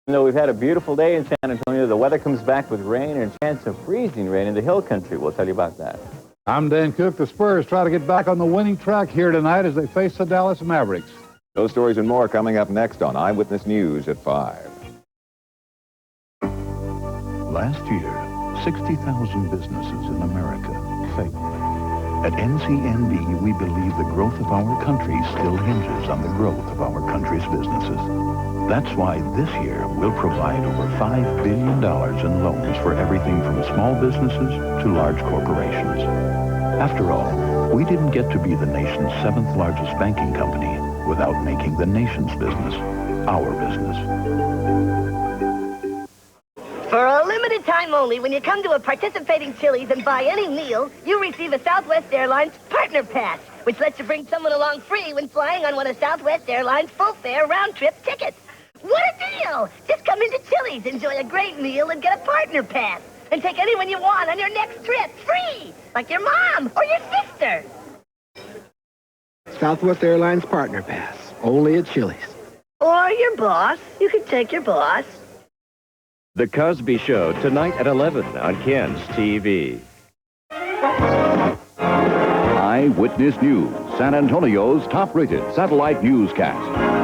Though we've had a beautiful day in San Antonio, the weather comes back with rain and a chance of freezing rain in the hill country. We'll tell you about that. I'm Dan Cook. The Spurs try to get back on the winning track here tonight as they face the Dallas Mavericks. Those stories and more coming up next on Eyewitness News at 5. Last year, 60,000 businesses in America failed. At NCNB, we believe the growth of our country still hinges on the growth of our country's businesses. That's why this year we'll provide over $5 billion in loans for everything from small businesses to large corporations. After all, we didn't get to be the nation's 7th largest banking company without making the nation's business our business. For a limited time only, when you come to a participating Chili's and buy any meal, you receive a Southwest Airlines Partner Pass, which lets you bring someone along free when flying on one of Southwest Airlines full-fare round-trip tickets. What a deal! Just come into Chili's, enjoy a great meal, and get a Partner Pass. And take anyone you want on your next trip, free! Like your mom or your sister. Southwest Airlines Partner Pass, only at Chili's. Or your boss. You could take your boss. The Cosby Show, tonight at 11 on Ken's TV. Eyewitness News, San Antonio's top-rated satellite newscast.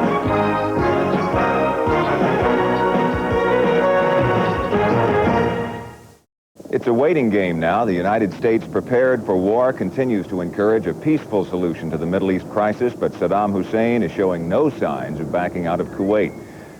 It's a waiting game now. The United States, prepared for war, continues to encourage a peaceful solution to the Middle East crisis, but Saddam Hussein is showing no signs of backing out of Kuwait.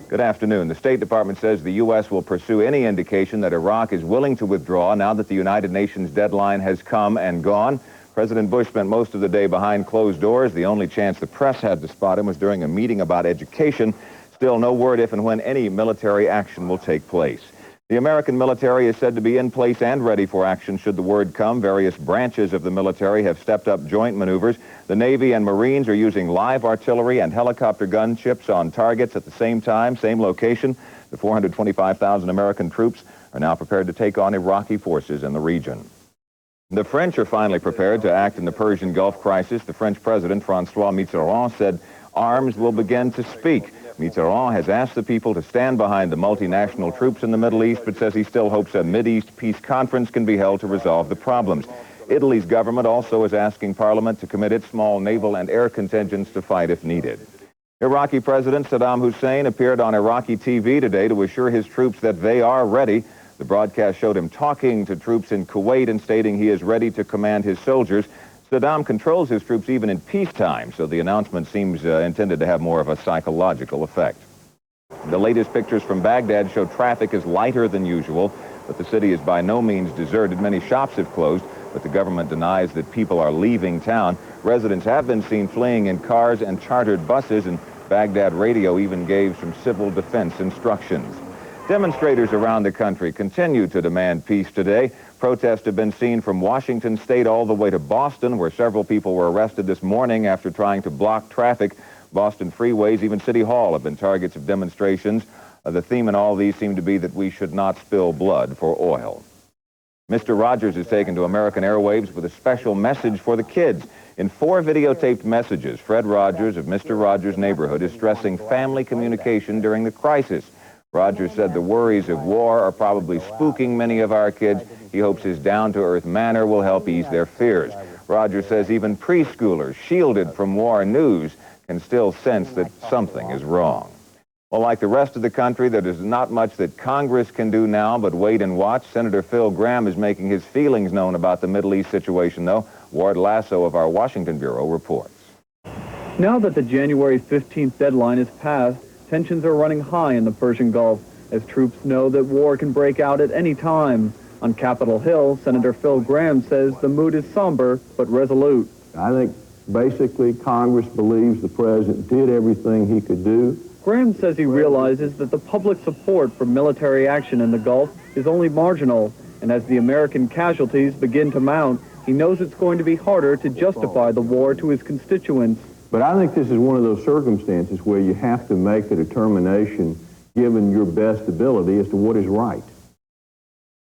Good afternoon. The State Department says the U.S. will pursue any indication that Iraq is willing to withdraw now that the United Nations deadline has come and gone. President Bush spent most of the day behind closed doors. The only chance the press had to spot him was during a meeting about education. Still no word if and when any military action will take place. The American military is said to be in place and ready for action should the word come. Various branches of the military have stepped up joint maneuvers. The Navy and Marines are using live artillery and helicopter gunships on targets at the same time, same location. The 425,000 American troops are now prepared to take on Iraqi forces in the region. The French are finally prepared to act in the Persian Gulf crisis. The French President, François Mitterrand, said arms will begin to speak. Mitterrand has asked the people to stand behind the multinational troops in the Middle East, but says he still hopes a Mideast peace conference can be held to resolve the problems. Italy's government also is asking Parliament to commit its small naval and air contingents to fight if needed. Iraqi President Saddam Hussein appeared on Iraqi TV today to assure his troops that they are ready. The broadcast showed him talking to troops in Kuwait and stating he is ready to command his soldiers. Saddam controls his troops even in peacetime, so the announcement seems intended to have more of a psychological effect. The latest pictures from Baghdad show traffic is lighter than usual, but the city is by no means deserted. Many shops have closed, but the government denies that people are leaving town. Residents have been seen fleeing in cars and chartered buses, and Baghdad radio even gave some civil defense instructions. Demonstrators around the country continue to demand peace today. Protests have been seen from Washington State all the way to Boston, where several people were arrested this morning after trying to block traffic. Boston freeways, even City Hall, have been targets of demonstrations. The theme in all these seemed to be that we should not spill blood for oil. Mr. Rogers is taken to American airwaves with a special message for the kids. In 4 videotaped messages, Fred Rogers of Mr. Rogers' Neighborhood is stressing family communication during the crisis. Rogers said the worries of war are probably spooking many of our kids. He hopes his down-to-earth manner will help ease their fears. Rogers says even preschoolers shielded from war news can still sense that something is wrong. Well, like the rest of the country, there is not much that Congress can do now but wait and watch. Senator Phil Gramm is making his feelings known about the Middle East situation, though. Ward Lasso of our Washington Bureau reports. Now that the January 15th deadline is passed, tensions are running high in the Persian Gulf as troops know that war can break out at any time. On Capitol Hill, Senator Phil Gramm says the mood is somber but resolute. I think basically Congress believes the president did everything he could do. Gramm says he realizes that the public support for military action in the Gulf is only marginal, and as the American casualties begin to mount, he knows it's going to be harder to justify the war to his constituents. But I think this is one of those circumstances where you have to make a determination given your best ability as to what is right.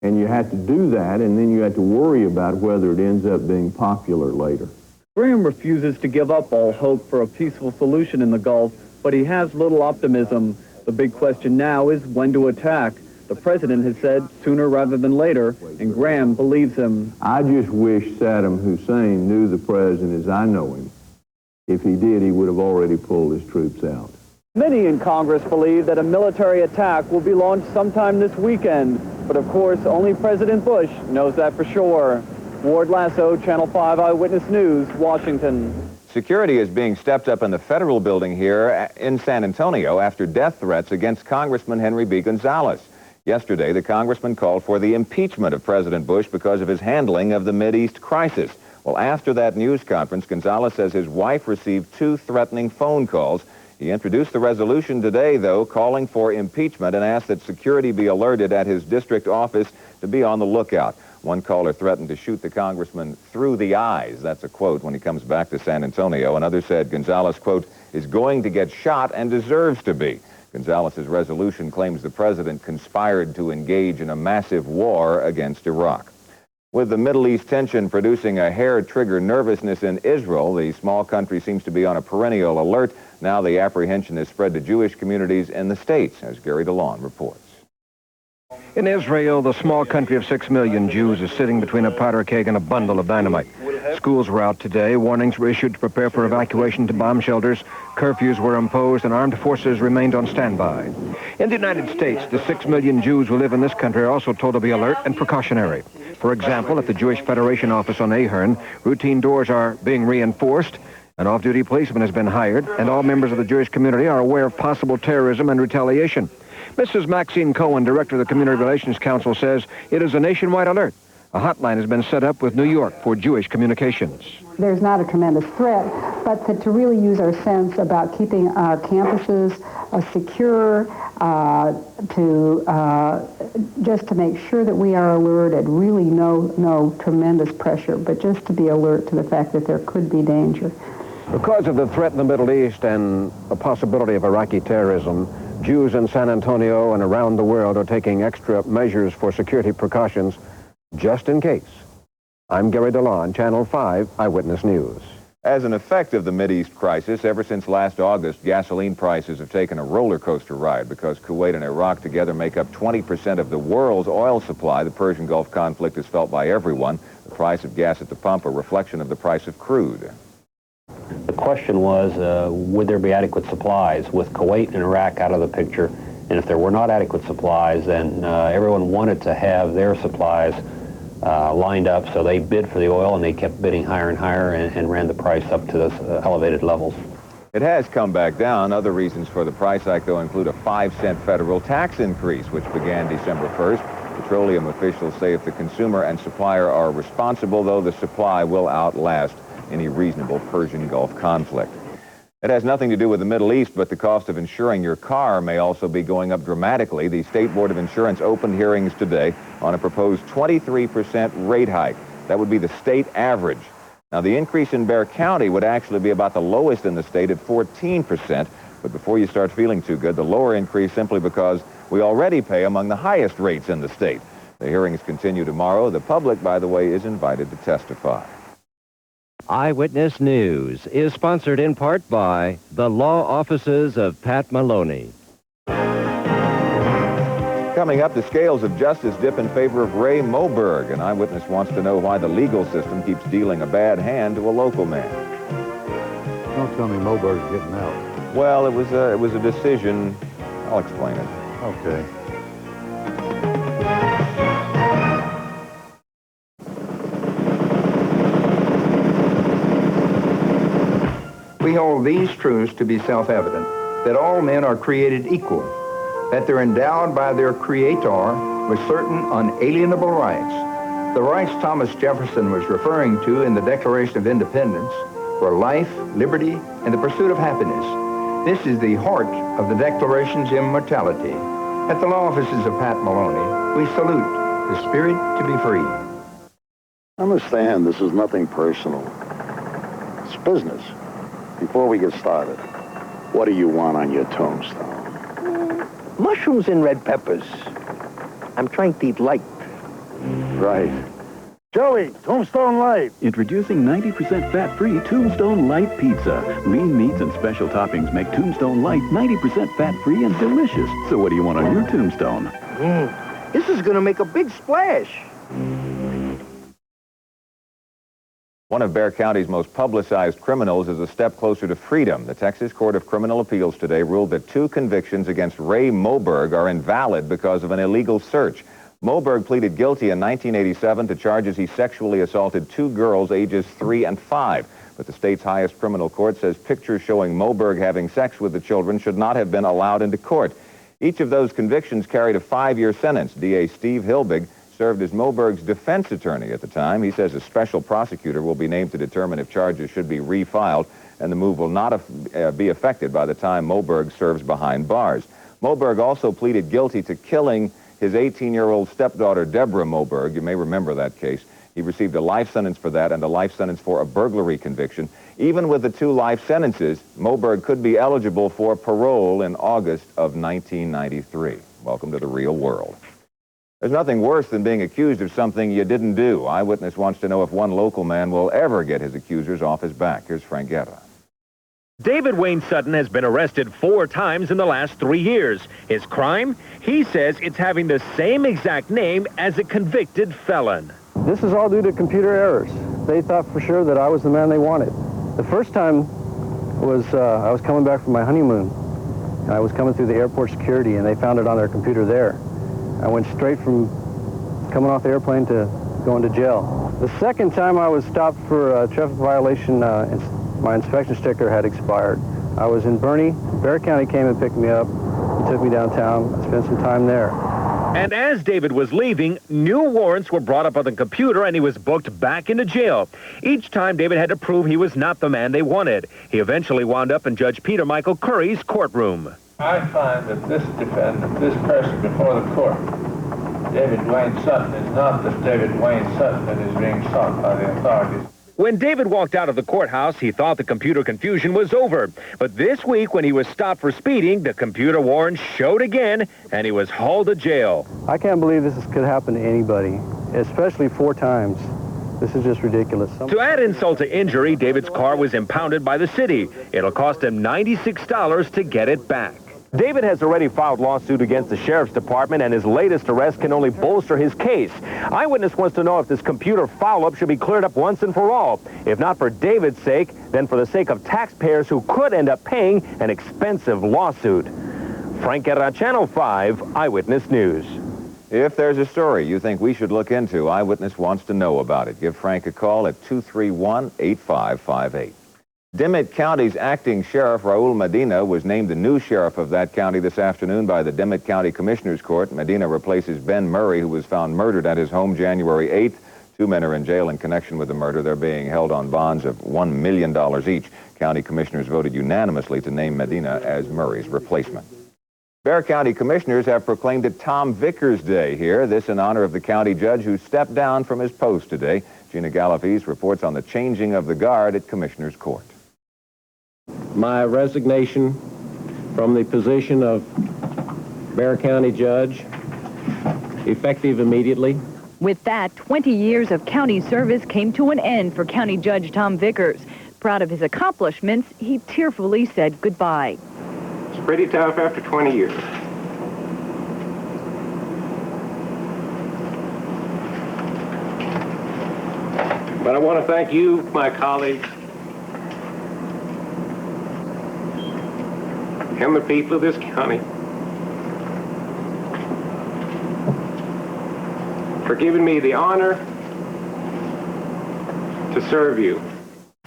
And you have to do that, and then you have to worry about whether it ends up being popular later. Gramm refuses to give up all hope for a peaceful solution in the Gulf, but he has little optimism. The The big question now is when to attack. The president has said sooner rather than later, and Graham believes him. I just wish Saddam Hussein knew the president as I know him. If he did, he would have already pulled his troops out. Many in Congress believe that a military attack will be launched sometime this weekend. But of course, only President Bush knows that for sure. Ward Lasso, Channel 5 Eyewitness News, Washington. Security is being stepped up in the federal building here in San Antonio after death threats against Congressman Henry B. Gonzalez. Yesterday, the congressman called for the impeachment of President Bush because of his handling of the Mideast crisis. Well, after that news conference, Gonzalez says his wife received 2 threatening phone calls. He introduced the resolution today, though, calling for impeachment and asked that security be alerted at his district office to be on the lookout. One caller threatened to shoot the congressman through the eyes. That's a quote when he comes back to San Antonio. Another said Gonzalez, quote, is going to get shot and deserves to be. Gonzalez's resolution claims the president conspired to engage in a massive war against Iraq. With the Middle East tension producing a hair-trigger nervousness in Israel, the small country seems to be on a perennial alert. Now the apprehension has spread to Jewish communities in the States, as Gary DeLon reports. In Israel, the small country of 6 million Jews is sitting between a powder keg and a bundle of dynamite. Schools were out today. Warnings were issued to prepare for evacuation to bomb shelters. Curfews were imposed, and armed forces remained on standby. In the United States, the 6 million Jews who live in this country are also told to be alert and precautionary. For example, at the Jewish Federation office on Ahern, routine doors are being reinforced. An off-duty policeman has been hired, and all members of the Jewish community are aware of possible terrorism and retaliation. Mrs. Maxine Cohen, director of the Community Relations Council, says it is a nationwide alert. A hotline has been set up with New York for Jewish communications. There's not a tremendous threat, but to really use our sense about keeping our campuses secure, just to make sure that we are alerted, really no tremendous pressure, but just to be alert to the fact that there could be danger. Because of the threat in the Middle East and the possibility of Iraqi terrorism, Jews in San Antonio and around the world are taking extra measures for security precautions just in case. I'm Gary DeLon, Channel 5 Eyewitness News. As an effect of the Mideast crisis, ever since last August, gasoline prices have taken a roller coaster ride because Kuwait and Iraq together make up 20% of the world's oil supply. The Persian Gulf conflict is felt by everyone. The price of gas at the pump a reflection of the price of crude. The question was, would there be adequate supplies with Kuwait and Iraq out of the picture? And if there were not adequate supplies, then everyone wanted to have their supplies lined up, so they bid for the oil, and they kept bidding higher and higher and ran the price up to those elevated levels. It has come back down. Other reasons for the price hike, though, include a 5-cent federal tax increase, which began December 1st. Petroleum officials say if the consumer and supplier are responsible, though, the supply will outlast any reasonable Persian Gulf conflict. It has nothing to do with the Middle East, but the cost of insuring your car may also be going up dramatically. The State Board of Insurance opened hearings today on a proposed 23% rate hike. That would be the state average. Now, the increase in Bexar County would actually be about the lowest in the state at 14%. But before you start feeling too good, the lower increase simply because we already pay among the highest rates in the state. The hearings continue tomorrow. The public, by the way, is invited to testify. Eyewitness News is sponsored in part by the law offices of Pat Maloney. Coming up, the scales of justice dip in favor of Ray Moberg. An eyewitness wants to know why the legal system keeps dealing a bad hand to a local man. Don't tell me Moberg's getting out. Well, it was a decision. I'll explain it. Okay. We hold these truths to be self-evident, that all men are created equal, that they're endowed by their Creator with certain unalienable rights. The rights Thomas Jefferson was referring to in the Declaration of Independence were life, liberty, and the pursuit of happiness. This is the heart of the Declaration's immortality. At the law offices of Pat Maloney, we salute the spirit to be free. Understand, this is nothing personal. It's business. Before we get started, what do you want on your tombstone? Mushrooms and red peppers. I'm trying to eat light. Right. Joey, Tombstone Light. Introducing 90% fat-free Tombstone Light Pizza. Lean meats and special toppings make Tombstone Light 90% fat-free and delicious. So what do you want on your tombstone? This is going to make a big splash. One of Bexar County's most publicized criminals is a step closer to freedom. The Texas Court of Criminal Appeals today ruled that 2 convictions against Ray Moberg are invalid because of an illegal search. Moberg pleaded guilty in 1987 to charges he sexually assaulted 2 girls ages 3 and 5. But the state's highest criminal court says pictures showing Moberg having sex with the children should not have been allowed into court. Each of those convictions carried a 5-year sentence. DA Steve Hilbig served as Moberg's defense attorney at the time. He says a special prosecutor will be named to determine if charges should be refiled, and the move will not be affected by the time Moberg serves behind bars. Moberg also pleaded guilty to killing his 18-year-old stepdaughter, Deborah Moberg. You may remember that case. He received a life sentence for that and a life sentence for a burglary conviction. Even with the 2 life sentences, Moberg could be eligible for parole in August of 1993. Welcome to the real world. There's nothing worse than being accused of something you didn't do. Eyewitness wants to know if one local man will ever get his accusers off his back. Here's Frank Guerra. David Wayne Sutton has been arrested 4 times in the last 3 years. His crime? He says it's having the same exact name as a convicted felon. This is all due to computer errors. They thought for sure that I was the man they wanted. The first time was I was coming back from my honeymoon, and I was coming through the airport security, and they found it on their computer there. I went straight from coming off the airplane to going to jail. The second time I was stopped for a traffic violation, my inspection sticker had expired. I was in Bernie. Bexar County came and picked me up and took me downtown. I spent some time there. And as David was leaving, new warrants were brought up on the computer and he was booked back into jail. Each time, David had to prove he was not the man they wanted. He eventually wound up in Judge Peter Michael Curry's courtroom. I find that this defendant, this person before the court, David Wayne Sutton, is not the David Wayne Sutton that is being sought by the authorities. When David walked out of the courthouse, he thought the computer confusion was over. But this week, when he was stopped for speeding, the computer warrant showed again, and he was hauled to jail. I can't believe this could happen to anybody, especially 4 times. This is just ridiculous. To add insult to injury, David's car was impounded by the city. It'll cost him $96 to get it back. David has already filed lawsuit against the Sheriff's Department, and his latest arrest can only bolster his case. Eyewitness wants to know if this computer foul-up should be cleared up once and for all. If not for David's sake, then for the sake of taxpayers who could end up paying an expensive lawsuit. Frank Guerra, Channel 5, Eyewitness News. If there's a story you think we should look into, Eyewitness wants to know about it. Give Frank a call at 231-8558. Dimmitt County's acting sheriff, Raul Medina, was named the new sheriff of that county this afternoon by the Dimmitt County Commissioner's Court. Medina replaces Ben Murray, who was found murdered at his home January 8th. 2 men are in jail in connection with the murder. They're being held on bonds of $1 million each. County commissioners voted unanimously to name Medina as Murray's replacement. Bexar County commissioners have proclaimed it Tom Vickers Day here, this in honor of the county judge who stepped down from his post today. Gina Gallifese reports on the changing of the guard at Commissioner's Court. My resignation from the position of Bexar County Judge, effective immediately. With that, 20 years of county service came to an end for County Judge Tom Vickers. Proud of his accomplishments, he tearfully said goodbye. It's pretty tough after 20 years. But I want to thank you, my colleagues, and the people of this county for giving me the honor to serve you.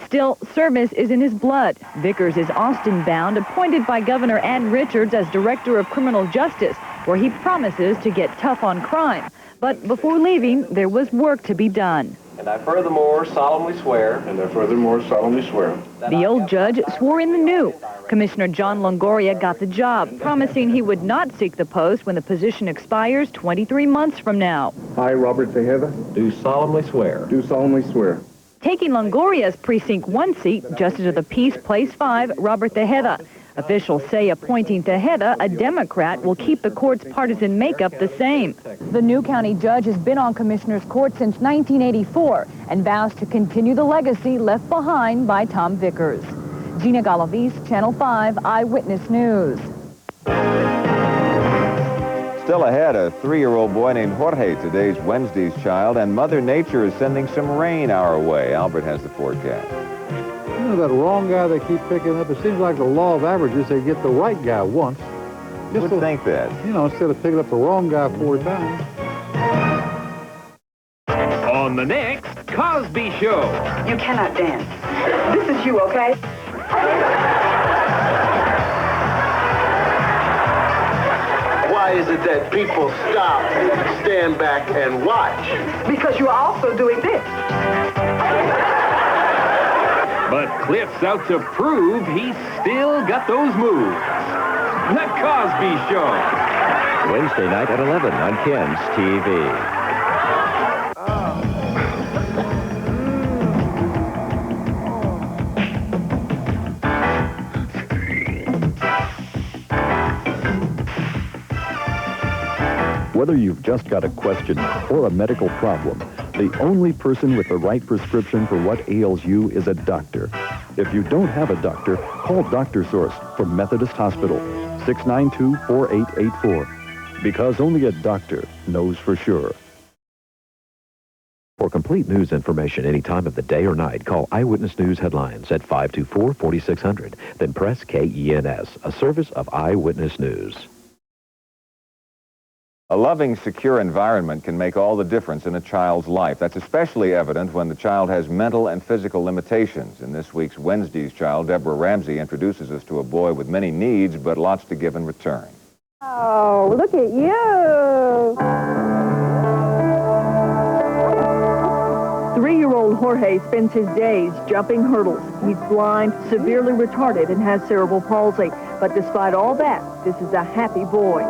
Still, service is in his blood. Vickers is Austin-bound, appointed by Governor Ann Richards as Director of Criminal Justice, where he promises to get tough on crime. But before leaving, there was work to be done. And I furthermore solemnly swear. The old judge swore in the new. Commissioner John Longoria got the job, promising he would not seek the post when the position expires 23 months from now. I, Robert Tejeda, Do solemnly swear. do solemnly swear. Taking Longoria's Precinct 1 seat, Justice of the Peace, Place 5, Robert Tejeda. Officials say appointing Tejeda, a Democrat, will keep the court's partisan makeup the same. The new county judge has been on Commissioner's Court since 1984 and vows to continue the legacy left behind by Tom Vickers. Gina Galavis, Channel 5 Eyewitness News. Still ahead, a 3-year-old boy named Jorge, today's Wednesday's child, and Mother Nature is sending some rain our way. Albert has the forecast. You know, that wrong guy they keep picking up, it seems like the law of averages, they get the right guy once. You would think that. You know, instead of picking up the wrong guy 4 times. On the next Cosby Show. You cannot dance. This is you, okay? Why is it that people stop, stand back, and watch? Because you're also doing this. But Cliff's out to prove he's still got those moves. The Cosby Show. Wednesday night at 11 on Ken's TV. Whether you've just got a question or a medical problem, the only person with the right prescription for what ails you is a doctor. If you don't have a doctor, call Dr. Source from Methodist Hospital, 692-4884. Because only a doctor knows for sure. For complete news information any time of the day or night, call Eyewitness News Headlines at 524-4600. Then press KENS, a service of Eyewitness News. A loving, secure environment can make all the difference in a child's life. That's especially evident when the child has mental and physical limitations. In this week's Wednesday's Child, Deborah Ramsey introduces us to a boy with many needs, but lots to give in return. Oh, look at you. 3-year-old Jorge spends his days jumping hurdles. He's blind, severely retarded, and has cerebral palsy. But despite all that, this is a happy boy.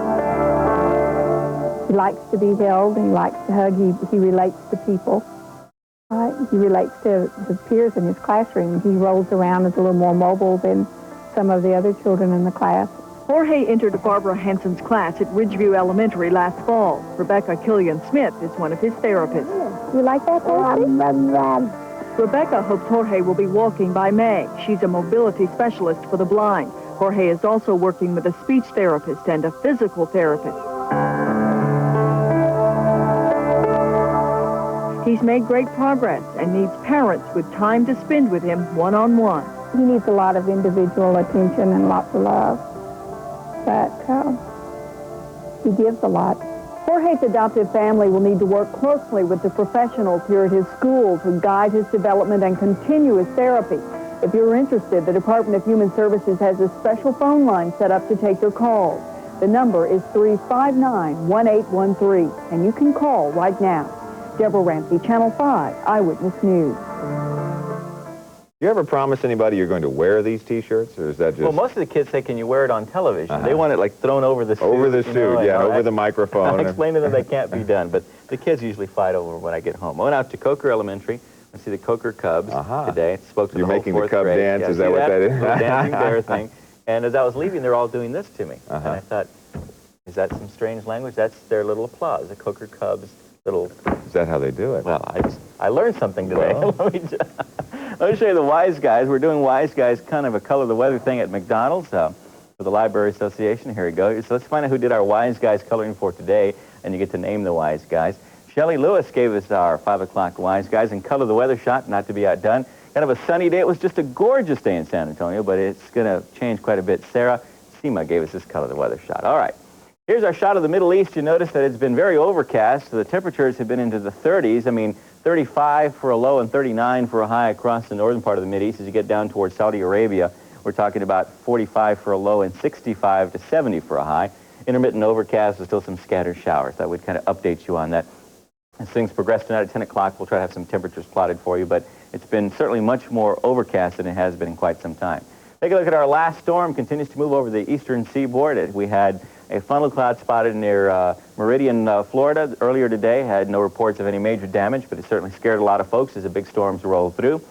He likes to be held, and he likes to hug. He relates to people. Right? He relates to the peers in his classroom. He rolls around as a little more mobile than some of the other children in the class. Jorge entered Barbara Hansen's class at Ridgeview Elementary last fall. Rebecca Killian-Smith is one of his therapists. You like that, Jorge? Rebecca hopes Jorge will be walking by May. She's a mobility specialist for the blind. Jorge is also working with a speech therapist and a physical therapist. He's made great progress and needs parents with time to spend with him one-on-one. He needs a lot of individual attention and lots of love. But he gives a lot. Jorge's adoptive family will need to work closely with the professionals here at his school to guide his development and continue his therapy. If you're interested, the Department of Human Services has a special phone line set up to take your calls. The number is 359-1813, and you can call right now. Deborah Ramsey, Channel 5 Eyewitness News. You ever promise anybody you're going to wear these T-shirts, or is that just... Well, most of the kids say, can you wear it on television? They want it, like, thrown over the suit. Over the suit, over the microphone. I explain to them that can't be done, but the kids usually fight over when I get home. I went out to Coker Elementary. I see the Coker Cubs today. Spoke to You're the whole making the fourth Cub grade. dance? Yeah, is that what that is? The dancing bear thing. And as I was leaving, they're all doing this to me. And I thought, is that some strange language? That's their little applause, the Coker Cubs little... Is that how they do it? Well, I learned something today. Well. Let me show you the Wise Guys. We're doing Wise Guys, kind of a color the weather thing at McDonald's for the Library Association. Here we go. So let's find out who did our Wise Guys coloring for today, and you get to name the Wise Guys. Shelley Lewis gave us our 5 o'clock Wise Guys and color the weather shot, not to be outdone. Kind of a sunny day. It was just a gorgeous day in San Antonio, but it's going to change quite a bit. Sarah Sema gave us this color the weather shot. All right. Here's our shot of the Middle East. You notice that it's been very overcast. The temperatures have been into the 30s. I mean, 35 for a low and 39 for a high across the northern part of the Mideast. As you get down towards Saudi Arabia, we're talking about 45 for a low and 65 to 70 for a high. Intermittent overcast with still some scattered showers. That would kind of update you on that. As things progress tonight at 10 o'clock, we'll try to have some temperatures plotted for you, but it's been certainly much more overcast than it has been in quite some time. Take a look at our last storm. Continues to move over the eastern seaboard. We had a funnel cloud spotted near Meridian, Florida earlier today. Had no reports of any major damage, but it certainly scared a lot of folks as the big storms rolled through.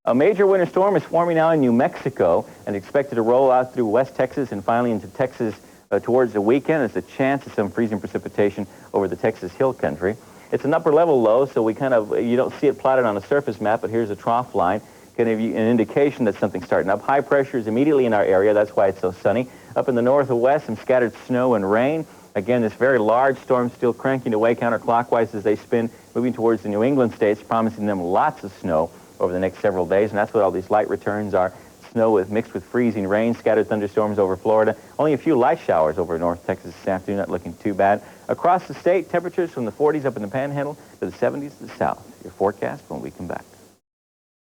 A major winter storm is forming now in New Mexico and expected to roll out through West Texas and finally into Texas towards the weekend. There's a chance of some freezing precipitation over the Texas Hill Country. It's an upper-level low, so you don't see it plotted on a surface map, but here's a trough line. Can give you an indication that something's starting up. High pressure is immediately in our area. That's why it's so sunny. Up in the north and west, some scattered snow and rain. Again, this very large storm still cranking away counterclockwise as they spin, moving towards the New England states, promising them lots of snow over the next several days, and that's what all these light returns are. Snow mixed with freezing rain, scattered thunderstorms over Florida. Only a few light showers over North Texas this afternoon, not looking too bad. Across the state, temperatures from the 40s up in the Panhandle to the 70s to the south. Your forecast when we come back.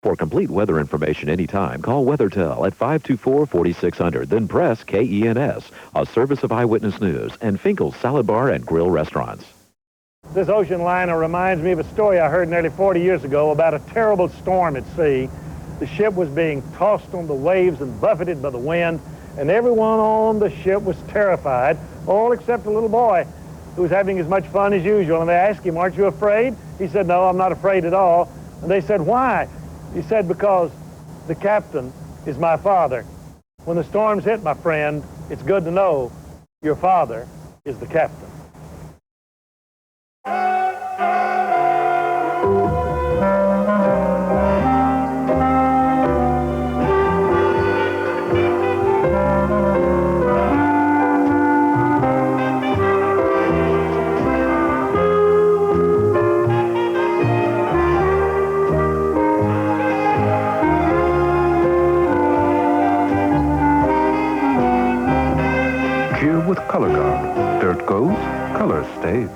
For complete weather information anytime, call WeatherTel at 524-4600, then press KENS, a service of Eyewitness News and Finkel's Salad Bar and Grill Restaurants. This ocean liner reminds me of a story I heard nearly 40 years ago about a terrible storm at sea. The ship was being tossed on the waves and buffeted by the wind, and everyone on the ship was terrified, all except a little boy who was having as much fun as usual. And they asked him, "Aren't you afraid?" He said, "No, I'm not afraid at all." And they said, "Why?" He said, "Because the captain is my father. When the storms hit, my friend, it's good to know your father is the captain." Here with Color Guard. Dirt goes, color stays.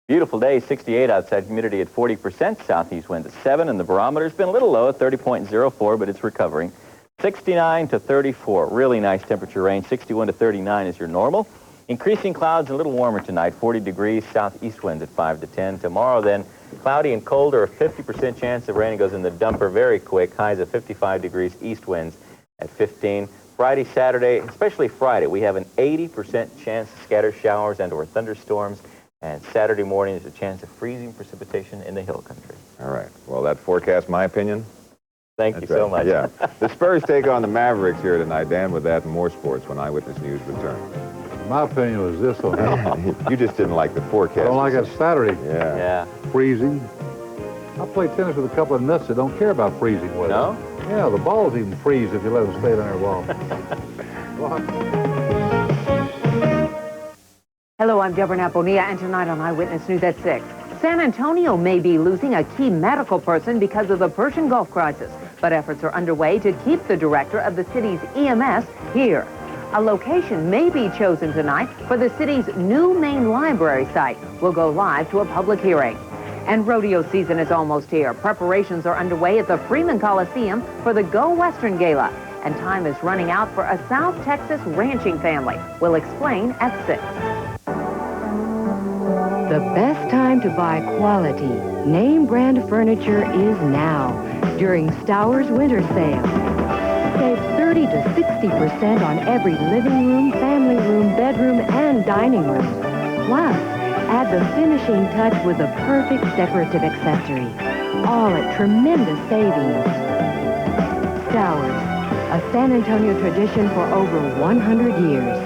Beautiful day, 68 outside, humidity at 40%, southeast wind at 7, and the barometer's been a little low at 30.04, but it's recovering. 69 to 34, really nice temperature range. 61 to 39 is your normal. Increasing clouds and a little warmer tonight, 40 degrees, southeast winds at 5 to 10. Tomorrow then, cloudy and colder, a 50% chance of rain. It goes in the dumper very quick. Highs at 55 degrees, east winds at 15. Friday, Saturday, especially Friday, we have an 80% chance of scattered showers and or thunderstorms. And Saturday morning, there's a chance of freezing precipitation in the hill country. All right. Well, that forecast, my opinion. Thank you so much. Yeah. The Spurs take on the Mavericks here tonight, Dan, with that and more sports when Eyewitness News returns. My opinion was this on that. You just didn't like the forecast. I don't like it Saturday. Yeah. Freezing. I play tennis with a couple of nuts that don't care about freezing weather. No? Yeah, the balls even freeze if you let them stay on their wall. Hello, I'm Deborah Naponilla, and tonight on Eyewitness News at 6. San Antonio may be losing a key medical person because of the Persian Gulf crisis, but efforts are underway to keep the director of the city's EMS here. A location may be chosen tonight for the city's new main library site. We'll go live to a public hearing. And rodeo season is almost here. Preparations are underway at the Freeman Coliseum for the Go Western Gala. And time is running out for a South Texas ranching family. We'll explain at 6. The best time to buy quality, name brand furniture is now, during Stowers Winter Sale. Save 30 to 60% on every living room, family room, bedroom, and dining room. Plus, add the finishing touch with the perfect decorative accessory. All at tremendous savings. Stowers, a San Antonio tradition for over 100 years.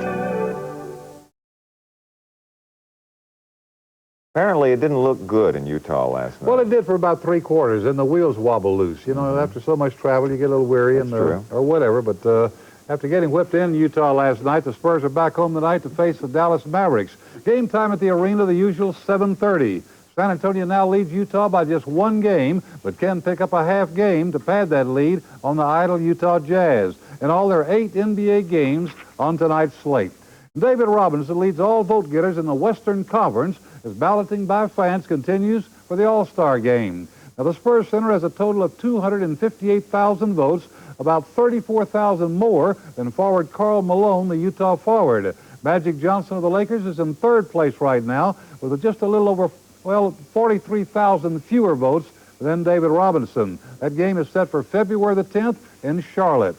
Apparently, it didn't look good in Utah last night. Well, it did for about 3/4, and the wheels wobble loose. You know, after so much travel, you get a little weary or whatever. But after getting whipped in Utah last night, the Spurs are back home tonight to face the Dallas Mavericks. Game time at the arena, the usual 7:30. San Antonio now leads Utah by just one game, but can pick up a half game to pad that lead on the idle Utah Jazz. And all their 8 NBA games on tonight's slate. David Robinson leads all vote-getters in the Western Conference as balloting by fans continues for the All-Star game. Now, the Spurs Center has a total of 258,000 votes, about 34,000 more than forward Karl Malone, the Utah forward. Magic Johnson of the Lakers is in 3rd place right now with just a little over, 43,000 fewer votes than David Robinson. That game is set for February the 10th in Charlotte.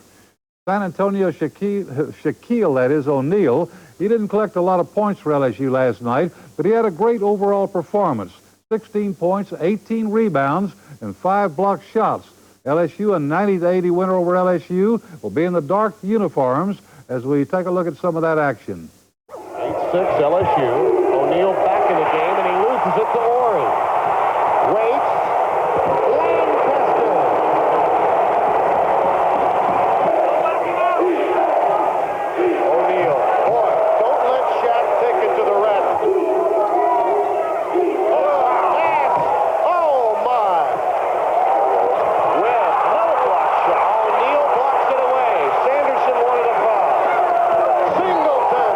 San Antonio Shaquille, that is, O'Neal, he didn't collect a lot of points for LSU last night, but he had a great overall performance. 16 points, 18 rebounds, and 5 blocked shots. LSU, a 90-80 winner over LSU, will be in the dark uniforms as we take a look at some of that action. 8-6 LSU. O'Neal back in the game, and he loses it to Ory. Waits. Lancaster. O'Neal. Boy, don't let Shaq take it to the red. Oh, my. Well, no block shot. O'Neal blocks it away. Sanderson wanted a foul. Singleton.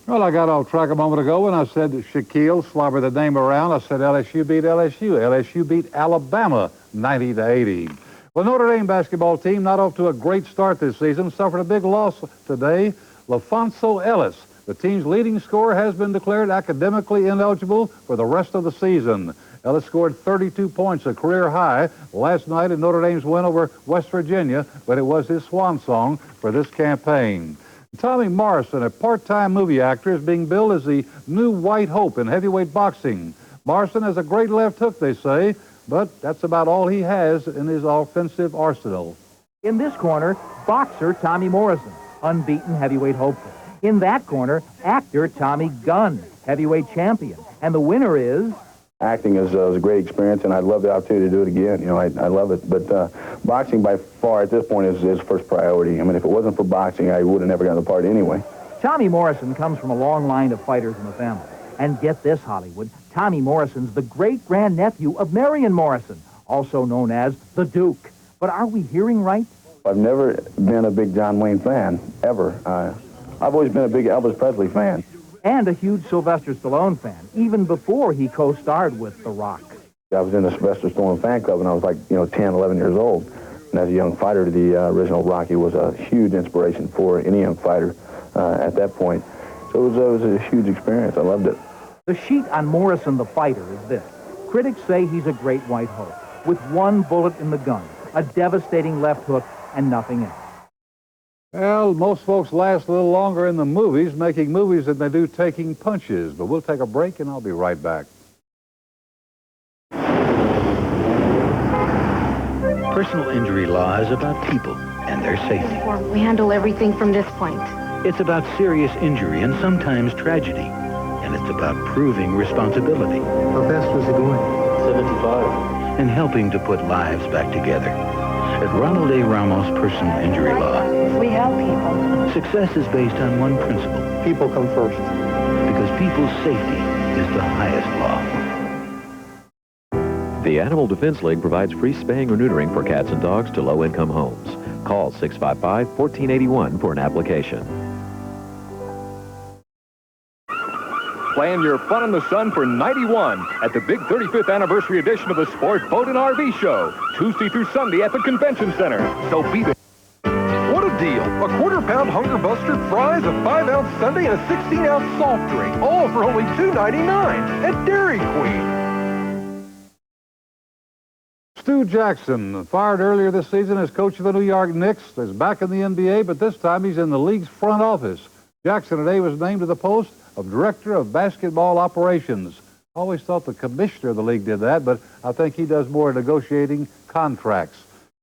Well, I got off track a moment ago when I said that Shaquille slobbered the name around. I said LSU beat LSU. LSU beat Alabama 90-80. Well, Notre Dame basketball team not off to a great start this season. Suffered a big loss today. LaFonso Ellis, the team's leading scorer, has been declared academically ineligible for the rest of the season. Ellis scored 32 points, a career high, last night in Notre Dame's win over West Virginia, but it was his swan song for this campaign. Tommy Morrison, a part-time movie actor, is being billed as the new White Hope in heavyweight boxing. Morrison has a great left hook, they say, but that's about all he has in his offensive arsenal. In this corner, boxer Tommy Morrison, unbeaten heavyweight hopeful. In that corner, actor Tommy Gunn, heavyweight champion. And the winner is... Acting was a great experience, and I'd love the opportunity to do it again. You know, I love it. But boxing, by far, at this point, is first priority. I mean, if it wasn't for boxing, I would have never gotten the part anyway. Tommy Morrison comes from a long line of fighters in the family. And get this, Hollywood, Tommy Morrison's the great-grandnephew of Marion Morrison, also known as the Duke. But are we hearing right? I've never been a big John Wayne fan, ever. I've always been a big Elvis Presley fan. And a huge Sylvester Stallone fan, even before he co-starred with The Rock. I was in the Sylvester Stallone fan club when I was like, 10, 11 years old. And as a young fighter, the original Rocky was a huge inspiration for any young fighter at that point. So it was a huge experience. I loved it. The sheet on Morrison the fighter is this. Critics say he's a great white hope, with one bullet in the gun, a devastating left hook, and nothing else. Well, most folks last a little longer in the movies, making movies than they do taking punches. But we'll take a break, and I'll be right back. Personal injury law is about people and their safety. We handle everything from this point. It's about serious injury and sometimes tragedy. And it's about proving responsibility. How fast was he going? 75. And helping to put lives back together. At Ronald A. Ramos Personal Injury Law, We help people. success is based on one principle. People come first. Because people's safety is the highest law. The Animal Defense League provides free spaying or neutering for cats and dogs to low-income homes. Call 655-1481 for an application. Plan your fun in the sun for 91 at the big 35th anniversary edition of the Sport Boat and RV Show, Tuesday through Sunday at the Convention Center. So be there. What a deal. A quarter-pound Hunger Buster fries, a 5-ounce sundae, and a 16-ounce soft drink, all for only $2.99 at Dairy Queen. Stu Jackson, fired earlier this season as coach of the New York Knicks, is back in the NBA, but this time he's in the league's front office. Jackson today was named to the post of Director of Basketball Operations. I always thought the commissioner of the league did that, but I think he does more negotiating contracts.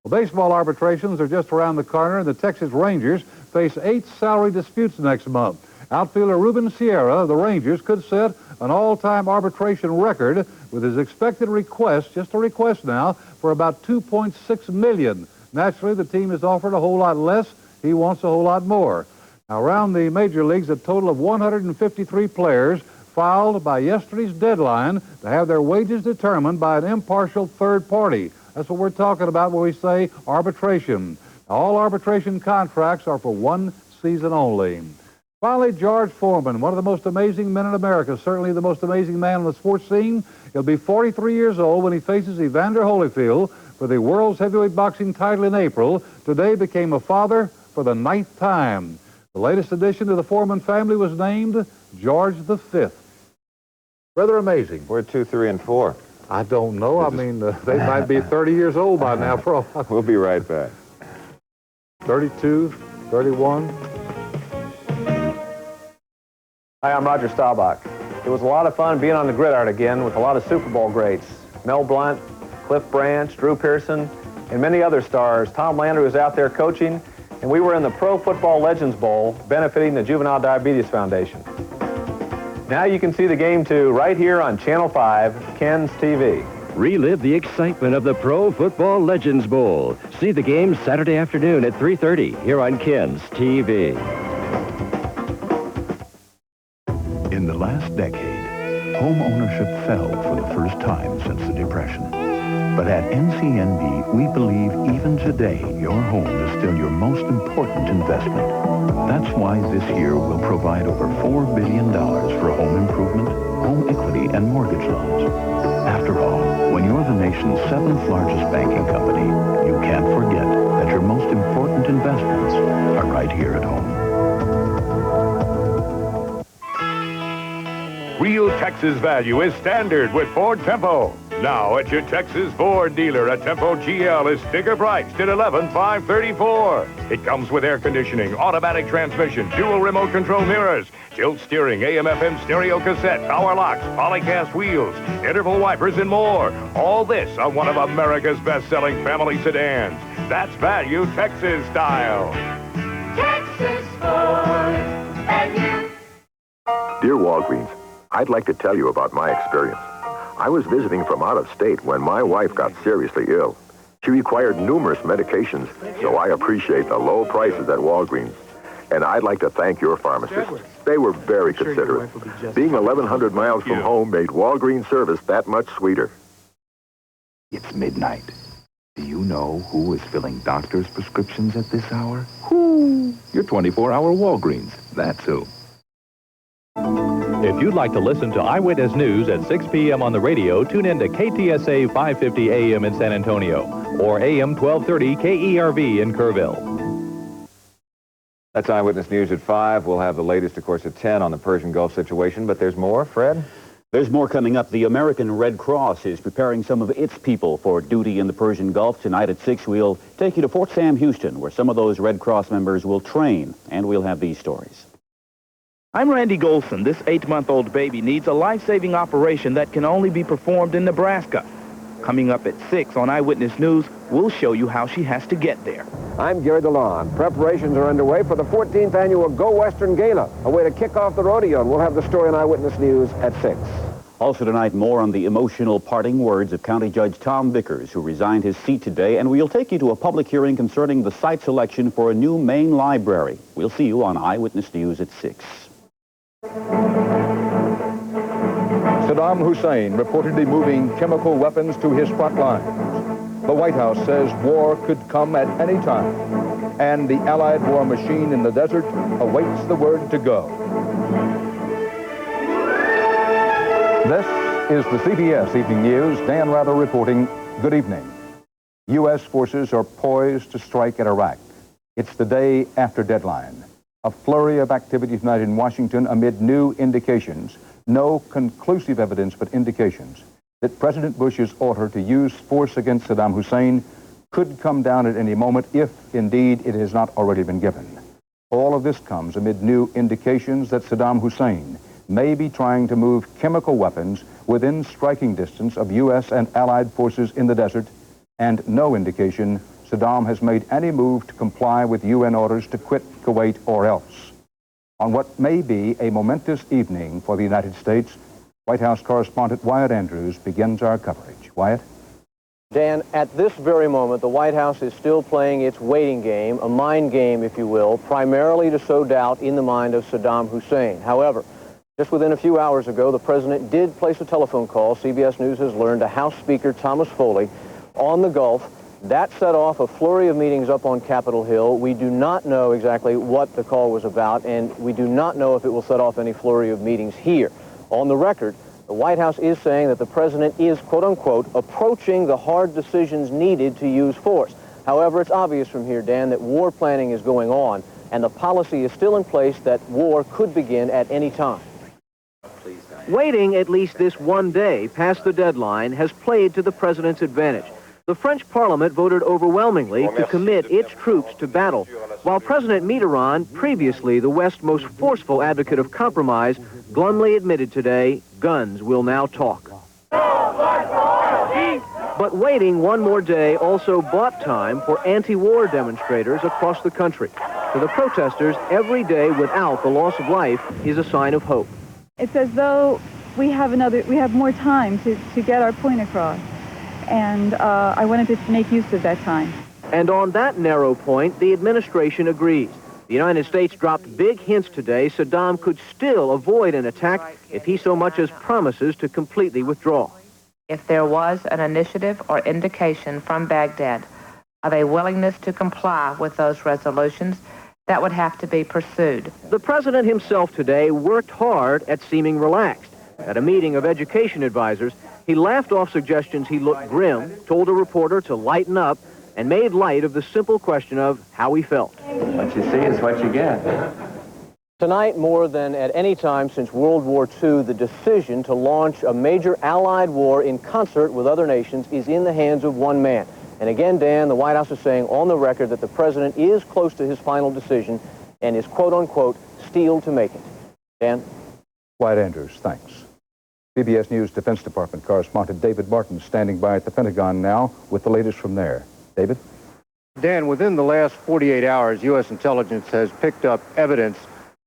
Well, baseball arbitrations are just around the corner, and the Texas Rangers face 8 salary disputes next month. Outfielder Ruben Sierra of the Rangers could set an all-time arbitration record with his expected request, just a request now, for about $2.6 million. Naturally, the team is offered a whole lot less. He wants a whole lot more. Now, around the major leagues, a total of 153 players filed by yesterday's deadline to have their wages determined by an impartial third party. That's what we're talking about when we say arbitration. Now, all arbitration contracts are for 1 season only. Finally, George Foreman, one of the most amazing men in America, certainly the most amazing man on the sports scene. He'll be 43 years old when he faces Evander Holyfield for the world's heavyweight boxing title in April. Today became a father for the 9th time. The latest addition to the Foreman family was named George V. Rather amazing. Where 2, 3, and 4? I don't know. I mean, they might be 30 years old by now. For all. We'll be right back. 32, 31. Hi, I'm Roger Staubach. It was a lot of fun being on the gridiron again with a lot of Super Bowl greats. Mel Blount, Cliff Branch, Drew Pearson, and many other stars. Tom Landry was out there coaching, and we were in the Pro Football Legends Bowl benefiting the Juvenile Diabetes Foundation. Now you can see the game, too, right here on Channel 5, Ken's TV. Relive the excitement of the Pro Football Legends Bowl. See the game Saturday afternoon at 3:30 here on Ken's TV. In the last decade, home ownership fell for the first time since the Depression. But at NCNB, we believe even today, your home is still your most important investment. That's why this year we'll provide over $4 billion for home improvement, home equity, and mortgage loans. After all, when you're the nation's 7th largest banking company, you can't forget that your most important investments are right here at home. Real Texas value is standard with Ford Tempo. Now at your Texas Ford dealer, a Tempo GL is sticker priced at $11,534. It comes with air conditioning, automatic transmission, dual remote control mirrors, tilt steering, AM/FM stereo cassette, power locks, polycast wheels, interval wipers, and more. All this on one of America's best-selling family sedans. That's value Texas style. Texas Ford and you. Dear Walgreens, I'd like to tell you about my experience. I was visiting from out of state when my wife got seriously ill. She required numerous medications, so I appreciate the low prices at Walgreens. And I'd like to thank your pharmacists. They were very considerate. Being 1,100 miles from home made Walgreens service that much sweeter. It's midnight. Do you know who is filling doctor's prescriptions at this hour? Who? Your 24-hour Walgreens. That's who. If you'd like to listen to Eyewitness News at 6 p.m. on the radio, tune in to KTSA 550 AM in San Antonio or AM 1230 KERV in Kerrville. That's Eyewitness News at 5. We'll have the latest, of course, at 10 on the Persian Gulf situation, but there's more. Fred? There's more coming up. The American Red Cross is preparing some of its people for duty in the Persian Gulf. Tonight at 6, we'll take you to Fort Sam Houston, where some of those Red Cross members will train, and we'll have these stories. I'm Randy Golson. This 8-month-old baby needs a life-saving operation that can only be performed in Nebraska. Coming up at 6 on Eyewitness News, we'll show you how she has to get there. I'm Gary DeLon. Preparations are underway for the 14th annual Go Western Gala, a way to kick off the rodeo, and we'll have the story on Eyewitness News at 6. Also tonight, more on the emotional parting words of County Judge Tom Vickers, who resigned his seat today, and we'll take you to a public hearing concerning the site selection for a new main library. We'll see you on Eyewitness News at 6. Saddam Hussein reportedly moving chemical weapons to his front lines. The White House says war could come at any time, and the Allied war machine in the desert awaits the word to go. This is the CBS Evening News. Dan Rather reporting. Good evening. U.S. forces are poised to strike at Iraq. It's the day after deadline. A flurry of activity tonight in Washington amid new indications, no conclusive evidence but indications, that President Bush's order to use force against Saddam Hussein could come down at any moment if, indeed, it has not already been given. All of this comes amid new indications that Saddam Hussein may be trying to move chemical weapons within striking distance of U.S. and Allied forces in the desert, and no indication Saddam has made any move to comply with UN orders to quit Kuwait or else. On what may be a momentous evening for the United States, White House correspondent Wyatt Andrews begins our coverage. Wyatt? Dan, at this very moment, the White House is still playing its waiting game, a mind game, if you will, primarily to sow doubt in the mind of Saddam Hussein. However, just within a few hours ago, the president did place a telephone call, CBS News has learned, to House Speaker Thomas Foley on the Gulf. That set off a flurry of meetings up on Capitol Hill. We do not know exactly what the call was about, and we do not know if it will set off any flurry of meetings here. On the record, the White House is saying that the president is, quote-unquote, approaching the hard decisions needed to use force. However, it's obvious from here, Dan, that war planning is going on, and the policy is still in place that war could begin at any time. Waiting at least this one day past the deadline has played to the president's advantage. The French parliament voted overwhelmingly to commit its troops to battle, while President Mitterrand, previously the West's most forceful advocate of compromise, glumly admitted today, guns will now talk. But waiting one more day also bought time for anti-war demonstrators across the country. For the protesters, every day without the loss of life is a sign of hope. It's as though we have more time to get our point across. And I wanted to make use of that time. And on that narrow point, the administration agrees. The United States dropped big hints today Saddam could still avoid an attack if he so much as promises to completely withdraw. If there was an initiative or indication from Baghdad of a willingness to comply with those resolutions, that would have to be pursued. The president himself today worked hard at seeming relaxed. At a meeting of education advisors, he laughed off suggestions he looked grim, told a reporter to lighten up, and made light of the simple question of how he felt. What you see is what you get. Tonight, more than at any time since World War II, the decision to launch a major Allied war in concert with other nations is in the hands of one man. And again, Dan, the White House is saying on the record that the president is close to his final decision and is, quote-unquote, steeled to make it. Dan? Wyatt Andrews, thanks. CBS News Defense Department correspondent David Martin standing by at the Pentagon now with the latest from there. David? Dan, within the last 48 hours, U.S. intelligence has picked up evidence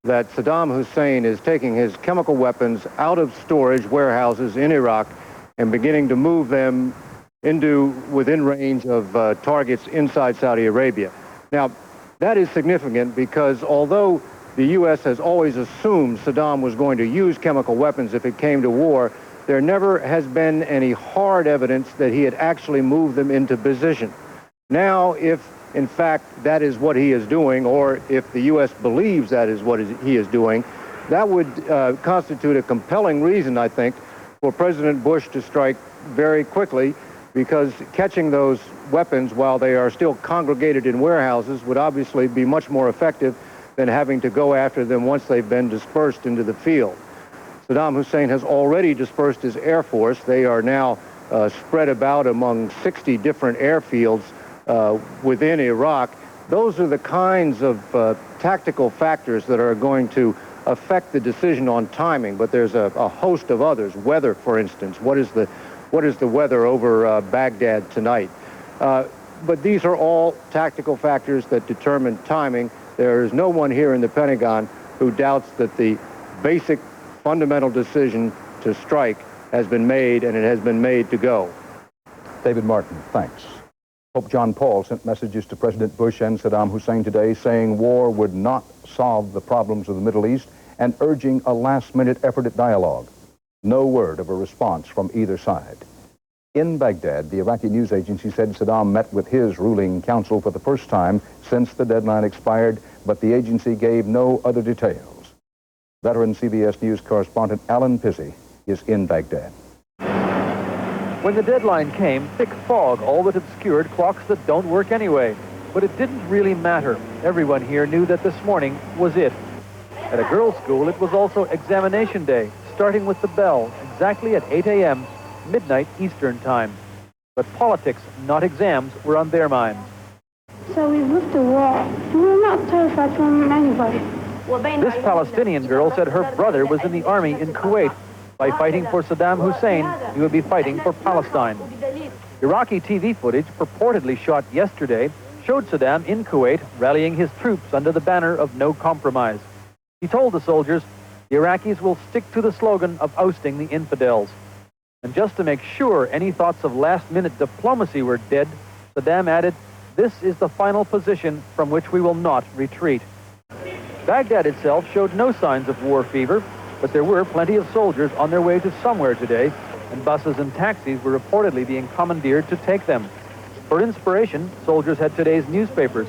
that Saddam Hussein is taking his chemical weapons out of storage warehouses in Iraq and beginning to move them within range of targets inside Saudi Arabia. Now, that is significant because although the U.S. has always assumed Saddam was going to use chemical weapons if it came to war, there never has been any hard evidence that he had actually moved them into position. Now, if in fact that is what he is doing, or if the U.S. believes that is what he is doing, that would constitute a compelling reason, I think, for President Bush to strike very quickly, because catching those weapons while they are still congregated in warehouses would obviously be much more effective than having to go after them once they've been dispersed into the field. Saddam Hussein has already dispersed his Air Force. They are now spread about among 60 different airfields within Iraq. Those are the kinds of tactical factors that are going to affect the decision on timing, but there's a host of others. Weather, for instance. What is the weather over Baghdad tonight? But these are all tactical factors that determine timing. There is no one here in the Pentagon who doubts that the basic fundamental decision to strike has been made, and it has been made to go. David Martin, thanks. Pope John Paul sent messages to President Bush and Saddam Hussein today saying war would not solve the problems of the Middle East and urging a last-minute effort at dialogue. No word of a response from either side. In Baghdad, the Iraqi news agency said Saddam met with his ruling council for the first time since the deadline expired, but the agency gave no other details. Veteran CBS News correspondent Alan Pizzi is in Baghdad. When the deadline came, thick fog all but obscured clocks that don't work anyway. But it didn't really matter. Everyone here knew that this morning was it. At a girls' school, it was also examination day, starting with the bell, exactly at 8 a.m., midnight Eastern time. But politics, not exams, were on their minds. So we moved to war. We were not terrified from anybody. This Palestinian girl said her brother was in the army in Kuwait. By fighting for Saddam Hussein, he would be fighting for Palestine. Iraqi TV footage, purportedly shot yesterday, showed Saddam in Kuwait rallying his troops under the banner of no compromise. He told the soldiers, the Iraqis will stick to the slogan of ousting the infidels. And just to make sure any thoughts of last-minute diplomacy were dead, Saddam added, this is the final position from which we will not retreat. Baghdad itself showed no signs of war fever, but there were plenty of soldiers on their way to somewhere today, and buses and taxis were reportedly being commandeered to take them. For inspiration, soldiers had today's newspapers.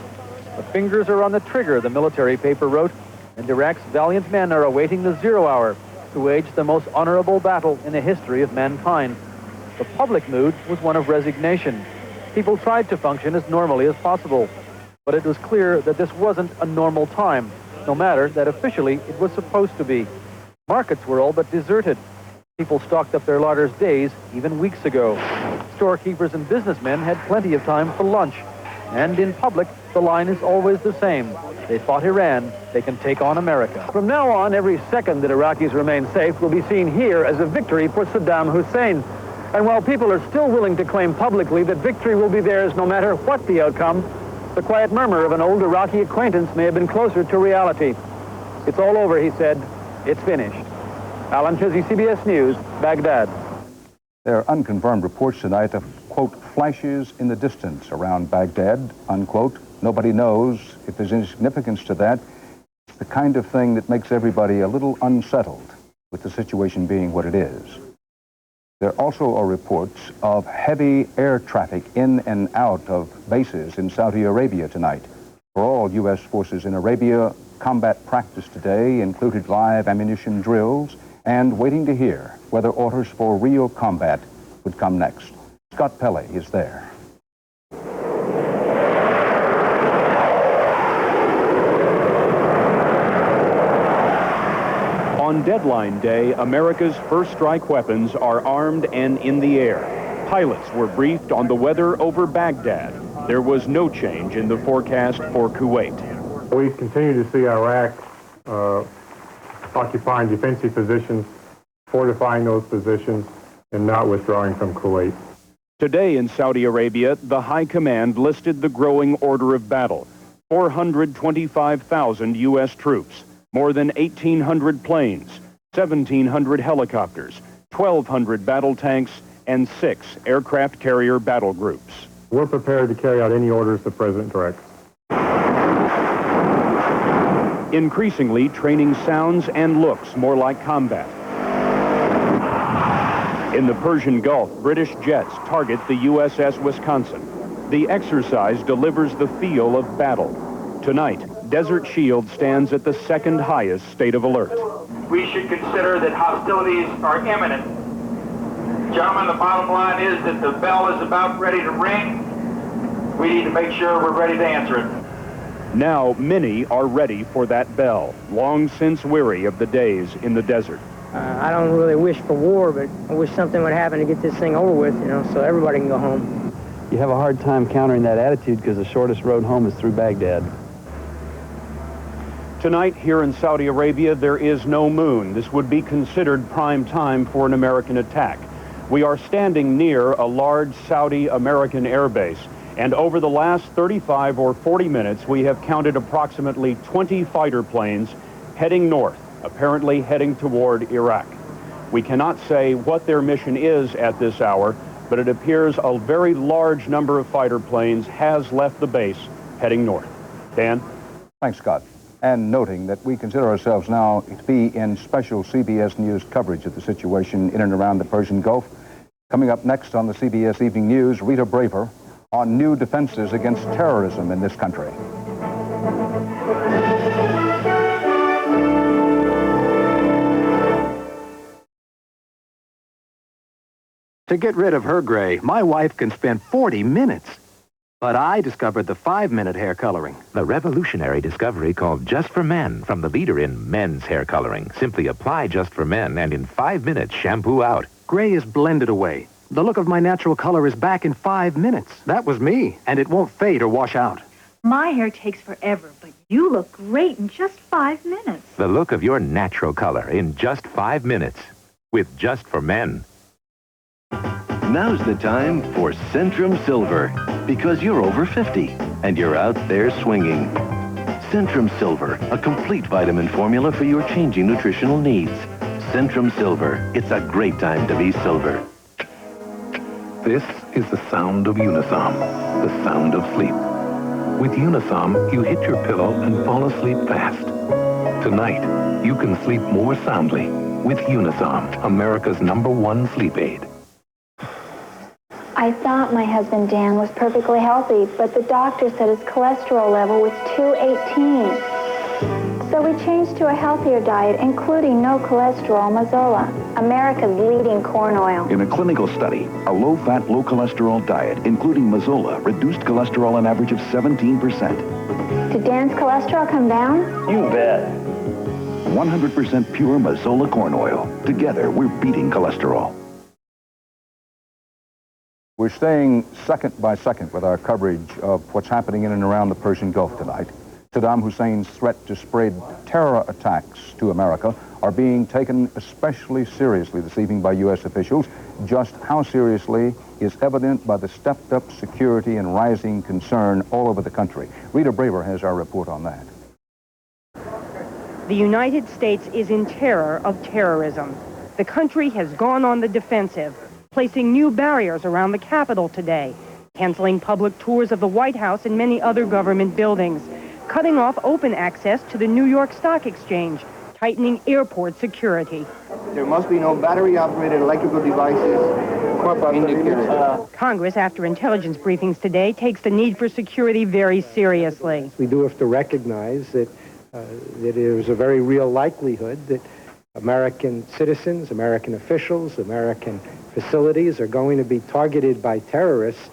The fingers are on the trigger, the military paper wrote, and Iraq's valiant men are awaiting the 0 hour to wage the most honorable battle in the history of mankind. The public mood was one of resignation. People tried to function as normally as possible, but it was clear that this wasn't a normal time, no matter that officially it was supposed to be. Markets were all but deserted. People stocked up their larders days, even weeks ago. Storekeepers and businessmen had plenty of time for lunch. And in public, the line is always the same. They fought Iran. They can take on America. From now on, every second that Iraqis remain safe will be seen here as a victory for Saddam Hussein. And while people are still willing to claim publicly that victory will be theirs no matter what the outcome, the quiet murmur of an old Iraqi acquaintance may have been closer to reality. It's all over, he said. It's finished. Alan Chizzy, CBS News, Baghdad. There are unconfirmed reports tonight of, quote, flashes in the distance around Baghdad, unquote. Nobody knows if there's any significance to that. It's the kind of thing that makes everybody a little unsettled with the situation being what it is. There also are reports of heavy air traffic in and out of bases in Saudi Arabia tonight. For all U.S. forces in Arabia, combat practice today included live ammunition drills and waiting to hear whether orders for real combat would come next. Scott Pelley is there. On deadline day, America's first strike weapons are armed and in the air. Pilots were briefed on the weather over Baghdad. There was no change in the forecast for Kuwait. We continue to see Iraq occupying defensive positions, fortifying those positions, and not withdrawing from Kuwait. Today in Saudi Arabia, the High Command listed the growing order of battle. 425,000 U.S. troops, more than 1,800 planes, 1,700 helicopters, 1,200 battle tanks, and 6 aircraft carrier battle groups. We're prepared to carry out any orders the President directs. Increasingly, training sounds and looks more like combat. In the Persian Gulf, British jets target the USS Wisconsin. The exercise delivers the feel of battle. Tonight, Desert Shield stands at the second highest state of alert. We should consider that hostilities are imminent. Gentlemen, the bottom line is that the bell is about ready to ring. We need to make sure we're ready to answer it. Now, many are ready for that bell, long since weary of the days in the desert. I don't really wish for war, but I wish something would happen to get this thing over with, so everybody can go home. You have a hard time countering that attitude because the shortest road home is through Baghdad. Tonight, here in Saudi Arabia, there is no moon. This would be considered prime time for an American attack. We are standing near a large Saudi American airbase, and over the last 35 or 40 minutes, we have counted approximately 20 fighter planes heading north, apparently heading toward Iraq. We cannot say what their mission is at this hour, but it appears a very large number of fighter planes has left the base heading north. Dan? Thanks, Scott. And noting that we consider ourselves now to be in special CBS News coverage of the situation in and around the Persian Gulf. Coming up next on the CBS Evening News, Rita Braver on new defenses against terrorism in this country. To get rid of her gray, my wife can spend 40 minutes. But I discovered the 5-minute hair coloring. The revolutionary discovery called Just for Men from the leader in men's hair coloring. Simply apply Just for Men and in 5 minutes shampoo out. Gray is blended away. The look of my natural color is back in 5 minutes. That was me, and it won't fade or wash out. My hair takes forever, but you look great in just 5 minutes. The look of your natural color in just 5 minutes with Just for Men. Now's the time for Centrum Silver, because you're over 50 and you're out there swinging. Centrum Silver, a complete vitamin formula for your changing nutritional needs. Centrum Silver, it's a great time to be silver. This is the sound of Unisom, the sound of sleep. With Unisom, you hit your pillow and fall asleep fast. Tonight, you can sleep more soundly with Unisom, America's #1 sleep aid. I thought my husband Dan was perfectly healthy, but the doctor said his cholesterol level was 218. So we changed to a healthier diet, including no cholesterol Mazola, America's leading corn oil. In a clinical study, a low-fat, low-cholesterol diet, including Mazola, reduced cholesterol an average of 17%. Did Dan's cholesterol come down? You bet. 100% pure Mazola corn oil. Together, we're beating cholesterol. We're staying second by second with our coverage of what's happening in and around the Persian Gulf tonight. Saddam Hussein's threat to spread terror attacks to America are being taken especially seriously this evening by U.S. officials. Just how seriously is evident by the stepped-up security and rising concern all over the country. Rita Braver has our report on that. The United States is in terror of terrorism. The country has gone on the defensive, placing new barriers around the Capitol today, canceling public tours of the White House and many other government buildings, cutting off open access to the New York Stock Exchange, tightening airport security. There must be no battery-operated electrical devices indicated. Congress, after intelligence briefings today, takes the need for security very seriously. We do have to recognize that there is a very real likelihood that American citizens, American officials, American facilities are going to be targeted by terrorists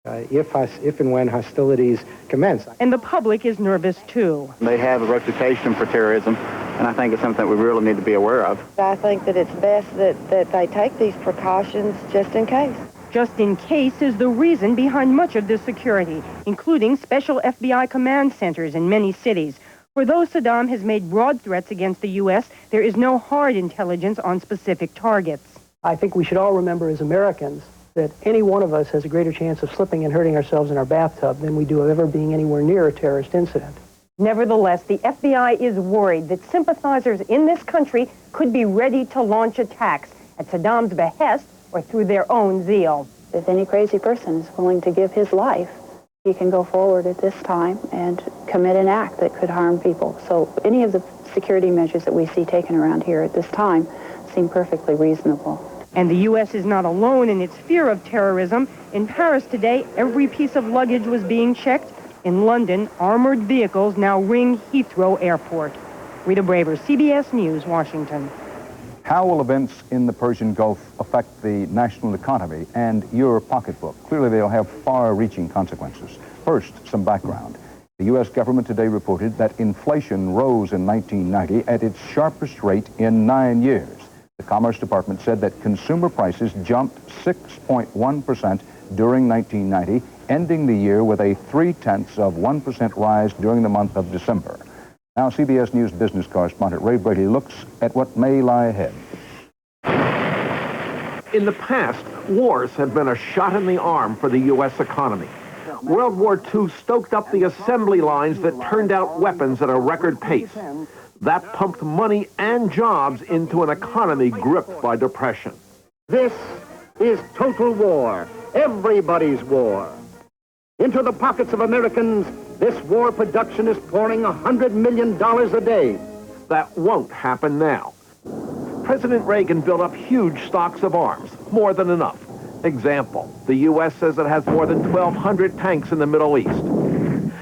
if and when hostilities commence. And the public is nervous, too. They have a reputation for terrorism, and I think it's something we really need to be aware of. I think that it's best that they take these precautions just in case. Just in case is the reason behind much of this security, including special FBI command centers in many cities. For though Saddam has made broad threats against the U.S., there is no hard intelligence on specific targets. I think we should all remember as Americans that any one of us has a greater chance of slipping and hurting ourselves in our bathtub than we do of ever being anywhere near a terrorist incident. Nevertheless, the FBI is worried that sympathizers in this country could be ready to launch attacks at Saddam's behest or through their own zeal. If any crazy person is willing to give his life, he can go forward at this time and commit an act that could harm people. So any of the security measures that we see taken around here at this time seem perfectly reasonable. And the U.S. is not alone in its fear of terrorism. In Paris today, every piece of luggage was being checked. In London, armored vehicles now ring Heathrow Airport. Rita Braver, CBS News, Washington. How will events in the Persian Gulf affect the national economy and your pocketbook? Clearly, they'll have far-reaching consequences. First, some background. The U.S. government today reported that inflation rose in 1990 at its sharpest rate in 9 years. The Commerce Department said that consumer prices jumped 6.1% during 1990, ending the year with a 0.3% rise during the month of December. Now, CBS News business correspondent Ray Brady looks at what may lie ahead. In the past, wars have been a shot in the arm for the U.S. economy. World War II stoked up the assembly lines that turned out weapons at a record pace. That pumped money and jobs into an economy gripped by depression. This is total war, everybody's war. Into the pockets of Americans, this war production is pouring $100 million a day. That won't happen now. President Reagan built up huge stocks of arms, more than enough. Example, the U.S. says it has more than 1,200 tanks in the Middle East.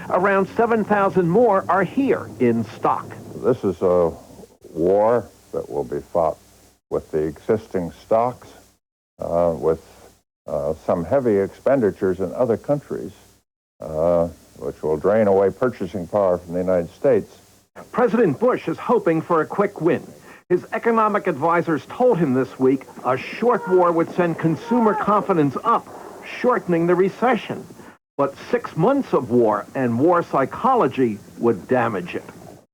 Around 7,000 more are here in stock. This is a war that will be fought with the existing stocks, with some heavy expenditures in other countries, which will drain away purchasing power from the United States. President Bush is hoping for a quick win. His economic advisors told him this week a short war would send consumer confidence up, shortening the recession. But 6 months of war and war psychology would damage it.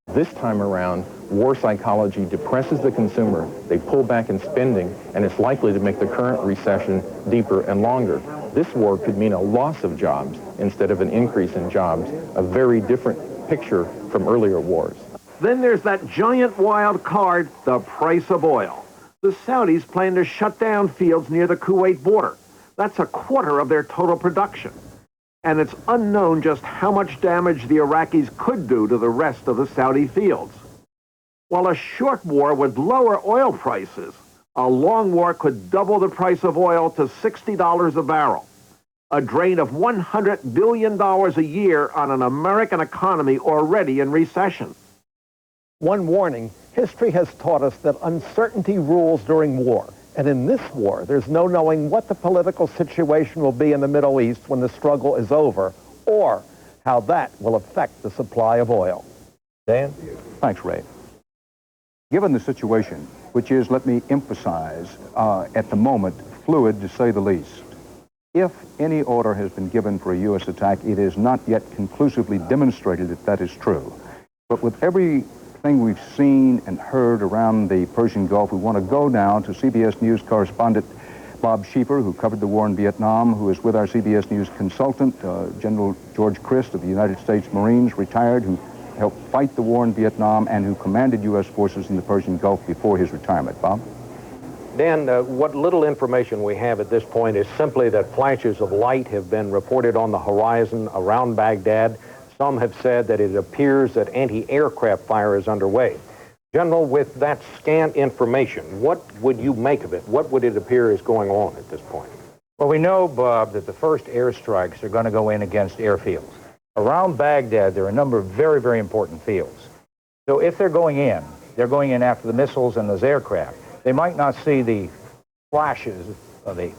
This time around, war psychology depresses the consumer. They pull back in spending, and it's likely to make the current recession deeper and longer. This war could mean a loss of jobs instead of an increase in jobs, a very different picture from earlier wars. Then there's that giant wild card, the price of oil. The Saudis plan to shut down fields near the Kuwait border. That's a quarter of their total production. And it's unknown just how much damage the Iraqis could do to the rest of the Saudi fields. While a short war would lower oil prices, a long war could double the price of oil to $60 a barrel. A drain of $100 billion a year on an American economy already in recession. One warning, history has taught us that uncertainty rules during war. And in this war, there's no knowing what the political situation will be in the Middle East when the struggle is over, or how that will affect the supply of oil. Dan? Thanks, Ray. Given the situation, which is, let me emphasize, at the moment, fluid to say the least, If any order has been given for a U.S. attack, it is not yet conclusively demonstrated that that is true. But with everything we've seen and heard around the Persian Gulf, we want to go now to CBS News correspondent Bob Schieffer, who covered the war in Vietnam, who is with our CBS News consultant, General George Christ of the United States Marines, retired, who helped fight the war in Vietnam and who commanded U.S. forces in the Persian Gulf before his retirement. Bob? Dan, what little information we have at this point is simply that flashes of light have been reported on the horizon around Baghdad. Some have said that it appears that anti-aircraft fire is underway. General, with that scant information, what would you make of it? What would it appear is going on at this point? Well, we know, Bob, that the first airstrikes are going to go in against airfields. Around Baghdad, there are a number of very, very important fields. So if they're going in after the missiles and those aircraft. They might not see the flashes of the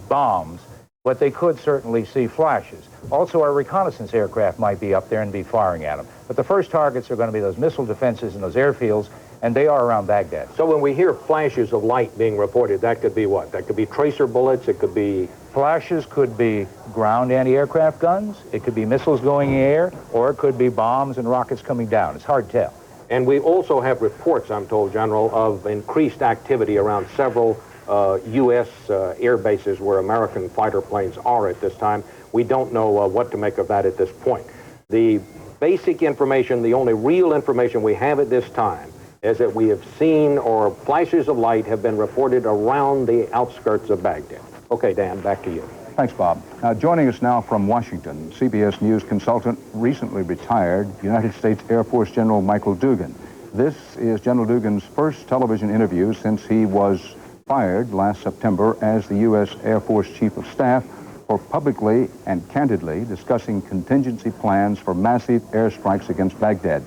bombs, but they could certainly see flashes. Also, our reconnaissance aircraft might be up there and be firing at them. But the first targets are going to be those missile defenses and those airfields, and they are around Baghdad. So when we hear flashes of light being reported, that could be what? That could be tracer bullets, it could be... Flashes could be ground anti-aircraft guns, it could be missiles going in the air, or it could be bombs and rockets coming down. It's hard to tell. And we also have reports, I'm told, General, of increased activity around several U.S. Air bases where American fighter planes are at this time. We don't know what to make of that at this point. The basic information, the only real information we have at this time, is that we have seen or flashes of light have been reported around the outskirts of Baghdad. Okay, Dan, back to you. Thanks, Bob. Joining us now from Washington, CBS News consultant, recently retired United States Air Force General Michael Dugan. This is General Dugan's first television interview since he was fired last September as the U.S. Air Force Chief of Staff for publicly and candidly discussing contingency plans for massive airstrikes against Baghdad.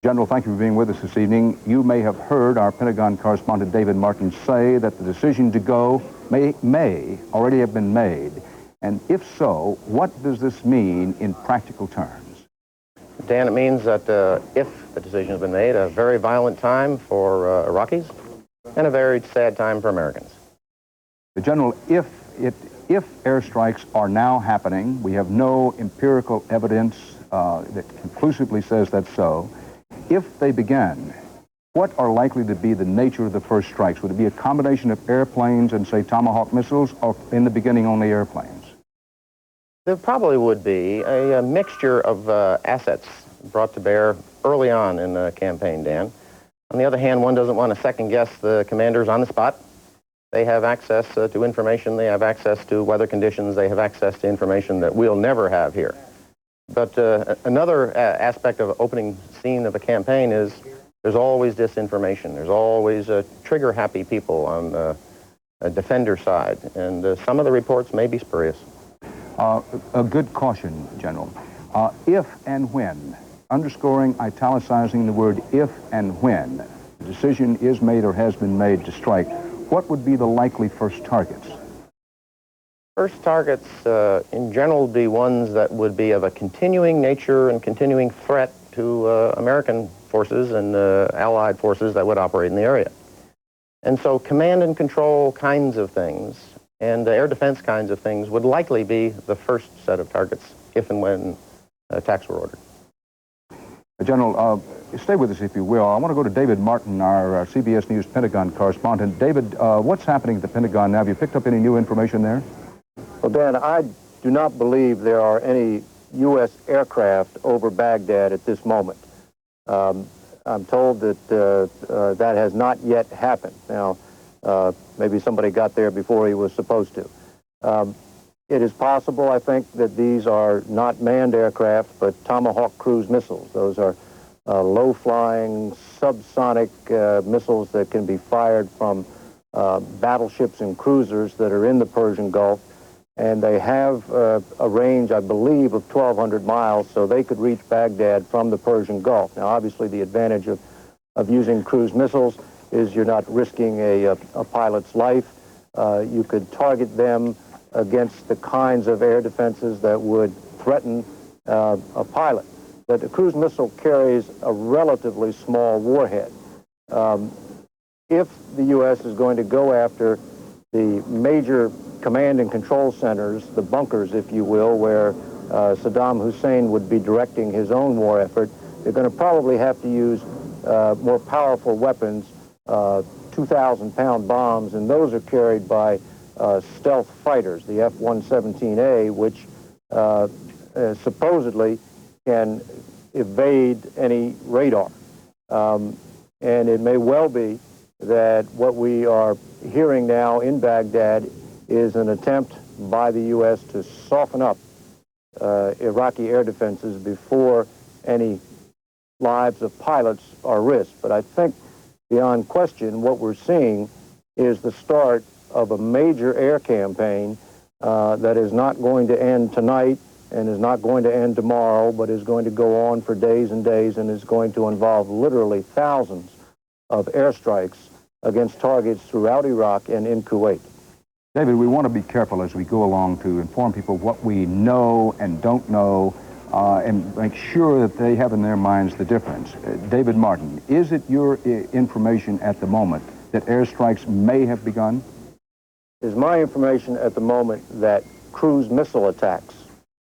General, thank you for being with us this evening. You may have heard our Pentagon correspondent David Martin say that the decision to go may already have been made. And if so, what does this mean in practical terms? Dan, it means that if the decision has been made, a very violent time for Iraqis and a very sad time for Americans. General, if airstrikes are now happening, we have no empirical evidence that conclusively says that's so. If they begin, what are likely to be the nature of the first strikes? Would it be a combination of airplanes and, say, Tomahawk missiles, or in the beginning only airplanes? There probably would be a mixture of assets brought to bear early on in the campaign, Dan. On the other hand, one doesn't want to second-guess the commanders on the spot. They have access to information, they have access to weather conditions, they have access to information that we'll never have here. But another aspect of opening scene of a campaign is there's always disinformation. There's always trigger-happy people on the defender side, and some of the reports may be spurious. A good caution, General. If and when, underscoring, italicizing the word if and when, the decision is made or has been made to strike, what would be the likely first targets? First targets, in general, would be ones that would be of a continuing nature and continuing threat to American forces and Allied forces that would operate in the area. And so command and control kinds of things and air defense kinds of things would likely be the first set of targets if and when attacks were ordered. General, stay with us if you will. I want to go to David Martin, our CBS News Pentagon correspondent. David, what's happening at the Pentagon now? Have you picked up any new information there? Well, Dan, I do not believe there are any U.S. aircraft over Baghdad at this moment. I'm told that that has not yet happened. Now, maybe somebody got there before he was supposed to. It is possible, I think, that these are not manned aircraft, but Tomahawk cruise missiles. Those are low-flying, subsonic missiles that can be fired from battleships and cruisers that are in the Persian Gulf. And they have a range, I believe, of 1,200 miles, so they could reach Baghdad from the Persian Gulf. Now, obviously, the advantage of using cruise missiles is you're not risking a pilot's life. You could target them against the kinds of air defenses that would threaten a pilot. But a cruise missile carries a relatively small warhead. If the U.S. is going to go after the major command and control centers, the bunkers, if you will, where Saddam Hussein would be directing his own war effort, they're going to probably have to use more powerful weapons, 2,000-pound bombs, and those are carried by stealth fighters, the F-117A, which supposedly can evade any radar. And it may well be that what we are hearing now in Baghdad is an attempt by the U.S. to soften up Iraqi air defenses before any lives of pilots are risked. But I think beyond question what we're seeing is the start of a major air campaign that is not going to end tonight and is not going to end tomorrow, but is going to go on for days and days and is going to involve literally thousands of airstrikes against targets throughout Iraq and in Kuwait. David, we want to be careful as we go along to inform people what we know and don't know and make sure that they have in their minds the difference. David Martin, is it your information at the moment that airstrikes may have begun? It is my information at the moment that cruise missile attacks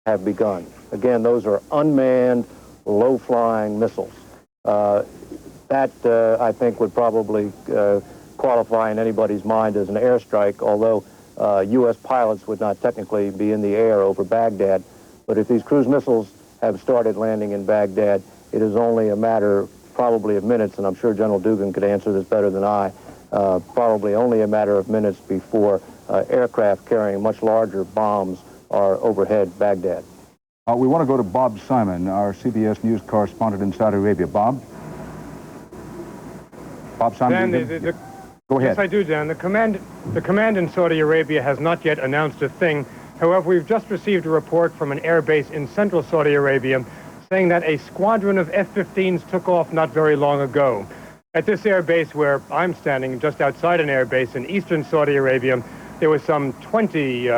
have begun. Again, those are unmanned, low-flying missiles. That, I think, would probably qualify in anybody's mind as an airstrike, although U.S. pilots would not technically be in the air over Baghdad. But if these cruise missiles have started landing in Baghdad, it is only a matter probably of minutes, and I'm sure General Dugan could answer this better than I, probably only a matter of minutes before aircraft carrying much larger bombs are overhead Baghdad. We want to go to Bob Simon, our CBS News correspondent in Saudi Arabia. Bob? Bob Simon, Dan, go ahead. Yes, I do, Dan. The command in Saudi Arabia has not yet announced a thing. However, we've just received a report from an air base in central Saudi Arabia saying that a squadron of F-15s took off not very long ago. At this air base where I'm standing, just outside an air base in eastern Saudi Arabia, there was some 20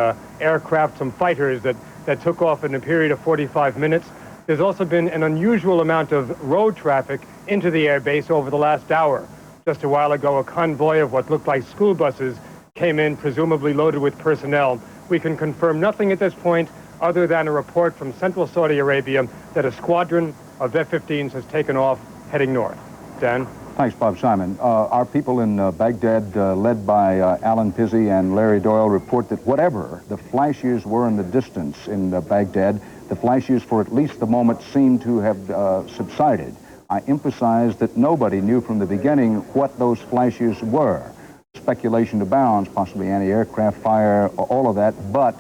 aircraft, some fighters that took off in a period of 45 minutes. There's also been an unusual amount of road traffic into the air base over the last hour. Just a while ago, a convoy of what looked like school buses came in, presumably loaded with personnel. We can confirm nothing at this point other than a report from central Saudi Arabia that a squadron of F-15s has taken off heading north. Dan? Thanks, Bob Simon. Our people in Baghdad, led by Alan Pizzi and Larry Doyle, report that whatever the flashes were in the distance in Baghdad, the flashes for at least the moment seem to have subsided. I emphasize that nobody knew from the beginning what those flashes were. Speculation abounds, possibly anti-aircraft fire, all of that, but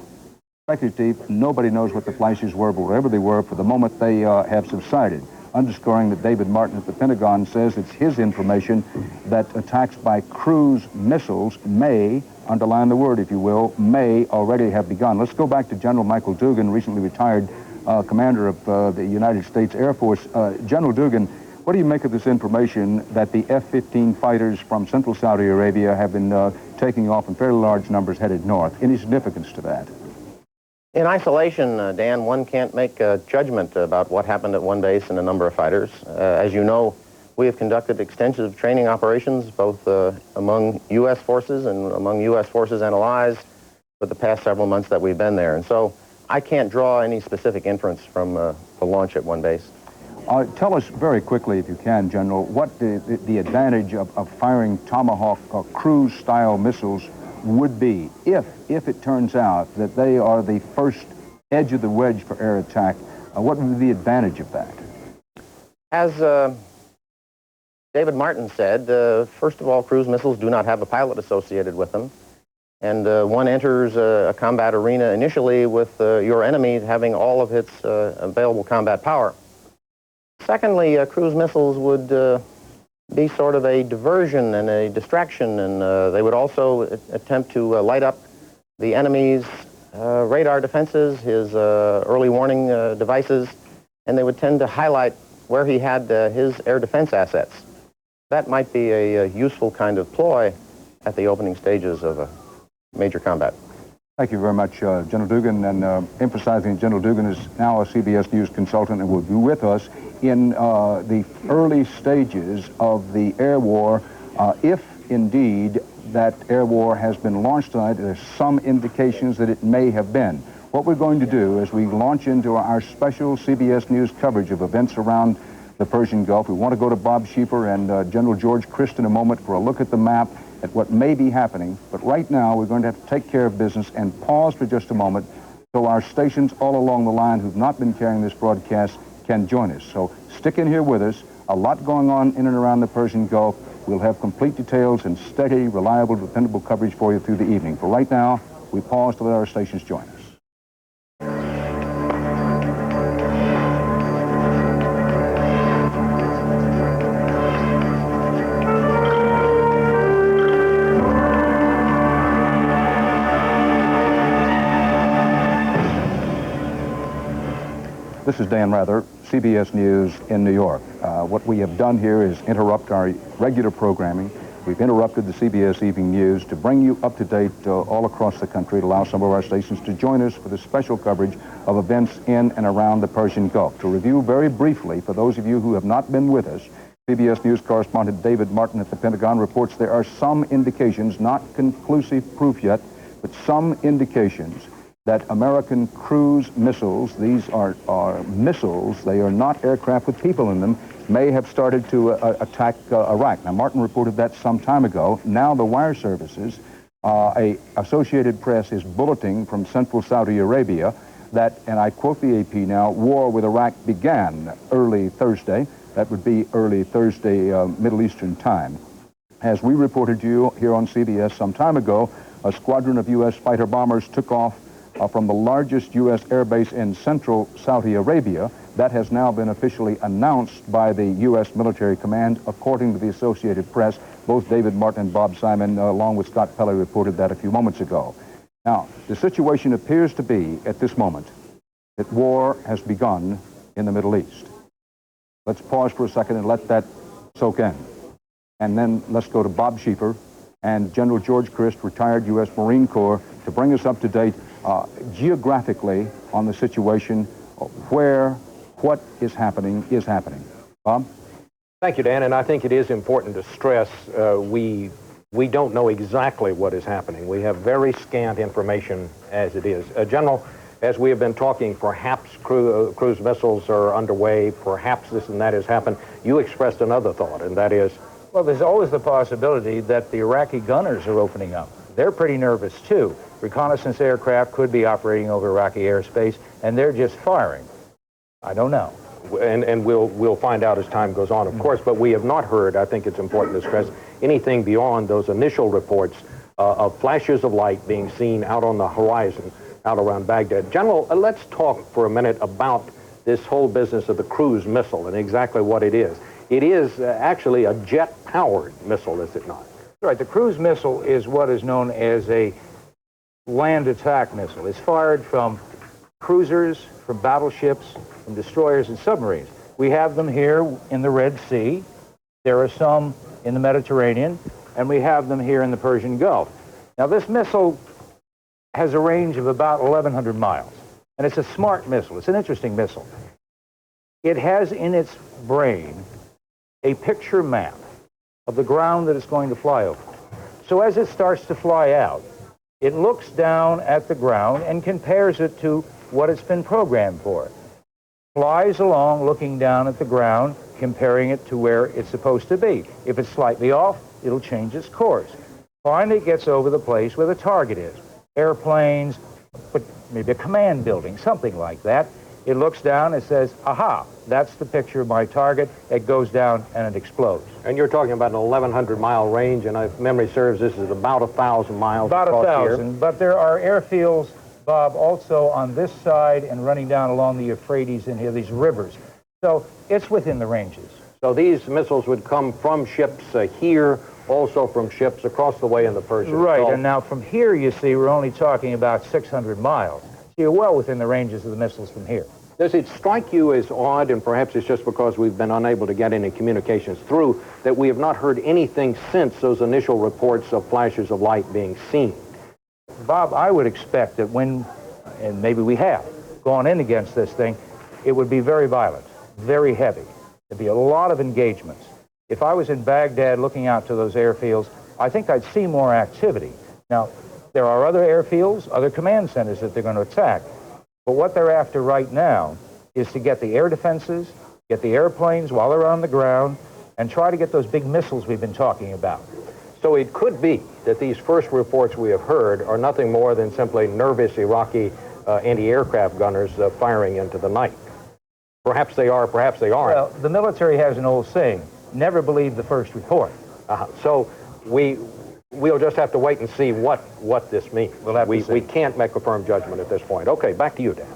speculative, nobody knows what the flashes were, but whatever they were, for the moment they have subsided. Underscoring that David Martin at the Pentagon says it's his information that attacks by cruise missiles may, underline the word if you will, may already have begun. Let's go back to General Michael Dugan, recently retired commander of the United States Air Force. General Dugan, what do you make of this information that the F-15 fighters from central Saudi Arabia have been taking off in fairly large numbers headed north? Any significance to that? In isolation, Dan, one can't make a judgment about what happened at one base and a number of fighters. As you know, we have conducted extensive training operations both among U.S. forces and among U.S. forces and allies for the past several months that we've been there. And so I can't draw any specific inference from the launch at one base. Tell us very quickly, if you can, General, what the advantage of firing Tomahawk cruise-style missiles would be if it turns out that they are the first edge of the wedge for air attack. What would be the advantage of that? As David Martin said, first of all, cruise missiles do not have a pilot associated with them. And one enters a combat arena initially with your enemy having all of its available combat power. Secondly, cruise missiles would be sort of a diversion and a distraction, and they would also attempt to light up the enemy's radar defenses, his early warning devices, and they would tend to highlight where he had his air defense assets. That might be a useful kind of ploy at the opening stages of a major combat. Thank you very much, General Dugan, and emphasizing General Dugan is now a CBS News consultant and will be with us in the early stages of the air war, if indeed that air war has been launched tonight. There's some indications that it may have been. What we're going to do as we launch into our special CBS News coverage of events around the Persian Gulf, we want to go to Bob Schieffer and General George Christ in a moment for a look at the map at what may be happening. But right now, we're going to have to take care of business and pause for just a moment so our stations all along the line who've not been carrying this broadcast can join us. So stick in here with us. A lot going on in and around the Persian Gulf. We'll have complete details and steady, reliable, dependable coverage for you through the evening. For right now, we pause to let our stations join us. This is Dan Rather, CBS News in New York. What we have done here is interrupt our regular programming. We've interrupted the CBS Evening News to bring you up to date all across the country, to allow some of our stations to join us for the special coverage of events in and around the Persian Gulf. To review very briefly, for those of you who have not been with us, CBS News correspondent David Martin at the Pentagon reports there are some indications, not conclusive proof yet, but some indications that American cruise missiles, these are missiles, they are not aircraft with people in them, may have started to attack Iraq. Now, Martin reported that some time ago. Now the wire services, Associated Press is bulleting from central Saudi Arabia that, and I quote the AP now, war with Iraq began early Thursday. That would be early Thursday, Middle Eastern time. As we reported to you here on CBS some time ago, a squadron of U.S. fighter bombers took off from the largest U.S. airbase in central Saudi Arabia. That has now been officially announced by the U.S. military command, according to the Associated Press. Both David Martin and Bob Simon, along with Scott Pelley, reported that a few moments ago. Now, the situation appears to be, at this moment, that war has begun in the Middle East. Let's pause for a second and let that soak in. And then let's go to Bob Schieffer and General George Christ, retired U.S. Marine Corps, to bring us up to date geographically on the situation where what is happening is happening. Bob? Thank you, Dan, and I think it is important to stress we don't know exactly what is happening. We have very scant information as it is. General, as we have been talking, perhaps cruise missiles are underway, perhaps this and that has happened. You expressed another thought, and that is? Well, there's always the possibility that the Iraqi gunners are opening up. They're pretty nervous, too. Reconnaissance aircraft could be operating over Iraqi airspace, and they're just firing. I don't know. And we'll find out as time goes on, of course, but we have not heard, I think it's important to stress, anything beyond those initial reports of flashes of light being seen out on the horizon, out around Baghdad. General, let's talk for a minute about this whole business of the cruise missile and exactly what it is. It is actually a jet-powered missile, is it not? Right. The cruise missile is what is known as a land attack missile. It's fired from cruisers, from battleships, from destroyers and submarines. We have them here in the Red Sea. There are some in the Mediterranean, and we have them here in the Persian Gulf. Now, this missile has a range of about 1,100 miles, and it's a smart missile. It's an interesting missile. It has in its brain a picture map of the ground that it's going to fly over. So as it starts to fly out, it looks down at the ground and compares it to what it's been programmed for. Flies along looking down at the ground, comparing it to where it's supposed to be. If it's slightly off, it'll change its course. Finally, it gets over the place where the target is. Airplanes, but maybe a command building, something like that. It looks down and says, aha, that's the picture of my target. It goes down and it explodes. And you're talking about an 1,100-mile range, and if memory serves, this is about 1,000 miles about across 1,000, here. but there are airfields, Bob, also on this side and running down along the Euphrates in here, these rivers. So it's within the ranges. So these missiles would come from ships here, also from ships across the way in the Persian Gulf. Right, and now from here, you see, we're only talking about 600 miles. So you're well within the ranges of the missiles from here. Does it strike you as odd, and perhaps it's just because we've been unable to get any communications through, that we have not heard anything since those initial reports of flashes of light being seen? Bob, I would expect that when, and maybe we have, gone in against this thing, it would be very violent, very heavy. There'd be a lot of engagements. If I was in Baghdad looking out to those airfields, I think I'd see more activity. Now, there are other airfields, other command centers that they're going to attack. But what they're after right now is to get the air defenses, get the airplanes while they're on the ground, and try to get those big missiles we've been talking about. So it could be that these first reports we have heard are nothing more than simply nervous Iraqi anti-aircraft gunners firing into the night. Perhaps they are, perhaps they aren't. Well, the military has an old saying, never believe the first report. So we'll just have to wait and see what this means. We can't make a firm judgment at this point. Okay, back to you, Dan.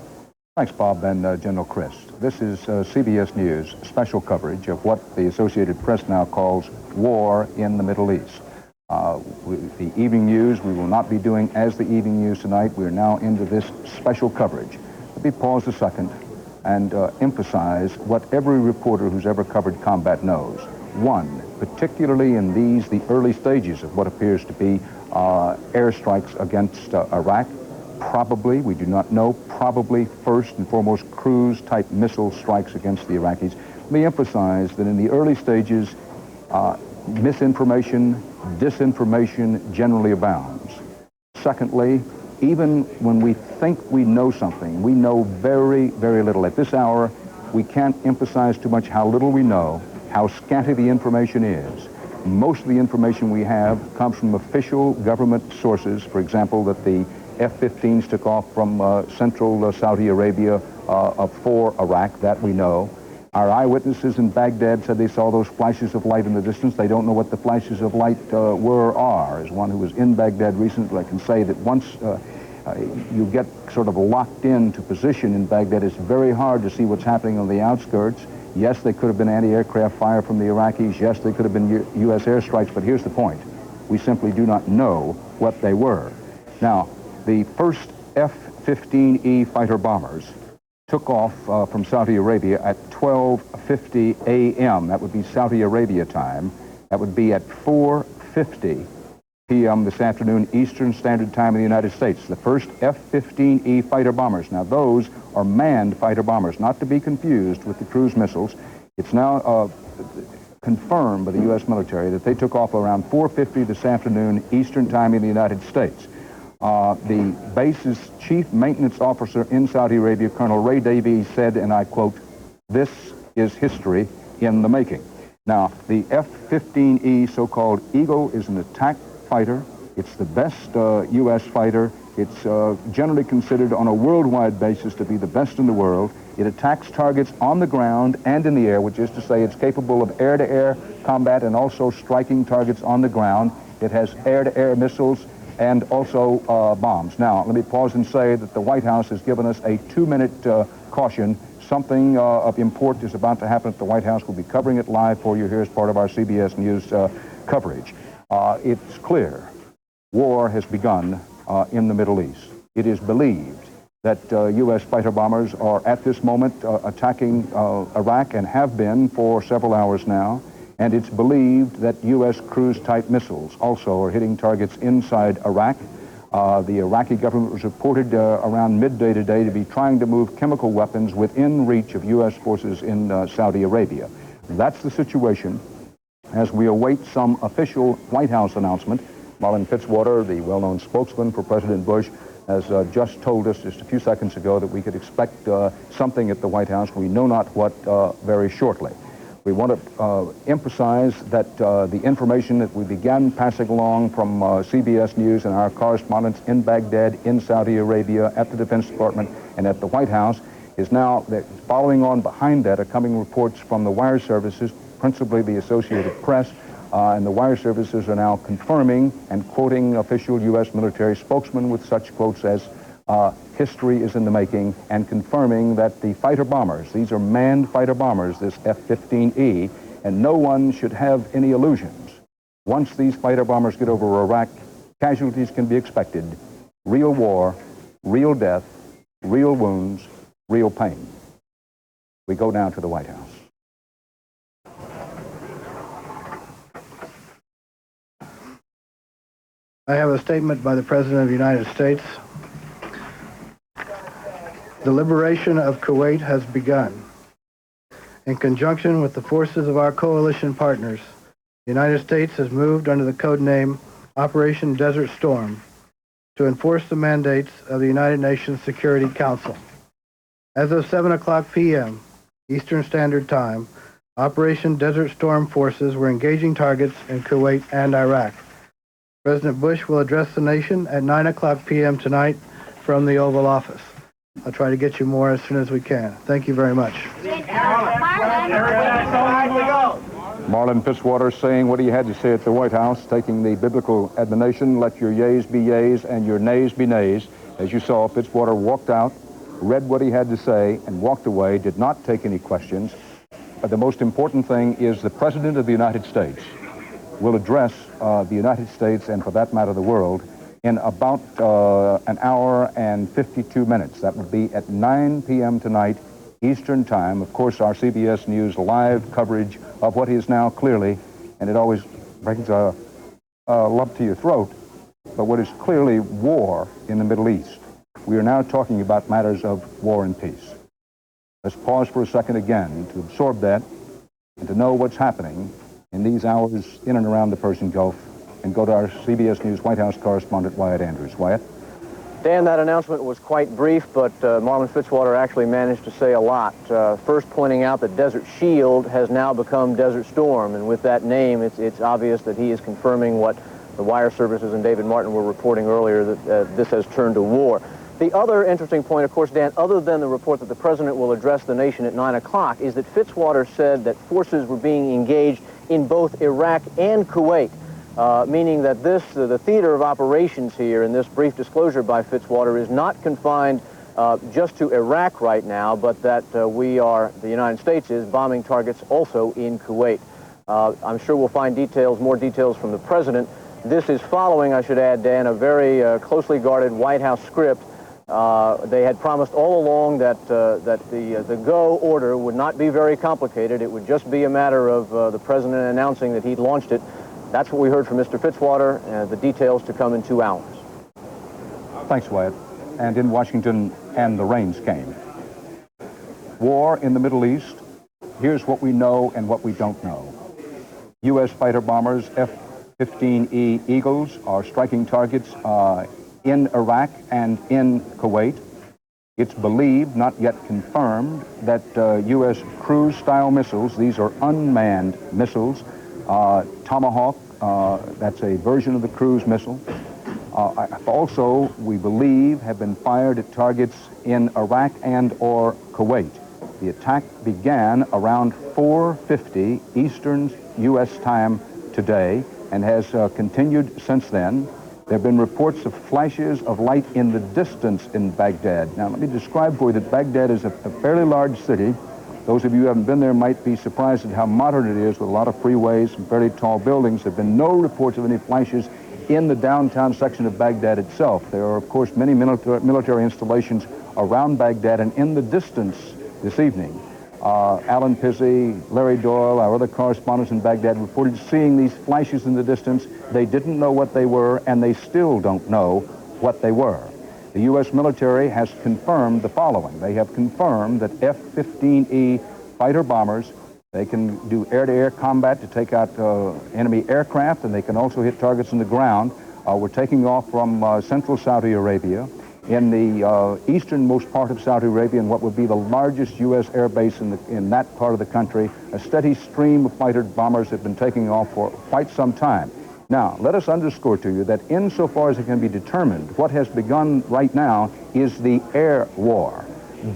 Thanks, Bob and General Christ. This is CBS News special coverage of what the Associated Press now calls war in the Middle East. The evening news, we will not be doing as the evening news tonight. We are now into this special coverage. Let me pause a second and emphasize what every reporter who's ever covered combat knows. One, particularly in the early stages of what appears to be airstrikes against Iraq, probably, we do not know, probably first and foremost cruise-type missile strikes against the Iraqis. Let me emphasize that in the early stages, misinformation, disinformation generally abounds. Secondly, even when we think we know something, we know very, very little. At this hour, we can't emphasize too much how little we know, how scanty the information is. Most of the information we have comes from official government sources, for example, that the F-15s took off from central Saudi Arabia for Iraq, that we know. Our eyewitnesses in Baghdad said they saw those flashes of light in the distance. They don't know what the flashes of light were or are. As one who was in Baghdad recently, I can say that once you get sort of locked into position in Baghdad, it's very hard to see what's happening on the outskirts. Yes, they could have been anti-aircraft fire from the Iraqis. Yes, they could have been U.S. airstrikes, but here's the point. We simply do not know what they were. Now, the first F-15E fighter bombers took off from Saudi Arabia at 12:50 a.m. That would be Saudi Arabia time. That would be at 4:50 p.m. this afternoon, Eastern Standard Time in the United States. The first F-15E fighter bombers. Now, those are manned fighter bombers, not to be confused with the cruise missiles. It's now confirmed by the U.S. military that they took off around 4:50 this afternoon, Eastern Time in the United States. The base's chief maintenance officer in Saudi Arabia, Colonel Ray Davies, said, and I quote, "This is history in the making." Now, the F-15E, so-called Eagle, is an attack fighter. It's the best U.S. fighter. It's generally considered on a worldwide basis to be the best in the world. It attacks targets on the ground and in the air, which is to say it's capable of air-to-air combat and also striking targets on the ground. It has air-to-air missiles and also bombs. Now, let me pause and say that the White House has given us a 2-minute caution. Something of import is about to happen at the White House. We'll be covering it live for you here as part of our CBS News coverage. It's clear war has begun in the Middle East. It is believed that U.S. fighter bombers are at this moment attacking Iraq and have been for several hours now. And it's believed that U.S. cruise-type missiles also are hitting targets inside Iraq. The Iraqi government was reported around midday today to be trying to move chemical weapons within reach of U.S. forces in Saudi Arabia. That's the situation as we await some official White House announcement. Marlin Fitzwater, the well-known spokesman for President Bush, has just told us just a few seconds ago that we could expect something at the White House. We know not what very shortly. We want to emphasize that the information that we began passing along from CBS News and our correspondents in Baghdad, in Saudi Arabia, at the Defense Department, and at the White House is now, following on behind that are coming reports from the wire services, principally the Associated Press, and the wire services are now confirming and quoting official U.S. military spokesmen with such quotes as history is in the making, and confirming that the fighter bombers, these are manned fighter bombers, this F-15E, and no one should have any illusions. Once these fighter bombers get over Iraq, casualties can be expected. Real war, real death, real wounds, real pain. We go now to the White House. I have a statement by the President of the United States. The liberation of Kuwait has begun. In conjunction with the forces of our coalition partners, The United States has moved under the code name Operation Desert Storm to enforce the mandates of the United Nations Security Council. As of 7 o'clock p.m. Eastern Standard Time, Operation Desert Storm forces were engaging targets in Kuwait and Iraq. President Bush will address the nation at 9 o'clock p.m. tonight from the Oval Office. I'll try to get you more as soon as we can. Thank you very much. Marlin Fitzwater saying what he had to say at the White House, taking the biblical admonition, let your yeas be yeas and your nays be nays. As you saw, Fitzwater walked out, read what he had to say, and walked away, did not take any questions. But the most important thing is the President of the United States will address the United States, and for that matter, the world, in about an hour and 52 minutes. That will be at 9 p.m. tonight, Eastern Time. Of course, our CBS News live coverage of what is now clearly, and it always brings a lump to your throat, but what is clearly war in the Middle East. We are now talking about matters of war and peace. Let's pause for a second again to absorb that and to know what's happening in these hours in and around the Persian Gulf, and go to our CBS News White House correspondent, Wyatt Andrews. Wyatt? Dan, that announcement was quite brief, but Marlin Fitzwater actually managed to say a lot. First pointing out that Desert Shield has now become Desert Storm, and with that name, it's obvious that he is confirming what the wire services and David Martin were reporting earlier, that this has turned to war. The other interesting point, of course, Dan, other than the report that the president will address the nation at 9 o'clock, is that Fitzwater said that forces were being engaged in both Iraq and Kuwait. Meaning that the theater of operations here in this brief disclosure by Fitzwater is not confined just to Iraq right now, but that the United States is bombing targets also in Kuwait. I'm sure we'll find more details from the president. This is following, I should add, Dan, a very closely guarded White House script. They had promised all along that the go order would not be very complicated. It would just be a matter of the president announcing that he'd launched it. That's what we heard from Mr. Fitzwater, the details to come in 2 hours. Thanks, Wyatt. And in Washington, and the rains came. War in the Middle East. Here's what we know and what we don't know. U.S. fighter bombers, F-15E Eagles, are striking targets in Iraq and in Kuwait. It's believed, not yet confirmed, that U.S. cruise-style missiles, these are unmanned missiles, Tomahawk, that's a version of the cruise missile. Also, we believe, have been fired at targets in Iraq and or Kuwait. The attack began around 4:50 Eastern U.S. time today and has continued since then. There have been reports of flashes of light in the distance in Baghdad. Now, let me describe for you that Baghdad is a fairly large city. Those of you who haven't been there might be surprised at how modern it is with a lot of freeways and fairly tall buildings. There have been no reports of any flashes in the downtown section of Baghdad itself. There are, of course, many military installations around Baghdad, and in the distance this evening, Alan Pizzey, Larry Doyle, our other correspondents in Baghdad reported seeing these flashes in the distance. They didn't know what they were, and they still don't know what they were. The U.S. military has confirmed the following. They have confirmed that F-15E fighter bombers, they can do air-to-air combat to take out enemy aircraft, and they can also hit targets on the ground. We're taking off from central Saudi Arabia. In the easternmost part of Saudi Arabia, in what would be the largest U.S. air base in that part of the country, a steady stream of fighter bombers have been taking off for quite some time. Now, let us underscore to you that insofar as it can be determined, what has begun right now is the air war.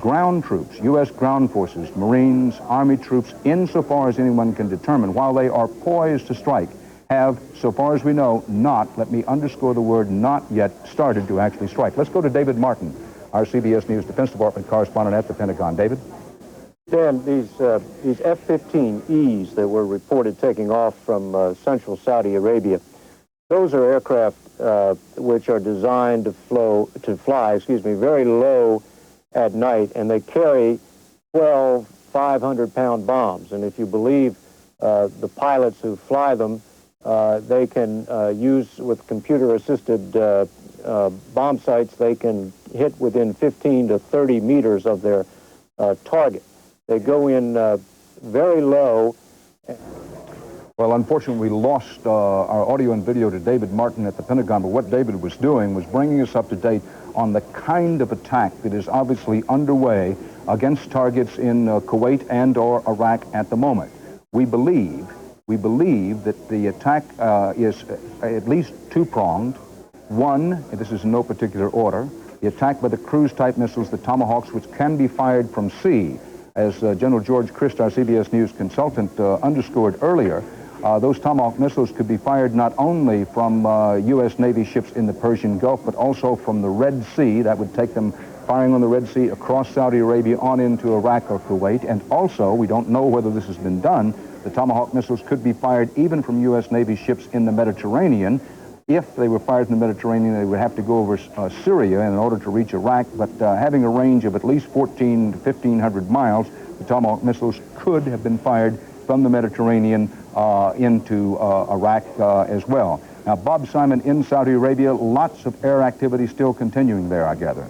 Ground troops, U.S. ground forces, Marines, Army troops, insofar as anyone can determine, while they are poised to strike, have, so far as we know, not, let me underscore the word not yet, started to actually strike. Let's go to David Martin, our CBS News Defense Department correspondent at the Pentagon. David? Dan, these F-15Es that were reported taking off from central Saudi Arabia, those are aircraft which are designed to fly very low at night, and they carry 12 500-pound bombs. And if you believe the pilots who fly them, they can use, with computer-assisted bomb sights, they can hit within 15 to 30 meters of their target. They go in very low. Well, unfortunately, we lost our audio and video to David Martin at the Pentagon, but what David was doing was bringing us up to date on the kind of attack that is obviously underway against targets in Kuwait and or Iraq at the moment. We believe that the attack is at least two-pronged. One, and this is in no particular order, the attack by the cruise-type missiles, the Tomahawks, which can be fired from sea. As General George Christ, our CBS News consultant, underscored earlier, those Tomahawk missiles could be fired not only from U.S. Navy ships in the Persian Gulf, but also from the Red Sea. That would take them firing on the Red Sea across Saudi Arabia on into Iraq or Kuwait. And also, we don't know whether this has been done, the Tomahawk missiles could be fired even from U.S. Navy ships in the Mediterranean. If they were fired in the Mediterranean, they would have to go over Syria in order to reach Iraq. But having a range of at least 1,400 to 1,500 miles, the Tomahawk missiles could have been fired from the Mediterranean into Iraq as well. Now, Bob Simon, in Saudi Arabia, lots of air activity still continuing there, I gather.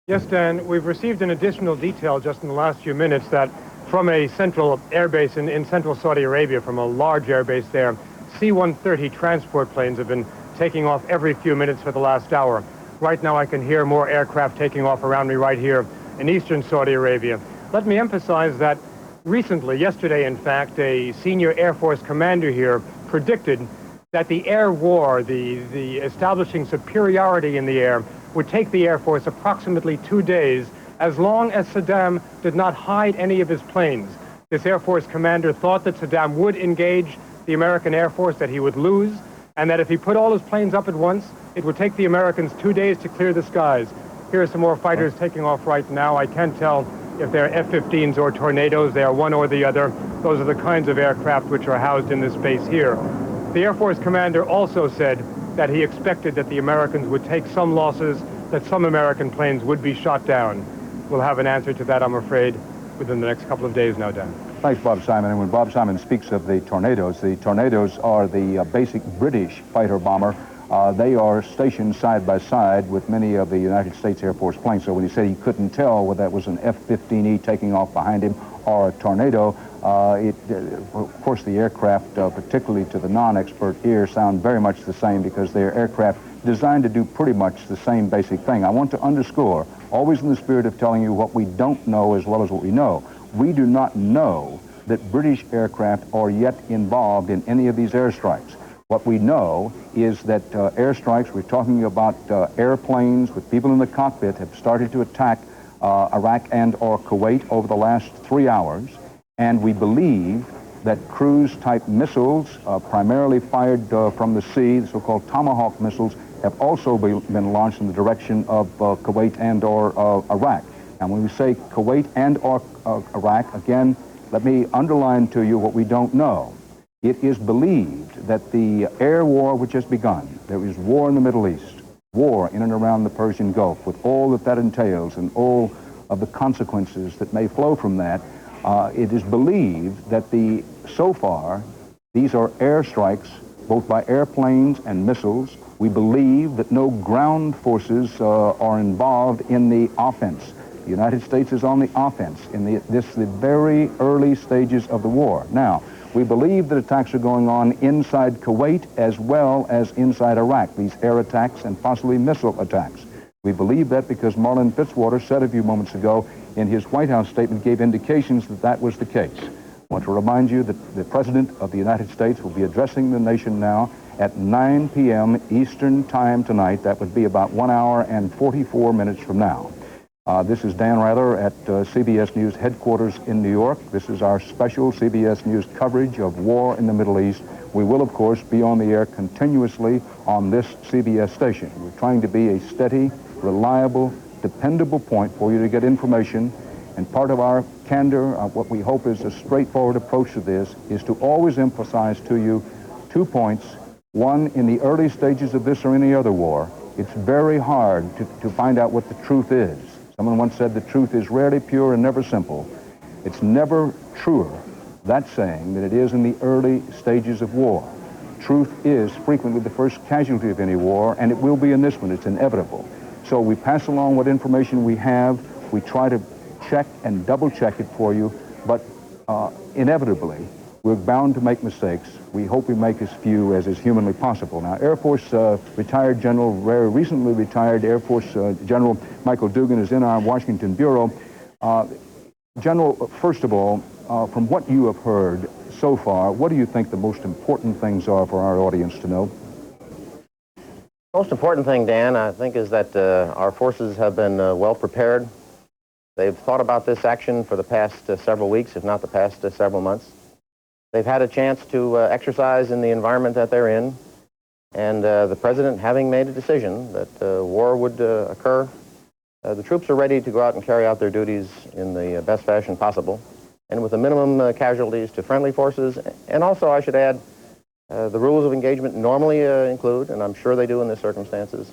Yes, Dan, we've received an additional detail just in the last few minutes that from a central airbase in central Saudi Arabia, from a large airbase there, C-130 transport planes have been taking off every few minutes for the last hour. Right now I can hear more aircraft taking off around me right here in eastern Saudi Arabia. Let me emphasize that recently, yesterday in fact, a senior Air Force commander here predicted that the air war, the establishing superiority in the air, would take the Air Force approximately 2 days as long as Saddam did not hide any of his planes. This Air Force commander thought that Saddam would engage the American Air Force, that he would lose, and that if he put all his planes up at once, it would take the Americans 2 days to clear the skies. Here are some more fighters taking off right now. I can't tell if they're F-15s or Tornadoes. They are one or the other. Those are the kinds of aircraft which are housed in this base here. The Air Force commander also said that he expected that the Americans would take some losses, that some American planes would be shot down. We'll have an answer to that, I'm afraid, within the next couple of days now, Dan. Thanks, Bob Simon. And when Bob Simon speaks of the Tornadoes are the basic British fighter bomber. They are stationed side by side with many of the United States Air Force planes. So when he said he couldn't tell whether that was an F-15E taking off behind him or a Tornado, of course the aircraft, particularly to the non-expert ear, sound very much the same because they are aircraft designed to do pretty much the same basic thing. I want to underscore, always in the spirit of telling you what we don't know as well as what we know, we do not know that British aircraft are yet involved in any of these airstrikes. What we know is that airstrikes, we're talking about airplanes with people in the cockpit, have started to attack Iraq and or Kuwait over the last 3 hours, and we believe that cruise-type missiles, primarily fired from the sea, the so-called Tomahawk missiles, have also been launched in the direction of Kuwait and or Iraq. And when we say Kuwait and or Iraq, again, let me underline to you what we don't know. It is believed that the air war which has begun, there is war in the Middle East, war in and around the Persian Gulf, with all that that entails and all of the consequences that may flow from that, it is believed that so far, these are airstrikes, both by airplanes and missiles. We believe that no ground forces are involved in the offense. The United States is on the offense in the very early stages of the war. Now, we believe that attacks are going on inside Kuwait as well as inside Iraq, these air attacks and possibly missile attacks. We believe that because Marlin Fitzwater said a few moments ago in his White House statement gave indications that that was the case. I want to remind you that the President of the United States will be addressing the nation now at 9 p.m. Eastern Time tonight. That would be about 1 hour and 44 minutes from now. This is Dan Rather at CBS News headquarters in New York. This is our special CBS News coverage of war in the Middle East. We will, of course, be on the air continuously on this CBS station. We're trying to be a steady, reliable, dependable point for you to get information. And part of our candor, what we hope is a straightforward approach to this, is to always emphasize to you 2 points. One, in the early stages of this or any other war, it's very hard to find out what the truth is. Someone once said the truth is rarely pure and never simple. It's never truer, that saying, than it is in the early stages of war. Truth is frequently the first casualty of any war, and it will be in this one. It's inevitable. So we pass along what information we have. We try to check and double check it for you, but inevitably, We're bound to make mistakes. We hope we make as few as is humanly possible. Now, Air Force retired General, very recently retired Air Force General Michael Dugan is in our Washington Bureau. General, first of all, from what you have heard so far, what do you think the most important things are for our audience to know? Most important thing, Dan, I think, is that our forces have been well prepared. They've thought about this action for the past several weeks, if not the past several months. They've had a chance to exercise in the environment that they're in, and the president having made a decision that war would occur, the troops are ready to go out and carry out their duties in the best fashion possible, and with the minimum casualties to friendly forces. And also, I should add, the rules of engagement normally include, and I'm sure they do in the circumstances,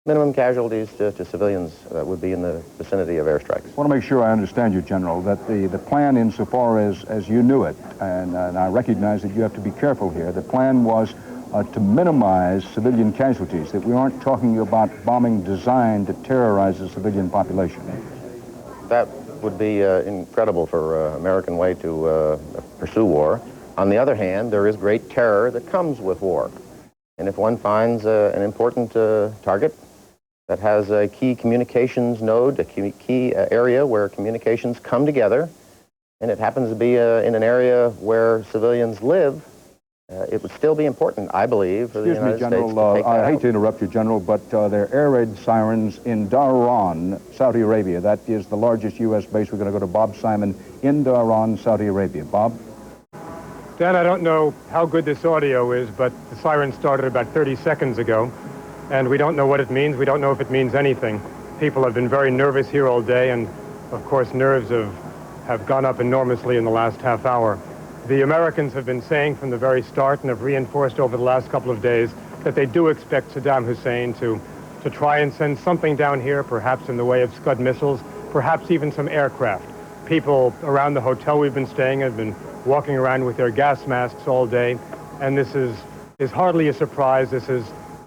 minimum casualties to civilians that would be in the vicinity of airstrikes. I want to make sure I understand you, General, that the plan insofar as you knew it, and I recognize that you have to be careful here, the plan was to minimize civilian casualties, that we aren't talking about bombing designed to terrorize the civilian population. That would be incredible for American way to pursue war. On the other hand, there is great terror that comes with war. And if one finds an important target that has a key communications node, a key area where communications come together, and it happens to be in an area where civilians live, it would still be important, I believe, for the United States to take that out. Excuse me, General, I hate to interrupt you, General, but there are air raid sirens in Dhahran, Saudi Arabia. That is the largest U.S. base. We're going to go to Bob Simon in Dhahran, Saudi Arabia. Bob? Dan, I don't know how good this audio is, but the siren started about 30 seconds ago, and we don't know what it means. We don't know if it means anything. People have been very nervous here all day, and of course nerves have gone up enormously in the last half hour. The Americans have been saying from the very start, and have reinforced over the last couple of days, that they do expect Saddam Hussein to try and send something down here, perhaps in the way of Scud missiles, perhaps even some aircraft. People around the hotel we've been staying have been walking around with their gas masks all day, and this is hardly a surprise. This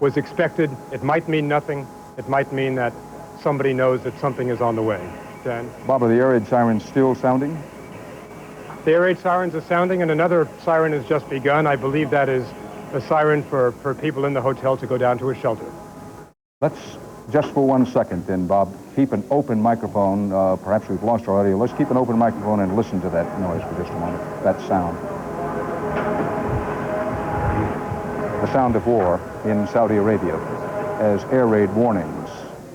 was expected. It might mean nothing. It might mean that somebody knows that something is on the way. Dan? Bob, are the air raid sirens still sounding? The air raid sirens are sounding, and another siren has just begun. I believe that is a siren for people in the hotel to go down to a shelter. Let's, just for 1 second then, Bob, keep an open microphone. Perhaps we've lost our audio. Let's keep an open microphone and listen to that noise for just a moment, that sound. The sound of war in Saudi Arabia as air raid warnings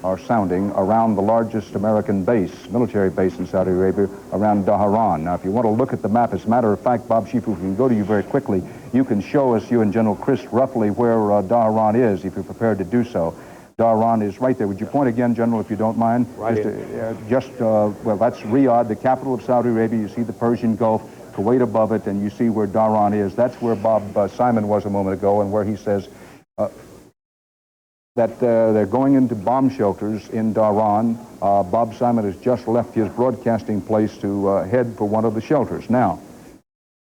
are sounding around the largest American base, military base in Saudi Arabia, around Dhahran. Now, if you want to look at the map, as a matter of fact, Bob Schieffer, if we can go to you very quickly, you can show us, you and General Chris, roughly where Dhahran is, if you're prepared to do so. Dhahran is right there. Would you point again, General, if you don't mind? Right. Well, that's Riyadh, the capital of Saudi Arabia. You see the Persian Gulf, Kuwait above it, and you see where Dhahran is. That's where Bob Simon was a moment ago, and where he says that they're going into bomb shelters in Dhahran. Bob Simon has just left his broadcasting place to head for one of the shelters. Now,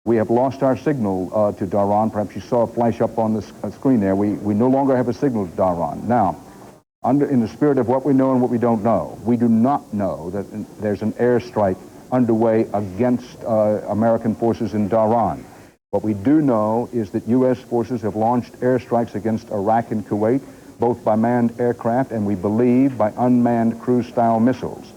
we have lost our signal to Dhahran. Perhaps you saw a flash up on the screen there. We no longer have a signal to Dhahran. Now, in the spirit of what we know and what we don't know, we do not know that there's an airstrike underway against American forces in Dhahran. What we do know is that U.S. forces have launched airstrikes against Iraq and Kuwait, both by manned aircraft and, we believe, by unmanned cruise-style missiles.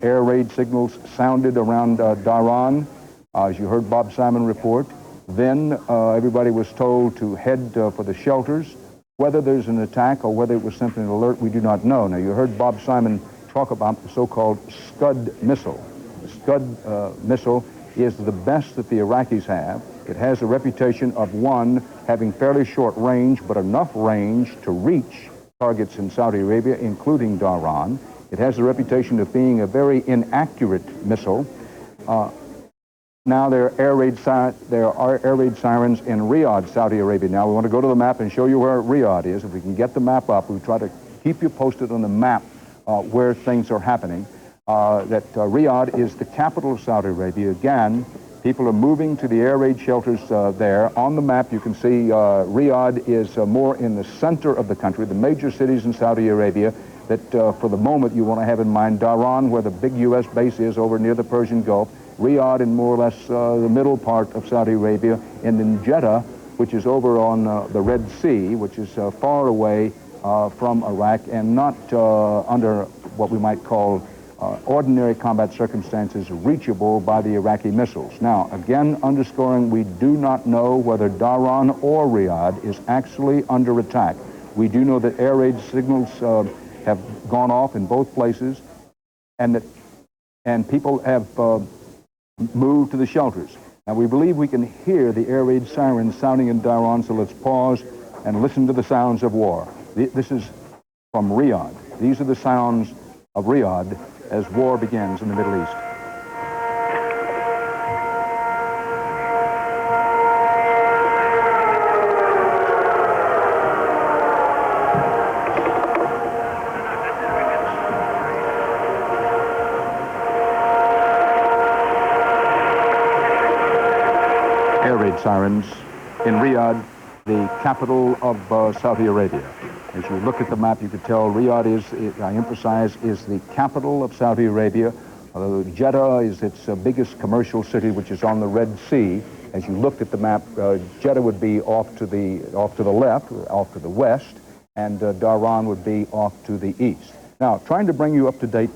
Air raid signals sounded around Dhahran, as you heard Bob Simon report. Then everybody was told to head for the shelters. Whether there's an attack or whether it was simply an alert, we do not know. Now, you heard Bob Simon talk about the so-called Scud missile. The Scud missile is the best that the Iraqis have. It has a reputation of, one, having fairly short range, but enough range to reach targets in Saudi Arabia, including Dhahran. It has the reputation of being a very inaccurate missile. Now there are air raid sirens in Riyadh, Saudi Arabia. Now we want to go to the map and show you where Riyadh is. If we can get the map up, we try to keep you posted on the map where things are happening. Riyadh is the capital of Saudi Arabia. Again, people are moving to the air raid shelters there. On the map, you can see Riyadh is more in the center of the country, the major cities in Saudi Arabia that for the moment you want to have in mind. Dhahran, where the big U.S. base is over near the Persian Gulf, Riyadh in more or less the middle part of Saudi Arabia, and in Jeddah, which is over on the Red Sea, which is far away from Iraq and not under what we might call ordinary combat circumstances reachable by the Iraqi missiles. Now, again, underscoring, we do not know whether Dhahran or Riyadh is actually under attack. We do know that air raid signals have gone off in both places, and people have moved to the shelters. Now, we believe we can hear the air raid sirens sounding in Dhahran, so let's pause and listen to the sounds of war. This is from Riyadh. These are the sounds of Riyadh as war begins in the Middle East. Air raid sirens in Riyadh, the capital of Saudi Arabia. As you look at the map, you could tell Riyadh is, I emphasize, is the capital of Saudi Arabia. Jeddah is its biggest commercial city, which is on the Red Sea. As you looked at the map, Jeddah would be off to the left, off to the west, and Dhahran would be off to the east. Now, trying to bring you up to date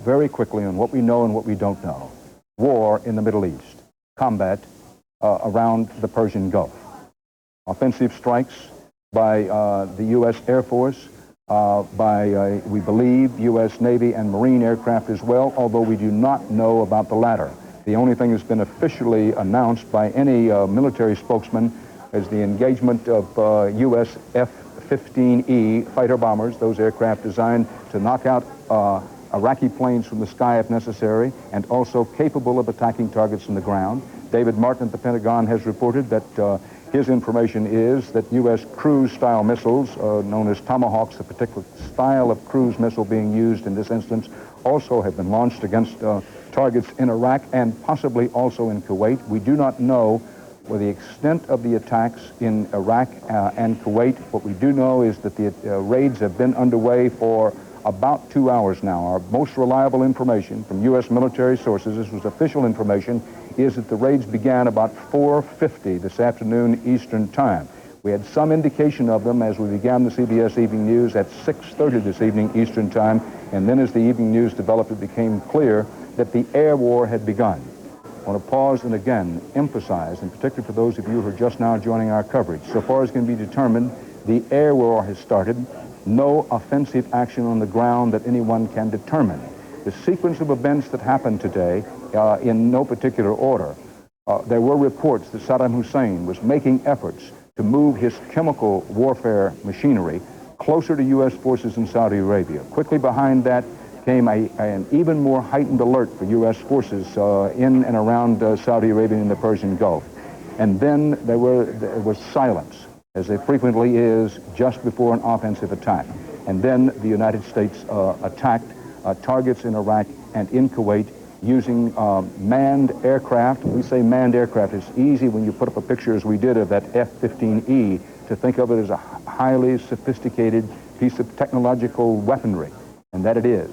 very quickly on what we know and what we don't know. War in the Middle East, combat around the Persian Gulf. Offensive strikes by the U.S. Air Force, by, we believe, U.S. Navy and Marine aircraft as well, although we do not know about the latter. The only thing that's been officially announced by any military spokesman is the engagement of U.S. F-15E fighter bombers, those aircraft designed to knock out Iraqi planes from the sky if necessary, and also capable of attacking targets on the ground. David Martin at the Pentagon has reported that his information is that U.S. cruise-style missiles, known as Tomahawks, the particular style of cruise missile being used in this instance, also have been launched against targets in Iraq and possibly also in Kuwait. We do not know the extent of the attacks in Iraq and Kuwait. What we do know is that the raids have been underway for about 2 hours now. Our most reliable information from U.S. military sources, this was official information, is that the raids began about 4:50 this afternoon Eastern Time. We had some indication of them as we began the CBS Evening News at 6:30 this evening Eastern Time, and then as the evening news developed, it became clear that the air war had begun. I want to pause and again emphasize, in particular for those of you who are just now joining our coverage, so far as can be determined, the air war has started. No offensive action on the ground that anyone can determine. The sequence of events that happened today, in no particular order, there were reports that Saddam Hussein was making efforts to move his chemical warfare machinery closer to U.S. forces in Saudi Arabia. Quickly behind that came an even more heightened alert for U.S. forces in and around Saudi Arabia and the Persian Gulf. And then there was silence, as there frequently is just before an offensive attack. And then the United States attacked targets in Iraq and in Kuwait using manned aircraft. We say manned aircraft. It's easy when you put up a picture, as we did, of that F-15E, to think of it as a highly sophisticated piece of technological weaponry, and that it is.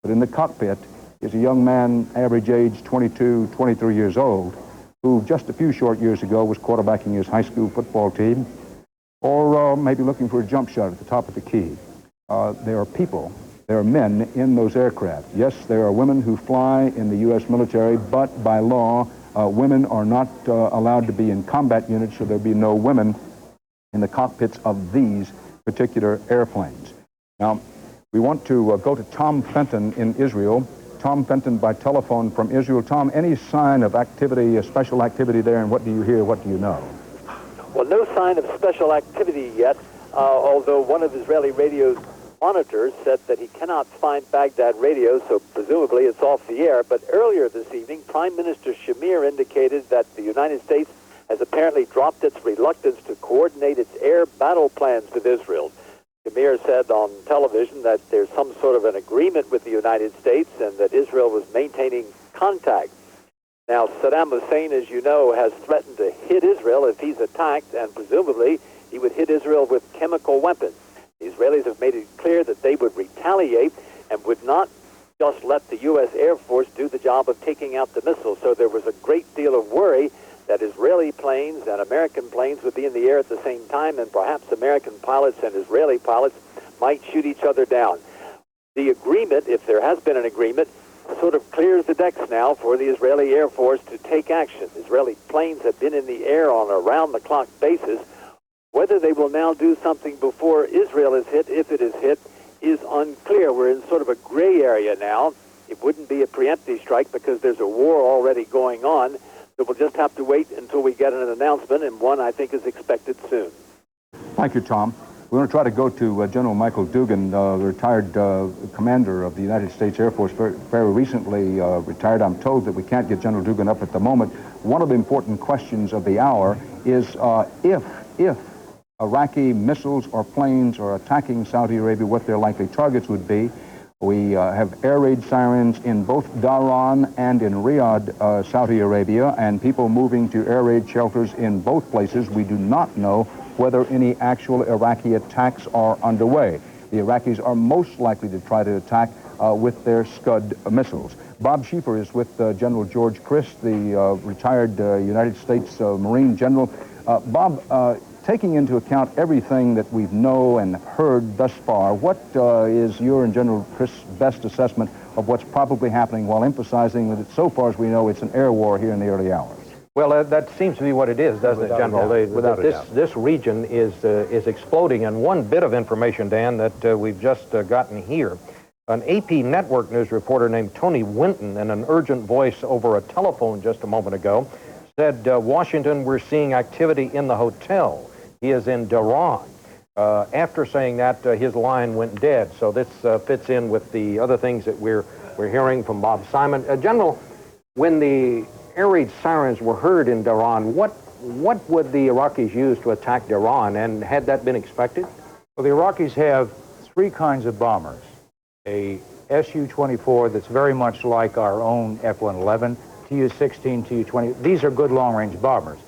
But in the cockpit is a young man, average age 22, 23 years old, who just a few short years ago was quarterbacking his high school football team, or maybe looking for a jump shot at the top of the key. There are people, there are men in those aircraft. Yes, there are women who fly in the U.S. military, but by law, women are not allowed to be in combat units, so there'll be no women in the cockpits of these particular airplanes. Now, we want to go to Tom Fenton in Israel. Tom Fenton by telephone from Israel. Tom, any sign of activity, special activity there, and what do you hear, what do you know? Well, no sign of special activity yet, although one of Israeli radio's monitors said that he cannot find Baghdad radio, so presumably it's off the air. But earlier this evening, Prime Minister Shamir indicated that the United States has apparently dropped its reluctance to coordinate its air battle plans with Israel. Shamir said on television that there's some sort of an agreement with the United States and that Israel was maintaining contact. Now, Saddam Hussein, as you know, has threatened to hit Israel if he's attacked, and presumably he would hit Israel with chemical weapons. The Israelis have made it clear that they would retaliate and would not just let the U.S. Air Force do the job of taking out the missiles. So there was a great deal of worry that Israeli planes and American planes would be in the air at the same time, and perhaps American pilots and Israeli pilots might shoot each other down. The agreement, if there has been an agreement, sort of clears the decks now for the Israeli Air Force to take action. Israeli planes have been in the air on a round-the-clock basis. Whether they will now do something before Israel is hit, if it is hit, is unclear. We're in sort of a gray area now. It wouldn't be a preemptive strike because there's a war already going on. So we'll just have to wait until we get an announcement, and one I think is expected soon. Thank you, Tom. We're going to try to go to General Michael Dugan, the retired commander of the United States Air Force, very recently retired. I'm told that we can't get General Dugan up at the moment. One of the important questions of the hour is if Iraqi missiles or planes are attacking Saudi Arabia, what their likely targets would be. We have air raid sirens in both Dhahran and in Riyadh, Saudi Arabia, and people moving to air raid shelters in both places. We do not know whether any actual Iraqi attacks are underway. The Iraqis are most likely to try to attack with their Scud missiles. Bob Schieffer is with General George Christ, the retired United States Marine General. Bob, taking into account everything that we know and heard thus far, what is your and General Christ's best assessment of what's probably happening, while emphasizing that so far as we know it's an air war here in the early hours? Well, that seems to be what it is, doesn't it, General? This region is exploding. And one bit of information, Dan, that we've just gotten here. An AP network news reporter named Tony Winton, in an urgent voice over a telephone just a moment ago, said, Washington, we're seeing activity in the hotel. He is in Dhahran. After saying that, his line went dead. So this fits in with the other things that we're hearing from Bob Simon. General, when the air raid sirens were heard in Dhahran, what would the Iraqis use to attack Dhahran, and had that been expected? Well, the Iraqis have three kinds of bombers. A Su-24 that's very much like our own F-111, Tu-16, Tu-20. These are good long-range bombers.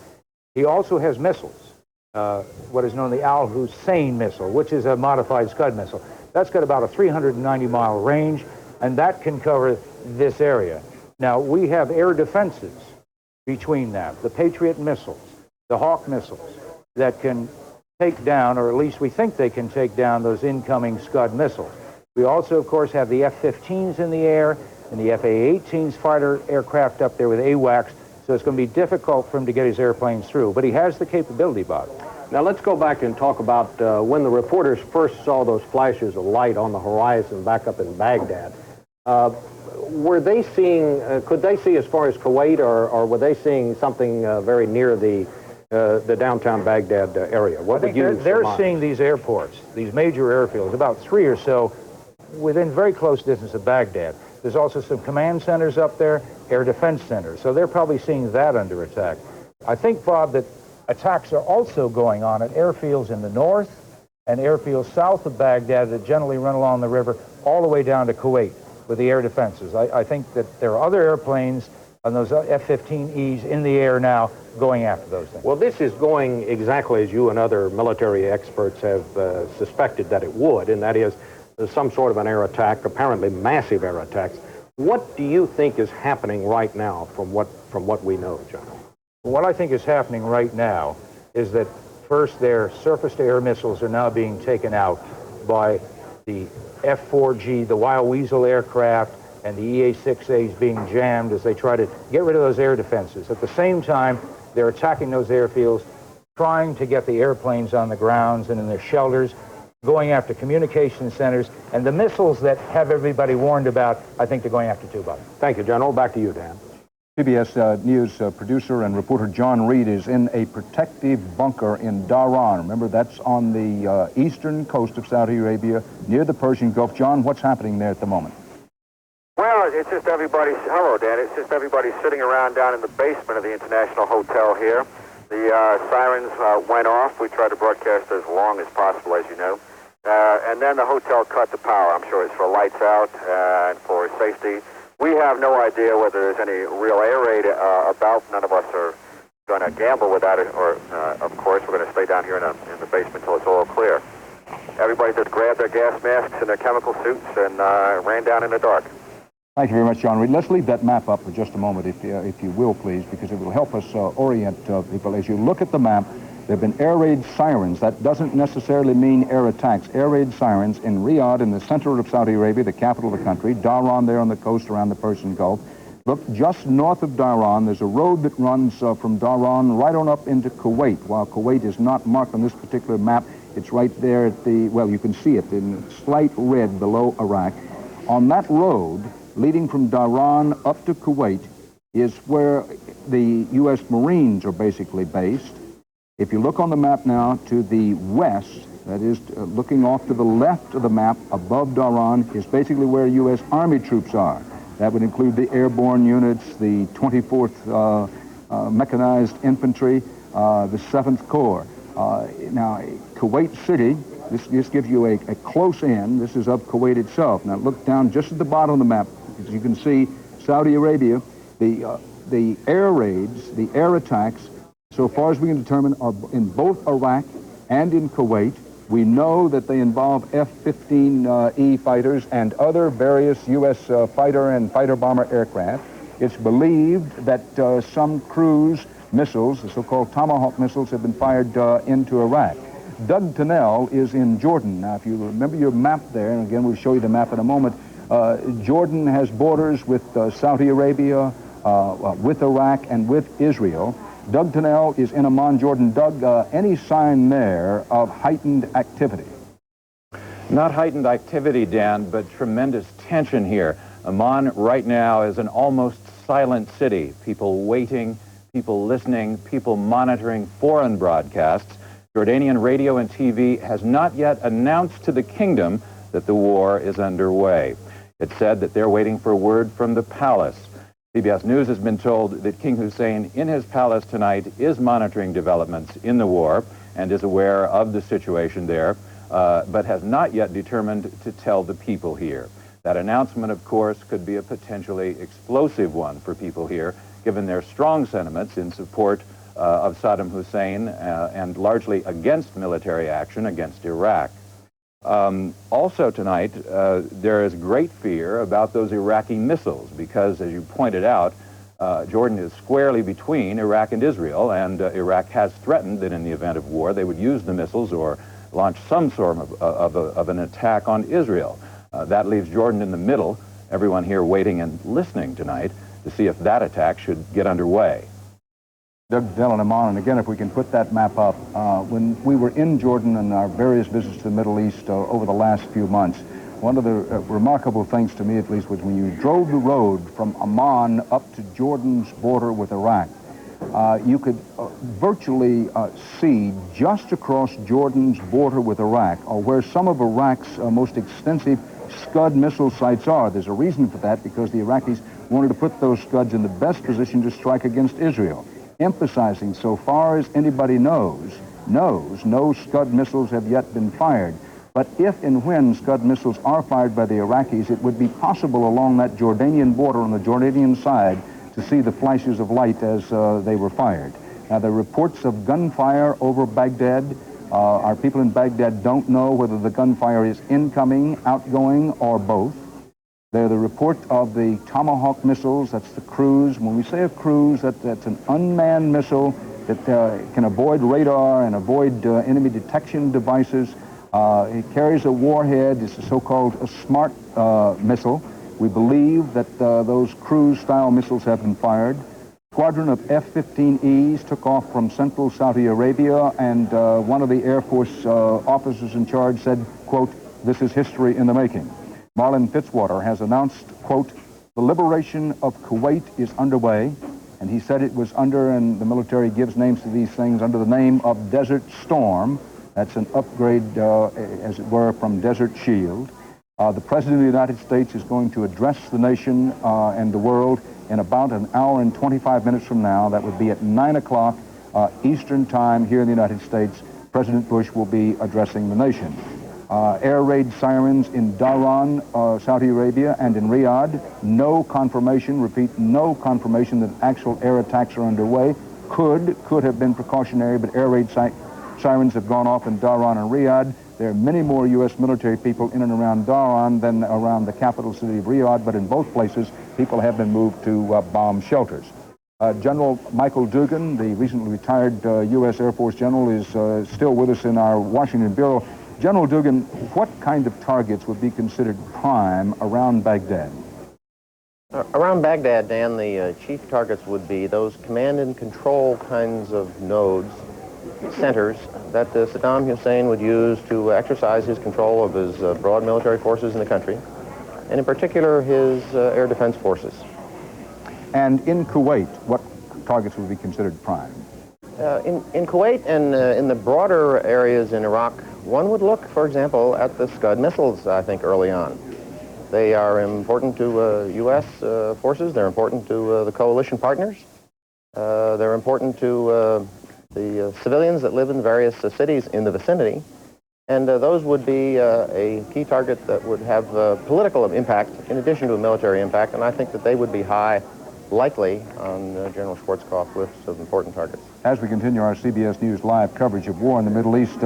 He also has missiles, what is known as the Al-Hussein missile, which is a modified Scud missile. That's got about a 390-mile range, and that can cover this area. Now, we have air defenses between that, the Patriot missiles, the Hawk missiles, that can take down, or at least we think they can take down, those incoming Scud missiles. We also, of course, have the F-15s in the air and the F-A-18s fighter aircraft up there with AWACS, so it's going to be difficult for him to get his airplanes through. But he has the capability, Bob. Now, let's go back and talk about when the reporters first saw those flashes of light on the horizon back up in Baghdad. Were they seeing, could they see as far as Kuwait, or were they seeing something very near the downtown Baghdad area? What would you surmise? They're seeing these airports, these major airfields, about 3 or so within very close distance of Baghdad. There's also some command centers up there, air defense centers, so they're probably seeing that under attack. I think, Bob, that attacks are also going on at airfields in the north and airfields south of Baghdad that generally run along the river all the way down to Kuwait with the air defenses. I think that there are other airplanes on those F-15Es in the air now going after those things. Well, this is going exactly as you and other military experts have suspected that it would, and that is some sort of an air attack, apparently massive air attacks. What do you think is happening right now from what we know, General? What I think is happening right now is that first their surface-to-air missiles are now being taken out by the F-4G, the Wild Weasel aircraft, and the EA-6As being jammed as they try to get rid of those air defenses. At the same time, they're attacking those airfields, trying to get the airplanes on the grounds and in their shelters, going after communication centers, and the missiles that have everybody warned about, I think they're going after too, Bob. Thank you, General. Back to you, Dan. CBS News producer and reporter John Reed is in a protective bunker in Dhahran. Remember, that's on the eastern coast of Saudi Arabia, near the Persian Gulf. John, what's happening there at the moment? Well, it's just everybody, hello, Dan, it's just everybody sitting around down in the basement of the International Hotel here. The sirens went off. We tried to broadcast as long as possible, as you know. And then the hotel cut the power. I'm sure it's for lights out and for safety. We have no idea whether there's any real air raid about. None of us are going to gamble with that, or of course, we're going to stay down here in the basement until it's all clear. Everybody just grabbed their gas masks and their chemical suits and ran down in the dark. Thank you very much, John Reed. Let's leave that map up for just a moment, if you will, please, because it will help us orient people. As you look at the map, there have been air raid sirens. That doesn't necessarily mean air attacks. Air raid sirens in Riyadh, in the center of Saudi Arabia, the capital of the country. Dhahran there on the coast around the Persian Gulf. Look, just north of Dhahran, there's a road that runs from Dhahran right on up into Kuwait. While Kuwait is not marked on this particular map, it's right there at the, well, you can see it in slight red below Iraq. On that road, leading from Dhahran up to Kuwait, is where the U.S. Marines are basically based. If you look on the map now to the west, that is looking off to the left of the map above Dhahran, is basically where U.S. Army troops are. That would include the airborne units, the 24th Mechanized Infantry, the 7th Corps. Now, Kuwait City, this gives you a close in. This is of Kuwait itself. Now, look down just at the bottom of the map. As you can see, Saudi Arabia, the air raids, the air attacks, so far as we can determine, are in both Iraq and in Kuwait. We know that they involve F-15E fighters and other various U.S. fighter and fighter bomber aircraft. It's believed that some cruise missiles, the so-called Tomahawk missiles, have been fired into Iraq. Doug Tunnell is in Jordan. Now, if you remember your map there, and again, we'll show you the map in a moment, Jordan has borders with Saudi Arabia, with Iraq, and with Israel. Doug Tunnell is in Amman, Jordan. Doug, any sign there of heightened activity? Not heightened activity, Dan, but tremendous tension here. Amman right now is an almost silent city. People waiting, people listening, people monitoring foreign broadcasts. Jordanian radio and TV has not yet announced to the kingdom that the war is underway. It said that they're waiting for word from the palace. CBS News has been told that King Hussein in his palace tonight is monitoring developments in the war and is aware of the situation there, but has not yet determined to tell the people here. That announcement, of course, could be a potentially explosive one for people here, given their strong sentiments in support of Saddam Hussein and largely against military action against Iraq. Also tonight, there is great fear about those Iraqi missiles because, as you pointed out, Jordan is squarely between Iraq and Israel, and Iraq has threatened that in the event of war they would use the missiles or launch some sort of an attack on Israel. That leaves Jordan in the middle, everyone here waiting and listening tonight to see if that attack should get underway. Doug Tunnell and Amman, and again, if we can put that map up, when we were in Jordan and our various visits to the Middle East over the last few months, one of the remarkable things to me, at least, was when you drove the road from Amman up to Jordan's border with Iraq, you could virtually see just across Jordan's border with Iraq, or where some of Iraq's most extensive Scud missile sites are. There's a reason for that, because the Iraqis wanted to put those Scuds in the best position to strike against Israel, emphasizing, so far as anybody knows, no Scud missiles have yet been fired. But if and when Scud missiles are fired by the Iraqis, it would be possible along that Jordanian border on the Jordanian side to see the flashes of light as they were fired. Now, the reports of gunfire over Baghdad, our people in Baghdad don't know whether the gunfire is incoming, outgoing, or both. They're the report of the Tomahawk missiles, that's the cruise. When we say a cruise, that's an unmanned missile that can avoid radar and avoid enemy detection devices. It carries a warhead. It's a so-called smart missile. We believe that those cruise-style missiles have been fired. Squadron of F-15Es took off from central Saudi Arabia, and one of the Air Force officers in charge said, quote, "This is history in the making." Marlin Fitzwater has announced, quote, "The liberation of Kuwait is underway," and he said it was under, and the military gives names to these things, under the name of Desert Storm. That's an upgrade, as it were, from Desert Shield. The President of the United States is going to address the nation and the world in about an hour and 25 minutes from now. That would be at 9 o'clock Eastern Time here in the United States. President Bush will be addressing the nation. Air raid sirens in Dhahran, Saudi Arabia, and in Riyadh. No confirmation, repeat, no confirmation that actual air attacks are underway. Could have been precautionary, but air raid sirens have gone off in Dhahran and Riyadh. There are many more U.S. military people in and around Dhahran than around the capital city of Riyadh, but in both places, people have been moved to bomb shelters. General Michael Dugan, the recently retired U.S. Air Force general, is still with us in our Washington bureau. General Dugan, what kind of targets would be considered prime around Baghdad? Around Baghdad, Dan, the chief targets would be those command and control kinds of nodes, centers, that Saddam Hussein would use to exercise his control of his broad military forces in the country, and in particular his air defense forces. And in Kuwait, what targets would be considered prime? In Kuwait and in the broader areas in Iraq, one would look, for example, at the Scud missiles, I think, early on. They are important to U.S. forces. They're important to the coalition partners. They're important to the civilians that live in various cities in the vicinity. And those would be a key target that would have political impact in addition to a military impact. And I think that they would be likely on General Schwarzkopf's list of important targets. As we continue our CBS News live coverage of war in the Middle East,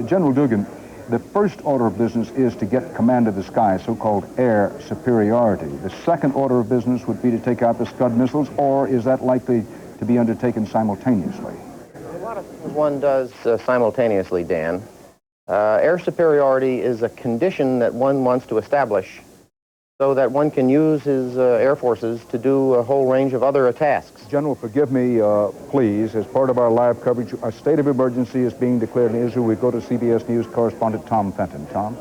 General Dugan, the first order of business is to get command of the sky, so-called air superiority. The second order of business would be to take out the Scud missiles, or is that likely to be undertaken simultaneously? A lot of things one does simultaneously, Dan. Air superiority is a condition that one wants to establish so that one can use his air forces to do a whole range of other tasks. General, forgive me, please. As part of our live coverage, a state of emergency is being declared in Israel. We go to CBS News correspondent Tom Fenton. Tom?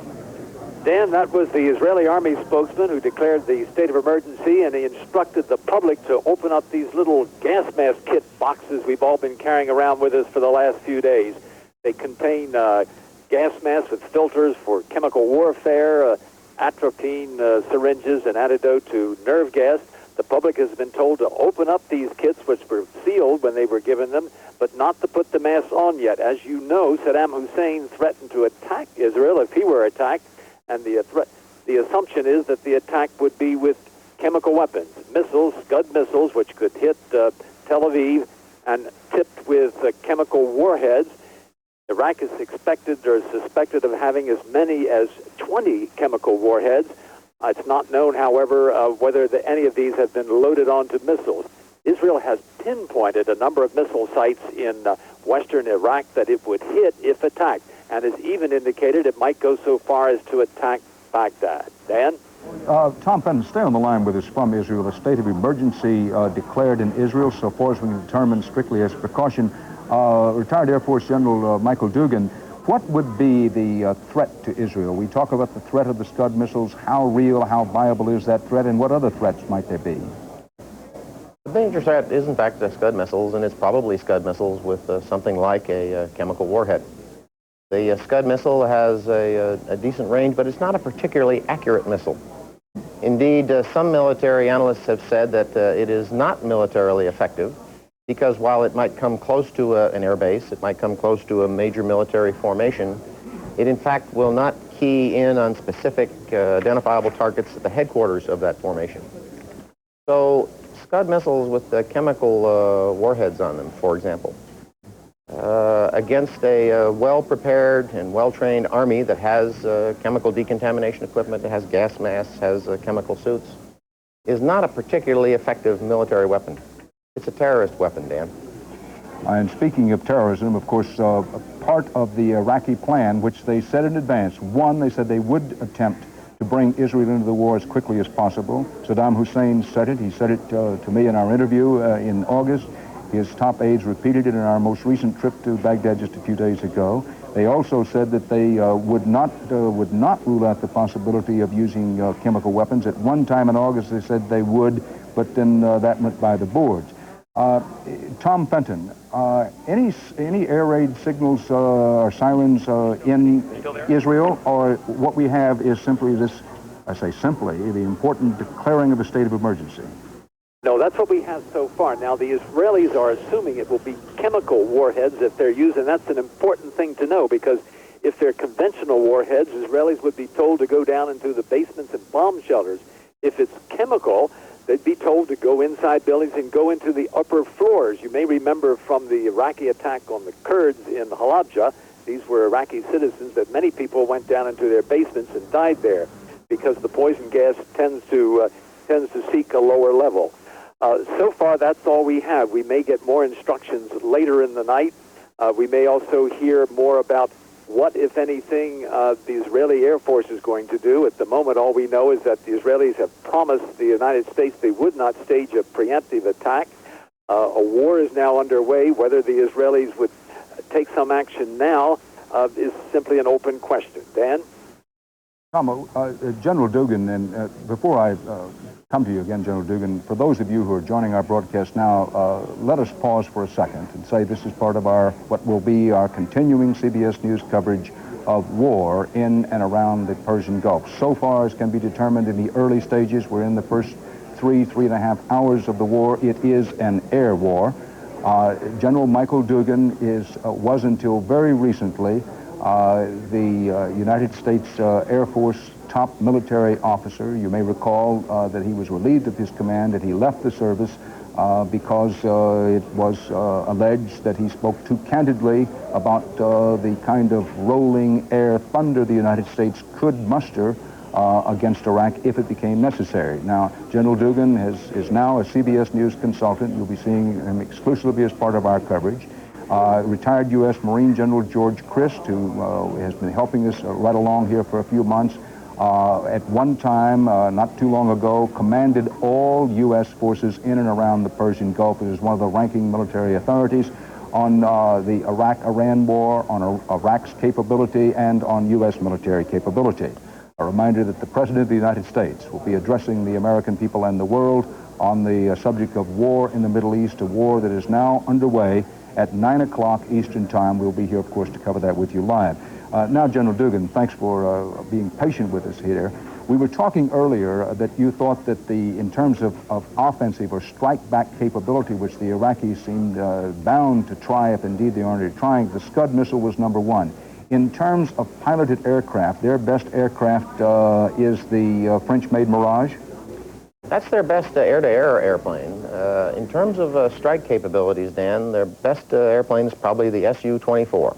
Dan, that was the Israeli Army spokesman who declared the state of emergency, and he instructed the public to open up these little gas mask kit boxes we've all been carrying around with us for the last few days. They contain gas masks with filters for chemical warfare, atropine syringes, and antidote to nerve gas. The public has been told to open up these kits, which were sealed when they were given them, but not to put the masks on yet. As you know, Saddam Hussein threatened to attack Israel if he were attacked, and the assumption is that the attack would be with chemical weapons, missiles, Scud missiles, which could hit Tel Aviv, and tipped with chemical warheads. Iraq is expected or suspected of having as many as 20 chemical warheads. It's not known, however, whether any of these have been loaded onto missiles. Israel has pinpointed a number of missile sites in western Iraq that it would hit if attacked, and has even indicated it might go so far as to attack Baghdad. Dan? Tom Fenton, stay on the line with us from Israel. A state of emergency declared in Israel, so far as we can determine strictly as precaution. Retired Air Force General Michael Dugan, what would be the threat to Israel? We talk about the threat of the Scud missiles. How real, how viable is that threat, and what other threats might there be? The major threat is, in fact, the Scud missiles, and it's probably Scud missiles with something like a chemical warhead. The Scud missile has a decent range, but it's not a particularly accurate missile. Indeed, some military analysts have said that it is not militarily effective, because while it might come close to an air base, it might come close to a major military formation, it in fact will not key in on specific identifiable targets at the headquarters of that formation. So Scud missiles with chemical warheads on them, for example, against a well-prepared and well-trained army that has chemical decontamination equipment, that has gas masks, has chemical suits, is not a particularly effective military weapon. It's a terrorist weapon, Dan. And speaking of terrorism, of course, part of the Iraqi plan, which they said in advance, one, they said they would attempt to bring Israel into the war as quickly as possible. Saddam Hussein said it. He said it to me in our interview in August. His top aides repeated it in our most recent trip to Baghdad just a few days ago. They also said that they would not rule out the possibility of using chemical weapons. At one time in August, they said they would, but then that went by the boards. Tom Fenton, any air raid signals or sirens in Israel, or what we have is simply this, I say simply, the important declaring of a state of emergency? No, that's what we have so far. Now, the Israelis are assuming it will be chemical warheads if they're used, and that's an important thing to know, because if they're conventional warheads, Israelis would be told to go down into the basements and bomb shelters. If it's chemical, they'd be told to go inside buildings and go into the upper floors. You may remember from the Iraqi attack on the Kurds in Halabja, These were Iraqi citizens that many people went down into their basements and died there because the poison gas tends to seek a lower level. So far, that's all we have. We may get more instructions later in the night. We may also hear more about what, if anything, the Israeli Air Force is going to do. At the moment, all we know is that the Israelis have promised the United States they would not stage a preemptive attack. A war is now underway. Whether the Israelis would take some action now is simply an open question. Dan? Tom, General Dugan, and before I come to you again, General Dugan, for those of you who are joining our broadcast now, let us pause for a second and say this is part of what will be our continuing CBS News coverage of war in and around the Persian Gulf. So far as can be determined in the early stages, we're in the first three and a half hours of the war. It is an air war. General Michael Dugan was until very recently the United States Air Force top military officer. You may recall that he was relieved of his command, that he left the service because it was alleged that he spoke too candidly about the kind of rolling air thunder the United States could muster against Iraq if it became necessary. Now, General Dugan is now a CBS News consultant. You'll be seeing him exclusively as part of our coverage. Retired U.S. Marine General George Christ, who has been helping us right along here for a few months, at one time, not too long ago, commanded all U.S. forces in and around the Persian Gulf. He was one of the ranking military authorities on the Iraq-Iran war, on Iraq's capability, and on U.S. military capability. A reminder that the President of the United States will be addressing the American people and the world on the subject of war in the Middle East, a war that is now underway at 9 o'clock Eastern Time. We'll be here, of course, to cover that with you live. Now, General Dugan, thanks for being patient with us here. We were talking earlier that you thought that in terms of offensive or strike-back capability, which the Iraqis seemed bound to try, if indeed they are trying, the Scud missile was number one. In terms of piloted aircraft, their best aircraft is the French-made Mirage? That's their best air-to-air airplane. In terms of strike capabilities, Dan, their best airplane is probably the Su-24.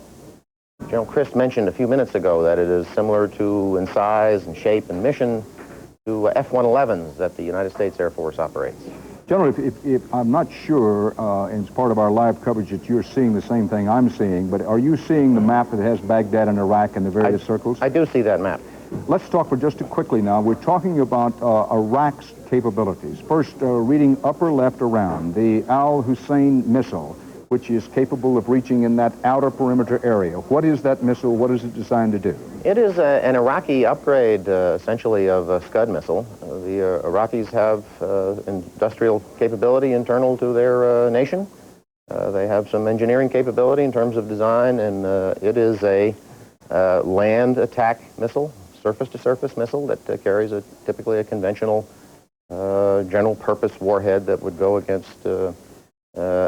General Christ mentioned a few minutes ago that it is similar to, in size and shape and mission, to F-111s that the United States Air Force operates. General, if I'm not sure, and it's part of our live coverage, that you're seeing the same thing I'm seeing, but are you seeing the map that has Baghdad and Iraq in the various circles? I do see that map. Let's talk for just quickly now. We're talking about Iraq's capabilities. First, reading upper left around, the Al-Hussein missile, which is capable of reaching in that outer perimeter area. What is that missile? What is it designed to do? It is an Iraqi upgrade, essentially, of a Scud missile. The Iraqis have industrial capability internal to their nation. They have some engineering capability in terms of design, and it is a land attack missile, surface-to-surface missile that carries typically a conventional general purpose warhead that would go against a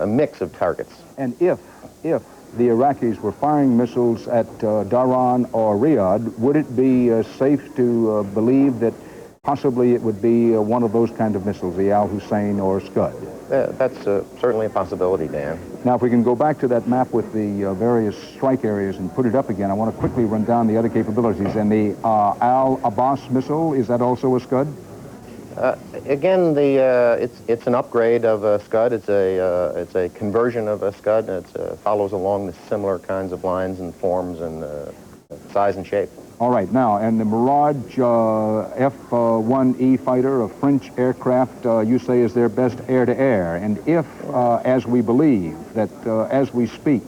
mix of targets. And if the Iraqis were firing missiles at Dhahran or Riyadh, would it be safe to believe that possibly it would be one of those kind of missiles, the Al-Hussein or Scud? That's certainly a possibility, Dan. Now, if we can go back to that map with the various strike areas and put it up again, I want to quickly run down the other capabilities. And the Al-Abbas missile, is that also a Scud? Again, it's an upgrade of a Scud. It's a conversion of a Scud. It follows along the similar kinds of lines and forms and size and shape. All right, now, and the Mirage F-1E fighter, a French aircraft, you say is their best air-to-air. And if, as we believe, that as we speak,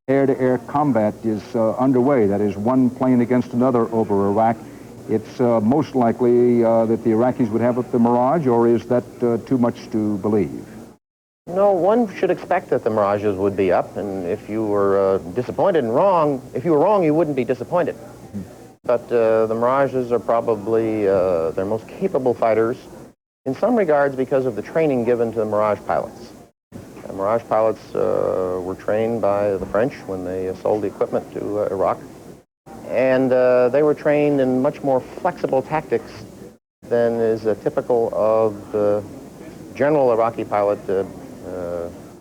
air-to-air combat is underway, that is one plane against another over Iraq, it's most likely that the Iraqis would have up the Mirage, or is that too much to believe? No, one should expect that the Mirages would be up, and if you were disappointed and wrong, if you were wrong, you wouldn't be disappointed. But the Mirages are probably their most capable fighters in some regards because of the training given to the Mirage pilots. The Mirage pilots were trained by the French when they sold the equipment to Iraq. And they were trained in much more flexible tactics than is typical of the general Iraqi pilot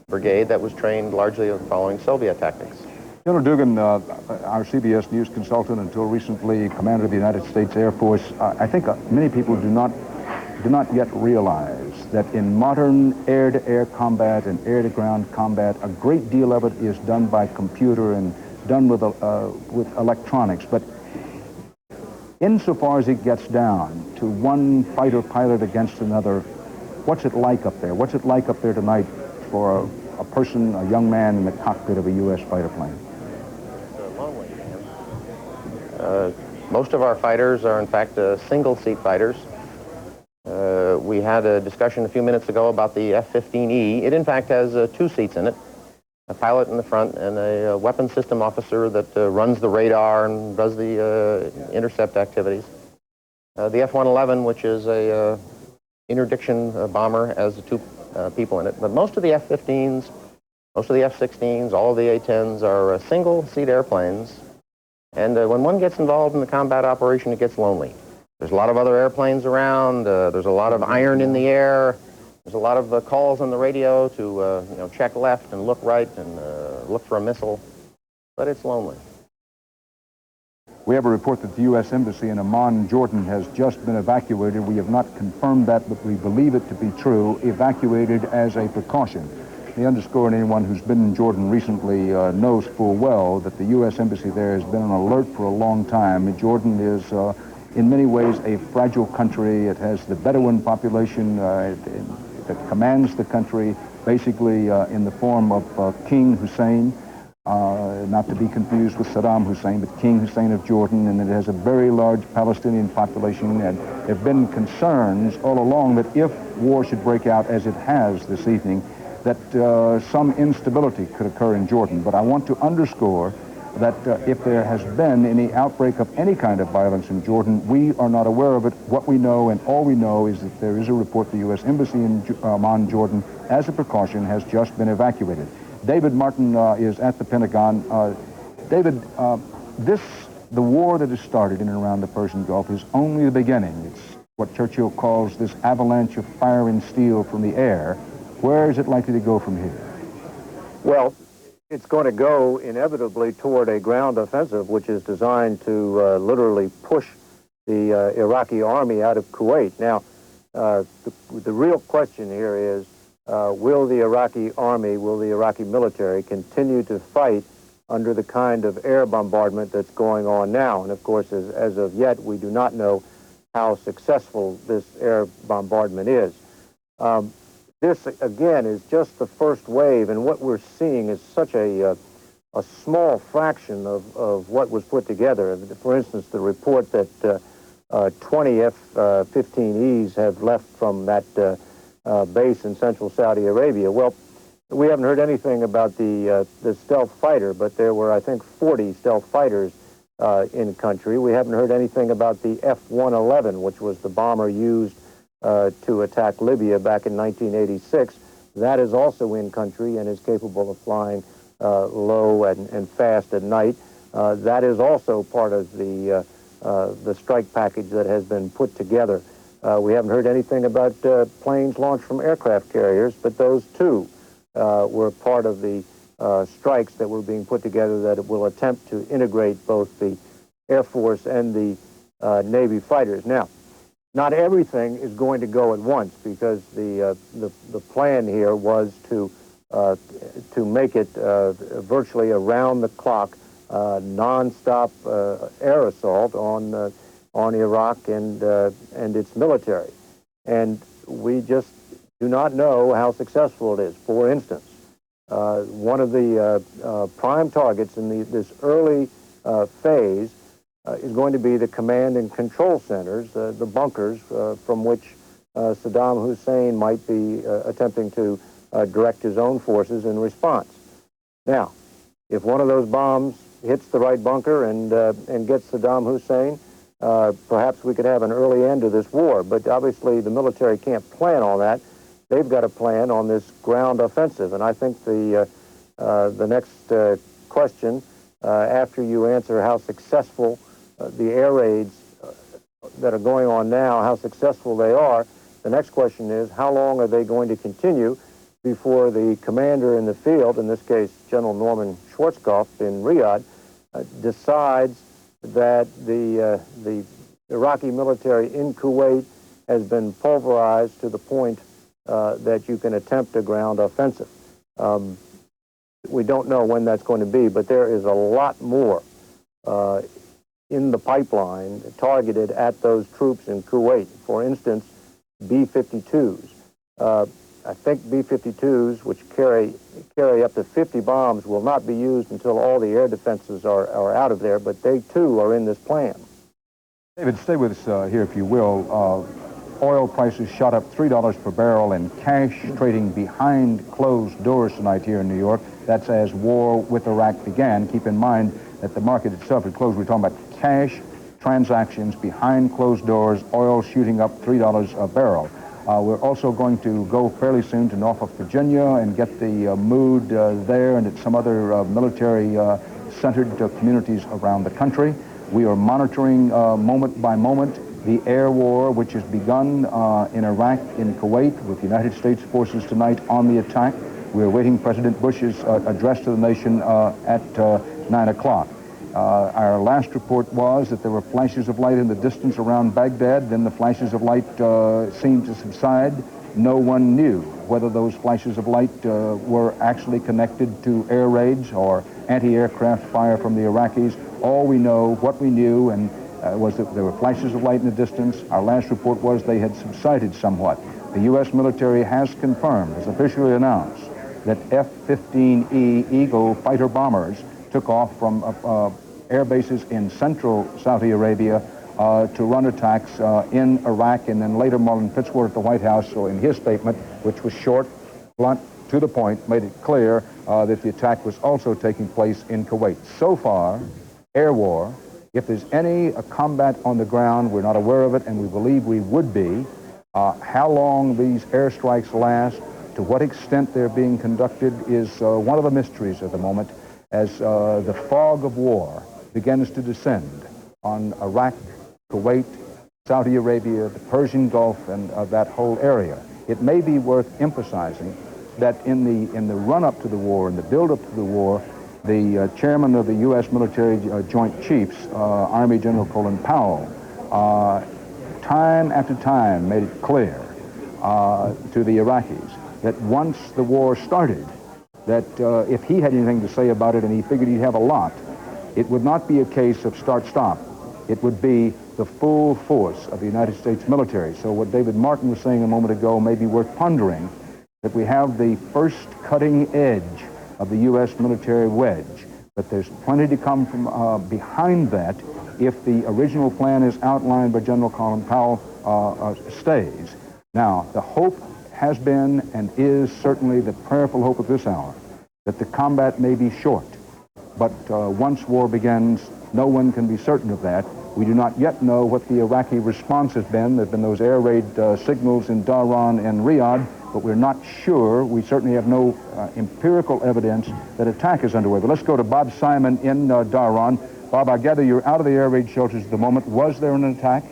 brigade that was trained largely following Soviet tactics. General Dugan, our CBS News consultant, until recently commander of the United States Air Force, I think many people do not yet realize that in modern air-to-air combat and air-to-ground combat, a great deal of it is done by computer and done with electronics. But insofar as it gets down to one fighter pilot against another, what's it like up there? What's it like up there tonight for a person, a young man in the cockpit of a U.S. fighter plane? It's a long way, Dan. Most of our fighters are, in fact, single-seat fighters. We had a discussion a few minutes ago about the F-15E. It, in fact, has 2 seats in it, a pilot in the front and a weapons system officer that runs the radar and does the intercept activities. The F-111, which is a interdiction bomber, has 2 people in it. But most of the F-15s, most of the F-16s, all of the A-10s are single-seat airplanes. And when one gets involved in the combat operation, it gets lonely. There's a lot of other airplanes around. There's a lot of iron in the air. There's a lot of calls on the radio to check left and look right and look for a missile. But it's lonely. We have a report that the U.S. Embassy in Amman, Jordan, has just been evacuated. We have not confirmed that, but we believe it to be true, evacuated as a precaution. The underscore, and anyone who's been in Jordan recently knows full well that the U.S. Embassy there has been on alert for a long time. Jordan is, in many ways, a fragile country. It has the Bedouin population that commands the country, basically in the form of King Hussein. Not to be confused with Saddam Hussein, but King Hussein of Jordan, and it has a very large Palestinian population. And there have been concerns all along that if war should break out, as it has this evening, that some instability could occur in Jordan. But I want to underscore that if there has been any outbreak of any kind of violence in Jordan, we are not aware of it. What we know, and all we know, is that there is a report the U.S. Embassy in Amman, Jordan, as a precaution, has just been evacuated. David Martin is at the Pentagon. David, the war that has started in and around the Persian Gulf is only the beginning. It's what Churchill calls this avalanche of fire and steel from the air. Where is it likely to go from here? Well, it's going to go inevitably toward a ground offensive, which is designed to literally push the Iraqi army out of Kuwait. Now, the real question here is, will the Iraqi army, will the Iraqi military continue to fight under the kind of air bombardment that's going on now? And of course, as of yet, we do not know how successful this air bombardment is. This, again, is just the first wave, and what we're seeing is such a small fraction of what was put together. For instance, the report that 20 F-15Es have left from that base in central Saudi Arabia. Well, we haven't heard anything about the stealth fighter, but there were, I think, 40 stealth fighters in country. We haven't heard anything about the F-111, which was the bomber used to attack Libya back in 1986. That is also in country and is capable of flying low and fast at night. That is also part of the strike package that has been put together. We haven't heard anything about planes launched from aircraft carriers, but those too were part of the strikes that were being put together that will attempt to integrate both the Air Force and the Navy fighters. Now, not everything is going to go at once, because the plan here was to make it virtually around-the-clock, non-stop air assault on Iraq and its military. And we just do not know how successful it is. For instance, one of the prime targets in this early phase is going to be the command and control centers, the bunkers from which Saddam Hussein might be attempting to direct his own forces in response. Now, if one of those bombs hits the right bunker and gets Saddam Hussein, perhaps we could have an early end to this war. But obviously the military can't plan on that. They've got a plan on this ground offensive. And I think the next question, after you answer how successful the air raids that are going on now, how successful they are, the next question is, how long are they going to continue before the commander in the field, in this case General Norman Schwarzkopf in Riyadh decides that the Iraqi military in Kuwait has been pulverized to the point that you can attempt a ground offensive. We don't know when that's going to be, but there is a lot more in the pipeline targeted at those troops in Kuwait. For instance, B-52s. I think B-52s, which carry up to 50 bombs, will not be used until all the air defenses are out of there, but they too are in this plan. David, stay with us here if you will. Oil prices shot up $3 per barrel in cash trading behind closed doors tonight here in New York. That's as war with Iraq began. Keep in mind that the market itself had closed. We're talking about cash transactions behind closed doors, oil shooting up $3 a barrel. We're also going to go fairly soon to Norfolk, Virginia, and get the mood there and at some other military-centered communities around the country. We are monitoring moment by moment the air war, which has begun in Iraq, in Kuwait, with United States forces tonight on the attack. We're awaiting President Bush's address to the nation at 9 o'clock. Our last report was that there were flashes of light in the distance around Baghdad. Then the flashes of light seemed to subside. No one knew whether those flashes of light were actually connected to air raids or anti-aircraft fire from the Iraqis. All we know, what we knew, and was that there were flashes of light in the distance. Our last report was they had subsided somewhat. The U.S. military has confirmed, has officially announced, that F-15E Eagle fighter bombers took off from air bases in central Saudi Arabia to run attacks in Iraq, and then later Marlin Fitzwater at the White House, so in his statement, which was short, blunt, to the point, made it clear that the attack was also taking place in Kuwait. So far, air war, if there's any combat on the ground, we're not aware of it, and we believe we would be. How long these airstrikes last, to what extent they're being conducted, is one of the mysteries at the moment, as the fog of war begins to descend on Iraq, Kuwait, Saudi Arabia, the Persian Gulf, and that whole area. It may be worth emphasizing that in the run-up to the war, in the build-up to the war, the chairman of the U.S. military Joint Chiefs, Army General Colin Powell, time after time made it clear to the Iraqis that once the war started, that if he had anything to say about it, and he figured he'd have a lot, it would not be a case of start-stop. It would be the full force of the United States military. So what David Martin was saying a moment ago may be worth pondering, that we have the first cutting edge of the U.S. military wedge, but there's plenty to come from behind that if the original plan as outlined by General Colin Powell stays. Now, the hope has been and is certainly the prayerful hope of this hour that the combat may be short, but once war begins, no one can be certain of that. We do not yet know what the Iraqi response has been. There have been those air raid signals in Dhahran and Riyadh, but we're not sure. We certainly have no empirical evidence that attack is underway. But let's go to Bob Simon in Dhahran. Bob, I gather you're out of the air raid shelters at the moment. Was there an attack?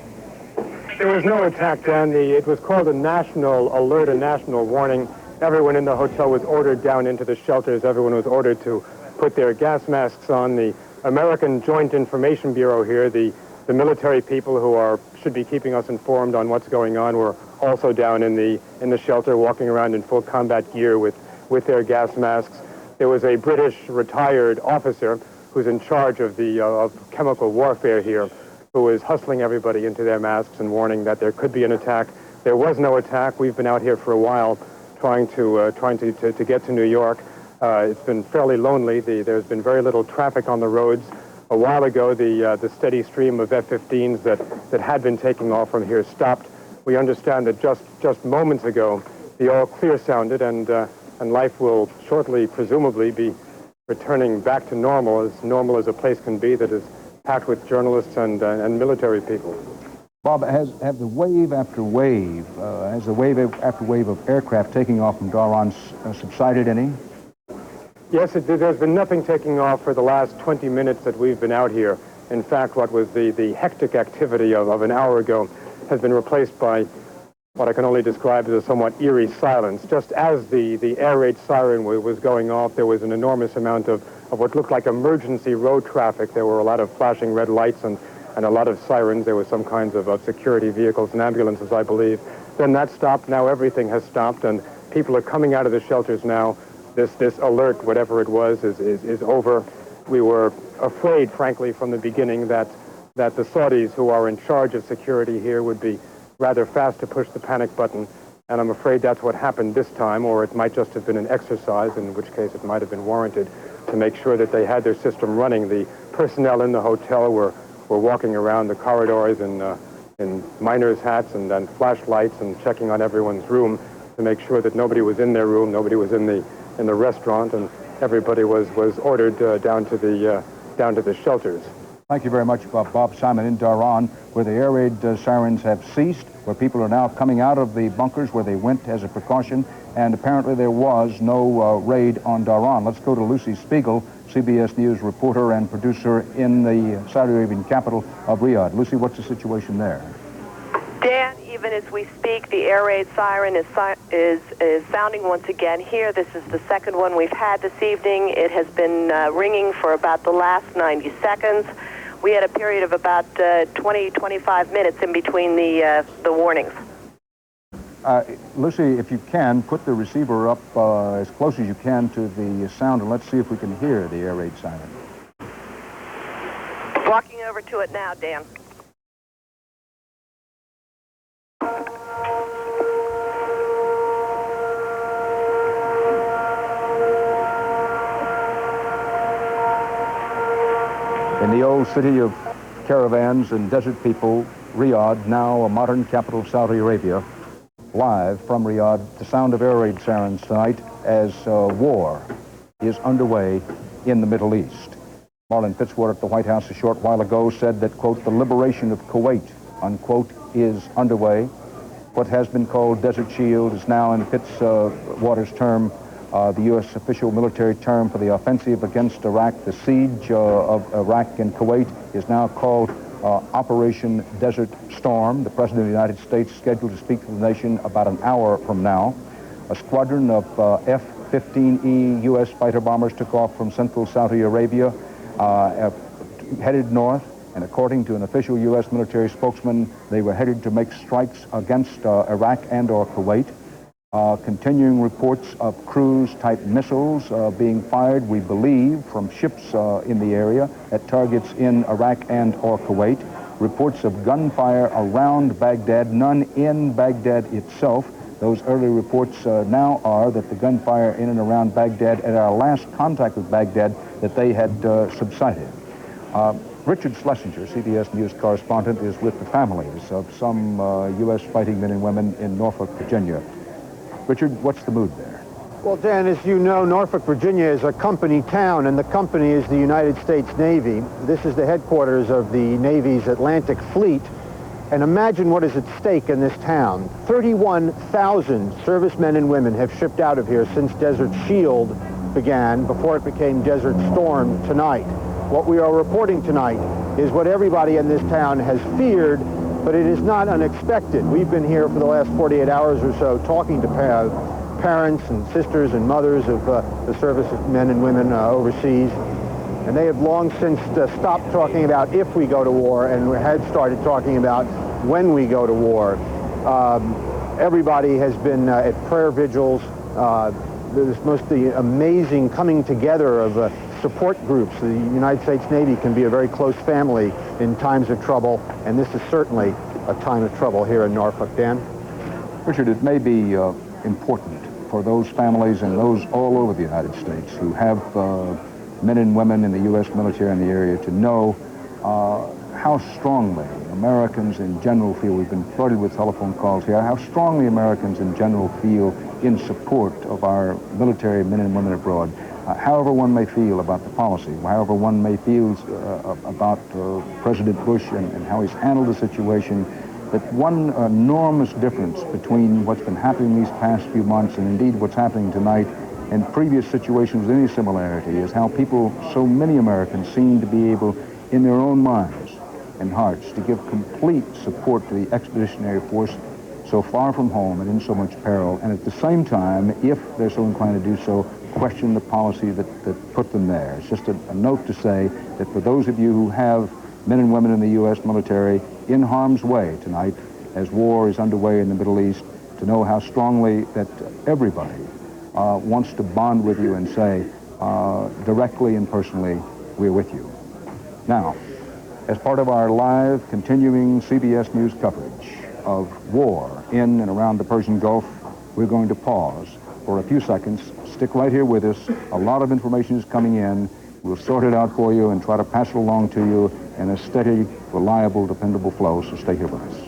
There was no attack, Dan. It was called a national alert, a national warning. Everyone in the hotel was ordered down into the shelters. Everyone was ordered to put their gas masks on. The American Joint Information Bureau here, the military people who should be keeping us informed on what's going on, were also down in the shelter, walking around in full combat gear with their gas masks. There was a British retired officer who's in charge of of chemical warfare here, who was hustling everybody into their masks and warning that there could be an attack. There was no attack. We've been out here for a while trying to get to New York. It's been fairly lonely. There's been very little traffic on the roads. A while ago, the steady stream of F-15s that had been taking off from here stopped. We understand that just moments ago, the all clear sounded, and life will shortly, presumably, be returning back to normal as a place can be that is packed with journalists and military people. Bob, have the wave after wave, has the wave after wave of aircraft taking off from Dhahran subsided any? Yes, there's been nothing taking off for the last 20 minutes that we've been out here. In fact, what was the hectic activity of an hour ago has been replaced by what I can only describe as a somewhat eerie silence. Just as the air raid siren was going off, there was an enormous amount of of what looked like emergency road traffic. There were a lot of flashing red lights and a lot of sirens. There were some kinds of security vehicles and ambulances, I believe. Then that stopped. Now everything has stopped, and people are coming out of the shelters now. This alert, whatever it was, is over. We were afraid, frankly, from the beginning that the Saudis, who are in charge of security here, would be rather fast to push the panic button. And I'm afraid that's what happened this time, or it might just have been an exercise, in which case it might have been warranted, to make sure that they had their system running. The personnel in the hotel were walking around the corridors in miners' hats and flashlights and checking on everyone's room to make sure that nobody was in their room, nobody was in the restaurant, and everybody was ordered down to the shelters. Thank you very much, Bob Simon, in Dhahran, where the air raid sirens have ceased, where people are now coming out of the bunkers where they went as a precaution, and apparently there was no raid on Dhahran. Let's go to Lucy Spiegel, CBS News reporter and producer in the Saudi Arabian capital of Riyadh. Lucy, what's the situation there? Dan, even as we speak, the air raid siren is sounding once again here. This is the second one we've had this evening. It has been ringing for about the last 90 seconds. We had a period of about 20-25 minutes in between the warnings. Lucy, if you can, put the receiver up as close as you can to the sound, and let's see if we can hear the air raid siren. Walking over to it now, Dan. In the old city of caravans and desert people, Riyadh, now a modern capital of Saudi Arabia, live from Riyadh, the sound of air raid sirens tonight as war is underway in the Middle East. Marlon Fitzwater at the White House a short while ago said that, quote, the liberation of Kuwait, unquote, is underway. What has been called Desert Shield is now, in Fitzwater's term, the U.S. official military term for the offensive against Iraq. The siege of Iraq and Kuwait is now called Operation Desert Storm. The President of the United States is scheduled to speak to the nation about an hour from now. A squadron of F-15E U.S. fighter bombers took off from central Saudi Arabia, headed north, and according to an official U.S. military spokesman, they were headed to make strikes against Iraq and or Kuwait. Continuing reports of cruise-type missiles being fired, we believe, from ships in the area at targets in Iraq and or Kuwait. Reports of gunfire around Baghdad, none in Baghdad itself. Those early reports now are that the gunfire in and around Baghdad, at our last contact with Baghdad, that they had subsided. Richard Schlesinger, CBS News correspondent, is with the families of some U.S. fighting men and women in Norfolk, Virginia. Richard, what's the mood there? Well, Dan, as you know, Norfolk, Virginia is a company town, and the company is the United States Navy. This is the headquarters of the Navy's Atlantic Fleet. And imagine what is at stake in this town. 31,000 servicemen and women have shipped out of here since Desert Shield began, before it became Desert Storm tonight. What we are reporting tonight is what everybody in this town has feared, but it is not unexpected. We've been here for the last 48 hours or so talking to parents and sisters and mothers of the servicemen and women overseas, and they have long since stopped talking about if we go to war and had started talking about when we go to war. Everybody has been at prayer vigils. There's the amazing coming together of support groups. The United States Navy can be a very close family in times of trouble, and this is certainly a time of trouble here in Norfolk. Dan? Richard, it may be important for those families and those all over the United States who have men and women in the U.S. military in the area to know how strongly Americans in general feel. We've been flooded with telephone calls here. How strongly Americans in general feel in support of our military men and women abroad. However one may feel about the policy, however one may feel about President Bush and how he's handled the situation, that one enormous difference between what's been happening these past few months and indeed what's happening tonight and previous situations with any similarity is how people, so many Americans, seem to be able, in their own minds and hearts, to give complete support to the expeditionary force so far from home and in so much peril, and at the same time, if they're so inclined to do so, question the policy that put them there. It's just a note to say that for those of you who have men and women in the U.S. military in harm's way tonight, as war is underway in the Middle East, to know how strongly that everybody wants to bond with you and say directly and personally, we're with you. Now, as part of our live, continuing CBS News coverage of war in and around the Persian Gulf, we're going to pause for a few seconds. Stick right here with us. A lot of information is coming in. We'll sort it out for you and try to pass it along to you in a steady, reliable, dependable flow, so stay here with us.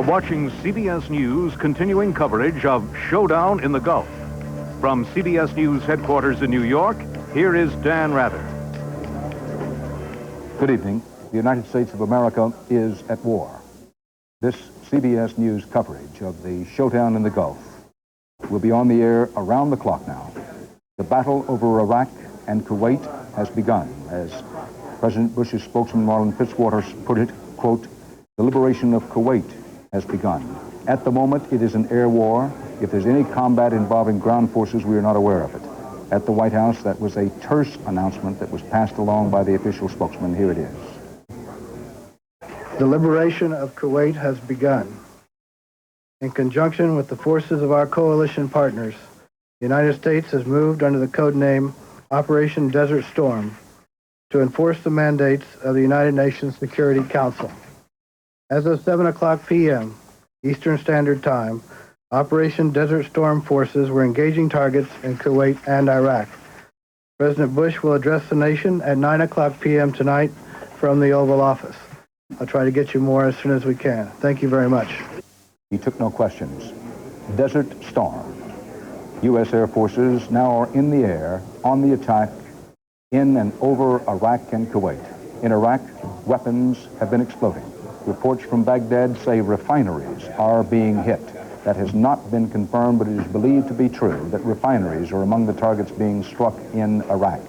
Watching CBS News continuing coverage of Showdown in the Gulf. From CBS News headquarters in New York, here is Dan Rather. Good evening. The United States of America is at war. This CBS News coverage of the Showdown in the Gulf will be on the air around the clock now. The battle over Iraq and Kuwait has begun, as President Bush's spokesman Marlin Fitzwater put it, quote, "The liberation of Kuwait has begun. At the moment, it is an air war. If there's any combat involving ground forces, we are not aware of it." At the White House, that was a terse announcement that was passed along by the official spokesman. Here it is. The liberation of Kuwait has begun. In conjunction with the forces of our coalition partners, the United States has moved under the code name Operation Desert Storm to enforce the mandates of the United Nations Security Council. As of 7 o'clock p.m. Eastern Standard Time, Operation Desert Storm forces were engaging targets in Kuwait and Iraq. President Bush will address the nation at 9 o'clock p.m. tonight from the Oval Office. I'll try to get you more as soon as we can. Thank you very much. He took no questions. Desert Storm. U.S. Air Forces now are in the air on the attack in and over Iraq and Kuwait. In Iraq, weapons have been exploding. Reports from Baghdad say refineries are being hit. That has not been confirmed, but it is believed to be true that refineries are among the targets being struck in Iraq.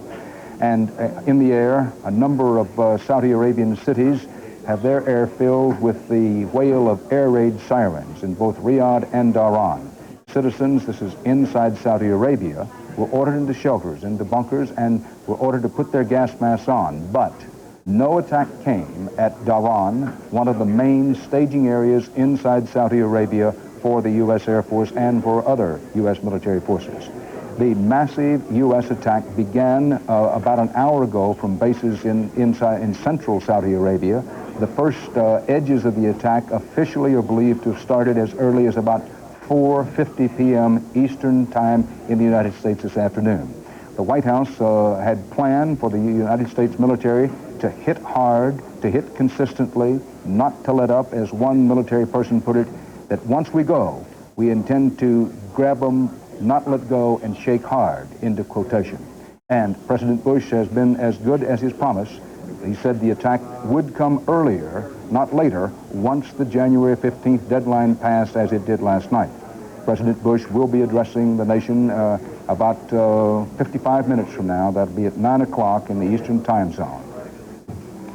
And in the air, a number of Saudi Arabian cities have their air filled with the wail of air raid sirens in both Riyadh and Dhahran. Citizens, this is inside Saudi Arabia, were ordered into shelters, into bunkers, and were ordered to put their gas masks on. But no attack came at Dhahran, one of the main staging areas inside Saudi Arabia for the U.S. Air Force and for other U.S. military forces. The massive U.S. attack began about an hour ago from bases in central Saudi Arabia. The first edges of the attack officially are believed to have started as early as about 4:50 p.m. Eastern Time in the United States this afternoon. The White House had planned for the United States military to hit hard, to hit consistently, not to let up, as one military person put it, that once we go, we intend to grab them, not let go, and shake hard, into quotation. And President Bush has been as good as his promise. He said the attack would come earlier, not later, once the January 15th deadline passed, as it did last night. President Bush will be addressing the nation about 55 minutes from now. That'll be at 9 o'clock in the Eastern Time Zone.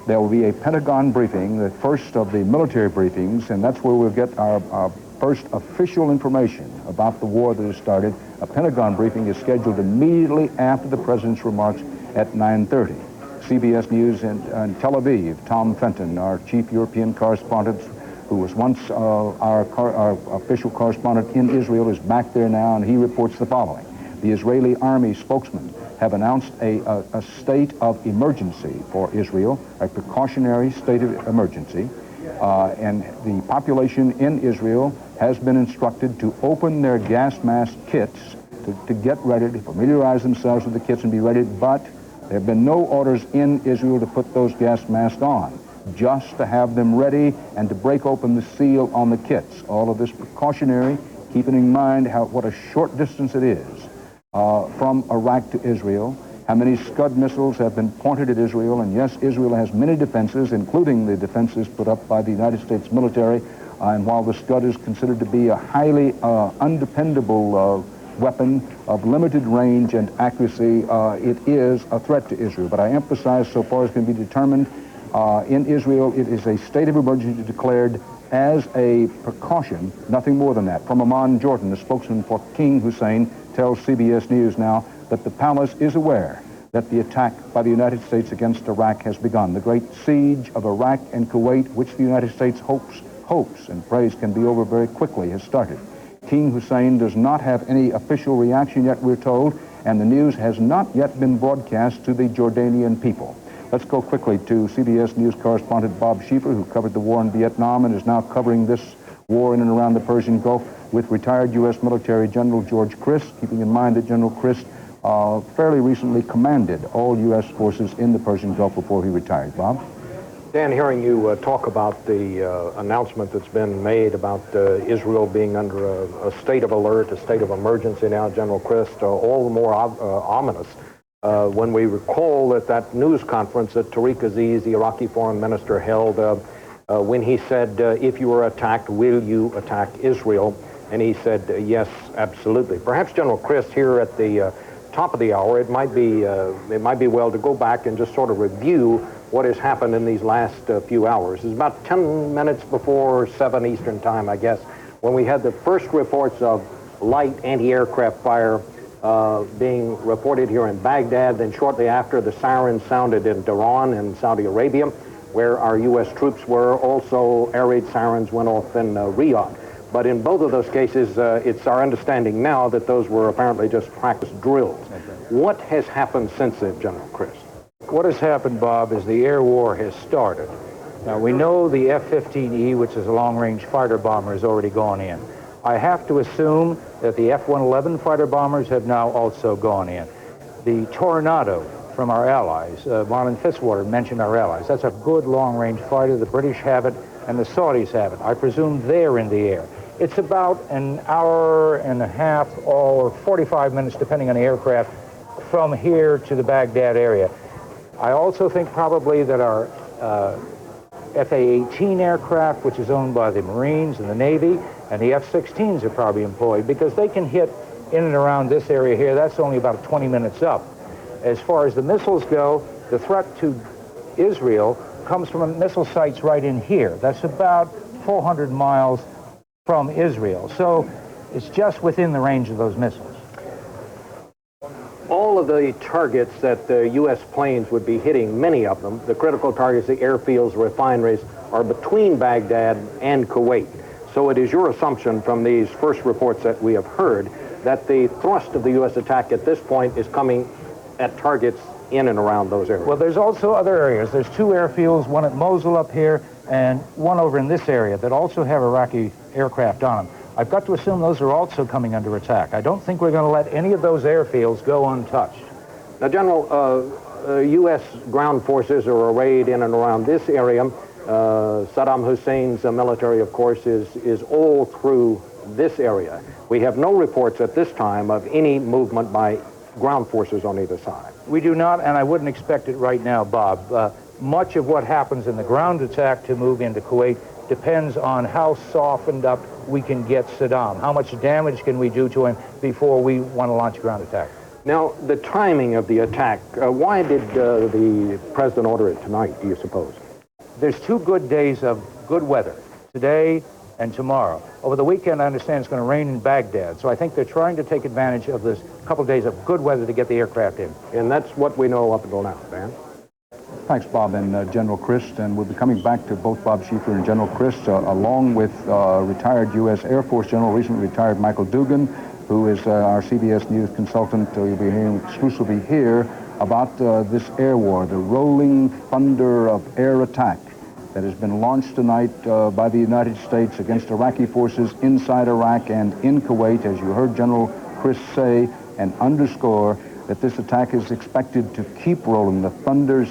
There will be a Pentagon briefing, the first of the military briefings, and that's where we'll get our first official information about the war that has started. A Pentagon briefing is scheduled immediately after the president's remarks at 9:30. CBS News in Tel Aviv, Tom Fenton, our chief European correspondent, who was once our official correspondent in Israel, is back there now, and he reports the following. The Israeli army spokesman have announced a state of emergency for Israel, a precautionary state of emergency, and the population in Israel has been instructed to open their gas mask kits to get ready, to familiarize themselves with the kits and be ready, but there have been no orders in Israel to put those gas masks on, just to have them ready and to break open the seal on the kits. All of this precautionary, keeping in mind what a short distance it is from Iraq to Israel, how many Scud missiles have been pointed at Israel, and yes, Israel has many defenses, including the defenses put up by the United States military, and while the Scud is considered to be a highly undependable weapon of limited range and accuracy, it is a threat to Israel. But I emphasize, so far as can be determined, in Israel, it is a state of emergency declared as a precaution, nothing more than that. From Amman, Jordan, the spokesman for King Hussein tells CBS News now that the palace is aware that the attack by the United States against Iraq has begun. The great siege of Iraq and Kuwait, which the United States hopes and prays can be over very quickly, has started. King Hussein does not have any official reaction yet, we're told, and the news has not yet been broadcast to the Jordanian people. Let's go quickly to CBS News correspondent Bob Schieffer, who covered the war in Vietnam and is now covering this war in and around the Persian Gulf with retired U.S. military General George Crist, keeping in mind that General Crist fairly recently commanded all U.S. forces in the Persian Gulf before he retired. Bob? Dan, hearing you talk about the announcement that's been made about Israel being under a state of alert, a state of emergency now, General Crist, all the more ominous when we recall that news conference that Tariq Aziz, the Iraqi foreign minister, held when he said, if you are attacked, will you attack Israel? And he said, yes, absolutely. Perhaps General Crist, here at the top of the hour, it might be well to go back and just sort of review what has happened in these last few hours. It's about 10 minutes before 7 Eastern time, I guess, when we had the first reports of light anti-aircraft fire being reported here in Baghdad. Then shortly after, the sirens sounded in Dhahran in Saudi Arabia, where our U.S. troops were. Also, air raid sirens went off in Riyadh. But in both of those cases, it's our understanding now that those were apparently just practice drills. What has happened since then, General Crist? What has happened, Bob, is the air war has started. Now, we know the F-15E, which is a long-range fighter bomber, has already gone in. I have to assume that the F-111 fighter bombers have now also gone in. The Tornado from our allies, Marlon Fitzwater mentioned our allies. That's a good long-range fighter. The British have it, and the Saudis have it. I presume they're in the air. It's about an hour and a half or 45 minutes, depending on the aircraft, from here to the Baghdad area. I also think probably that our FA-18 aircraft, which is owned by the Marines and the Navy, and the F-16s are probably employed because they can hit in and around this area here. That's only about 20 minutes up. As far as the missiles go, the threat to Israel comes from missile sites right in here. That's about 400 miles from Israel. So it's just within the range of those missiles. All of the targets that the U.S. planes would be hitting, many of them, the critical targets, the airfields, refineries, are between Baghdad and Kuwait. So it is your assumption from these first reports that we have heard that the thrust of the U.S. attack at this point is coming at targets in and around those areas. Well, there's also other areas. There's two airfields, one at Mosul up here and one over in this area that also have Iraqi aircraft on them. I've got to assume those are also coming under attack. I don't think we're going to let any of those airfields go untouched. Now, General, U.S. ground forces are arrayed in and around this area. Saddam Hussein's military, of course, is all through this area. We have no reports at this time of any movement by ground forces on either side. We do not, and I wouldn't expect it right now, Bob. Much of what happens in the ground attack to move into Kuwait depends on how softened up we can get Saddam. How much damage can we do to him before we want to launch a ground attack? Now, the timing of the attack, why did the president order it tonight, do you suppose? There's 2 good days of good weather, today and tomorrow. Over the weekend, I understand it's going to rain in Baghdad, so I think they're trying to take advantage of this couple of days of good weather to get the aircraft in. And that's what we know up until now, Dan. Thanks, Bob and General Crist. And we'll be coming back to both Bob Schieffer and General Crist, along with retired U.S. Air Force General, recently retired Michael Dugan, who is our CBS News consultant. You'll be hearing exclusively here about this air war, the rolling thunder of air attack that has been launched tonight by the United States against Iraqi forces inside Iraq and in Kuwait, as you heard General Crist say and underscore, that this attack is expected to keep rolling. The thunder's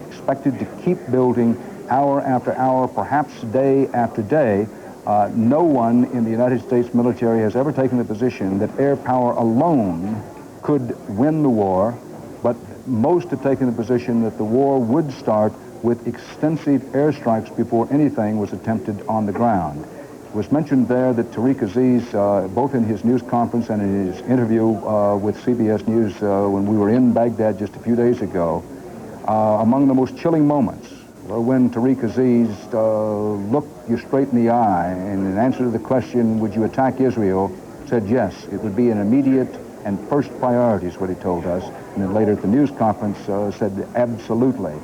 expected to keep building hour after hour, perhaps day after day. No one in the United States military has ever taken the position that air power alone could win the war, but most have taken the position that the war would start with extensive airstrikes before anything was attempted on the ground. It was mentioned there that Tariq Aziz, both in his news conference and in his interview with CBS News when we were in Baghdad just a few days ago, among the most chilling moments were when Tariq Aziz looked you straight in the eye and in answer to the question, would you attack Israel, said yes, it would be an immediate and first priority is what he told us. And then later at the news conference said absolutely.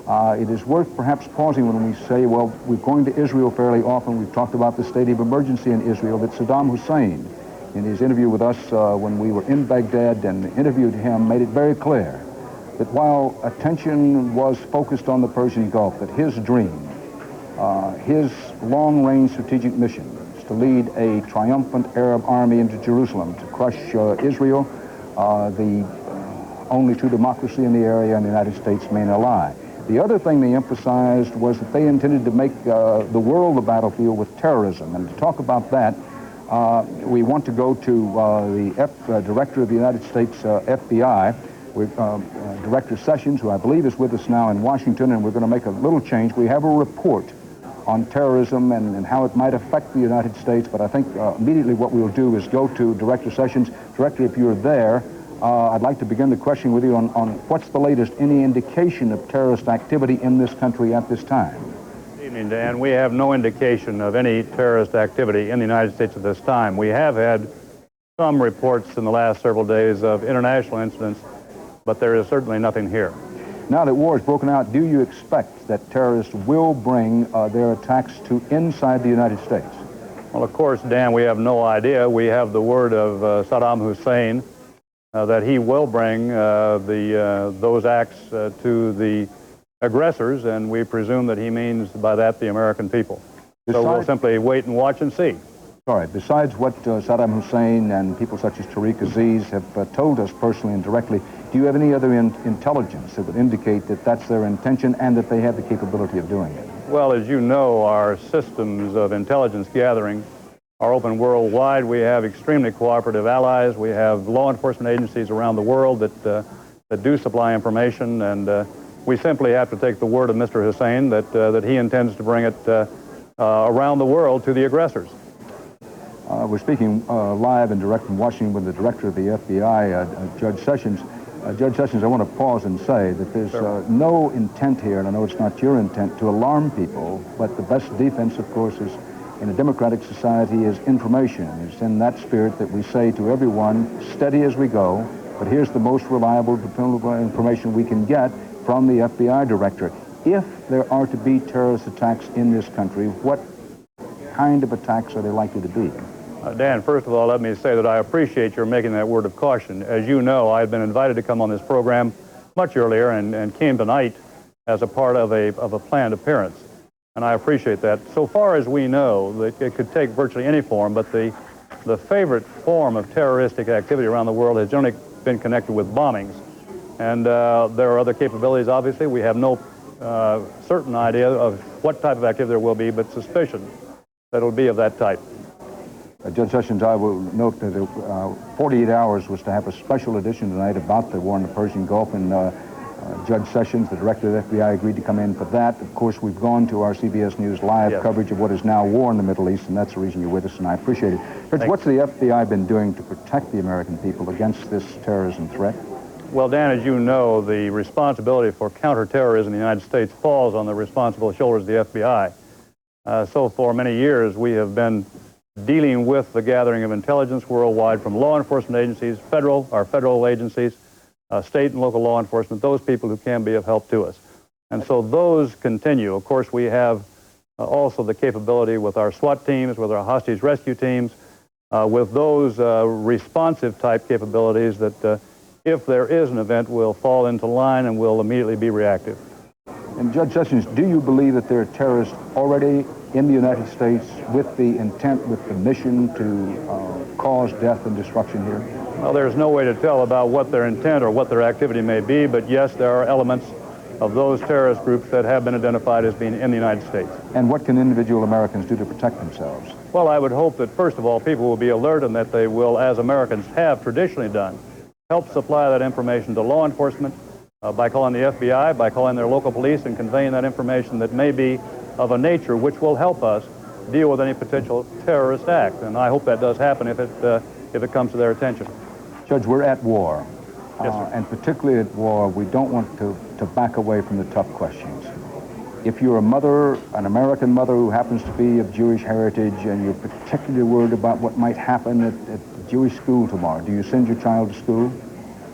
It is worth perhaps pausing when we say, well, we're going to Israel fairly often. We've talked about the state of emergency in Israel, that Saddam Hussein, in his interview with us when we were in Baghdad and interviewed him, made it very clear that while attention was focused on the Persian Gulf, that his dream, his long-range strategic mission is to lead a triumphant Arab army into Jerusalem to crush Israel, the only true democracy in the area and the United States' main ally. The other thing they emphasized was that they intended to make the world a battlefield with terrorism. And to talk about that, we want to go to the Director of the United States FBI, Director Sessions, who I believe is with us now in Washington, and we're going to make a little change. We have a report on terrorism and how it might affect the United States, but I think immediately what we'll do is go to Director Sessions. Director, if you're there, I'd like to begin the question with you on what's the latest, any indication of terrorist activity in this country at this time? Good evening, Dan. We have no indication of any terrorist activity in the United States at this time. We have had some reports in the last several days of international incidents, but there is certainly nothing here. Now that war has broken out, do you expect that terrorists will bring their attacks to inside the United States? Well, of course, Dan, we have no idea. We have the word of Saddam Hussein that he will bring those acts to the aggressors, and we presume that he means by that the American people. So we'll simply wait and watch and see. All right. Besides what Saddam Hussein and people such as Tariq Aziz have told us personally and directly, do you have any other intelligence that would indicate that that's their intention and that they have the capability of doing it? Well, as you know, our systems of intelligence gathering are open worldwide. We have extremely cooperative allies. We have law enforcement agencies around the world that do supply information, and we simply have to take the word of Mr. Hussein that he intends to bring it around the world to the aggressors. We're speaking live and direct from Washington with the Director of the FBI, Judge Sessions. Judge Sessions, I want to pause and say that there's no intent here, and I know it's not your intent, to alarm people, but the best defense, of course, is in a democratic society is information. It's in that spirit that we say to everyone, steady as we go, but here's the most reliable, dependable information we can get from the FBI Director. If there are to be terrorist attacks in this country, what kind of attacks are they likely to be? Dan, first of all, let me say that I appreciate your making that word of caution. As you know, I've been invited to come on this program much earlier and came tonight as a part of a planned appearance. And I appreciate that. So far as we know, it could take virtually any form, but the favorite form of terroristic activity around the world has generally been connected with bombings. And there are other capabilities, obviously. We have no certain idea of what type of activity there will be, but suspicion that it will be of that type. Judge Sessions, I will note that 48 Hours was to have a special edition tonight about the war in the Persian Gulf, and Judge Sessions, the Director of the FBI, agreed to come in for that. Of course, we've gone to our CBS News live coverage of what is now war in the Middle East, and that's the reason you're with us, and I appreciate it. Judge, what's the FBI been doing to protect the American people against this terrorism threat? Well, Dan, as you know, the responsibility for counterterrorism in the United States falls on the responsible shoulders of the FBI. So for many years, we have been dealing with the gathering of intelligence worldwide from law enforcement agencies, our federal agencies, state and local law enforcement, those people who can be of help to us. And so those continue. Of course, we have also the capability with our SWAT teams, with our hostage rescue teams, with those responsive type capabilities that if there is an event, will fall into line and will immediately be reactive. And Judge Sessions, do you believe that there are terrorists already in the United States with the intent, with the mission to cause death and destruction here? Well, there's no way to tell about what their intent or what their activity may be, but yes, there are elements of those terrorist groups that have been identified as being in the United States. And what can individual Americans do to protect themselves? Well, I would hope that, first of all, people will be alert and that they will, as Americans have traditionally done, help supply that information to law enforcement by calling the FBI, by calling their local police and conveying that information that may be of a nature which will help us deal with any potential terrorist act. And I hope that does happen if it comes to their attention. Judge, we're at war. Yes, sir. And particularly at war, we don't want to back away from the tough questions. If you're a mother, an American mother who happens to be of Jewish heritage, and you're particularly worried about what might happen at the Jewish school tomorrow, do you send your child to school?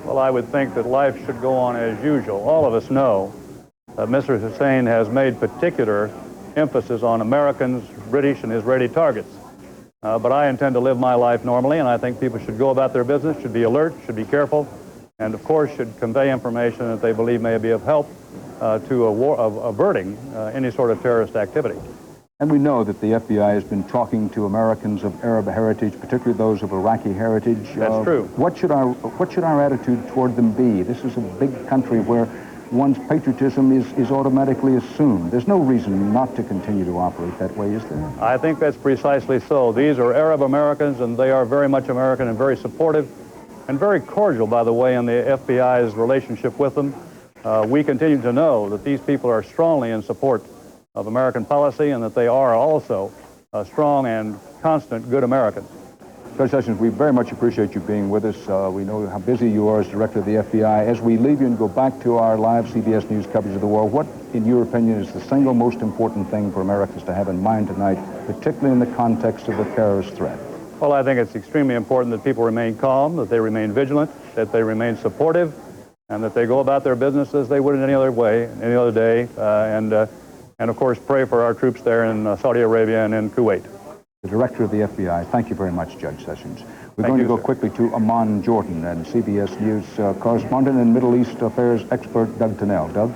Well, I would think that life should go on as usual. All of us know that Mr. Hussein has made particular emphasis on Americans, British, and Israeli targets. But I intend to live my life normally, and I think people should go about their business, should be alert, should be careful, and of course should convey information that they believe may be of help to averting any sort of terrorist activity. And we know that the FBI has been talking to Americans of Arab heritage, particularly those of Iraqi heritage. That's true. What should our attitude toward them be? This is a big country where one's patriotism is automatically assumed. There's no reason not to continue to operate that way, is there? I think that's precisely so. These are Arab Americans, and they are very much American and very supportive and very cordial, by the way, in the FBI's relationship with them. We continue to know that these people are strongly in support of American policy and that they are also strong and constant good Americans. Judge Sessions, we very much appreciate you being with us. We know how busy you are as director of the FBI. As we leave you and go back to our live CBS News coverage of the war, what, in your opinion, is the single most important thing for Americans to have in mind tonight, particularly in the context of the terrorist threat? Well, I think it's extremely important that people remain calm, that they remain vigilant, that they remain supportive, and that they go about their business as they would in any other way, any other day, and of course pray for our troops there in Saudi Arabia and in Kuwait. The director of the FBI, thank you very much, Judge Sessions. We're going to go quickly to Amman Jordan and CBS News correspondent and Middle East affairs expert Doug Tennell. Doug?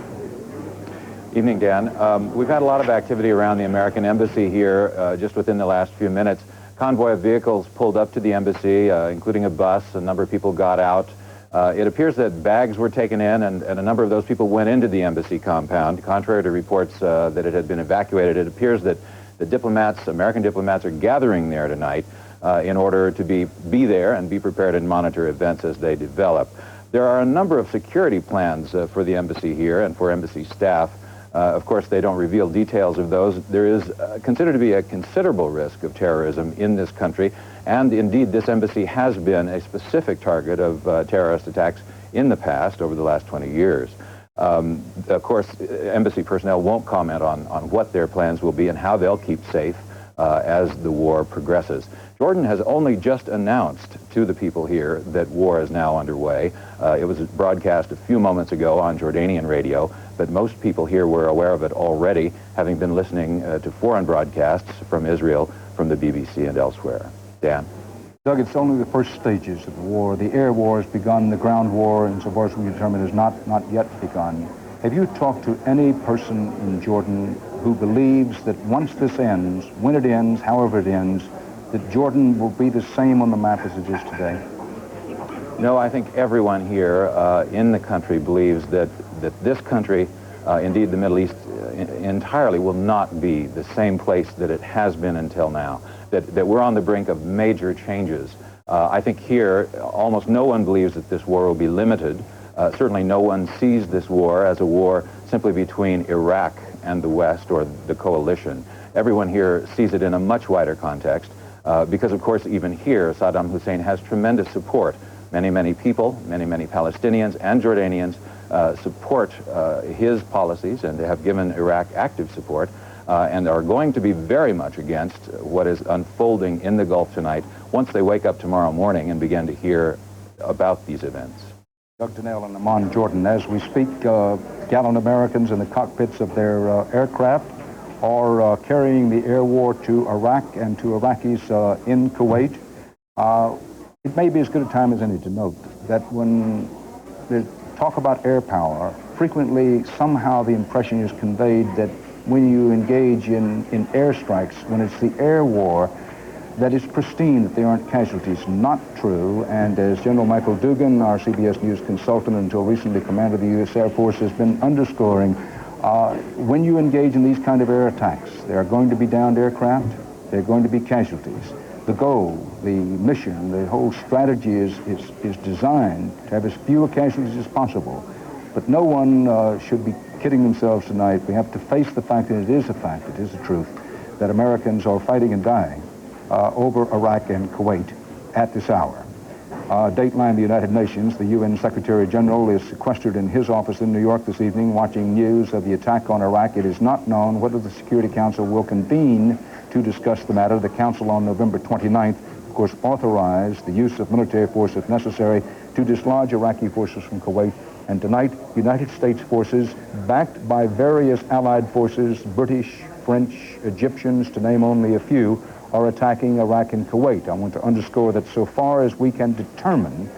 Evening, Dan. We've had a lot of activity around the American embassy here just within the last few minutes. Convoy of vehicles pulled up to the embassy, including a bus. A number of people got out. It appears that bags were taken in, and a number of those people went into the embassy compound. Contrary to reports that it had been evacuated, it appears that the diplomats, American diplomats, are gathering there tonight in order to be there and be prepared and monitor events as they develop. There are a number of security plans for the embassy here and for embassy staff. Of course, they don't reveal details of those. There is considered to be a considerable risk of terrorism in this country, and indeed this embassy has been a specific target of terrorist attacks in the past over the last 20 years. Of course, embassy personnel won't comment on what their plans will be and how they'll keep safe as the war progresses. Jordan has only just announced to the people here that war is now underway. It was broadcast a few moments ago on Jordanian radio, but most people here were aware of it already, having been listening to foreign broadcasts from Israel, from the BBC and elsewhere. Dan? Doug, it's only the first stages of the war. The air war has begun. The ground war, insofar as we determine, has not yet begun. Have you talked to any person in Jordan who believes that once this ends, when it ends, however it ends, that Jordan will be the same on the map as it is today? No, I think everyone here in the country believes that this country, indeed the Middle East entirely, will not be the same place that it has been until now. That we're on the brink of major changes. I think here almost no one believes that this war will be limited. Certainly no one sees this war as a war simply between Iraq and the West or the coalition. Everyone here sees it in a much wider context because, of course, even here Saddam Hussein has tremendous support. Many people, many Palestinians and Jordanians support his policies and have given Iraq active support. And are going to be very much against what is unfolding in the Gulf tonight once they wake up tomorrow morning and begin to hear about these events. Doug Tennell and Amman Jordan, as we speak, gallant Americans in the cockpits of their aircraft are carrying the air war to Iraq and to Iraqis in Kuwait. It may be as good a time as any to note that when they talk about air power, frequently somehow the impression is conveyed that when you engage in airstrikes, when it's the air war, that is pristine, that there aren't casualties. Not true, and as General Michael Dugan, our CBS News consultant, until recently commander of the U.S. Air Force, has been underscoring, when you engage in these kind of air attacks, there are going to be downed aircraft, there are going to be casualties. The goal, the mission, the whole strategy is designed to have as few casualties as possible. But no one should be kidding themselves tonight. We have to face the fact that it is a fact, it is the truth, that Americans are fighting and dying over Iraq and Kuwait at this hour. Dateline, the United Nations, the UN Secretary General is sequestered in his office in New York this evening watching news of the attack on Iraq. It is not known whether the Security Council will convene to discuss the matter. The Council on November 29th, of course, authorized the use of military force if necessary to dislodge Iraqi forces from Kuwait. And tonight, United States forces, backed by various allied forces, British, French, Egyptians, to name only a few, are attacking Iraq and Kuwait. I want to underscore that so far as we can determine,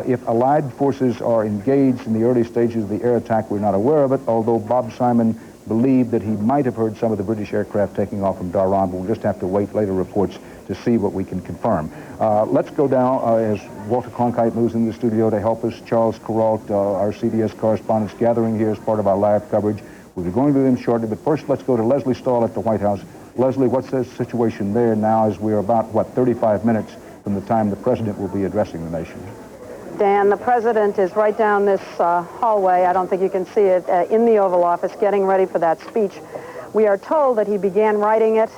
if Allied forces are engaged in the early stages of the air attack, we're not aware of it, although Bob Simon believed that he might have heard some of the British aircraft taking off from Dhahran, but we'll just have to wait later reports to see what we can confirm. Let's go down as Walter Cronkite moves into the studio to help us. Charles Kuralt, our CBS correspondent, gathering here as part of our live coverage. We'll be going to them shortly, but first let's go to Leslie Stahl at the White House. Leslie, what's the situation there now as we're about, 35 minutes from the time the president will be addressing the nation? Dan, the president is right down this hallway. I don't think you can see it, in the Oval Office, getting ready for that speech. We are told that he began writing it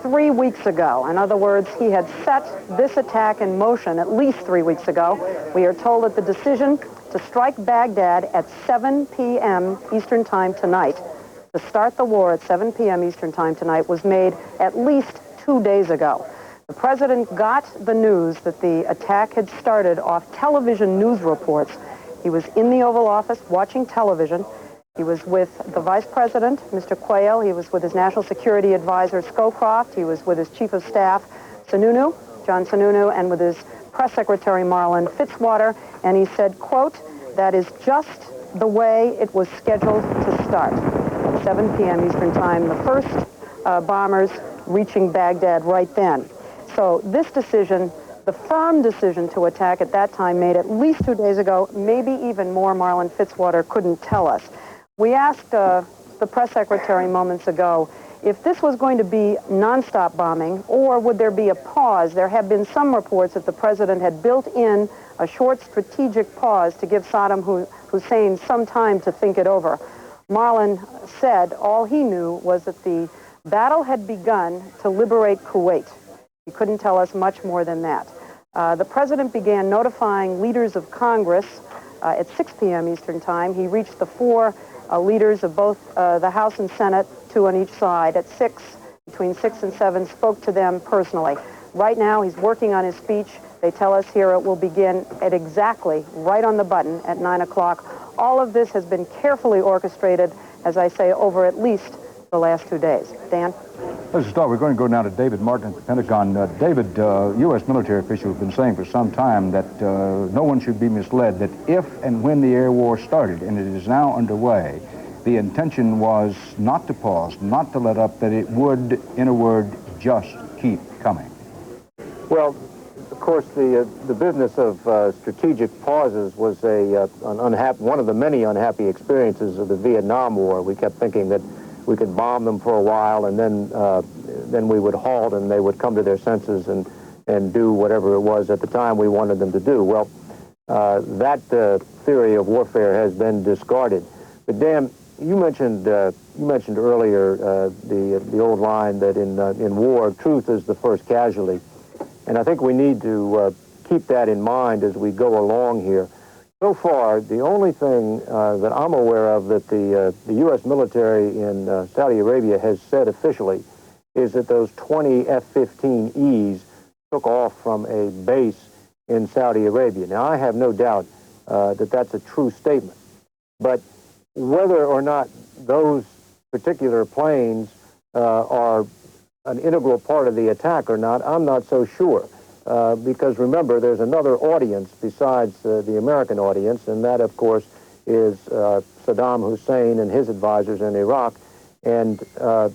3 weeks ago. In other words, he had set this attack in motion at least 3 weeks ago. We are told that the decision to strike Baghdad at 7 p.m. Eastern Time tonight, to start the war at 7 p.m. Eastern Time tonight, was made at least 2 days ago. The president got the news that the attack had started off television news reports. He was in the Oval Office watching television. He was with the vice president, Mr. Quayle. He was with his national security advisor, Scowcroft. He was with his chief of staff, John Sununu, and with his press secretary, Marlin Fitzwater. And he said, quote, "That is just the way it was scheduled to start." 7 p.m. Eastern Time, the first bombers reaching Baghdad right then. So this decision, the firm decision to attack at that time, made at least 2 days ago, maybe even more. Marlin Fitzwater couldn't tell us. We asked the press secretary moments ago if this was going to be nonstop bombing or would there be a pause. There have been some reports that the president had built in a short strategic pause to give Saddam Hussein some time to think it over. Marlin said all he knew was that the battle had begun to liberate Kuwait. He couldn't tell us much more than that. The president began notifying leaders of Congress at 6 p.m. Eastern Time. He reached the four leaders of both the House and Senate, 2 on each side. At 6, between 6 and 7, spoke to them personally. Right now, he's working on his speech. They tell us here it will begin at exactly right on the button at 9 o'clock. All of this has been carefully orchestrated, as I say, over at least the last 2 days. Dan? Let's start. We're going to go now to David Martin at the Pentagon. David, U.S. military officials have been saying for some time that no one should be misled, that if and when the air war started, and it is now underway, the intention was not to pause, not to let up, that it would, in a word, just keep coming. Well, of course, the business of strategic pauses was one of the many unhappy experiences of the Vietnam War. We kept thinking that we could bomb them for a while, and then we would halt, and they would come to their senses and do whatever it was at the time we wanted them to do. Well, that theory of warfare has been discarded. But Dan, you mentioned earlier the old line that in war, truth is the first casualty. And I think we need to keep that in mind as we go along here. So far, the only thing that I'm aware of that the U.S. military in Saudi Arabia has said officially is that those 20 F-15Es took off from a base in Saudi Arabia. Now, I have no doubt that that's a true statement. But whether or not those particular planes are an integral part of the attack or not, I'm not so sure. Because remember, there's another audience besides the American audience, and that, of course, is Saddam Hussein and his advisors in Iraq, and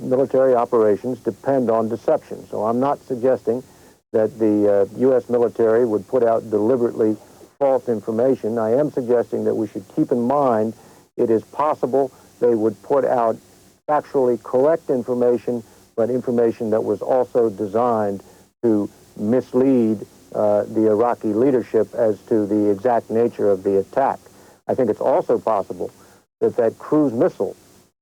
military operations depend on deception. So I'm not suggesting that the U.S. military would put out deliberately false information. I am suggesting that we should keep in mind it is possible they would put out factually correct information, but information that was also designed to mislead the Iraqi leadership as to the exact nature of the attack. I think it's also possible that cruise missile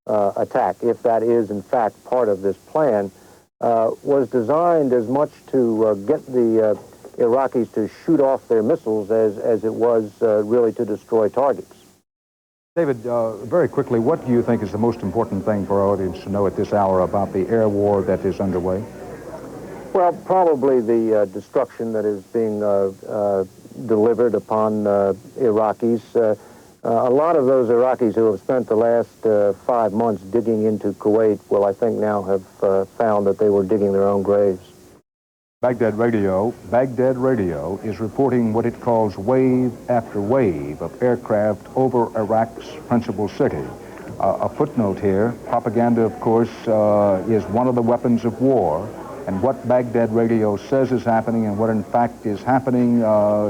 attack, if that is in fact part of this plan, was designed as much to get the Iraqis to shoot off their missiles as it was really to destroy targets. David, very quickly, what do you think is the most important thing for our audience to know at this hour about the air war that is underway? Well, probably the destruction that is being delivered upon Iraqis. A lot of those Iraqis who have spent the last 5 months digging into Kuwait will, I think, now have found that they were digging their own graves. Baghdad Radio is reporting what it calls wave after wave of aircraft over Iraq's principal city. A footnote here, propaganda, of course, is one of the weapons of war, and what Baghdad Radio says is happening and what in fact is happening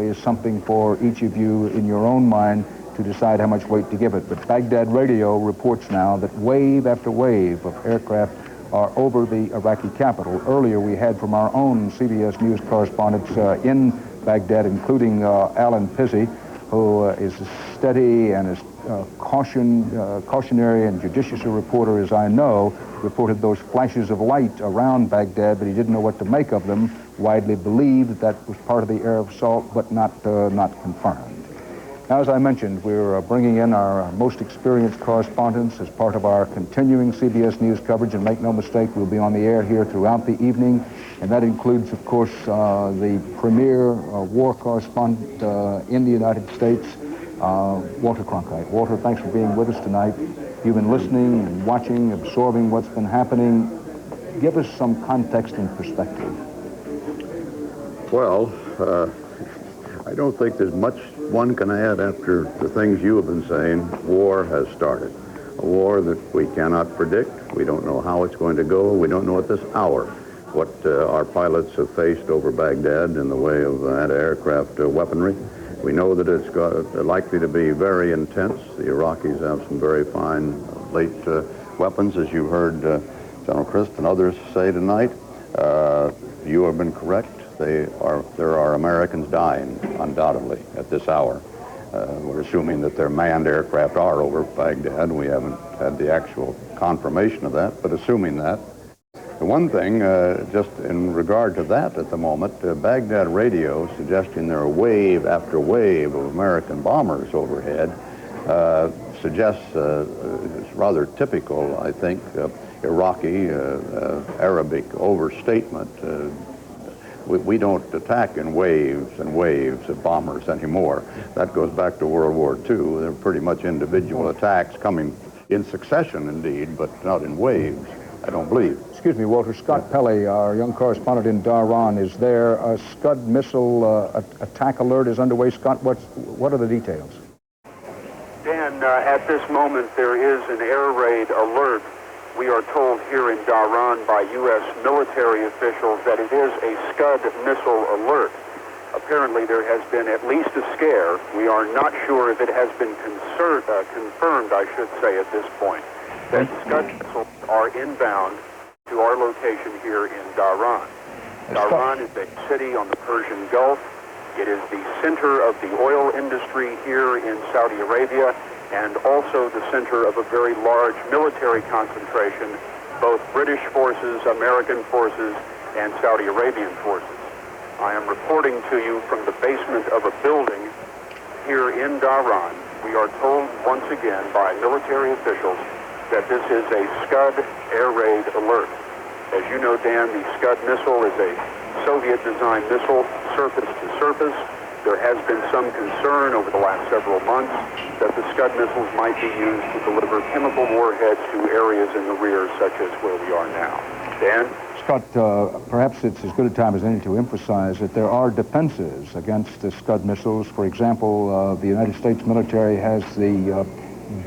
is something for each of you in your own mind to decide how much weight to give it. But Baghdad Radio reports now that wave after wave of aircraft are over the Iraqi capital. Earlier we had from our own CBS News correspondents in Baghdad, including Alan Pizzi, who is as steady and as cautionary and judicious a reporter as I know, reported those flashes of light around Baghdad, but he didn't know what to make of them. Widely believed that was part of the air assault, but not confirmed. Now, as I mentioned, we're bringing in our most experienced correspondents as part of our continuing CBS News coverage, and make no mistake, we'll be on the air here throughout the evening, and that includes, of course, the premier war correspondent in the United States, Walter Cronkite. Walter, thanks for being with us tonight. You've been listening and watching, absorbing what's been happening. Give us some context and perspective. Well, I don't think there's much one can add after the things you have been saying. War has started. A war that we cannot predict. We don't know how it's going to go. We don't know at this hour what our pilots have faced over Baghdad in the way of anti-aircraft weaponry. We know that it's likely to be very intense. The Iraqis have some very fine late weapons, as you heard General Christ and others say tonight. You have been correct. There are Americans dying, undoubtedly, at this hour. We're assuming that their manned aircraft are over Baghdad. We haven't had the actual confirmation of that, but assuming that. The one thing, just in regard to that at the moment, Baghdad Radio suggesting there are wave after wave of American bombers overhead suggests, it's rather typical, I think, Iraqi, Arabic overstatement. We don't attack in waves and waves of bombers anymore. That goes back to World War II. They're pretty much individual attacks coming in succession, indeed, but not in waves, I don't believe. Excuse me, Walter. Scott Pelley, our young correspondent in Dhahran, is there. A Scud missile attack alert is underway. Scott, what are the details? Dan, at this moment, there is an air raid alert. We are told here in Dhahran by U.S. military officials that it is a Scud missile alert. Apparently, there has been at least a scare. We are not sure if it has been confirmed, I should say, at this point, that Scud missiles are inbound to our location here in Dhahran. Dhahran is a city on the Persian Gulf. It is the center of the oil industry here in Saudi Arabia, and also the center of a very large military concentration, both British forces, American forces, and Saudi Arabian forces. I am reporting to you from the basement of a building here in Dhahran. We are told once again by military officials that this is a Scud air raid alert. As you know, Dan, the Scud missile is a Soviet-designed missile, surface to surface. There has been some concern over the last several months that the Scud missiles might be used to deliver chemical warheads to areas in the rear, such as where we are now. Dan? Scott, perhaps it's as good a time as any to emphasize that there are defenses against the Scud missiles. For example, the United States military has the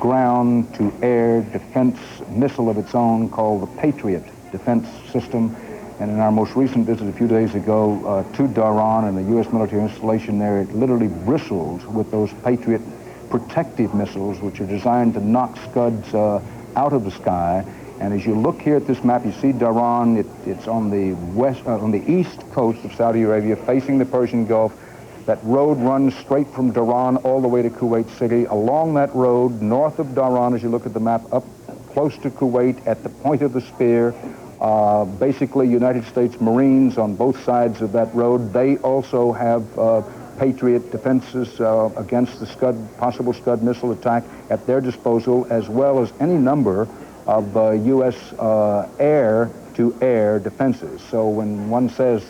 ground-to-air defense missile of its own called the Patriot defense system. And in our most recent visit a few days ago to Dhahran and the U.S. military installation there, it literally bristles with those Patriot protective missiles, which are designed to knock Scuds out of the sky. And as you look here at this map, you see Dhahran. It's on the east coast of Saudi Arabia, facing the Persian Gulf. That road runs straight from Dhahran all the way to Kuwait City. Along that road, north of Dhahran, as you look at the map, up close to Kuwait, at the point of the spear, Basically, United States Marines on both sides of that road, they also have Patriot defenses against the possible Scud missile attack at their disposal, as well as any number of U.S. air-to-air defenses. So when one says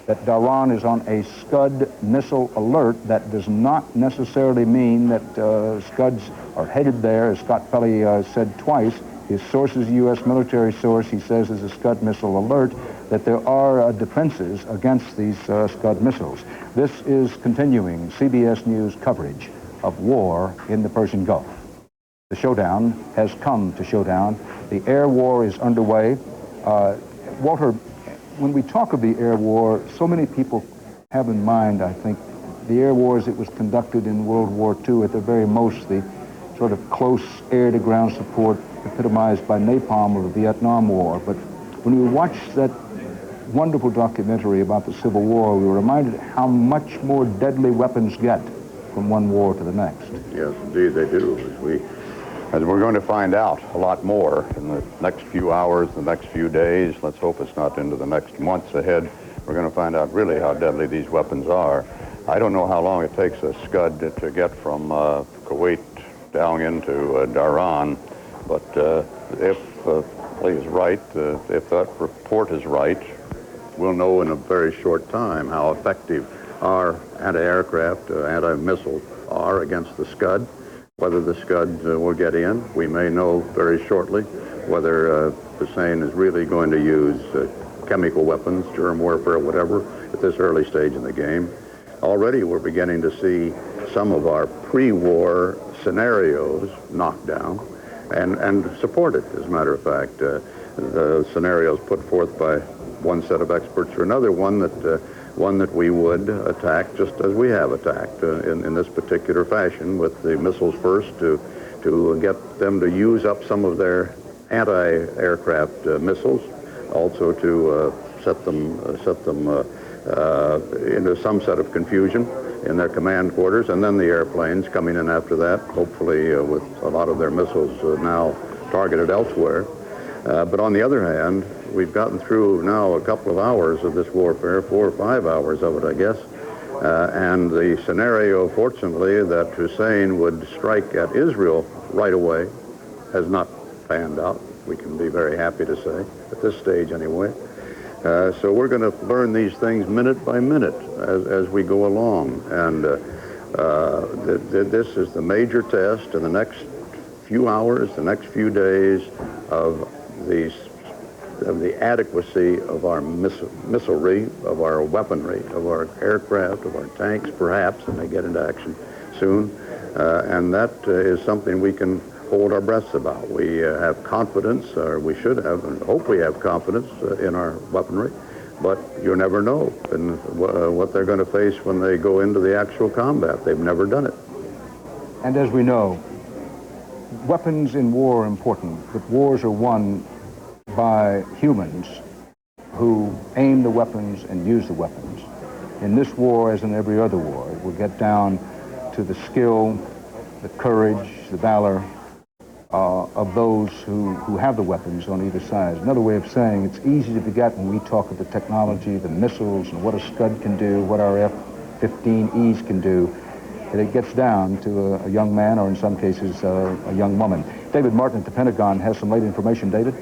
that Dhahran is on a Scud missile alert, that does not necessarily mean that Scuds are headed there, as Scott Pelley said twice. His source is a U.S. military source. He says is a Scud missile alert, that there are defenses against these Scud missiles. This is continuing CBS News coverage of war in the Persian Gulf. The showdown has come to showdown. The air war is underway. Walter, when we talk of the air war, so many people have in mind, I think, the air war as it was conducted in World War II, at the very most, the sort of close air-to-ground support epitomized by napalm of the Vietnam War. But when we watched that wonderful documentary about the Civil War, we were reminded how much more deadly weapons get from one war to the next. Yes, indeed they do. As we're going to find out a lot more in the next few hours, the next few days. Let's hope it's not into the next months ahead. We're going to find out really how deadly these weapons are. I don't know how long it takes a Scud to get from Kuwait down into Dhahran, but if Lee is right, if that report is right, we'll know in a very short time how effective our anti-aircraft, anti-missiles are against the Scud. Whether the Scud will get in, we may know very shortly. Whether Hussein is really going to use chemical weapons, germ warfare, whatever, at this early stage in the game. Already we're beginning to see some of our pre-war scenarios knocked down and supported, as a matter of fact. The scenarios put forth by one set of experts or another, one that we would attack just as we have attacked in this particular fashion, with the missiles first to get them to use up some of their anti-aircraft missiles, also to set them into some set of confusion in their command quarters, and then the airplanes coming in after that, hopefully with a lot of their missiles now targeted elsewhere. But on the other hand, we've gotten through now a couple of hours of this warfare, 4 or 5 hours of it, I guess. And the scenario, fortunately, that Hussein would strike at Israel right away has not panned out. We can be very happy to say, at this stage anyway. So we're going to learn these things minute by minute as we go along. And this is the major test in the next few hours, the next few days of the adequacy of our missilery, of our weaponry, of our aircraft, of our tanks, perhaps, and they get into action soon. And that is something we can hold our breaths about. We have confidence, or we should have, and hope we have confidence in our weaponry, but you never know in what they're going to face when they go into the actual combat. They've never done it. And as we know, weapons in war are important, but wars are won by humans who aim the weapons and use the weapons. In this war, as in every other war, it will get down to the skill, the courage, the valor of those who have the weapons on either side. Another way of saying it's easy to forget when we talk of the technology, the missiles, and what a Scud can do, what our F-15Es can do, that it gets down to a young man, or in some cases, a young woman. David Martin at the Pentagon has some late information. David?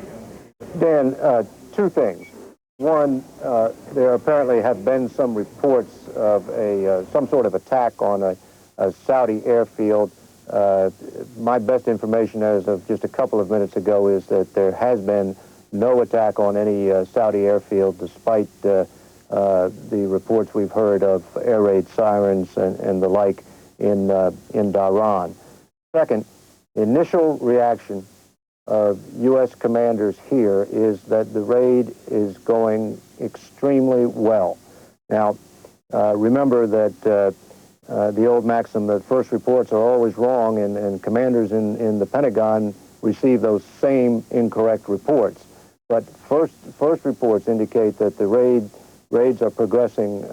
Dan, two things. One, there apparently have been some reports of some sort of attack on a Saudi airfield. My best information as of just a couple of minutes ago is that there has been no attack on any Saudi airfield, despite the reports we've heard of air raid sirens and the like in Dhahran. Second, initial reaction of U.S. commanders here is that the raid is going extremely well. Now, remember that the old maxim that first reports are always wrong, and commanders in the Pentagon receive those same incorrect reports. But first reports indicate that the raids are progressing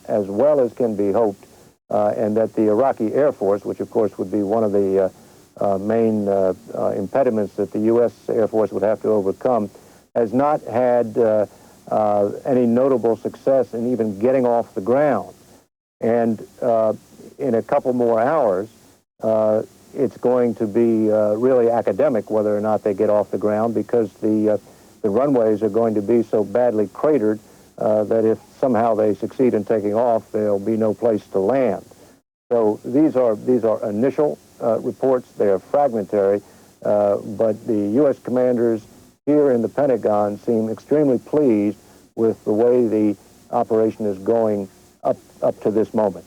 as well as can be hoped, and that the Iraqi Air Force, which of course would be one of the main impediments that the U.S. Air Force would have to overcome, has not had any notable success in even getting off the ground. And in a couple more hours, it's going to be really academic whether or not they get off the ground, because the runways are going to be so badly cratered that if somehow they succeed in taking off, there'll be no place to land. So these are initial reports. They are fragmentary, but the U.S. commanders here in the Pentagon seem extremely pleased with the way the operation is going up to this moment.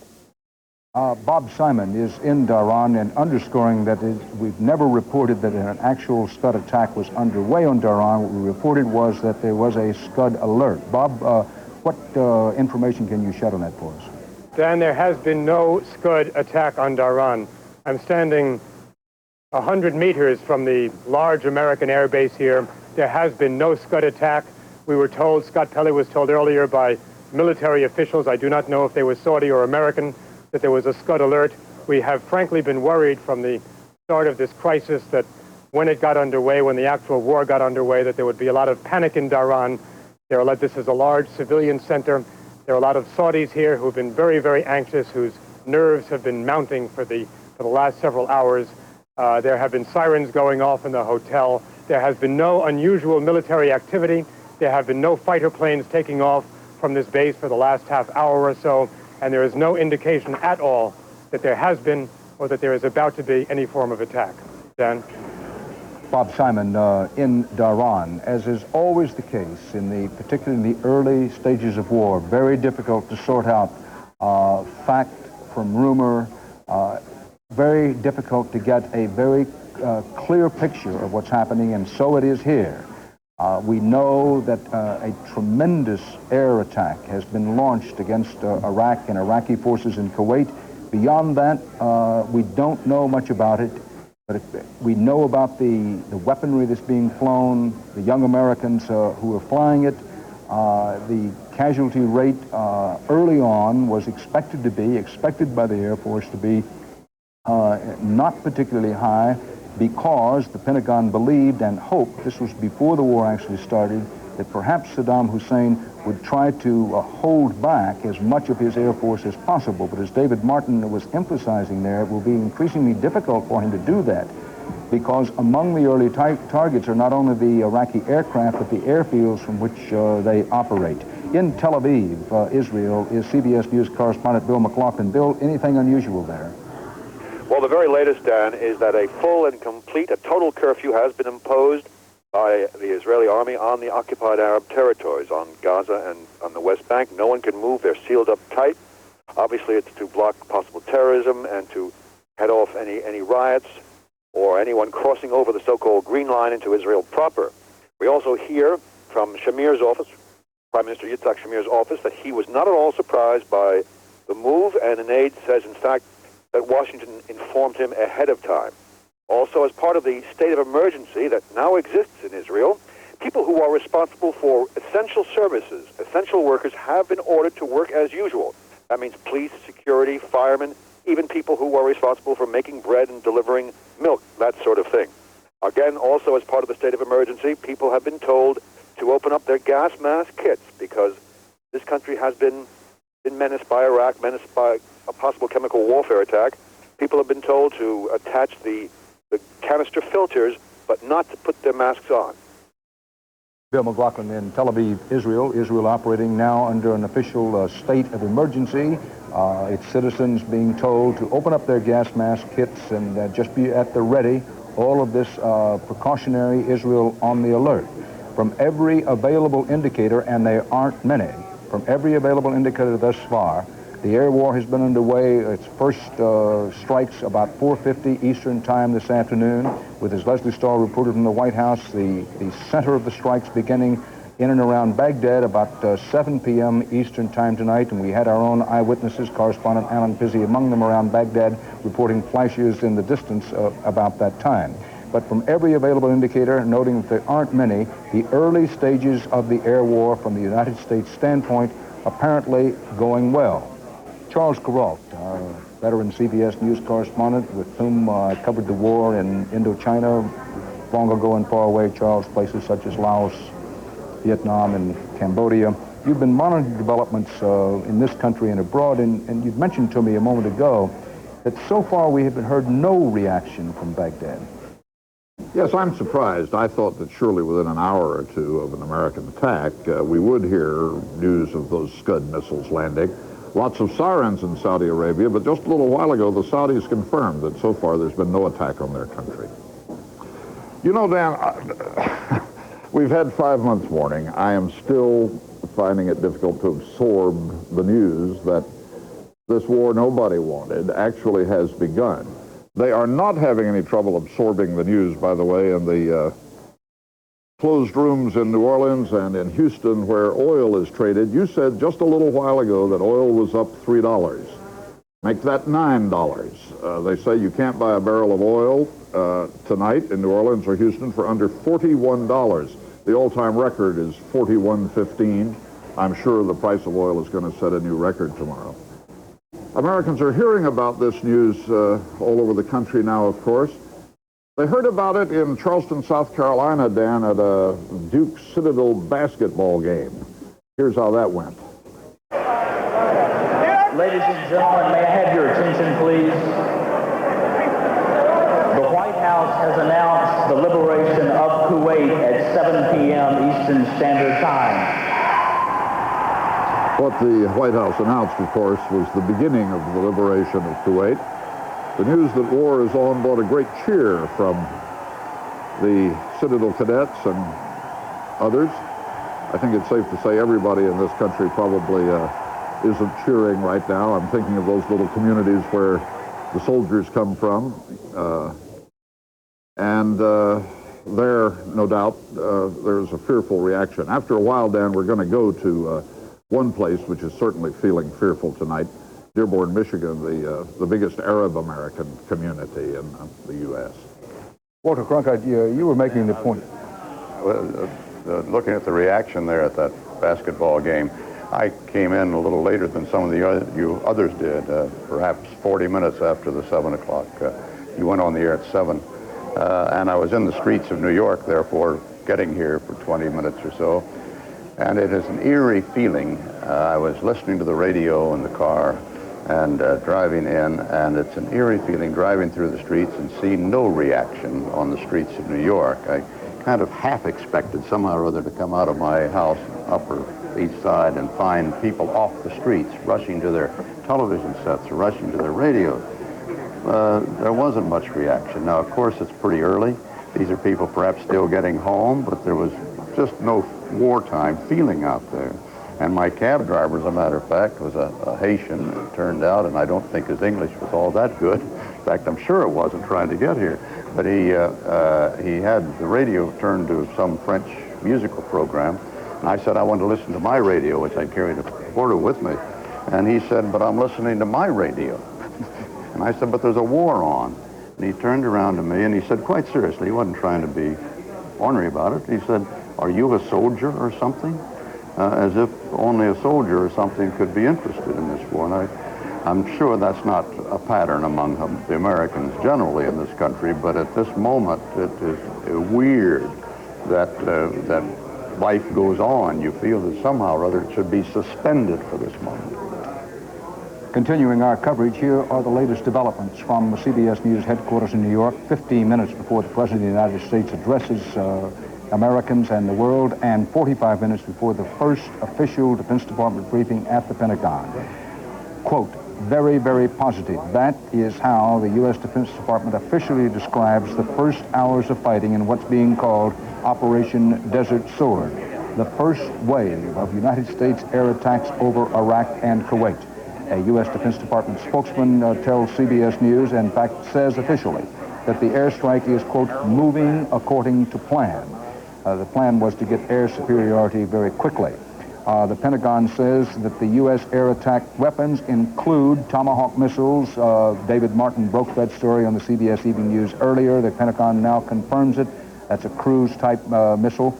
Bob Simon is in Dhahran and underscoring that we've never reported that an actual Scud attack was underway on Dhahran. What we reported was that there was a Scud alert. Bob, what information can you shed on that for us? Dan, there has been no Scud attack on Dhahran. I'm standing 100 meters from the large American air base here. There has been no Scud attack. We were told, Scott Pelley was told earlier by military officials, I do not know if they were Saudi or American, that there was a Scud alert. We have frankly been worried from the start of this crisis that when it got underway, when the actual war got underway, that there would be a lot of panic in Dhahran. This is a large civilian center. There are a lot of Saudis here who have been very, very anxious, whose nerves have been mounting for the last several hours. There have been sirens going off in the hotel. There has been no unusual military activity. There have been no fighter planes taking off from this base for the last half hour or so, and there is no indication at all that there has been or that there is about to be any form of attack. Dan? Bob Simon, in Dhahran, as is always the case, particularly in the early stages of war, very difficult to sort out fact from rumor, very difficult to get a very clear picture of what's happening, and so it is here. We know that a tremendous air attack has been launched against Iraq and Iraqi forces in Kuwait. Beyond that, we don't know much about it, but we know about the weaponry that's being flown, the young Americans who are flying it. The casualty rate early on was expected by the Air Force to be not particularly high, because the Pentagon believed and hoped, this was before the war actually started, that perhaps Saddam Hussein would try to hold back as much of his Air Force as possible. But as David Martin was emphasizing there, it will be increasingly difficult for him to do that, because among the early targets are not only the Iraqi aircraft, but the airfields from which they operate. In Tel Aviv, Israel, is CBS News correspondent Bill McLaughlin. Bill, anything unusual there? Well, the very latest, Dan, is that a full and complete, a total curfew has been imposed by the Israeli army on the occupied Arab territories, on Gaza and on the West Bank. No one can move. They're sealed up tight. Obviously, it's to block possible terrorism and to head off any riots or anyone crossing over the so-called Green Line into Israel proper. We also hear from Shamir's office, Prime Minister Yitzhak Shamir's office, that he was not at all surprised by the move, and an aide says, in fact, that Washington informed him ahead of time. Also, as part of the state of emergency that now exists in Israel, people who are responsible for essential services, essential workers, have been ordered to work as usual. That means police, security, firemen, even people who are responsible for making bread and delivering milk, that sort of thing. Again, also as part of the state of emergency, people have been told to open up their gas mask kits, because this country has been menaced by Iraq, menaced by a possible chemical warfare attack. People have been told to attach the canister filters, but not to put their masks on. Bill McLaughlin in Tel Aviv, Israel. Israel operating now under an official state of emergency. Its citizens being told to open up their gas mask kits and just be at the ready. All of this precautionary, Israel on the alert. From every available indicator, and there aren't many, from every available indicator thus far, the air war has been underway. Its first strikes about 4:50 Eastern time this afternoon, with, as Leslie Stahl reported from the White House, the center of the strikes beginning in and around Baghdad about 7 p.m. Eastern time tonight, and we had our own eyewitnesses, correspondent Alan Pizzi among them around Baghdad, reporting flashes in the distance about that time. But from every available indicator, noting that there aren't many, the early stages of the air war from the United States standpoint apparently going well. Charles Kuralt, our veteran CBS News correspondent with whom I covered the war in Indochina long ago and far away, Charles, places such as Laos, Vietnam, and Cambodia. You've been monitoring developments in this country and abroad, and you've mentioned to me a moment ago that so far we have heard no reaction from Baghdad. Yes, I'm surprised. I thought that surely within an hour or two of an American attack, we would hear news of those Scud missiles landing. Lots of sirens in Saudi Arabia, but just a little while ago, the Saudis confirmed that so far there's been no attack on their country. You know, Dan, we've had 5 months warning. I am still finding it difficult to absorb the news that this war nobody wanted actually has begun. They are not having any trouble absorbing the news, by the way, in the closed rooms in New Orleans and in Houston where oil is traded. You said just a little while ago that oil was up $3. Make that $9. They say you can't buy a barrel of oil tonight in New Orleans or Houston for under $41. The all-time record is $41.15. I'm sure the price of oil is going to set a new record tomorrow. Americans are hearing about this news all over the country now, of course. They heard about it in Charleston, South Carolina, Dan, at a Duke Citadel basketball game. Here's how that went. Ladies and gentlemen, may I have your attention, please? The White House has announced the liberation of Kuwait at 7 p.m. Eastern Standard Time. What the White House announced, of course, was the beginning of the liberation of Kuwait. The news that war is on brought a great cheer from the Citadel cadets and others. I think it's safe to say everybody in this country probably isn't cheering right now. I'm thinking of those little communities where the soldiers come from. There, no doubt, there's a fearful reaction. After a while, Dan, we're going to go to one place which is certainly feeling fearful tonight, Dearborn, Michigan, the biggest Arab-American community in the U.S. Walter Cronkite, you were making the point. Looking at the reaction there at that basketball game, I came in a little later than some of you others did, perhaps 40 minutes after the 7 o'clock. You went on the air at 7. And I was in the streets of New York, therefore, getting here for 20 minutes or so. And it is an eerie feeling. I was listening to the radio in the car and driving in, and it's an eerie feeling driving through the streets and seeing no reaction on the streets of New York. I kind of half expected somehow or other to come out of my house, Upper East Side, and find people off the streets, rushing to their television sets, rushing to their radios. There wasn't much reaction. Now, of course, it's pretty early. These are people perhaps still getting home, but there was just no wartime feeling out there. And my cab driver, as a matter of fact, was a Haitian, it turned out, and I don't think his English was all that good. In fact, I'm sure it wasn't trying to get here. But he had the radio turned to some French musical program, and I said I wanted to listen to my radio, which I carried a recorder with me. And he said, but I'm listening to my radio. And I said, but there's a war on. And he turned around to me and he said, quite seriously, he wasn't trying to be ornery about it. He said, are you a soldier or something? As if only a soldier or something could be interested in this war. And I'm sure that's not a pattern among the Americans generally in this country, but at this moment it is weird that life goes on. You feel that somehow or other it should be suspended for this moment. Continuing our coverage, here are the latest developments from the CBS News headquarters in New York, 15 minutes before the President of the United States addresses Americans and the world, and 45 minutes before the first official Defense Department briefing at the Pentagon. Quote, very, very positive. That is how the U.S. Defense Department officially describes the first hours of fighting in what's being called Operation Desert Sword, the first wave of United States air attacks over Iraq and Kuwait. A U.S. Defense Department spokesman tells CBS News, in fact says officially, that the airstrike is, quote, moving according to plan. The plan was to get air superiority very quickly. The Pentagon says that the U.S. air attack weapons include Tomahawk missiles. David Martin broke that story on the CBS Evening News earlier. The Pentagon now confirms it. That's a cruise-type missile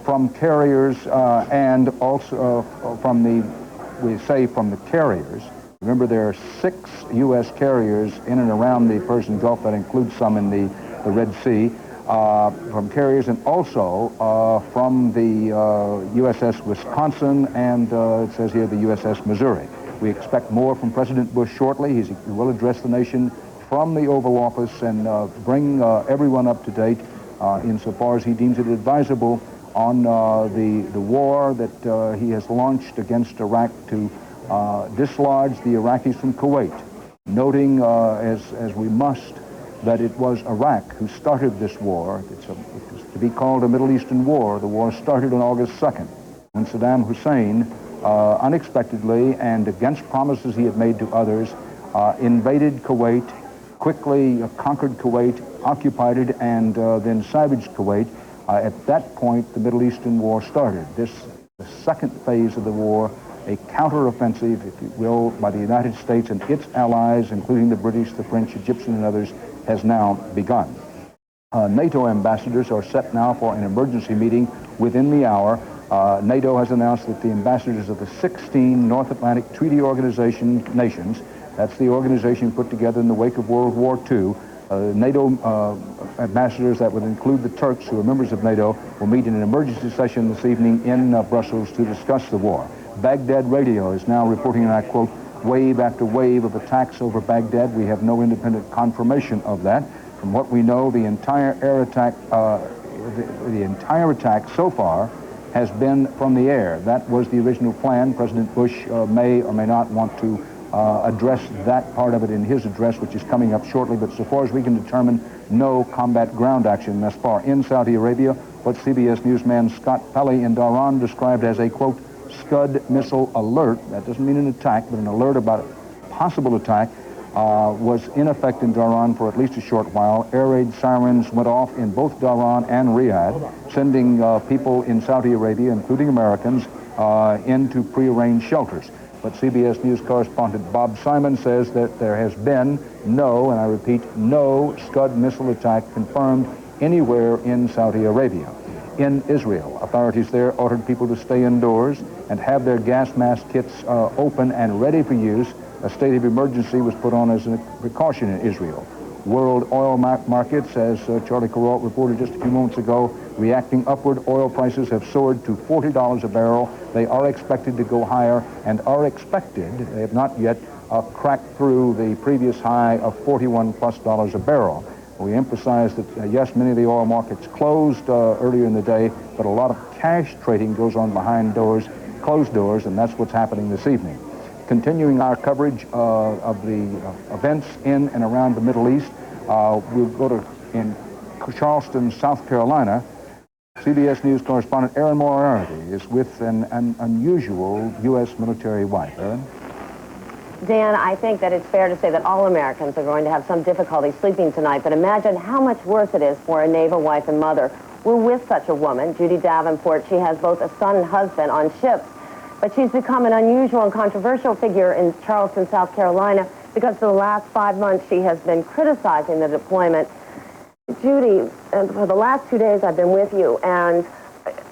from carriers and also from the carriers. Remember, there are 6 U.S. carriers in and around the Persian Gulf. That includes some in the Red Sea. from carriers, and also from the USS Wisconsin, and it says here the USS Missouri. We expect more from President Bush shortly. He will address the nation from the Oval Office and bring everyone up to date insofar as he deems it advisable on the war that he has launched against Iraq to dislodge the Iraqis from Kuwait, noting, as we must, that it was Iraq who started this war. It was to be called a Middle Eastern war. The war started on August 2nd, when Saddam Hussein, unexpectedly and against promises he had made to others, invaded Kuwait, quickly conquered Kuwait, occupied it, and then savaged Kuwait. At that point, the Middle Eastern war started. The second phase of the war, a counteroffensive, if you will, by the United States and its allies, including the British, the French, Egyptian, and others, has now begun. NATO ambassadors are set now for an emergency meeting within the hour. NATO has announced that the ambassadors of the 16 North Atlantic Treaty Organization nations, that's the organization put together in the wake of World War II, NATO ambassadors, that would include the Turks, who are members of NATO, will meet in an emergency session this evening in Brussels to discuss the war. Baghdad Radio is now reporting, and I quote, wave after wave of attacks over Baghdad. We have no independent confirmation of that. From what we know, the entire air attack, the entire attack so far has been from the air. That was the original plan. President Bush may or may not want to address that part of it in his address, which is coming up shortly. But so far as we can determine, no combat ground action thus far in Saudi Arabia. What CBS newsman Scott Pelley in Dhahran described as a, quote, Scud missile alert, that doesn't mean an attack, but an alert about a possible attack, was in effect in Dhahran for at least a short while. Air raid sirens went off in both Dhahran and Riyadh, sending people in Saudi Arabia, including Americans, into prearranged shelters. But CBS News correspondent Bob Simon says that there has been no, and I repeat, no Scud missile attack confirmed anywhere in Saudi Arabia. In Israel, authorities there ordered people to stay indoors and have their gas mask kits open and ready for use. A state of emergency was put on as a precaution in Israel. World oil markets, as Charlie Carrault reported just a few moments ago, reacting upward. Oil prices have soared to $40 a barrel. They are expected to go higher and are expected, they have not yet cracked through the previous high of $41+ a barrel. We emphasize that, yes, many of the oil markets closed earlier in the day, but a lot of cash trading goes on behind doors, closed doors, and that's what's happening this evening. Continuing our coverage of the events in and around the Middle East, we'll go to in Charleston, South Carolina. CBS News correspondent Aaron Moriarty is with an unusual U.S. military wife. Aaron? Dan, I think that it's fair to say that all Americans are going to have some difficulty sleeping tonight, but imagine how much worse it is for a naval wife and mother. We're with such a woman, Judy Davenport. She has both a son and husband on ships, but she's become an unusual and controversial figure in Charleston, South Carolina, because for the last 5 months she has been criticizing the deployment. Judy, for the last 2 days I've been with you, and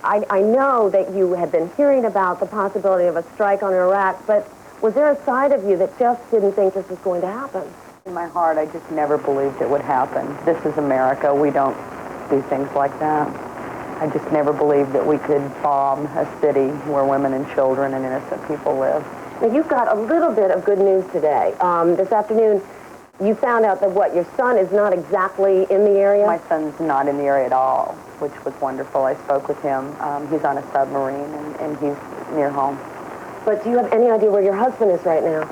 I know that you had been hearing about the possibility of a strike on Iraq, but was there a side of you that just didn't think this was going to happen? In my heart, I just never believed it would happen. This is America. We don't do things like that. I just never believed that we could bomb a city where women and children and innocent people live. Now, you've got a little bit of good news today. This afternoon, you found out that, what, your son is not exactly in the area? My son's not in the area at all, which was wonderful. I spoke with him. He's on a submarine, and he's near home. But do you have any idea where your husband is right now?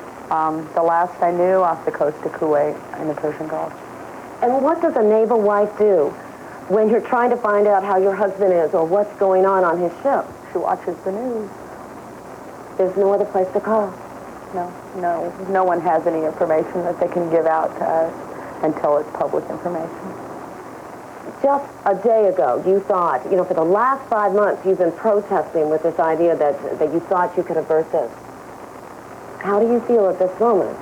The last I knew, off the coast of Kuwait in the Persian Gulf. And what does a naval wife do when you're trying to find out how your husband is or what's going on his ship? She watches the news. There's no other place to call? No one has any information that they can give out to us until it's public information. Just a day ago, you thought, for the last 5 months, you've been protesting with this idea that you thought you could avert this. How do you feel at this moment?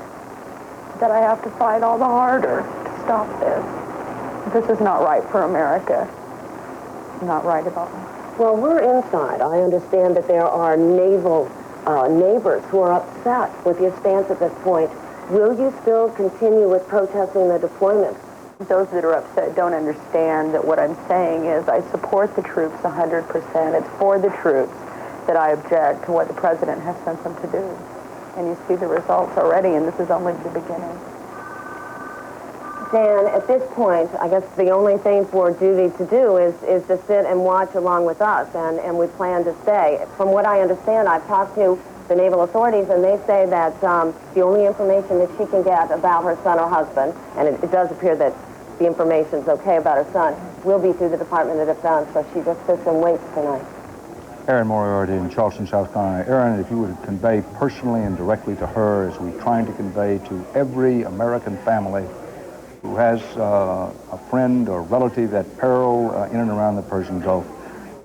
That I have to fight all the harder to stop this. This is not right for America. Not right at all. Well, we're inside. I understand that there are naval neighbors who are upset with your stance at this point. Will you still continue with protesting the deployment? Those that are upset don't understand that what I'm saying is I support the troops 100%. It's for the troops that I object to what the president has sent them to do. And you see the results already, and this is only the beginning. Dan, at this point, I guess the only thing for Judy to do is to sit and watch along with us, and we plan to stay. From what I understand, I've talked to the naval authorities, and they say that the only information that she can get about her son or husband, and it does appear that the information's okay about her son, will be through the Department of Defense, so she just sits and waits tonight. Aaron Moriarty in Charleston, South Carolina. Aaron, if you would convey personally and directly to her, as we're trying to convey to every American family who has a friend or relative at peril in and around the Persian Gulf,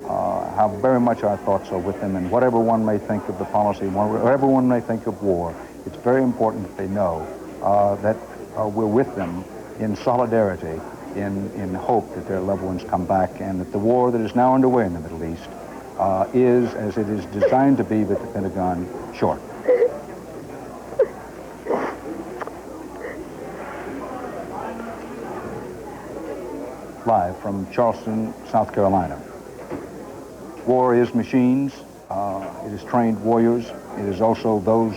how very much our thoughts are with them, and whatever one may think of the policy, whatever one may think of war, it's very important that they know that we're with them in solidarity, in hope that their loved ones come back, and that the war that is now underway in the Middle East is, as it is designed to be with the Pentagon, short. Live from Charleston, South Carolina. War is machines, it is trained warriors, it is also those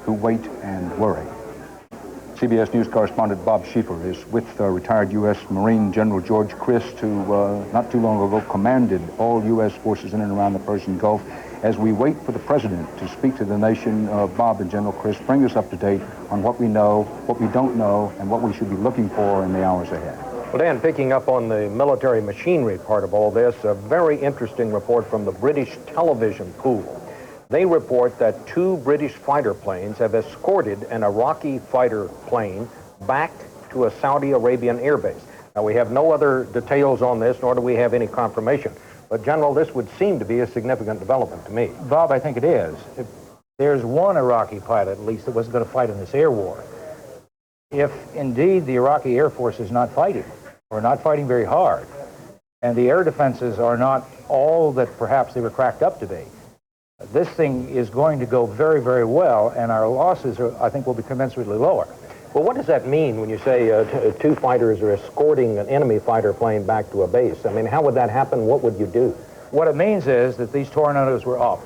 who wait and worry. CBS News correspondent Bob Schieffer is with retired U.S. Marine General George Christ, who not too long ago commanded all U.S. forces in and around the Persian Gulf. As we wait for the president to speak to the nation, Bob and General Christ, bring us up to date on what we know, what we don't know, and what we should be looking for in the hours ahead. Well, Dan, picking up on the military machinery part of all this, a very interesting report from the British television pool. They report that 2 British fighter planes have escorted an Iraqi fighter plane back to a Saudi Arabian airbase. Now, we have no other details on this, nor do we have any confirmation. But, General, this would seem to be a significant development to me. Bob, I think it is. If there's one Iraqi pilot, at least, that wasn't going to fight in this air war. If, indeed, the Iraqi Air Force is not fighting, or not fighting very hard, and the air defenses are not all that perhaps they were cracked up to be, this thing is going to go very, very well, and our losses, I think, will be commensurately lower. Well, what does that mean when you say 2 fighters are escorting an enemy fighter plane back to a base? I mean, how would that happen? What would you do? What it means is that these tornadoes were up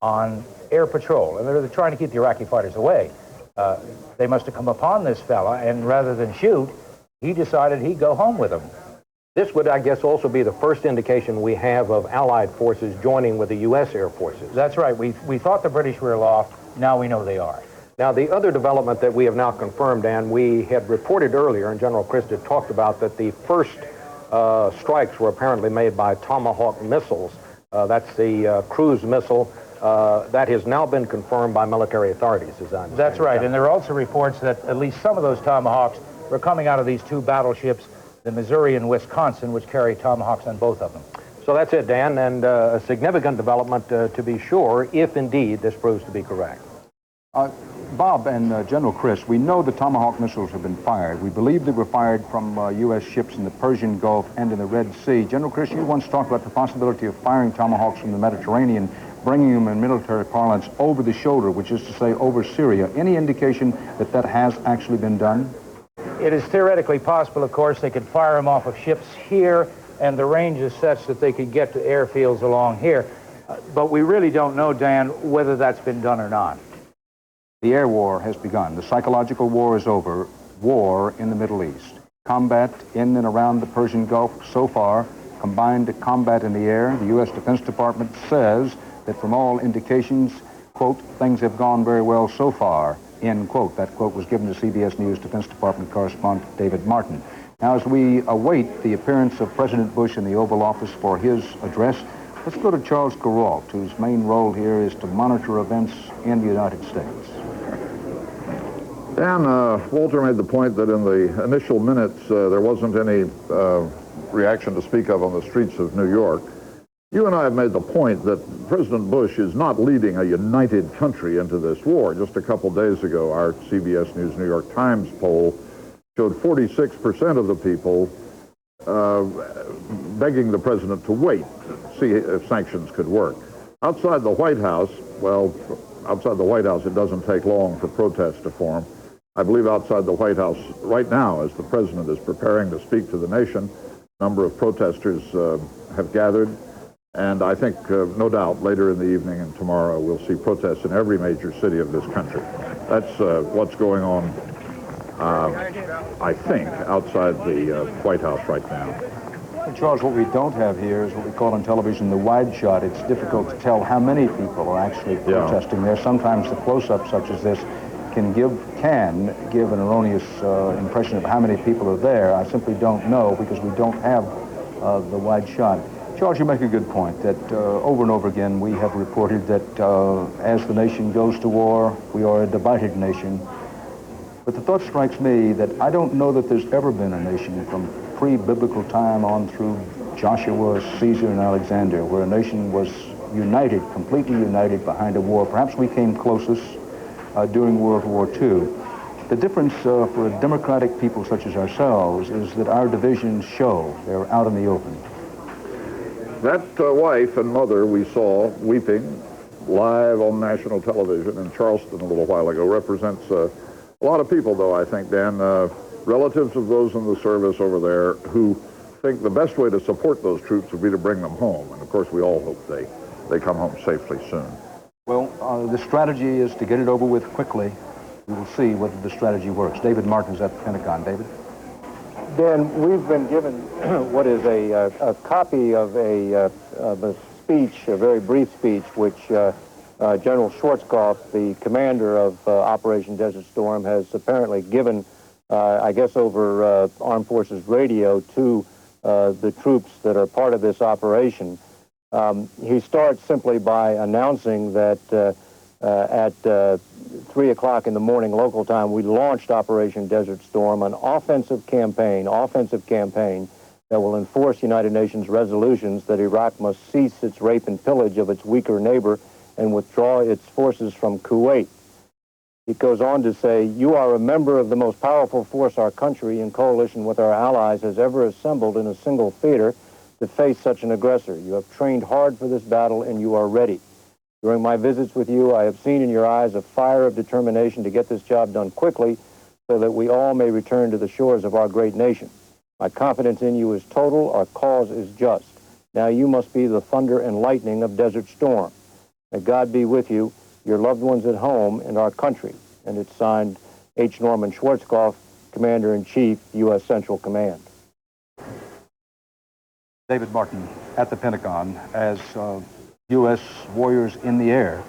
on air patrol, and they're trying to keep the Iraqi fighters away. They must have come upon this fella, and rather than shoot, he decided he'd go home with them. This would, I guess, also be the first indication we have of Allied forces joining with the U.S. Air Forces. That's right. We thought the British were aloft. Now we know they are. Now, the other development that we have now confirmed, and we had reported earlier, and General Christ had talked about, that the first strikes were apparently made by Tomahawk missiles. That's the cruise missile. That has now been confirmed by military authorities, as I understand. That's right. And there are also reports that at least some of those Tomahawks were coming out of these 2 battleships, the Missouri and Wisconsin, which carry Tomahawks on both of them. So that's it, Dan, and a significant development to be sure, if indeed this proves to be correct. Bob and General Chris, we know the Tomahawk missiles have been fired. We believe they were fired from U.S. ships in the Persian Gulf and in the Red Sea. General Chris, you once talked about the possibility of firing Tomahawks from the Mediterranean, bringing them in military parlance over the shoulder, which is to say over Syria. Any indication that that has actually been done? It is theoretically possible, of course. They could fire them off of ships here, and the range is such that they could get to airfields along here. But we really don't know, Dan, whether that's been done or not. The air war has begun. The psychological war is over. War in the Middle East. Combat in and around the Persian Gulf so far, combined to combat in the air. The U.S. Defense Department says that from all indications, quote, things have gone very well so far, end quote. That quote was given to CBS News Defense Department correspondent David Martin. Now, as we await the appearance of President Bush in the Oval Office for his address, let's go to Charles Girault, whose main role here is to monitor events in the United States. Dan, Walter made the point that in the initial minutes there wasn't any reaction to speak of on the streets of New York. You and I have made the point that President Bush is not leading a united country into this war. Just a couple days ago, our CBS News New York Times poll showed 46% of the people begging the president to wait, see if sanctions could work. Outside the White House, well, outside the White House, it doesn't take long for protests to form. I believe outside the White House right now, as the president is preparing to speak to the nation, a number of protesters have gathered. And I think, no doubt, later in the evening and tomorrow, we'll see protests in every major city of this country. That's what's going on, I think, outside the White House right now. Charles, what we don't have here is what we call on television the wide shot. It's difficult to tell how many people are actually protesting there. Sometimes the close-up such as this can give an erroneous impression of how many people are there. I simply don't know because we don't have the wide shot. Charles, you make a good point that over and over again we have reported that as the nation goes to war, we are a divided nation. But the thought strikes me that I don't know that there's ever been a nation from pre-biblical time on through Joshua, Caesar, and Alexander where a nation was united, completely united behind a war. Perhaps we came closest during World War II. The difference for a democratic people such as ourselves is that our divisions show. They're out in the open. That wife and mother we saw weeping live on national television in Charleston a little while ago represents a lot of people, though, I think, Dan, relatives of those in the service over there who think the best way to support those troops would be to bring them home. And, of course, we all hope they come home safely soon. Well, the strategy is to get it over with quickly. We will see whether the strategy works. David Martin is at the Pentagon. David? Dan, we've been given what is a copy of a speech, a very brief speech, which General Schwarzkopf, the commander of Operation Desert Storm, has apparently given, I guess, over Armed Forces Radio to the troops that are part of this operation. He starts simply by announcing that at 3 o'clock in the morning local time, we launched Operation Desert Storm, an offensive campaign that will enforce United Nations resolutions that Iraq must cease its rape and pillage of its weaker neighbor and withdraw its forces from Kuwait. It goes on to say, you are a member of the most powerful force our country, in coalition with our allies, has ever assembled in a single theater to face such an aggressor. You have trained hard for this battle and you are ready. During my visits with you, I have seen in your eyes a fire of determination to get this job done quickly so that we all may return to the shores of our great nation. My confidence in you is total. Our cause is just. Now you must be the thunder and lightning of Desert Storm. May God be with you, your loved ones at home, and our country. And it's signed H. Norman Schwarzkopf, Commander-in-Chief, U.S. Central Command. David Martin at the Pentagon as U.S. warriors in the air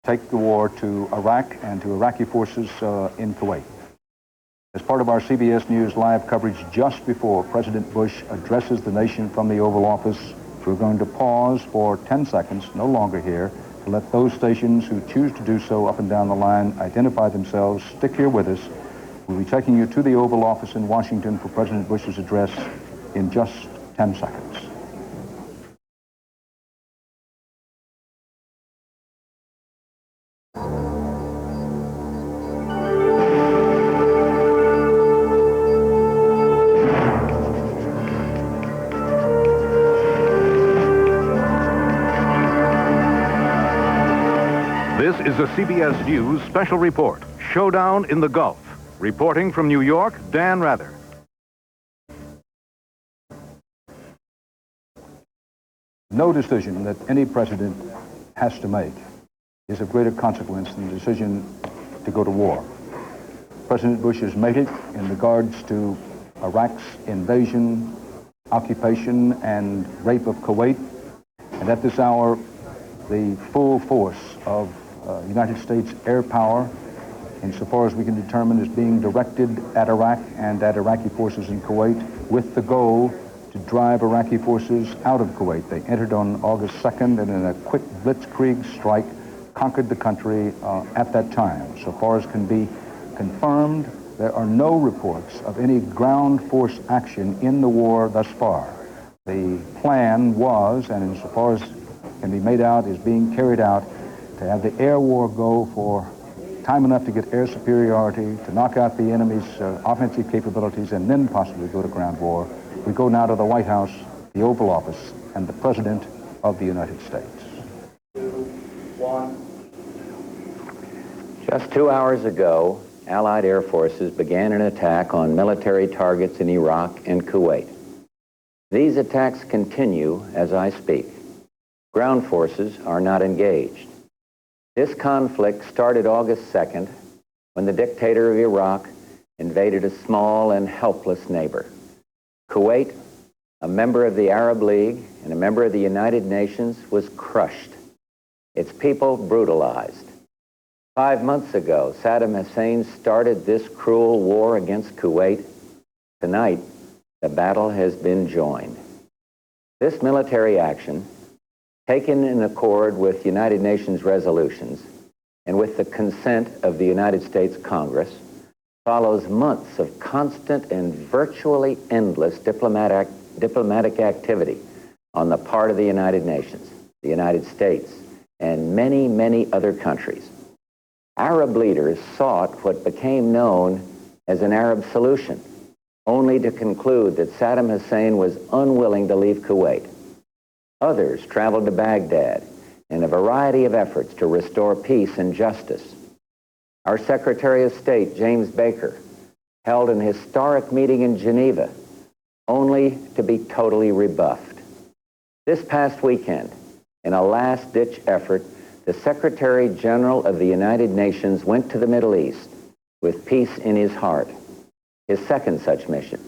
take the war to Iraq and to Iraqi forces in Kuwait. As part of our CBS News live coverage just before President Bush addresses the nation from the Oval Office, we're going to pause for 10 seconds, no longer here, to let those stations who choose to do so up and down the line identify themselves. Stick here with us. We'll be taking you to the Oval Office in Washington for President Bush's address in just 10 seconds. This is a CBS News special report, Showdown in the Gulf. Reporting from New York, Dan Rather. No decision that any president has to make is of greater consequence than the decision to go to war. President Bush has made it in regards to Iraq's invasion, occupation, and rape of Kuwait. And at this hour, the full force of United States air power, insofar as we can determine, is being directed at Iraq and at Iraqi forces in Kuwait with the goal to drive Iraqi forces out of Kuwait. They entered on August 2nd and in a quick blitzkrieg strike conquered the country at that time. So far as can be confirmed, there are no reports of any ground force action in the war thus far. The plan was, and insofar as can be made out, is being carried out, to have the air war go for time enough to get air superiority, to knock out the enemy's offensive capabilities, and then possibly go to ground war. We go now to the White House, the Oval Office, and the President of the United States. 2, 1. Just 2 hours ago, Allied air forces began an attack on military targets in Iraq and Kuwait. These attacks continue as I speak. Ground forces are not engaged. This conflict started August 2nd when the dictator of Iraq invaded a small and helpless neighbor. Kuwait, a member of the Arab League and a member of the United Nations, was crushed. Its people brutalized. 5 months ago, Saddam Hussein started this cruel war against Kuwait. Tonight, the battle has been joined. This military action, taken in accord with United Nations resolutions and with the consent of the United States Congress, follows months of constant and virtually endless diplomatic activity on the part of the United Nations, the United States, and many, many other countries. Arab leaders sought what became known as an Arab solution, only to conclude that Saddam Hussein was unwilling to leave Kuwait. Others traveled to Baghdad in a variety of efforts to restore peace and justice. Our Secretary of State, James Baker, held an historic meeting in Geneva, only to be totally rebuffed. This past weekend, in a last-ditch effort, the Secretary General of the United Nations went to the Middle East with peace in his heart, his second such mission,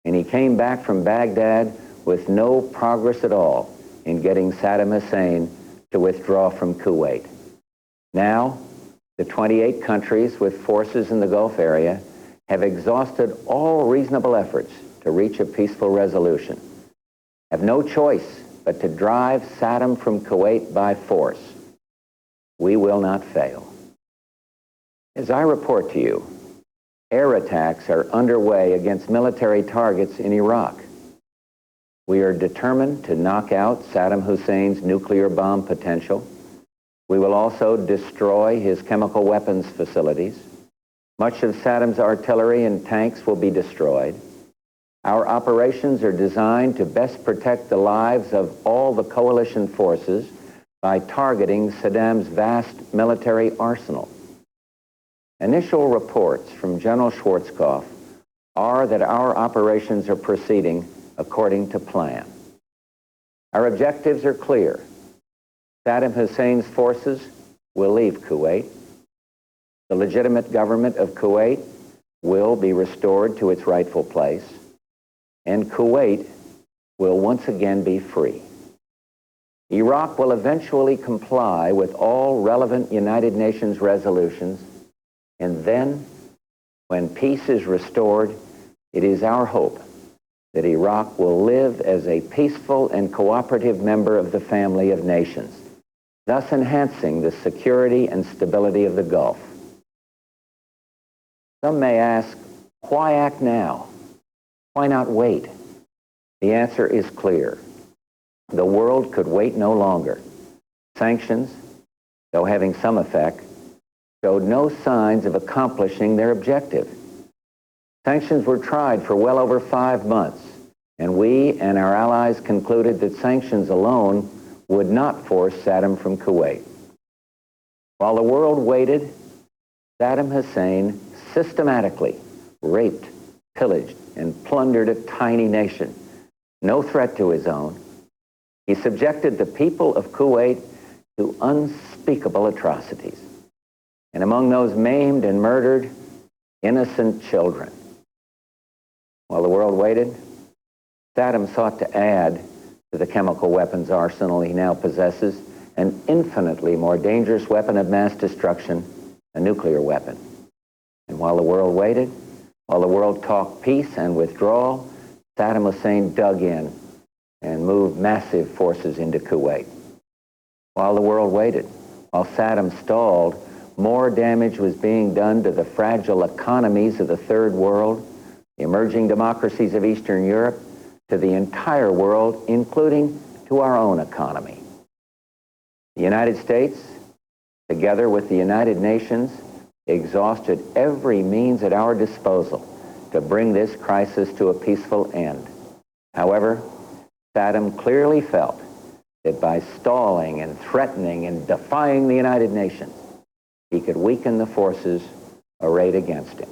and he came back from Baghdad with no progress at all in getting Saddam Hussein to withdraw from Kuwait. Now, the 28 countries with forces in the Gulf area have exhausted all reasonable efforts to reach a peaceful resolution, have no choice but to drive Saddam from Kuwait by force. We will not fail. As I report to you, air attacks are underway against military targets in Iraq. We are determined to knock out Saddam Hussein's nuclear bomb potential. We will also destroy his chemical weapons facilities. Much of Saddam's artillery and tanks will be destroyed. Our operations are designed to best protect the lives of all the coalition forces by targeting Saddam's vast military arsenal. Initial reports from General Schwarzkopf are that our operations are proceeding according to plan. Our objectives are clear. Saddam Hussein's forces will leave Kuwait. The legitimate government of Kuwait will be restored to its rightful place, and Kuwait will once again be free. Iraq will eventually comply with all relevant United Nations resolutions, and then, when peace is restored, it is our hope that Iraq will live as a peaceful and cooperative member of the family of nations, thus enhancing the security and stability of the Gulf. Some may ask, why act now? Why not wait? The answer is clear. The world could wait no longer. Sanctions, though having some effect, showed no signs of accomplishing their objective. Sanctions were tried for well over 5 months, and we and our allies concluded that sanctions alone would not force Saddam from Kuwait. While the world waited, Saddam Hussein systematically raped, pillaged, and plundered a tiny nation, no threat to his own. He subjected the people of Kuwait to unspeakable atrocities. And among those maimed and murdered, innocent children. While the world waited, Saddam sought to add to the chemical weapons arsenal he now possesses an infinitely more dangerous weapon of mass destruction, a nuclear weapon. And while the world waited, while the world talked peace and withdrawal, Saddam Hussein dug in and moved massive forces into Kuwait. While the world waited, while Saddam stalled, more damage was being done to the fragile economies of the Third World, the emerging democracies of Eastern Europe, to the entire world, including to our own economy. The United States, together with the United Nations, exhausted every means at our disposal to bring this crisis to a peaceful end. However, Saddam clearly felt that by stalling and threatening and defying the United Nations, he could weaken the forces arrayed against him.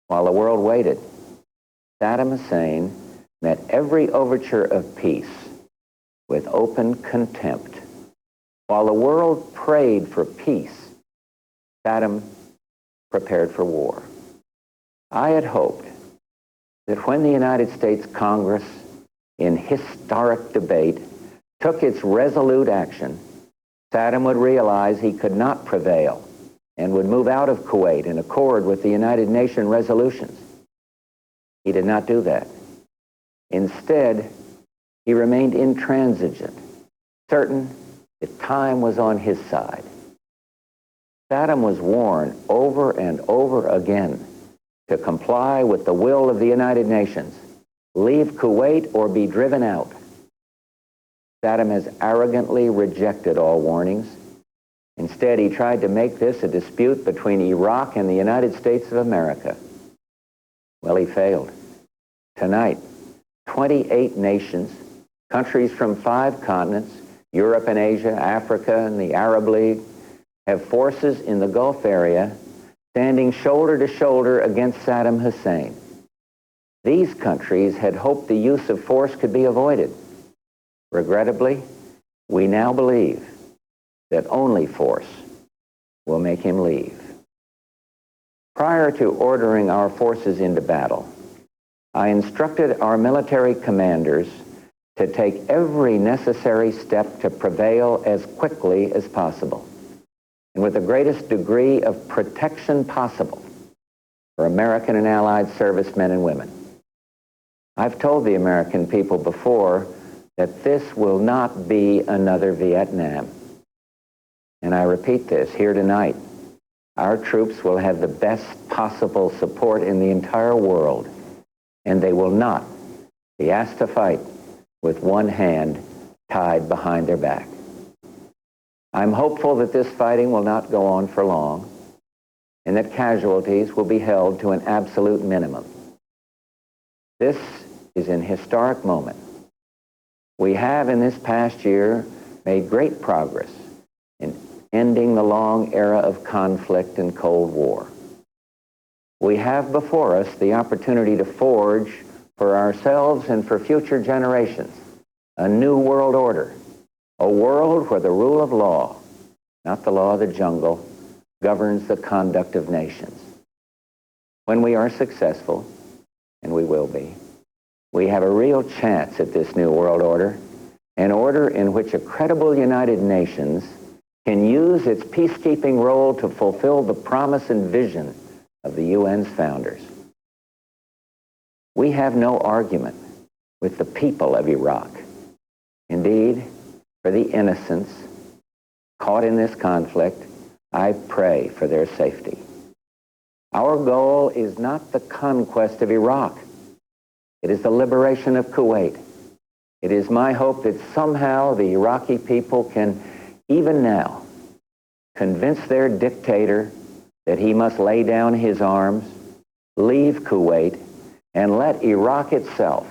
While the world waited, Saddam Hussein met every overture of peace with open contempt. While the world prayed for peace, Saddam prepared for war. I had hoped that when the United States Congress, in historic debate, took its resolute action, Saddam would realize he could not prevail and would move out of Kuwait in accord with the United Nations resolutions. He did not do that. Instead, he remained intransigent, certain that time was on his side. Saddam was warned over and over again to comply with the will of the United Nations, leave Kuwait or be driven out. Saddam has arrogantly rejected all warnings. Instead, he tried to make this a dispute between Iraq and the United States of America. Well, he failed. Tonight, 28 nations, countries from 5 continents, Europe and Asia, Africa, and the Arab League, have forces in the Gulf area standing shoulder to shoulder against Saddam Hussein. These countries had hoped the use of force could be avoided. Regrettably, we now believe that only force will make him leave. Prior to ordering our forces into battle, I instructed our military commanders to take every necessary step to prevail as quickly as possible and with the greatest degree of protection possible for American and Allied servicemen and women. I've told the American people before that this will not be another Vietnam. And I repeat this here tonight. Our troops will have the best possible support in the entire world, and they will not be asked to fight with one hand tied behind their back. I'm hopeful that this fighting will not go on for long, and that casualties will be held to an absolute minimum. This is an historic moment. We have in this past year made great progress in ending the long era of conflict and Cold War. We have before us the opportunity to forge for ourselves and for future generations a new world order, a world where the rule of law, not the law of the jungle, governs the conduct of nations. When we are successful, and we will be, we have a real chance at this new world order, an order in which a credible United Nations can use its peacekeeping role to fulfill the promise and vision of the UN's founders. We have no argument with the people of Iraq. Indeed, for the innocents caught in this conflict, I pray for their safety. Our goal is not the conquest of Iraq. It is the liberation of Kuwait. It is my hope that somehow the Iraqi people can, even now, convince their dictator that he must lay down his arms, leave Kuwait, and let Iraq itself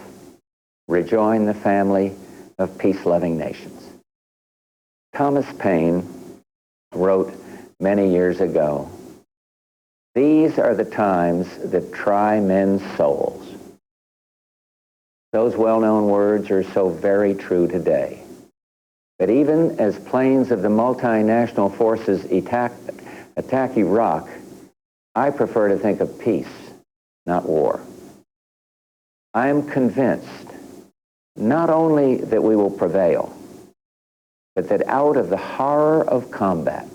rejoin the family of peace-loving nations. Thomas Paine wrote many years ago, "These are the times that try men's souls." Those well-known words are so very true today. But even as planes of the multinational forces attack Iraq, I prefer to think of peace, not war. I am convinced not only that we will prevail, but that out of the horror of combat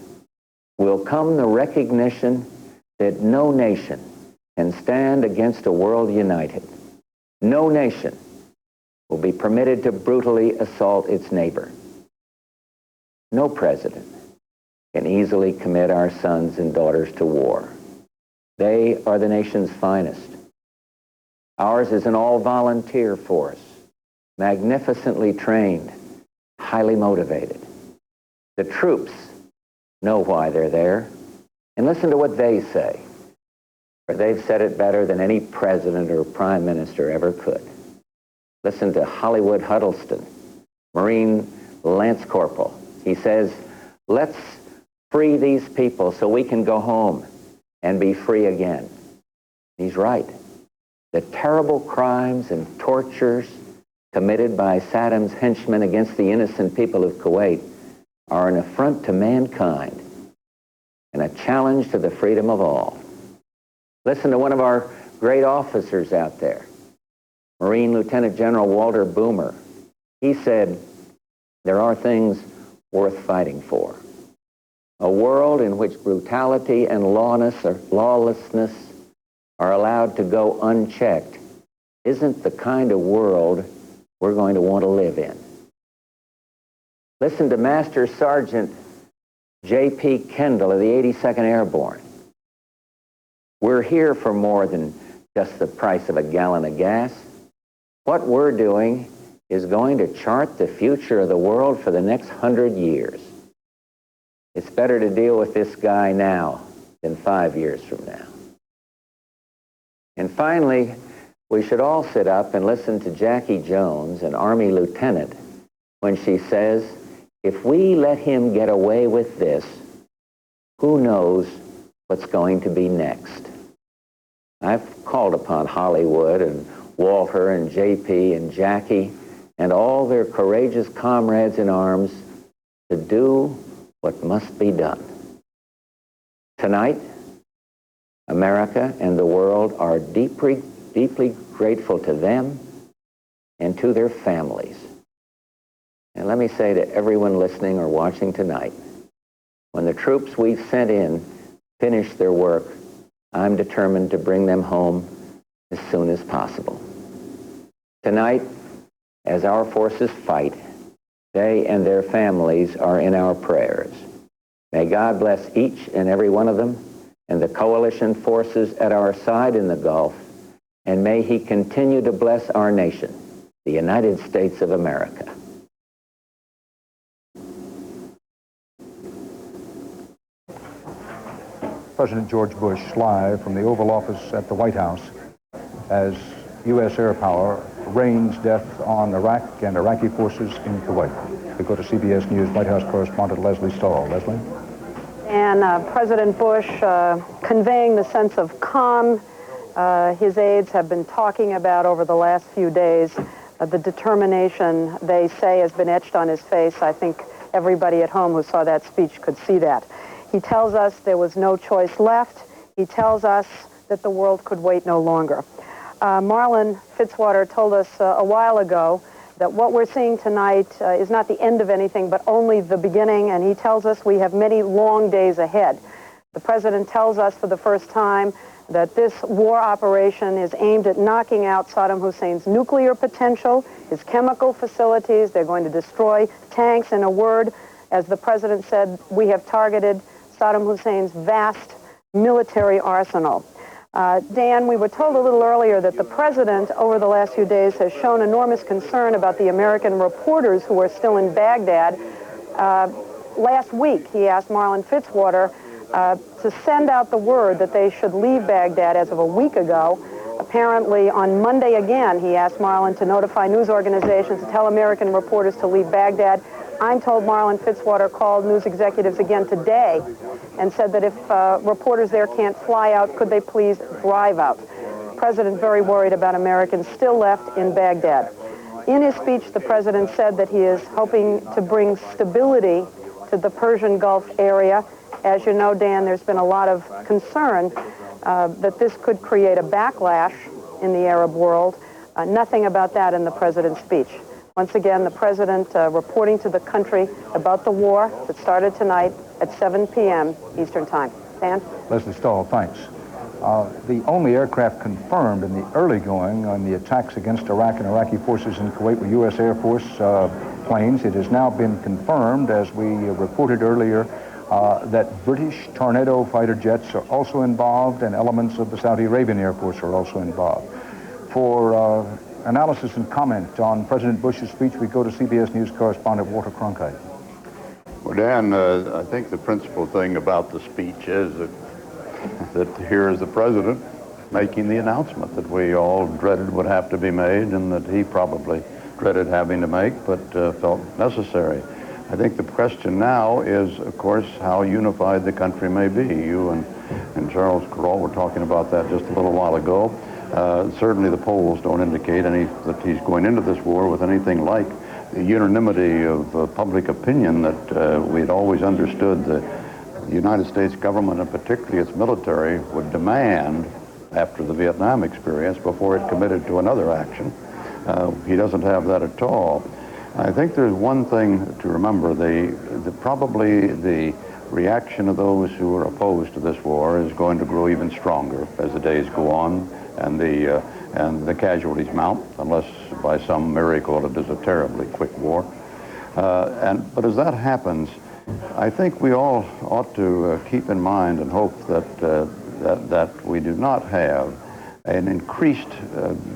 will come the recognition that no nation can stand against a world united. No nation will be permitted to brutally assault its neighbor. No president can easily commit our sons and daughters to war. They are the nation's finest. Ours is an all-volunteer force, magnificently trained, highly motivated. The troops know why they're there, and listen to what they say, for they've said it better than any president or prime minister ever could. Listen to Hollywood Huddleston, Marine Lance Corporal. He says, "Let's free these people so we can go home and be free again. He's right. The terrible crimes and tortures committed by Saddam's henchmen against the innocent people of Kuwait are an affront to mankind and a challenge to the freedom of all. Listen to one of our great officers out there, Marine Lieutenant General Walter Boomer. He said, there are things worth fighting for. A world in which brutality and lawlessness are allowed to go unchecked isn't the kind of world we're going to want to live in. Listen to Master Sergeant J.P. Kendall of the 82nd Airborne. We're here for more than just the price of a gallon of gas. What we're doing is going to chart the future of the world for the next 100 years. It's better to deal with this guy now than 5 years from now. And finally, we should all sit up and listen to Jackie Jones, an Army lieutenant, when she says, if we let him get away with this, who knows what's going to be next? I've called upon Hollywood and Walter and JP and Jackie and all their courageous comrades in arms to do what must be done. Tonight, America and the world are deeply, deeply grateful to them and to their families. And let me say to everyone listening or watching tonight, when the troops we've sent in finish their work, I'm determined to bring them home as soon as possible. Tonight, as our forces fight, they and their families are in our prayers. May God bless each and every one of them and the coalition forces at our side in the Gulf, and may he continue to bless our nation, the United States of America. President George Bush live from the Oval Office at the White House as U.S. air power rains death on Iraq and Iraqi forces in Kuwait. We go to CBS News White House correspondent Leslie Stahl. Leslie? And President Bush conveying the sense of calm his aides have been talking about over the last few days. The determination, they say, has been etched on his face. I think everybody at home who saw that speech could see that. He tells us there was no choice left. He tells us that the world could wait no longer. Marlon Fitzwater told us a while ago that what we're seeing tonight is not the end of anything, but only the beginning, and he tells us we have many long days ahead. The president tells us for the first time that this war operation is aimed at knocking out Saddam Hussein's nuclear potential, his chemical facilities. They're going to destroy tanks. In a word, as the president said, we have targeted Saddam Hussein's vast military arsenal. Dan, we were told a little earlier that the president over the last few days has shown enormous concern about the American reporters who are still in Baghdad. Last week, he asked Marlon Fitzwater to send out the word that they should leave Baghdad as of a week ago. Apparently, on Monday again, he asked Marlon to notify news organizations to tell American reporters to leave Baghdad. I'm told Marlon Fitzwater called news executives again today and said that if reporters there can't fly out, could they please drive out? The president very worried about Americans still left in Baghdad. In his speech, the president said that he is hoping to bring stability to the Persian Gulf area. As you know, Dan, there's been a lot of concern that this could create a backlash in the Arab world. Nothing about that in the president's speech. Once again, the president reporting to the country about the war that started tonight at 7 p.m. Eastern Time. Dan? Leslie Stahl, thanks. The only aircraft confirmed in the early going on the attacks against Iraq and Iraqi forces in Kuwait were U.S. Air Force planes. It has now been confirmed, as we reported earlier, that British Tornado fighter jets are also involved, and elements of the Saudi Arabian Air Force are also involved. For analysis and comment on President Bush's speech, we go to CBS News correspondent Walter Cronkite. Well, Dan, I think the principal thing about the speech is that here is the president making the announcement that we all dreaded would have to be made and that he probably dreaded having to make, but felt necessary. I think the question now is, of course, how unified the country may be. You and Charles Carroll were talking about that just a little while ago. Certainly the polls don't indicate that he's going into this war with anything like the unanimity of public opinion that we'd always understood the United States government, and particularly its military, would demand after the Vietnam experience before it committed to another action. He doesn't have that at all. I think there's one thing to remember. Probably the reaction of those who are opposed to this war is going to grow even stronger as the days go on and the casualties mount, unless by some miracle it is a terribly quick war. But as that happens, I think we all ought to keep in mind and hope that we do not have an increased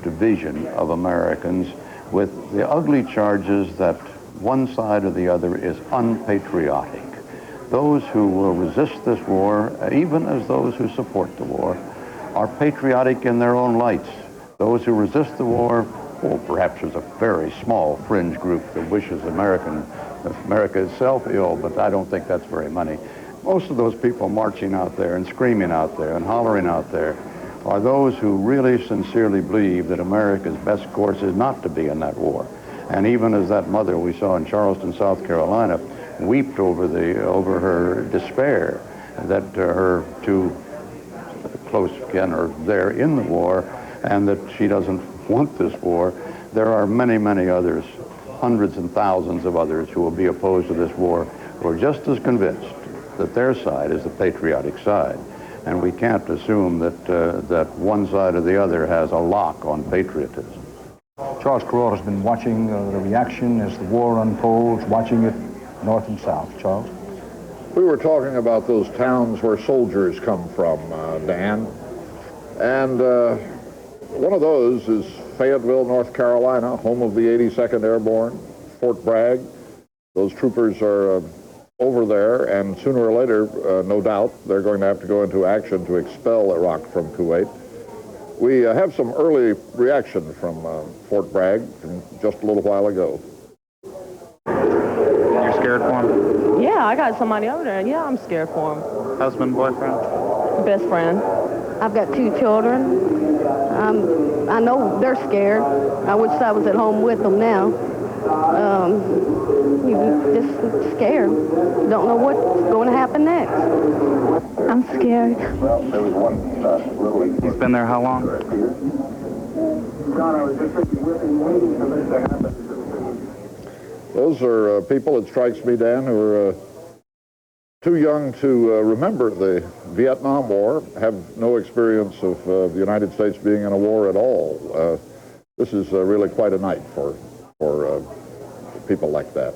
division of Americans with the ugly charges that one side or the other is unpatriotic. Those who will resist this war, even as those who support the war, are patriotic in their own lights. Those who resist the war, well, perhaps there's a very small fringe group that wishes America itself ill, but I don't think that's very many. Most of those people marching out there and screaming out there and hollering out there are those who really sincerely believe that America's best course is not to be in that war. And even as that mother we saw in Charleston, South Carolina, wept over her despair that her two close kin are there in the war and that she doesn't want this war, there are many, many others, hundreds and thousands of others who will be opposed to this war who are just as convinced that their side is the patriotic side. And we can't assume that one side or the other has a lock on patriotism. Charles Carroll has been watching the reaction as the war unfolds, watching it north and south. Charles? We were talking about those towns where soldiers come from, Dan. And one of those is Fayetteville, North Carolina, home of the 82nd Airborne, Fort Bragg. Those troopers are over there, and sooner or later, no doubt, they're going to have to go into action to expel Iraq from Kuwait. We have some early reaction from Fort Bragg from just a little while ago. You're scared for him? Yeah, I got somebody over there. Yeah, I'm scared for him. Husband, boyfriend? Best friend. I've got 2 children. I know they're scared. I wish I was at home with them now. You're just scared. Don't know what's going to happen next. I'm scared. Well, there was one He's been there how long? Those are people, it strikes me, Dan, who are too young to remember the Vietnam War, have no experience of the United States being in a war at all. This is really quite a night for people like that.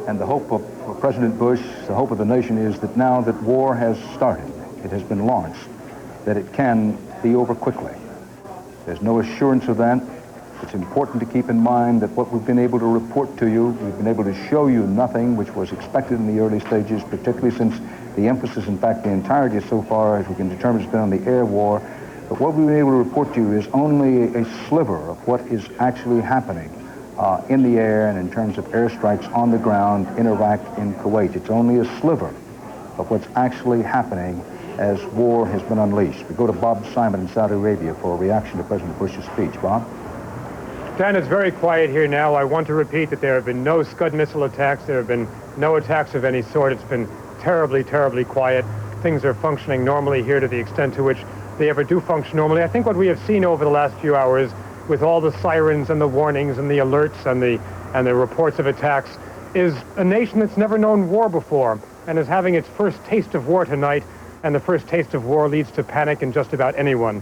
And the hope of President Bush, the hope of the nation is that now that war has started, it has been launched, that it can be over quickly. There's no assurance of that. It's important to keep in mind that what we've been able to report to you, we've been able to show you nothing which was expected in the early stages, particularly since the emphasis, in fact, the entirety so far, as we can determine, has been on the air war. But what we've been able to report to you is only a sliver of what is actually happening in the air and in terms of airstrikes on the ground in Iraq, in Kuwait. It's only a sliver of what's actually happening as war has been unleashed. We go to Bob Simon in Saudi Arabia for a reaction to President Bush's speech. Bob? Dan, it's very quiet here now. I want to repeat that there have been no Scud missile attacks. There have been no attacks of any sort. It's been terribly, terribly quiet. Things are functioning normally here to the extent to which they ever do function normally. I think what we have seen over the last few hours, with all the sirens and the warnings and the alerts and the reports of attacks, is a nation that's never known war before and is having its first taste of war tonight, and the first taste of war leads to panic in just about anyone.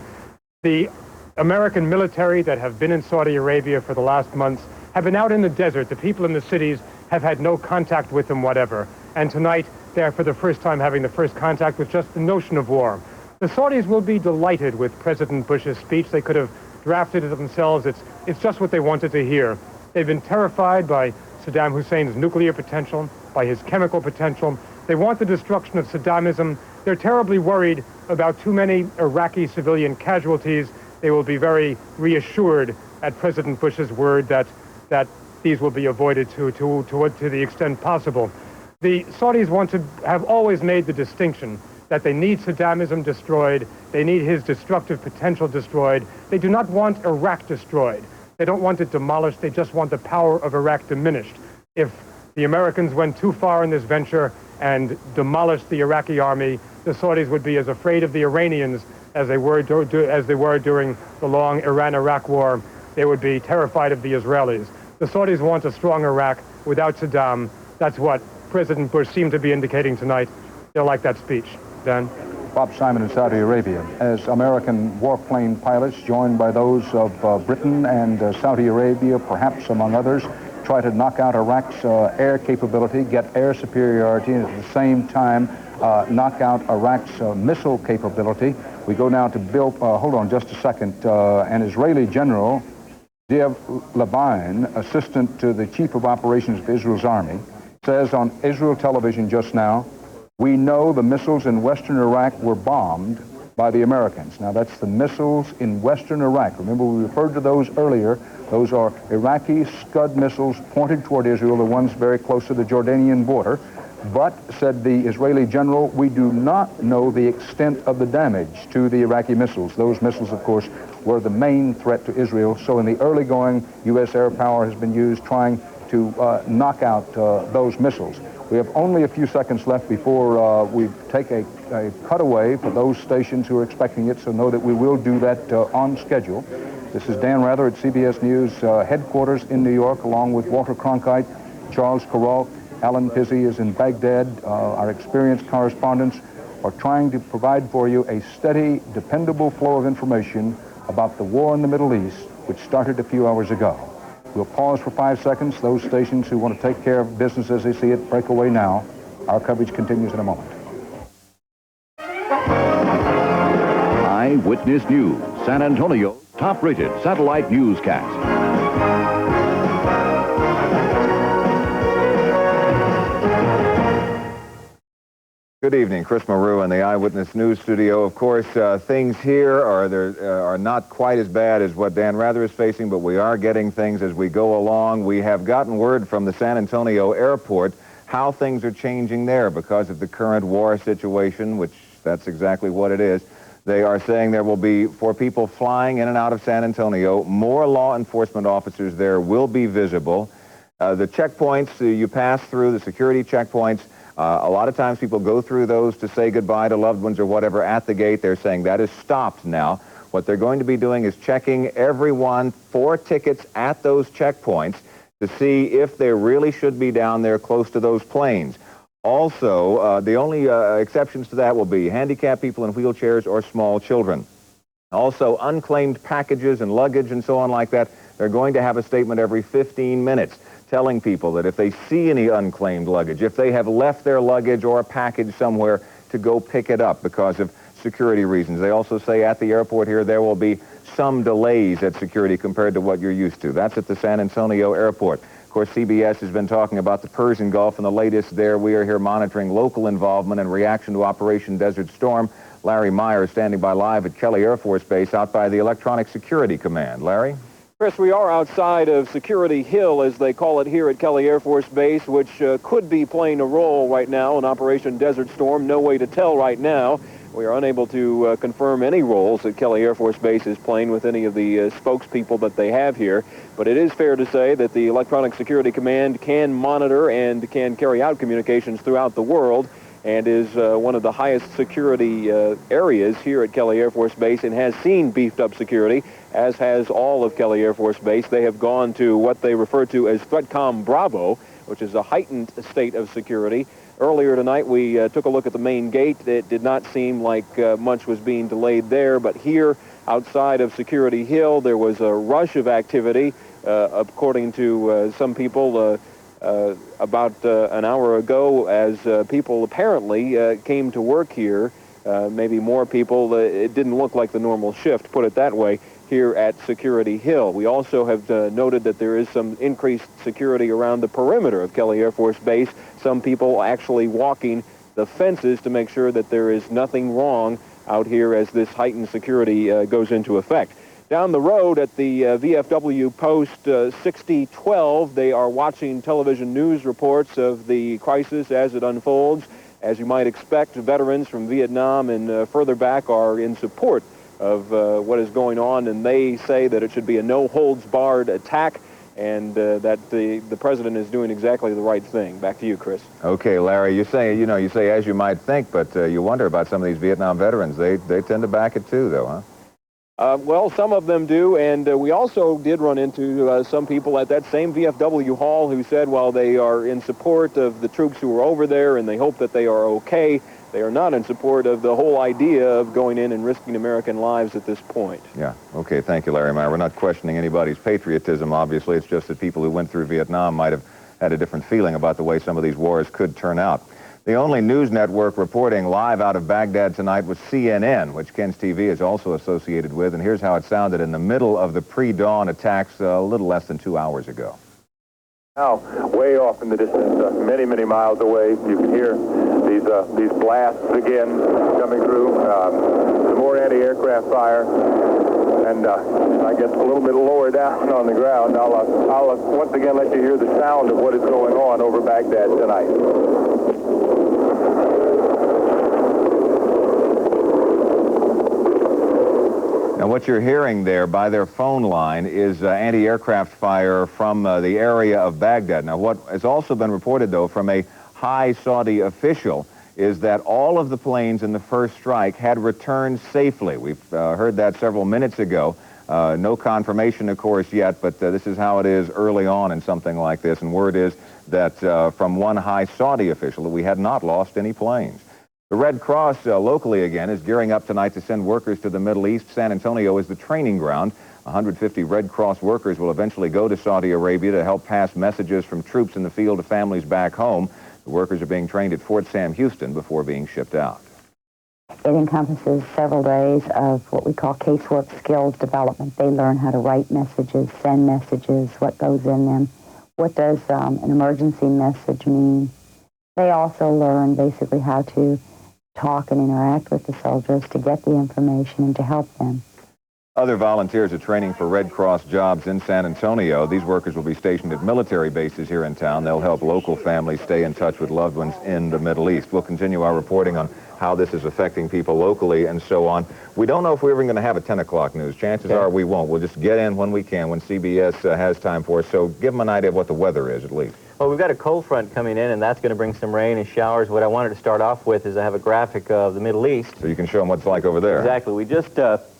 The American military that have been in Saudi Arabia for the last months have been out in the desert. The people in the cities have had no contact with them whatever. And tonight, they're for the first time having the first contact with just the notion of war. The Saudis will be delighted with President Bush's speech. They could have drafted it themselves. It's just what they wanted to hear. They've been terrified by Saddam Hussein's nuclear potential, by his chemical potential. They want the destruction of Saddamism. They're terribly worried about too many Iraqi civilian casualties. They will be very reassured at President Bush's word that these will be avoided to the extent possible. The Saudis have always made the distinction that they need Saddamism destroyed, they need his destructive potential destroyed. They do not want Iraq destroyed. They don't want it demolished, they just want the power of Iraq diminished. If the Americans went too far in this venture and demolished the Iraqi army, the Saudis would be as afraid of the Iranians as they were during the long Iran-Iraq war. They would be terrified of the Israelis. The Saudis want a strong Iraq without Saddam. That's what President Bush seemed to be indicating tonight. They'll like that speech. Dan? Bob Simon in Saudi Arabia. As American warplane pilots, joined by those of Britain and Saudi Arabia, perhaps among others, try to knock out Iraq's air capability, get air superiority, and at the same time knock out Iraq's missile capability. We go now to Bill, hold on just a second, an Israeli general, Zev Labine, assistant to the chief of operations of Israel's army, says on Israel television just now, we know the missiles in western Iraq were bombed by the Americans. Now that's the missiles in western Iraq. Remember, we referred to those earlier. Those are Iraqi Scud missiles pointed toward Israel, the ones very close to the Jordanian border. But, said the Israeli general, we do not know the extent of the damage to the Iraqi missiles. Those missiles, of course, were the main threat to Israel. So in the early going, U.S. air power has been used trying to knock out those missiles. We have only a few seconds left before we take a cutaway for those stations who are expecting it, so know that we will do that on schedule. This is Dan Rather at CBS News headquarters in New York, along with Walter Cronkite, Charles Carrault, Alan Pizzi is in Baghdad. Our experienced correspondents are trying to provide for you a steady, dependable flow of information about the war in the Middle East, which started a few hours ago. We'll pause for 5 seconds. Those stations who want to take care of business as they see it, break away now. Our coverage continues in a moment. Eyewitness News, San Antonio's top-rated satellite newscast. Good evening, Chris Maru in the Eyewitness News studio. Of course, things here are not quite as bad as what Dan Rather is facing, but we are getting things as we go along. We have gotten word from the San Antonio airport how things are changing there because of the current war situation, which that's exactly what it is. They are saying there will be, for people flying in and out of San Antonio, more law enforcement officers there will be visible. The checkpoints you pass through, the security checkpoints, a lot of times people go through those to say goodbye to loved ones or whatever at the gate. They're saying that is stopped now. What they're going to be doing is checking everyone for tickets at those checkpoints to see if they really should be down there close to those planes. Also, the only exceptions to that will be handicapped people in wheelchairs or small children. Also, unclaimed packages and luggage and so on like that, they're going to have a statement every 15 minutes telling people that if they see any unclaimed luggage, if they have left their luggage or a package somewhere, to go pick it up because of security reasons. They also say at the airport here there will be some delays at security compared to what you're used to. That's at the San Antonio airport. Of course, CBS has been talking about the Persian Gulf and the latest there. We are here monitoring local involvement and reaction to Operation Desert Storm. Larry Meyer is standing by live at Kelly Air Force Base out by the Electronic Security Command. Larry? Chris, we are outside of Security Hill, as they call it here at Kelly Air Force Base, which could be playing a role right now in Operation Desert Storm. No way to tell right now. We are unable to confirm any roles that Kelly Air Force Base is playing with any of the spokespeople that they have here. But it is fair to say that the Electronic Security Command can monitor and can carry out communications throughout the world, and is one of the highest security areas here at Kelly Air Force Base, and has seen beefed up security, as has all of Kelly Air Force Base. They have gone to what they refer to as THREATCOM Bravo, which is a heightened state of security. Earlier tonight, we took a look at the main gate. It did not seem like much was being delayed there, but here outside of Security Hill, there was a rush of activity, according to some people, about an hour ago, as people apparently came to work here. Maybe more people. It didn't look like the normal shift, put it that way, here at Security Hill. We also have noted that there is some increased security around the perimeter of Kelly Air Force Base. Some people actually walking the fences to make sure that there is nothing wrong out here as this heightened security goes into effect. Down the road at the VFW post 6012, they are watching television news reports of the crisis as it unfolds. As you might expect, veterans from Vietnam and further back are in support of what is going on, and they say that it should be a no-holds-barred attack, and that the president is doing exactly the right thing. Back to you, Chris. Okay, Larry, you say as you might think, but you wonder about some of these Vietnam veterans. They tend to back it too, though, huh? Well, some of them do, and we also did run into some people at that same VFW hall who said while they are in support of the troops who are over there and they hope that they are okay, they are not in support of the whole idea of going in and risking American lives at this point. Yeah, okay, thank you, Larry Meyer. We're not questioning anybody's patriotism, obviously. It's just that people who went through Vietnam might have had a different feeling about the way some of these wars could turn out. The only news network reporting live out of Baghdad tonight was CNN, which Ken's TV is also associated with, and here's how it sounded in the middle of the pre-dawn attacks a little less than 2 hours ago. Now, way off in the distance, many, many miles away, you can hear these blasts again coming through, some more anti-aircraft fire, and I guess a little bit lower down on the ground, I'll once again let you hear the sound of what is going on over Baghdad tonight. Now, what you're hearing there by their phone line is anti-aircraft fire from the area of Baghdad. Now, what has also been reported, though, from a high Saudi official is that all of the planes in the first strike had returned safely. We've heard that several minutes ago. No confirmation, of course, yet, but this is how it is early on in something like this. And word is that from one high Saudi official that we had not lost any planes. The Red Cross locally again is gearing up tonight to send workers to the Middle East. San Antonio is the training ground. 150 Red Cross workers will eventually go to Saudi Arabia to help pass messages from troops in the field to families back home. The workers are being trained at Fort Sam Houston before being shipped out. It encompasses several days of what we call casework skills development. They learn how to write messages, send messages, what goes in them. What does an emergency message mean? They also learn basically how to talk and interact with the soldiers to get the information and to help them. Other volunteers are training for Red Cross jobs in San Antonio. These workers will be stationed at military bases here in town. They'll help local families stay in touch with loved ones in the Middle East. We'll continue our reporting on how this is affecting people locally and so on. We don't know if we're even going to have a 10 o'clock news. Chances are we won't. We'll just get in when we can, when CBS has time for us. So give them an idea of what the weather is, at least. Well, we've got a cold front coming in, and that's going to bring some rain and showers. What I wanted to start off with is I have a graphic of the Middle East. So you can show them what it's like over there. Exactly. We just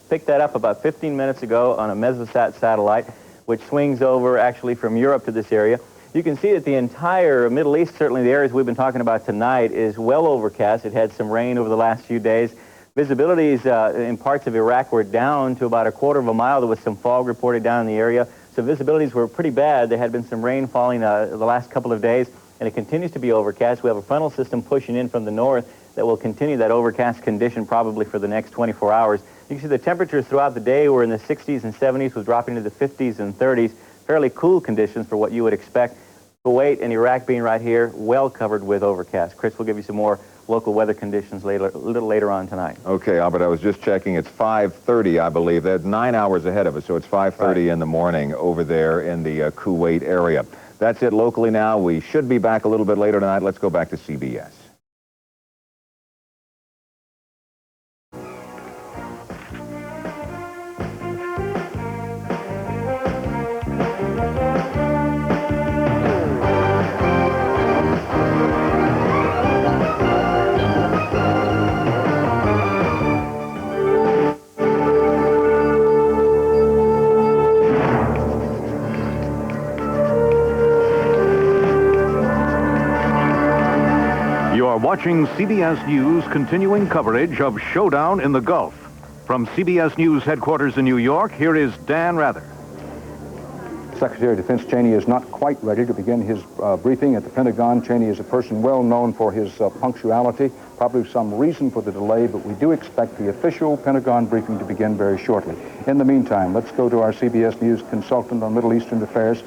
picked that up about 15 minutes ago on a Mesosat satellite, which swings over actually from Europe to this area. You can see that the entire Middle East, certainly the areas we've been talking about tonight, is well overcast. It had some rain over the last few days. Visibilities in parts of Iraq were down to about a quarter of a mile. There was some fog reported down in the area. So visibilities were pretty bad. There had been some rain falling the last couple of days, and it continues to be overcast. We have a frontal system pushing in from the north that will continue that overcast condition probably for the next 24 hours. You can see the temperatures throughout the day were in the 60s and 70s, with dropping into the 50s and 30s. Fairly cool conditions for what you would expect. Kuwait and Iraq being right here, well covered with overcast. Chris will give you some more local weather conditions a little later on tonight. Okay, Albert, I was just checking. It's 5:30, I believe. That's 9 hours ahead of us, so it's 5:30 in the morning over there in the Kuwait area. That's it locally now. We should be back a little bit later tonight. Let's go back to CBS. Watching CBS News continuing coverage of Showdown in the Gulf. From CBS News headquarters in New York, here is Dan Rather. Secretary of Defense Cheney is not quite ready to begin his briefing at the Pentagon. Cheney is a person well known for his punctuality, probably some reason for the delay, but we do expect the official Pentagon briefing to begin very shortly. In the meantime, let's go to our CBS News consultant on Middle Eastern affairs,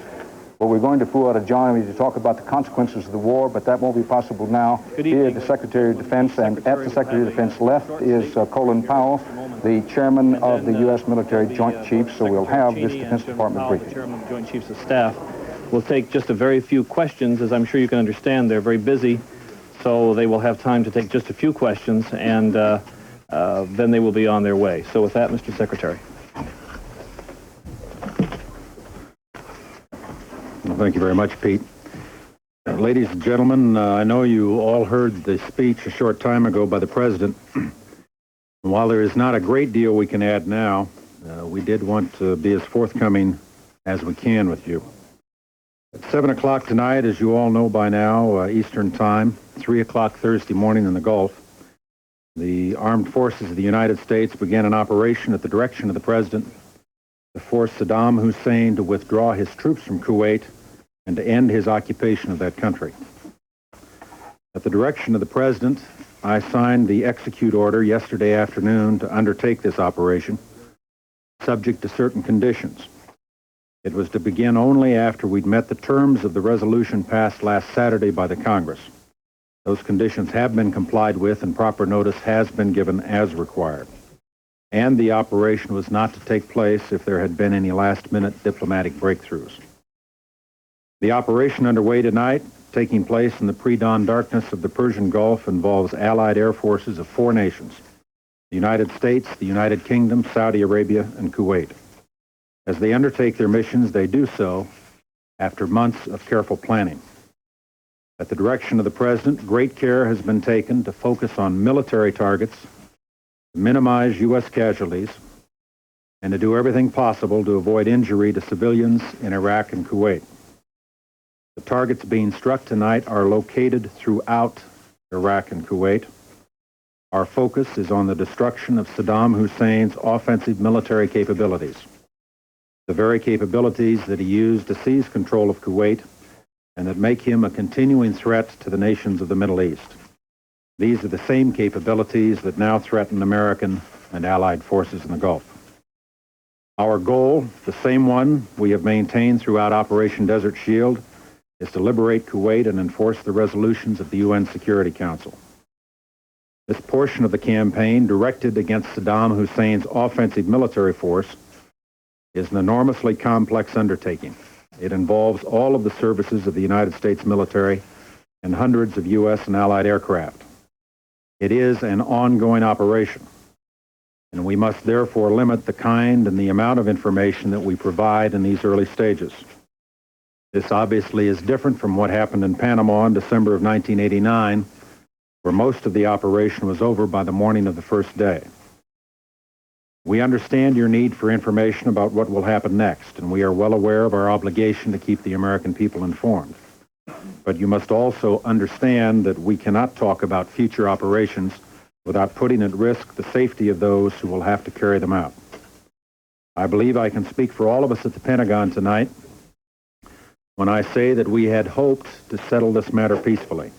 where we're going to Fuad Johnny to talk about the consequences of the war, but that won't be possible now. Here at the Secretary of Defense, and at the Secretary of Defense left is Colin Powell, the chairman of the U.S. Military Joint Chiefs, so we'll have this Defense Department briefing. Chairman of the Joint Chiefs of Staff. We'll take just a very few questions. As I'm sure you can understand, they're very busy, so they will have time to take just a few questions, and then they will be on their way. So with that, Mr. Secretary. Well, thank you very much, Pete. Ladies and gentlemen, I know you all heard the speech a short time ago by the President. While there is not a great deal we can add now, we did want to be as forthcoming as we can with you. At 7 o'clock tonight, as you all know by now, Eastern Time, 3 o'clock Thursday morning in the Gulf, the armed forces of the United States began an operation at the direction of the President to force Saddam Hussein to withdraw his troops from Kuwait and to end his occupation of that country. At the direction of the President, I signed the execute order yesterday afternoon to undertake this operation, subject to certain conditions. It was to begin only after we'd met the terms of the resolution passed last Saturday by the Congress. Those conditions have been complied with and proper notice has been given as required. And the operation was not to take place if there had been any last-minute diplomatic breakthroughs. The operation underway tonight, taking place in the pre-dawn darkness of the Persian Gulf, involves allied air forces of 4 nations: the United States, the United Kingdom, Saudi Arabia, and Kuwait. As they undertake their missions, they do so after months of careful planning. At the direction of the President, great care has been taken to focus on military targets, to minimize U.S. casualties, and to do everything possible to avoid injury to civilians in Iraq and Kuwait. The targets being struck tonight are located throughout Iraq and Kuwait. Our focus is on the destruction of Saddam Hussein's offensive military capabilities, the very capabilities that he used to seize control of Kuwait and that make him a continuing threat to the nations of the Middle East. These are the same capabilities that now threaten American and Allied forces in the Gulf. Our goal, the same one we have maintained throughout Operation Desert Shield, is to liberate Kuwait and enforce the resolutions of the UN Security Council. This portion of the campaign, directed against Saddam Hussein's offensive military force, is an enormously complex undertaking. It involves all of the services of the United States military and hundreds of U.S. and Allied aircraft. It is an ongoing operation, and we must therefore limit the kind and the amount of information that we provide in these early stages. This obviously is different from what happened in Panama in December of 1989, where most of the operation was over by the morning of the first day. We understand your need for information about what will happen next, and we are well aware of our obligation to keep the American people informed. But you must also understand that we cannot talk about future operations without putting at risk the safety of those who will have to carry them out. I believe I can speak for all of us at the Pentagon tonight when I say that we had hoped to settle this matter peacefully.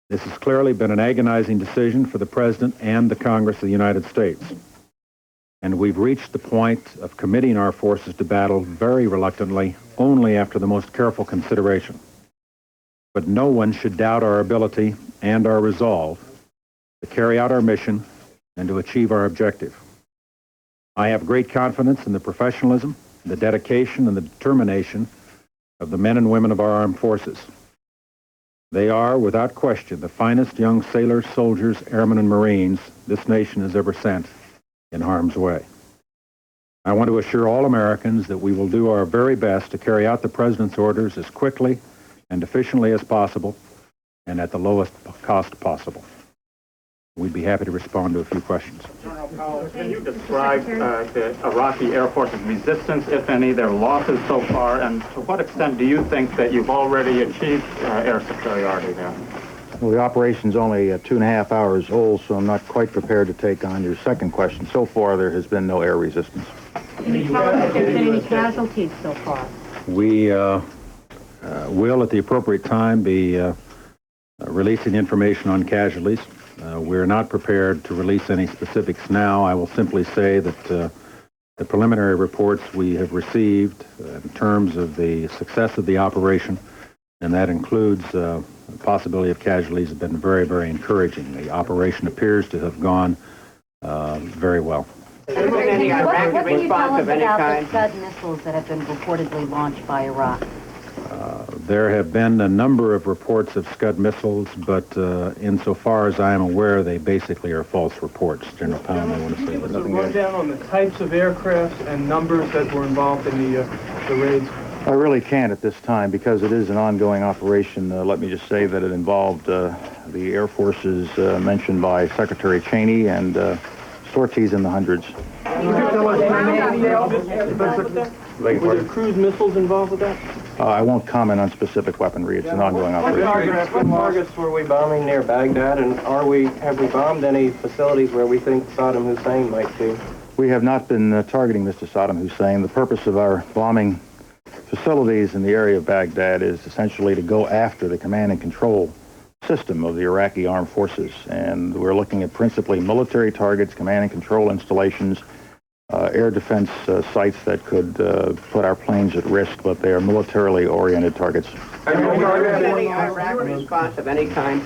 This has clearly been an agonizing decision for the President and the Congress of the United States. And we've reached the point of committing our forces to battle very reluctantly, only after the most careful consideration. But no one should doubt our ability and our resolve to carry out our mission and to achieve our objective. I have great confidence in the professionalism, the dedication, and the determination of the men and women of our armed forces. They are, without question, the finest young sailors, soldiers, airmen, and Marines this nation has ever sent in harm's way. I want to assure all Americans that we will do our very best to carry out the President's orders as quickly and efficiently as possible and at the lowest cost possible. We'd be happy to respond to a few questions. General Powell, can you describe the Iraqi Air Force's resistance, if any, their losses so far, and to what extent do you think that you've already achieved air superiority there? Well, the operation's only 2.5 hours old, so I'm not quite prepared to take on your second question. So far, there has been no air resistance. Can you tell us if there's been any casualties so far? We will, at the appropriate time, be releasing information on casualties. We're not prepared to release any specifics now. I will simply say that the preliminary reports we have received in terms of the success of the operation, and that includes the possibility of casualties, have been very, very encouraging. The operation appears to have gone very well. What can you tell us about the Scud missiles that have been reportedly launched by Iraq? There have been a number of reports of Scud missiles, but insofar as I am aware, they basically are false reports. General Powell may want to say Give us a rundown on the types of aircraft and numbers that were involved in the raids. I really can't at this time because it is an ongoing operation. Let me just say that it involved the Air Forces mentioned by Secretary Cheney and sorties in the hundreds. Were there cruise missiles involved with that? I won't comment on specific weaponry. It's an ongoing operation. What targets were we bombing near Baghdad, and have we bombed any facilities where we think Saddam Hussein might be? We have not been targeting Mr. Saddam Hussein. The purpose of our bombing facilities in the area of Baghdad is essentially to go after the command and control system of the Iraqi armed forces. And we're looking at principally military targets, command and control installations, air defense sites that could put our planes at risk, but they are militarily oriented targets. Have you targeted any Iraq response of any kind?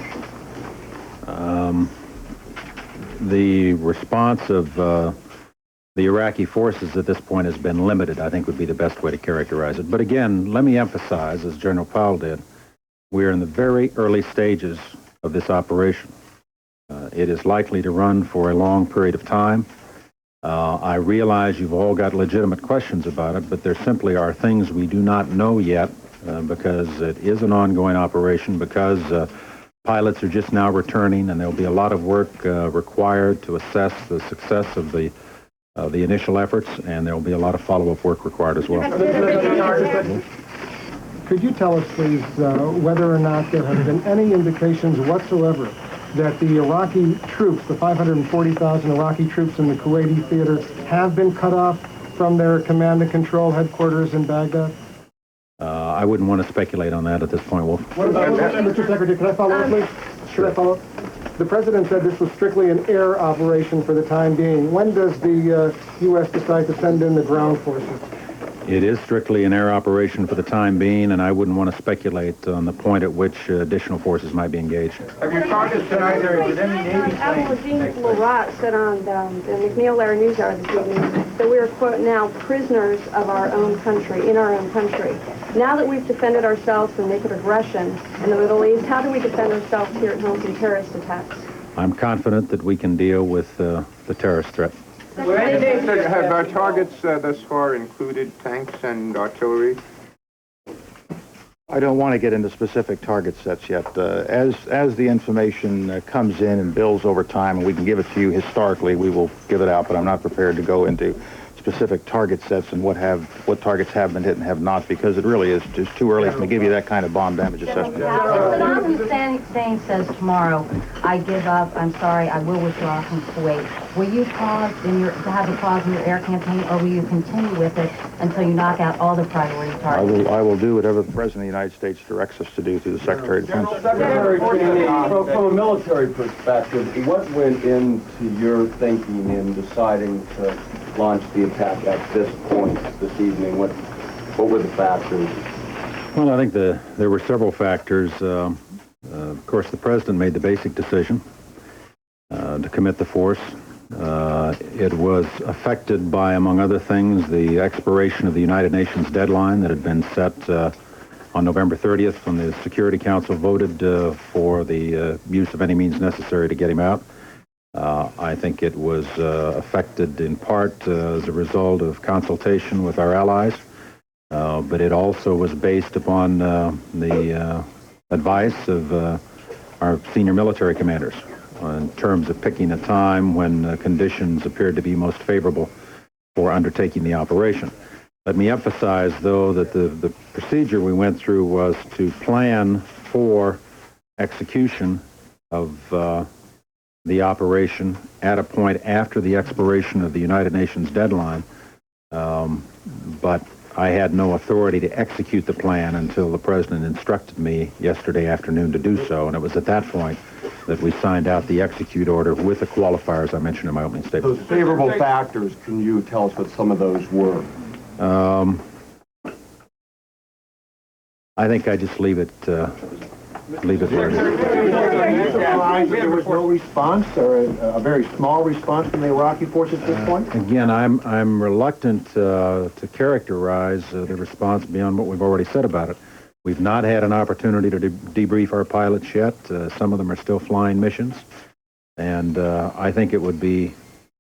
The response of the Iraqi forces at this point has been limited, I think would be the best way to characterize it. But again, let me emphasize, as General Powell did, we're in the very early stages of this operation. It is likely to run for a long period of time. I realize you've all got legitimate questions about it, but there simply are things we do not know yet because it is an ongoing operation, because pilots are just now returning, and there'll be a lot of work required to assess the success of the initial efforts, and there'll be a lot of follow-up work required as well. Could you tell us, please, whether or not there have been any indications whatsoever that the Iraqi troops, the 540,000 Iraqi troops in the Kuwaiti theater, have been cut off from their command and control headquarters in Baghdad? I wouldn't want to speculate on that at this point, Wolf. What about, Mr. Secretary, can I follow up, please? Should I follow up? The President said this was strictly an air operation for the time being. When does the U.S. decide to send in the ground forces? It is strictly an air operation for the time being, and I wouldn't want to speculate on the point at which additional forces might be engaged. Have your targets tonight, or is any Navy Abdul-Aziz Murat said on the McNeil-Lehrer News Hour this evening that we are, quote, now prisoners of our own country, in our own country. Now that we've defended ourselves from naked aggression in the Middle East, how do we defend ourselves here at home from terrorist attacks? I'm confident that we can deal with the terrorist threat. Have our targets thus far included tanks and artillery? I don't want to get into specific target sets yet. As the information comes in and builds over time, and we can give it to you historically, we will give it out, but I'm not prepared to go into specific target sets and what targets have been hit and have not, because it really is just too early to give you that kind of bomb damage assessment. If Saddam Hussein says tomorrow, I give up, I'm sorry, I will withdraw from Kuwait, will you have a pause in your air campaign, or will you continue with it until you knock out all the priority targets? I will do whatever the President of the United States directs us to do through the Secretary of Defense. Secretary Cheney, from a military perspective, what went into your thinking in deciding to launch the attack at this point this evening? What were the factors? Well, I think there were several factors. Of course, the President made the basic decision to commit the force. It was affected by, among other things, the expiration of the United Nations deadline that had been set on November 30th when the Security Council voted for the use of any means necessary to get him out. I think it was affected in part as a result of consultation with our allies, but it also was based upon the advice of our senior military commanders in terms of picking a time when conditions appeared to be most favorable for undertaking the operation. Let me emphasize, though, that the procedure we went through was to plan for execution of the operation at a point after the expiration of the United Nations deadline, but I had no authority to execute the plan until the President instructed me yesterday afternoon to do so, and it was at that point that we signed out the execute order with the qualifiers I mentioned in my opening statement. Those favorable factors, can you tell us what some of those were? I think I just leave it where it is. Are you surprised that there was no response, or a very small response from the Iraqi forces at this point? Again, I'm reluctant to characterize the response beyond what we've already said about it. We've not had an opportunity to debrief our pilots yet. Some of them are still flying missions. And I think it would be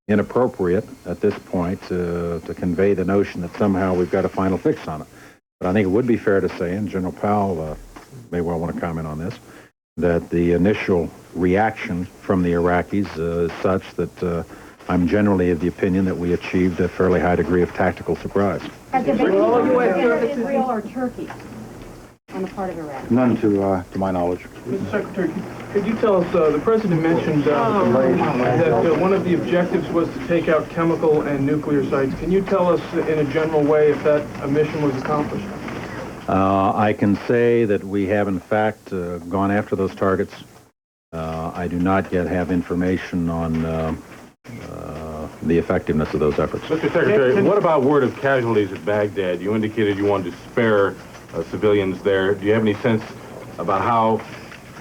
inappropriate at this point to convey the notion that somehow we've got a final fix on it. But I think it would be fair to say, and General Powell may well want to comment on this, that the initial reaction from the Iraqis is such that I'm generally of the opinion that we achieved a fairly high degree of tactical surprise. Has there been any Israel or Turkey on the part of Iraq? None to my knowledge. Mr. Secretary, could you tell us, the President mentioned that one of the objectives was to take out chemical and nuclear sites. Can you tell us in a general way if that mission was accomplished? I can say that we have, in fact, gone after those targets. I do not yet have information on the effectiveness of those efforts. Mr. Secretary, what about word of casualties at Baghdad? You indicated you wanted to spare civilians there. Do you have any sense about how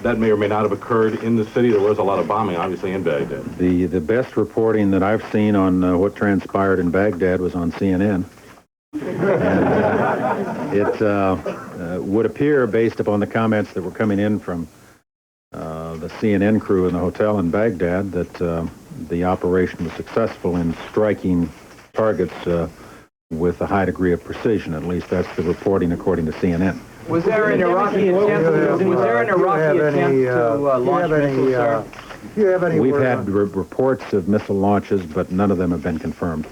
that may or may not have occurred in the city? There was a lot of bombing, obviously, in Baghdad. The best reporting that I've seen on what transpired in Baghdad was on CNN. And it would appear, based upon the comments that were coming in from the CNN crew in the hotel in Baghdad, that the operation was successful in striking targets with a high degree of precision. At least that's the reporting according to CNN. Was there an Iraqi attempt to launch missiles, sir? Do you have any We've word had reports of missile launches, but none of them have been confirmed.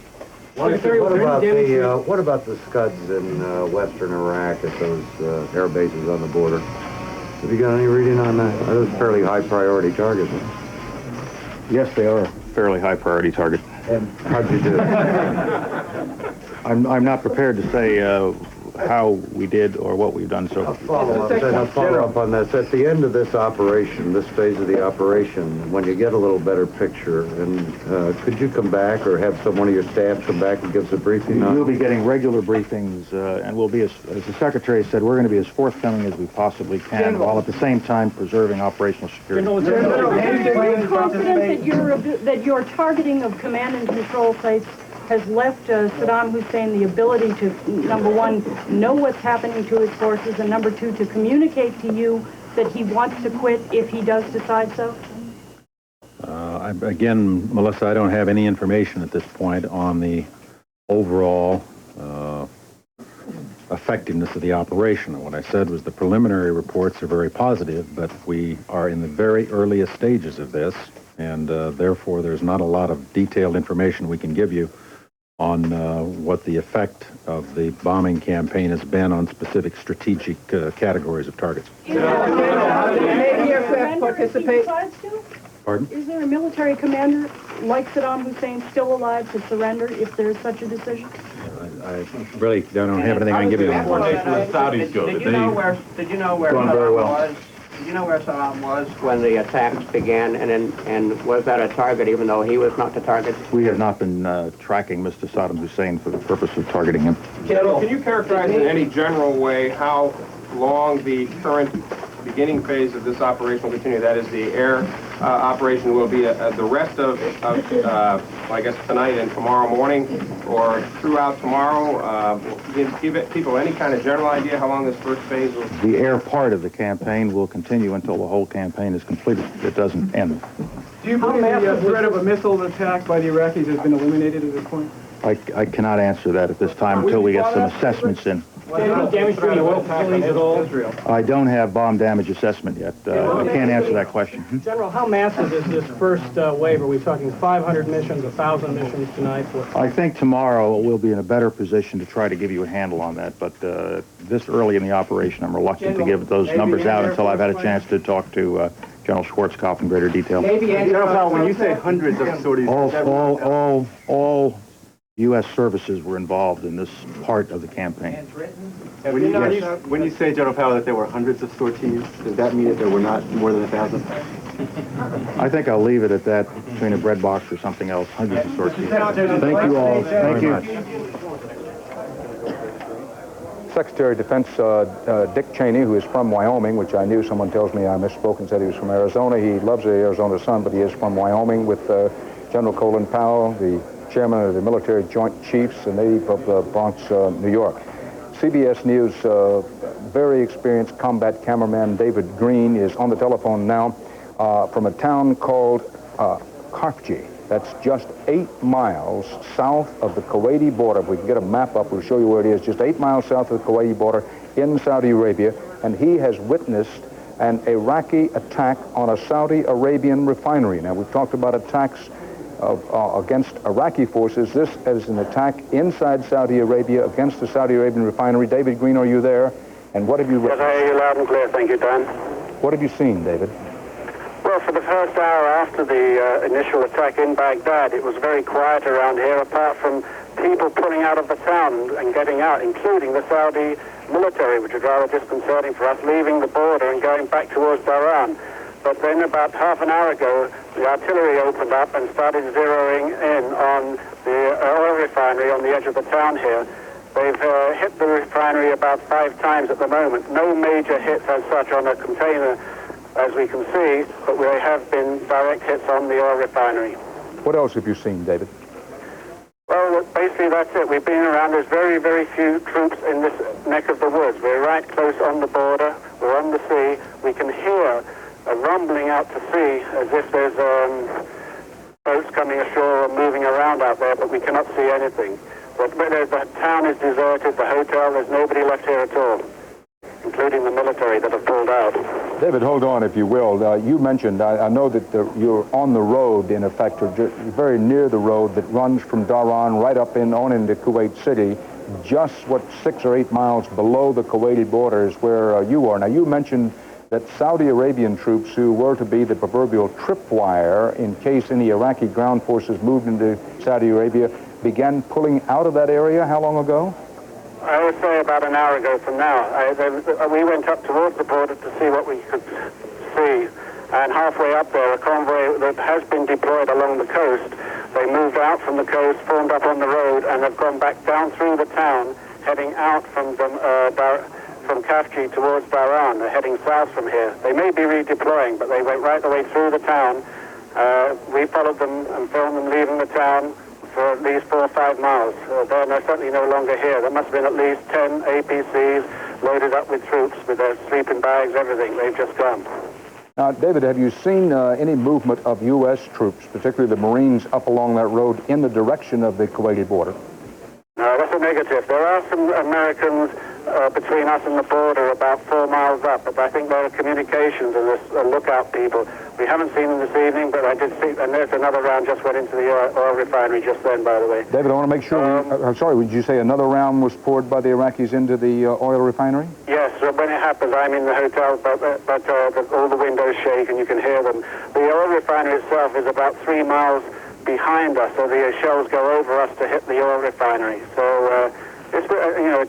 What about the Scuds in western Iraq at those air bases on the border? Have you got any reading on that? Are those fairly high priority targets? Yes, they are a fairly high priority target. And how'd you do it? I'm not prepared to say how we did or what we've done so far. I'll follow up on this. At the end of this operation, this phase of the operation, when you get a little better picture, and could you come back or have one of your staff come back and give us a briefing on it? We'll be getting regular briefings, and we'll be, as the Secretary said, we're going to be as forthcoming as we possibly can, while at the same time preserving operational security. Are you confident that your targeting of command and control sites has left Saddam Hussein the ability to, number one, know what's happening to his forces, and number two, to communicate to you that he wants to quit if he does decide so? Again, Melissa, I don't have any information at this point on the overall effectiveness of the operation. What I said was the preliminary reports are very positive, but we are in the very earliest stages of this, and therefore there's not a lot of detailed information we can give you on what the effect of the bombing campaign has been on specific strategic categories of targets. Navy aircraft participate? Pardon? Is there a military commander like Saddam Hussein still alive to surrender if there is such a decision? I really don't have anything I can give you on that. Saudis go. Did you know where Going very well. was? Did you know where Saddam was when the attacks began, and was that a target even though he was not the target? We have not been tracking Mr. Saddam Hussein for the purpose of targeting him. General, can you characterize in any general way how long the current beginning phase of this operation will continue? That is, the air operation will be the rest of I guess, tonight and tomorrow morning, or throughout tomorrow? Give people any kind of general idea how long this first phase will... The air part of the campaign will continue until the whole campaign is completed. It doesn't end. Do you believe the threat of a missile attack by the Iraqis has been eliminated at this point? I cannot answer that at this time until we get some assessments in. Damage to the oil facilities at all? I don't have bomb damage assessment yet. I can't answer that question. General, how massive is this first wave? Are we talking 500 missions, 1,000 missions tonight? I think tomorrow we'll be in a better position to try to give you a handle on that, but this early in the operation, I'm reluctant to give those numbers out until I've had a chance to talk to General Schwarzkopf in greater detail. General Powell, when you say hundreds of sorties... All U.S. services were involved in this part of the campaign. When you say, General Powell, that there were hundreds of sorties, does that mean that there were not more than 1,000? I think I'll leave it at that, between a bread box or something else, hundreds of sorties. Thank you all very much. Secretary of Defense Dick Cheney, who is from Wyoming, which I knew, someone tells me I misspoke and said he was from Arizona. He loves the Arizona sun, but he is from Wyoming, with General Colin Powell, the chairman of the Military Joint Chiefs, a native of Bronx, New York. CBS News very experienced combat cameraman David Green is on the telephone now from a town called Khafji. That's just 8 miles south of the Kuwaiti border. If we can get a map up, we'll show you where it is. Just 8 miles south of the Kuwaiti border in Saudi Arabia. And he has witnessed an Iraqi attack on a Saudi Arabian refinery. Now, we've talked about attacks against Iraqi forces. This is an attack inside Saudi Arabia against the Saudi Arabian refinery. David Green, are you there? And what have you witnessed? Yes, I hear you loud and clear. Thank you, Dan. What have you seen, David? Well, for the first hour after the initial attack in Baghdad, it was very quiet around here, apart from people pulling out of the town and getting out, including the Saudi military, which is rather disconcerting for us, leaving the border and going back towards Bahrain. But then about half an hour ago, the artillery opened up and started zeroing in on the oil refinery on the edge of the town here. They've hit the refinery about 5 times at the moment. No major hits as such on a container, as we can see, but there have been direct hits on the oil refinery. What else have you seen, David? Well, basically that's it. We've been around. There's very, very few troops in this neck of the woods. We're right close on the border. We're on the sea. We can hear a rumbling out to sea as if there's boats coming ashore or moving around out there, but we cannot see anything. But the town is deserted, the hotel, there's nobody left here at all, including the military that have pulled out. David, hold on, if you will. You mentioned, I know that you're on the road, in effect, or very near the road that runs from Dhahran right up on into Kuwait City. Just, 6 or 8 miles below the Kuwaiti border is where you are. Now, you mentioned that Saudi Arabian troops, who were to be the proverbial tripwire in case any Iraqi ground forces moved into Saudi Arabia, began pulling out of that area how long ago? I would say about an hour ago from now. We went up towards the border to see what we could see, and halfway up there, a convoy that has been deployed along the coast, they moved out from the coast, formed up on the road, and have gone back down through the town, heading out from Khafji towards Bahrain. They're heading south from here. They may be redeploying, but they went right the way through the town. We followed them and filmed them leaving the town for at least 4 or 5 miles. They're certainly no longer here. There must have been at least 10 APCs loaded up with troops with their sleeping bags, everything. They've just gone. Now, David, have you seen any movement of U.S. troops, particularly the Marines, up along that road in the direction of the Kuwaiti border? No, that's a negative. There are some Americans between us and the border about 4 miles up, but I think there are communications and there's lookout people. We haven't seen them this evening, but I did see, and there's another round just went into the oil refinery just then, by the way. David, I want to make sure, I'm sorry, would you say another round was poured by the Iraqis into the oil refinery? Yes, when it happens, I'm in the hotel, but all the windows shake and you can hear them. The oil refinery itself is about 3 miles behind us, so the shells go over us to hit the oil refinery. So, it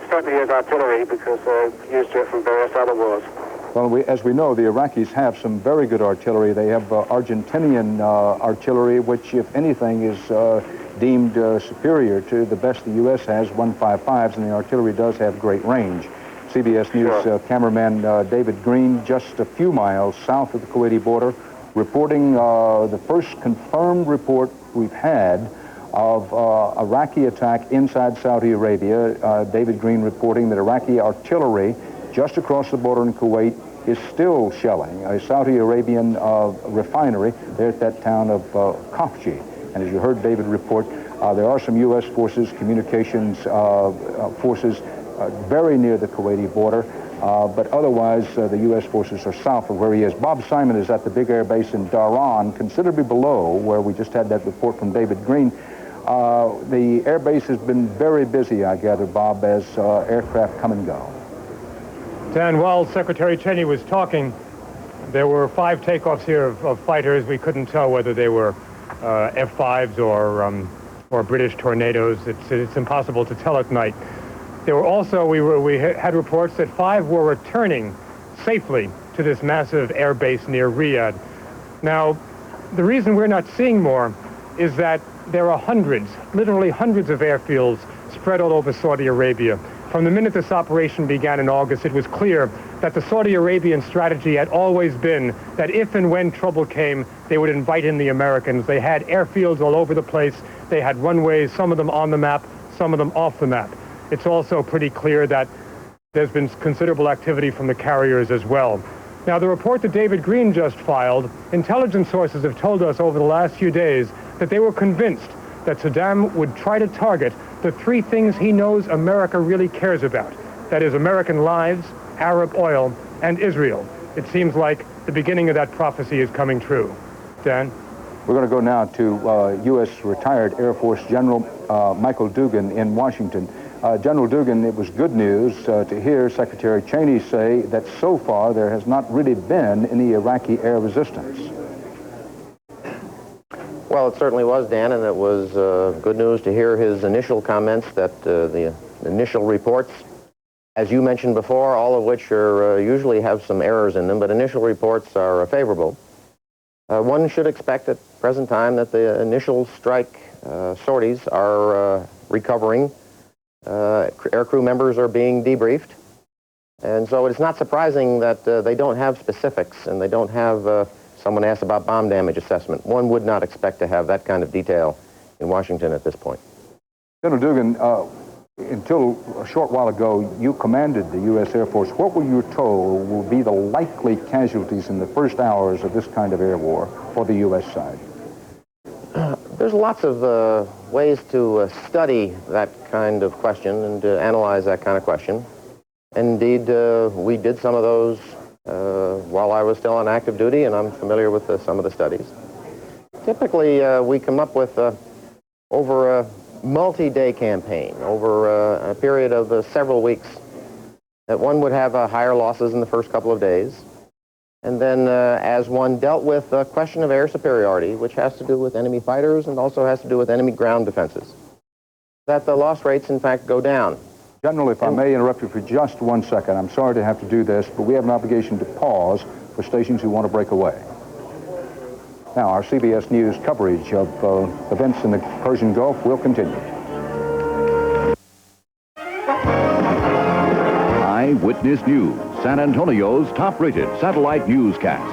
certainly is artillery because they're used to it from various other wars. Well, as we know, the Iraqis have some very good artillery. They have Argentinian artillery, which, if anything, is deemed superior to the best the U.S. has, 155s, and the artillery does have great range. CBS News cameraman David Green, just a few miles south of the Kuwaiti border, reporting the first confirmed report we've had of Iraqi attack inside Saudi Arabia. David Green reporting that Iraqi artillery just across the border in Kuwait is still shelling a Saudi Arabian refinery there at that town of Khafji. And as you heard David report, there are some U.S. forces, communications forces very near the Kuwaiti border, but otherwise the U.S. forces are south of where he is. Bob Simon is at the big air base in Dhahran, considerably below where we just had that report from David Green. The air base has been very busy, I gather, Bob, as aircraft come and go. Dan, while Secretary Cheney was talking, there were 5 takeoffs here of fighters. We couldn't tell whether they were F-5s or or British tornadoes. It's impossible to tell at night. There were also, we had reports that 5 were returning safely to this massive air base near Riyadh. Now, the reason we're not seeing more is that there are hundreds, literally hundreds of airfields spread all over Saudi Arabia. From the minute this operation began in August, it was clear that the Saudi Arabian strategy had always been that if and when trouble came, they would invite in the Americans. They had airfields all over the place. They had runways, some of them on the map, some of them off the map. It's also pretty clear that there's been considerable activity from the carriers as well. Now, the report that David Green just filed, intelligence sources have told us over the last few days that they were convinced that Saddam would try to target the 3 things he knows America really cares about. That is American lives, Arab oil, and Israel. It seems like the beginning of that prophecy is coming true. Dan? We're going to go now to U.S. retired Air Force General Michael Dugan in Washington. General Dugan, it was good news to hear Secretary Cheney say that so far there has not really been any Iraqi air resistance. Well, it certainly was, Dan, and it was good news to hear his initial comments that the initial reports, as you mentioned before, all of which are usually have some errors in them, but initial reports are favorable. One should expect at present time that the initial strike sorties are recovering. Aircrew members are being debriefed. And so it's not surprising that they don't have specifics and they don't have, someone asked about bomb damage assessment. One would not expect to have that kind of detail in Washington at this point. General Dugan, until a short while ago, you commanded the U.S. Air Force. What were you told will be the likely casualties in the first hours of this kind of air war for the U.S. side? There's lots of ways to study that kind of question and to analyze that kind of question. Indeed, we did some of those while I was still on active duty, and I'm familiar with some of the studies. Typically, we come up with, over a multi-day campaign, over a period of several weeks, that one would have higher losses in the first couple of days. And then as one dealt with the question of air superiority, which has to do with enemy fighters and also has to do with enemy ground defenses, that the loss rates, in fact, go down. General, if I may interrupt you for just 1 second, I'm sorry to have to do this, but we have an obligation to pause for stations who want to break away. Now, our CBS News coverage of events in the Persian Gulf will continue. Eyewitness News, San Antonio's top-rated satellite newscast.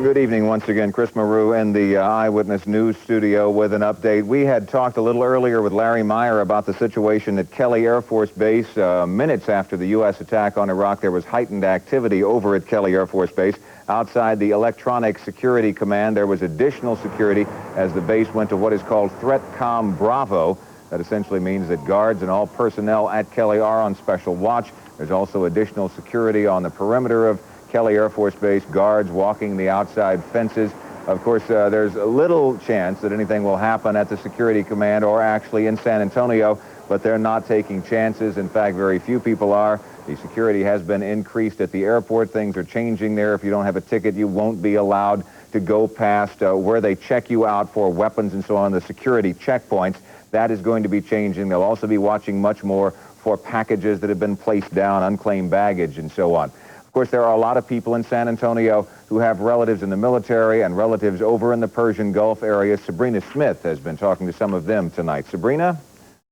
Good evening once again. Chris Maru in the Eyewitness News studio with an update. We had talked a little earlier with Larry Meyer about the situation at Kelly Air Force Base. Minutes after the U.S. attack on Iraq, there was heightened activity over at Kelly Air Force Base. Outside the Electronic Security Command, there was additional security as the base went to what is called ThreatCom Bravo. That essentially means that guards and all personnel at Kelly are on special watch. There's also additional security on the perimeter of Kelly Air Force Base, guards walking the outside fences. Of course, there's little chance that anything will happen at the Security Command or actually in San Antonio, but they're not taking chances. In fact, very few people are. The security has been increased at the airport. Things are changing there. If you don't have a ticket, you won't be allowed to go past where they check you out for weapons and so on, the security checkpoints. That is going to be changing. They'll also be watching much more for packages that have been placed down, unclaimed baggage, and so on. Of course, there are a lot of people in San Antonio who have relatives in the military and relatives over in the Persian Gulf area. Sabrina Smith has been talking to some of them tonight. Sabrina?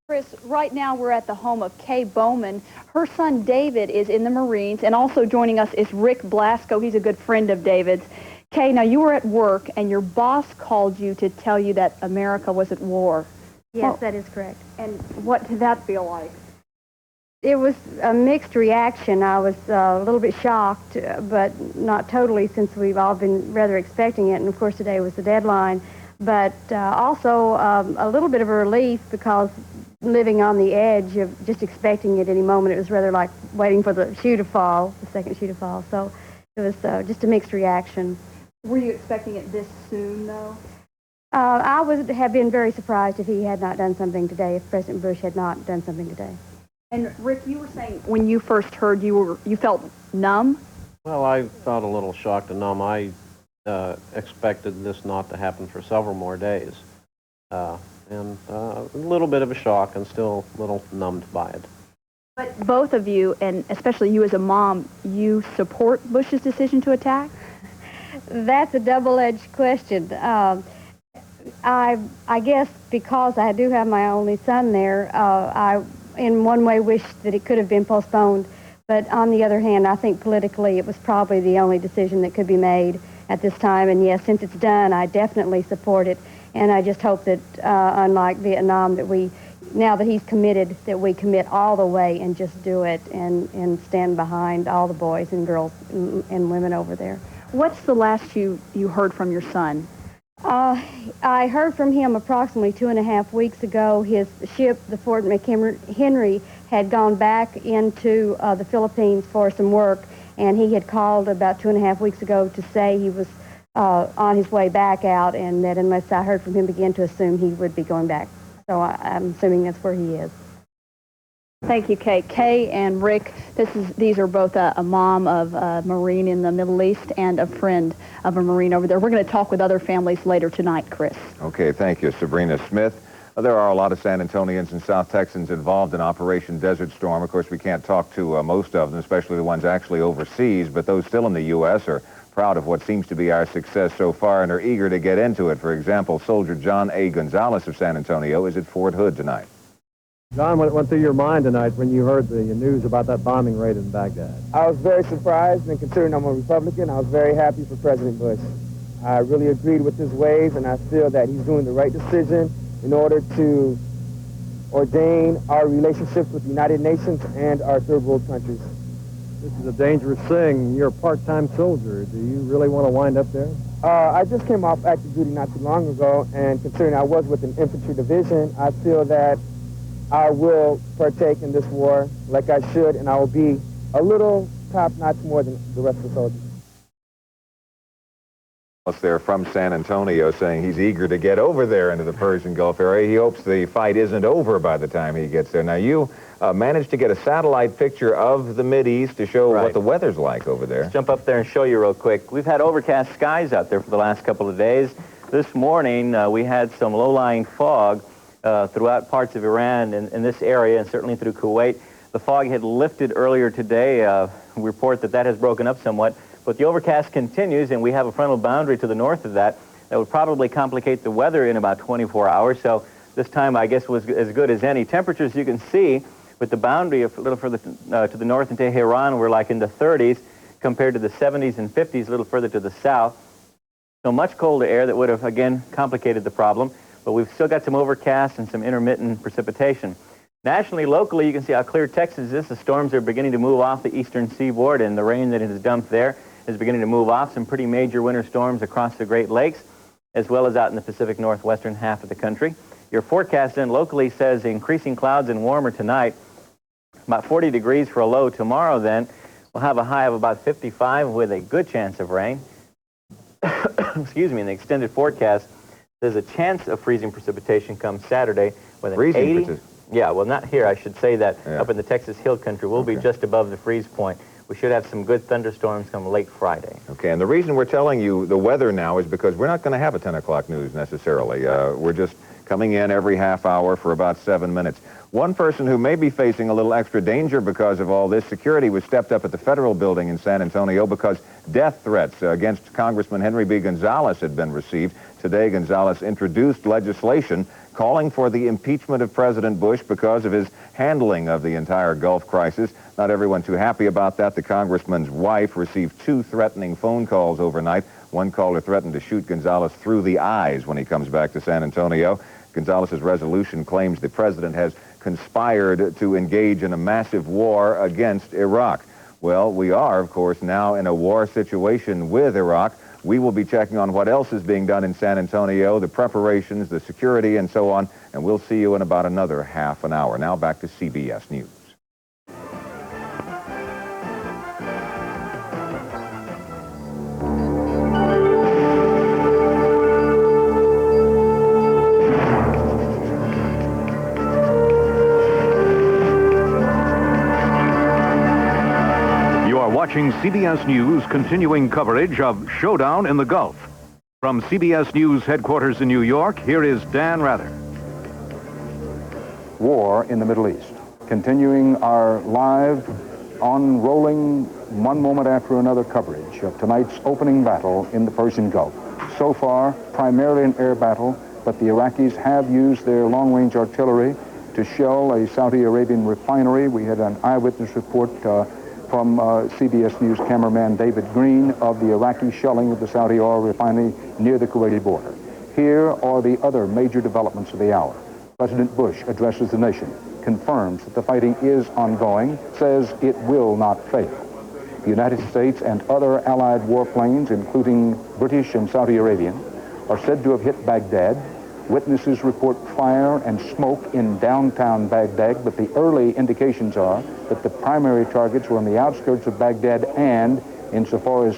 Chris, right now we're at the home of Kay Bowman. Her son David is in the Marines, and also joining us is Rick Blasco. He's a good friend of David's. Kay, now you were at work, and your boss called you to tell you that America was at war. Yes, that is correct. And what did that feel like? It was a mixed reaction. I was a little bit shocked, but not totally, since we've all been rather expecting it, and of course today was the deadline. But also a little bit of a relief, because living on the edge of just expecting it any moment, it was rather like waiting for the shoe to fall, the second shoe to fall. So it was just a mixed reaction. Were you expecting it this soon, though? I would have been very surprised if he had not done something today, if President Bush had not done something today. And Rick, you were saying when you first heard, you felt numb? Well, I felt a little shocked and numb. I expected this not to happen for several more days. And a little bit of a shock and still a little numbed by it. But both of you, and especially you as a mom, you support Bush's decision to attack? That's a double-edged question. I guess because I do have my only son there, I, in one way, wish that it could have been postponed. But on the other hand, I think politically it was probably the only decision that could be made at this time. And yes, since it's done, I definitely support it. And I just hope that, unlike Vietnam, that we, now that he's committed, that we commit all the way and just do it and stand behind all the boys and girls and women over there. What's the last you heard from your son? I heard from him approximately 2.5 weeks ago. His ship, the Fort McHenry, had gone back into the Philippines for some work, and he had called about 2.5 weeks ago to say he was on his way back out, and that unless I heard from him again, to assume he would be going back. So I'm assuming that's where he is. Thank you, Kay. Kay and Rick, these are both a mom of a Marine in the Middle East and a friend of a Marine over there. We're going to talk with other families later tonight, Chris. Okay, thank you, Sabrina Smith. There are a lot of San Antonians and South Texans involved in Operation Desert Storm. Of course, we can't talk to most of them, especially the ones actually overseas, but those still in the U.S. are proud of what seems to be our success so far and are eager to get into it. For example, Soldier John A. Gonzalez of San Antonio is at Fort Hood tonight. John, what went through your mind tonight when you heard the news about that bombing raid in Baghdad? I was very surprised, and considering I'm a Republican, I was very happy for President Bush. I really agreed with his ways, and I feel that he's doing the right decision in order to ordain our relationships with the United Nations and our third world countries. This is a dangerous thing. You're a part-time soldier. Do you really want to wind up there? I just came off active duty not too long ago, and considering I was with an infantry division, I feel that I will partake in this war like I should, and I will be a little top-notch more than the rest of the soldiers. There from San Antonio saying he's eager to get over there into the Persian Gulf area. He hopes the fight isn't over by the time he gets there. Now, you managed to get a satellite picture of the Mideast to show what the weather's like over there. Let's jump up there and show you real quick. We've had overcast skies out there for the last couple of days. This morning, we had some low-lying fog throughout parts of Iran in this area, and certainly through Kuwait. The fog had lifted earlier today. We report that has broken up somewhat. But the overcast continues, and we have a frontal boundary to the north of that would probably complicate the weather in about 24 hours. So this time, I guess, was as good as any. Temperatures, you can see, with the boundary a little further to the north in Tehran, we're like in the 30s compared to the 70s and 50s a little further to the south. So much colder air that would have, again, complicated the problem. But we've still got some overcast and some intermittent precipitation. Nationally, locally, you can see how clear Texas is. The storms are beginning to move off the eastern seaboard, and the rain that is dumped there is beginning to move off. Some pretty major winter storms across the Great Lakes, as well as out in the Pacific Northwestern half of the country. Your forecast then locally says increasing clouds and warmer tonight, about 40 degrees for a low. Tomorrow then, we'll have a high of about 55 with a good chance of rain. Excuse me, in the extended forecast, there's a chance of freezing precipitation come Saturday with an 80. Yeah, well, not here. I should say that up in the Texas Hill Country, we'll be just above the freeze point. We should have some good thunderstorms come late Friday. Okay, and the reason we're telling you the weather now is because we're not going to have a 10 o'clock news necessarily. We're just coming in every half hour for about 7 minutes. One person who may be facing a little extra danger because of all this, security was stepped up at the federal building in San Antonio because death threats against Congressman Henry B. Gonzalez had been received. Today, Gonzalez introduced legislation calling for the impeachment of President Bush because of his handling of the entire Gulf crisis. Not everyone too happy about that. The congressman's wife received 2 threatening phone calls overnight. One caller threatened to shoot Gonzalez through the eyes when he comes back to San Antonio. Gonzalez's resolution claims the president has conspired to engage in a massive war against Iraq. Well, we are, of course, now in a war situation with Iraq. We will be checking on what else is being done in San Antonio, the preparations, the security, and so on, and we'll see you in about another half an hour. Now back to CBS News. watching CBS News' continuing coverage of Showdown in the Gulf. From CBS News headquarters in New York, here is Dan Rather. War in the Middle East. Continuing our live, on-rolling, one moment after another coverage of tonight's opening battle in the Persian Gulf. So far, primarily an air battle, but the Iraqis have used their long-range artillery to shell a Saudi Arabian refinery. We had an eyewitness report from CBS News cameraman David Green of the Iraqi shelling of the Saudi oil refinery near the Kuwaiti border. Here are the other major developments of the hour. President Bush addresses the nation, confirms that the fighting is ongoing, says it will not fail. The United States and other allied warplanes, including British and Saudi Arabian, are said to have hit Baghdad. Witnesses report fire and smoke in downtown Baghdad, but the early indications are that the primary targets were on the outskirts of Baghdad, and insofar as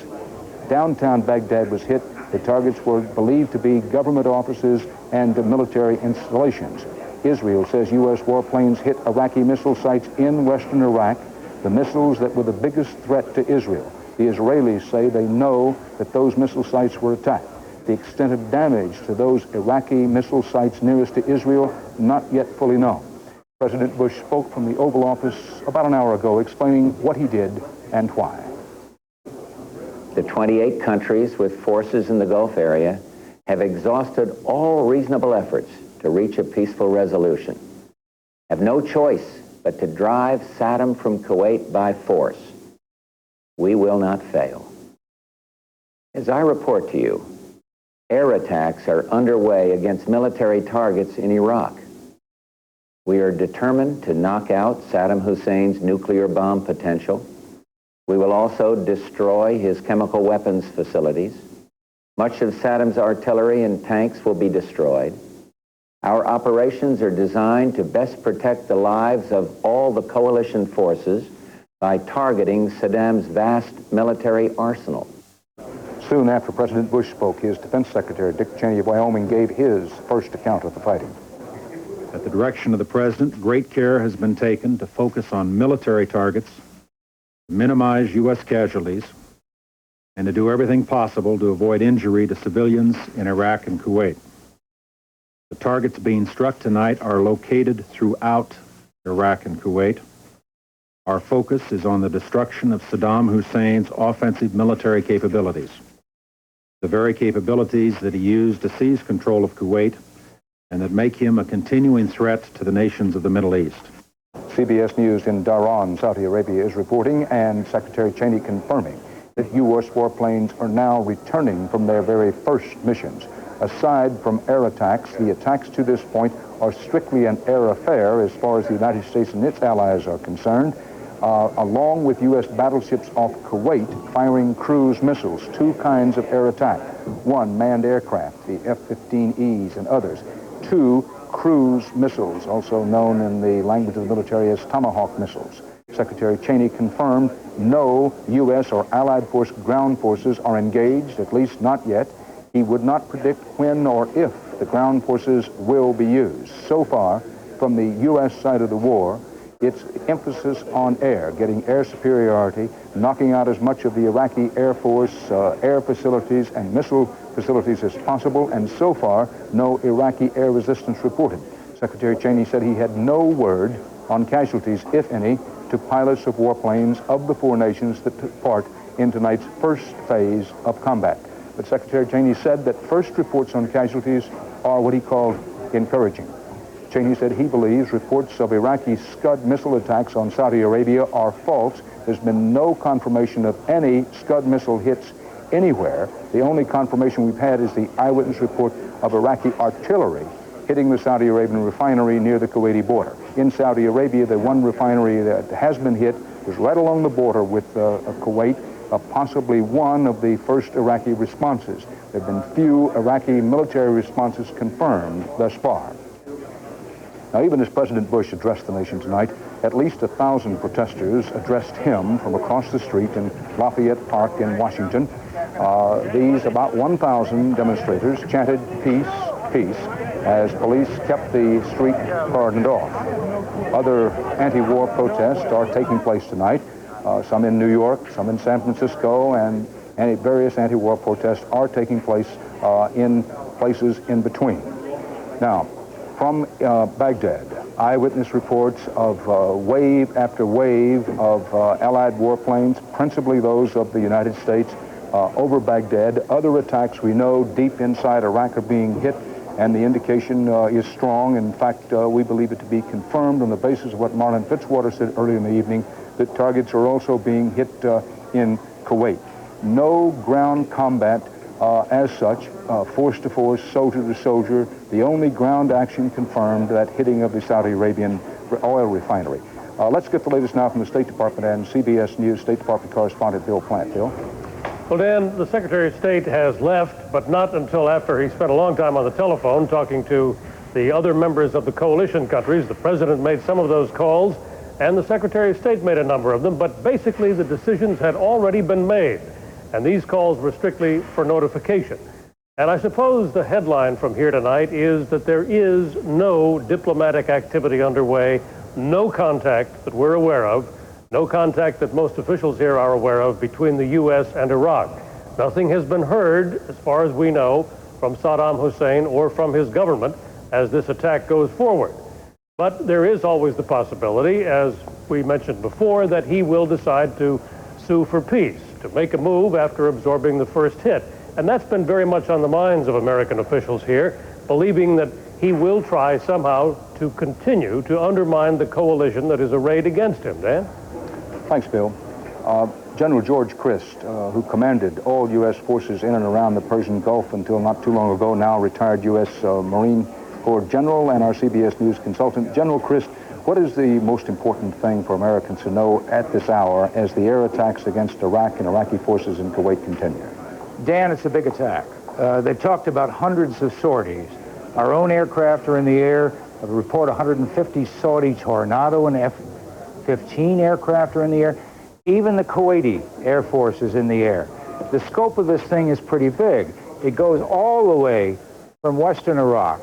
downtown Baghdad was hit, the targets were believed to be government offices and military installations. Israel says U.S. warplanes hit Iraqi missile sites in western Iraq, the missiles that were the biggest threat to Israel. The Israelis say they know that those missile sites were attacked. The extent of damage to those Iraqi missile sites nearest to Israel, not yet fully known. President Bush spoke from the Oval Office about an hour ago, explaining what he did and why. The 28 countries with forces in the Gulf area have exhausted all reasonable efforts to reach a peaceful resolution, have no choice but to drive Saddam from Kuwait by force. We will not fail. As I report to you, air attacks are underway against military targets in Iraq. We are determined to knock out Saddam Hussein's nuclear bomb potential. We will also destroy his chemical weapons facilities. Much of Saddam's artillery and tanks will be destroyed. Our operations are designed to best protect the lives of all the coalition forces by targeting Saddam's vast military arsenal. Soon after President Bush spoke, his Defense Secretary, Dick Cheney of Wyoming, gave his first account of the fighting. At the direction of the President, great care has been taken to focus on military targets, minimize U.S. casualties, and to do everything possible to avoid injury to civilians in Iraq and Kuwait. The targets being struck tonight are located throughout Iraq and Kuwait. Our focus is on the destruction of Saddam Hussein's offensive military capabilities, the very capabilities that he used to seize control of Kuwait and that make him a continuing threat to the nations of the Middle East. CBS News in Dhahran, Saudi Arabia, is reporting, and Secretary Cheney confirming that U.S. warplanes are now returning from their very first missions. Aside from air attacks, the attacks to this point are strictly an air affair as far as the United States and its allies are concerned, along with U.S. battleships off Kuwait firing cruise missiles, two kinds of air attack. One, manned aircraft, the F-15Es and others. Two, cruise missiles, also known in the language of the military as Tomahawk missiles. Secretary Cheney confirmed no U.S. or Allied force ground forces are engaged, at least not yet. He would not predict when or if the ground forces will be used. So far, from the U.S. side of the war, it's emphasis on air, getting air superiority, knocking out as much of the Iraqi Air Force air facilities and missile facilities as possible, and so far, no Iraqi air resistance reported. Secretary Cheney said he had no word on casualties, if any, to pilots of warplanes of the four nations that took part in tonight's first phase of combat. But Secretary Cheney said that first reports on casualties are what he called encouraging. Cheney said he believes reports of Iraqi Scud missile attacks on Saudi Arabia are false. There's been no confirmation of any Scud missile hits anywhere. The only confirmation we've had is the eyewitness report of Iraqi artillery hitting the Saudi Arabian refinery near the Kuwaiti border. In Saudi Arabia, the one refinery that has been hit is right along the border with Kuwait, possibly one of the first Iraqi responses. There have been few Iraqi military responses confirmed thus far. Now, even as President Bush addressed the nation tonight, at least 1,000 protesters addressed him from across the street in Lafayette Park in Washington. These about 1,000 demonstrators chanted peace, peace, as police kept the street cordoned off. Other anti-war protests are taking place tonight. some in New York, some in San Francisco, and various anti-war protests are taking place in places in between. Now, from Baghdad, eyewitness reports of wave after wave of Allied warplanes, principally those of the United States, over Baghdad. Other attacks we know deep inside Iraq are being hit, and the indication is strong. In fact, we believe it to be confirmed on the basis of what Marlin Fitzwater said earlier in the evening, that targets are also being hit in Kuwait. No ground combat as such, force to force, soldier to soldier. The only ground action confirmed, that hitting of the Saudi Arabian oil refinery. Let's get the latest now from the State Department and CBS News State Department correspondent Bill Plant. Bill? Well, Dan, the Secretary of State has left, but not until after he spent a long time on the telephone talking to the other members of the coalition countries. The President made some of those calls, and the Secretary of State made a number of them, but basically the decisions had already been made, and these calls were strictly for notification. And I suppose the headline from here tonight is that there is no diplomatic activity underway, no contact that we're aware of, no contact that most officials here are aware of between the U.S. and Iraq. Nothing has been heard, as far as we know, from Saddam Hussein or from his government as this attack goes forward. But there is always the possibility, as we mentioned before, that he will decide to sue for peace, to make a move after absorbing the first hit. And that's been very much on the minds of American officials here, believing that he will try somehow to continue to undermine the coalition that is arrayed against him. Dan? Thanks, Bill. General George Christ, who commanded all U.S. forces in and around the Persian Gulf until not too long ago, now retired U.S. Marine Corps General and our CBS News consultant. General Christ, what is the most important thing for Americans to know at this hour as the air attacks against Iraq and Iraqi forces in Kuwait continue? Dan, it's a big attack. They talked about hundreds of sorties. Our own aircraft are in the air. A report 150 Saudi Tornado and F-15 aircraft are in the air. Even the Kuwaiti Air Force is in the air. The scope of this thing is pretty big. It goes all the way from western Iraq,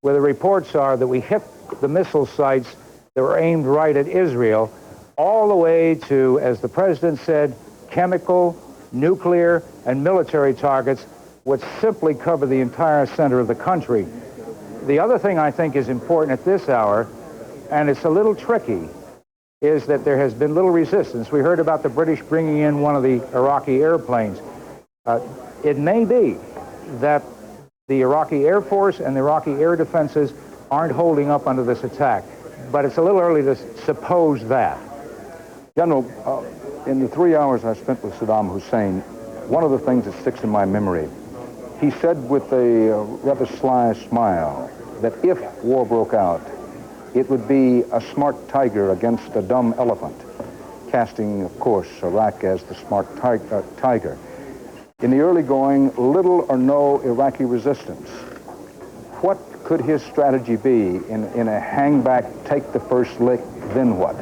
where the reports are that we hit the missile sites that were aimed right at Israel, all the way to, as the President said, chemical, nuclear, and military targets, which simply cover the entire center of the country. The other thing I think is important at this hour, and it's a little tricky, is that there has been little resistance. We heard about the British bringing in one of the Iraqi airplanes. It may be that the Iraqi Air Force and the Iraqi air defenses aren't holding up under this attack, but it's a little early to suppose that. General, in the 3 hours I spent with Saddam Hussein, one of the things that sticks in my memory, he said with a rather sly smile that if war broke out, it would be a smart tiger against a dumb elephant, casting, of course, Iraq as the smart tiger. In the early going, little or no Iraqi resistance. What could his strategy be in a hang back, take the first lick, then what?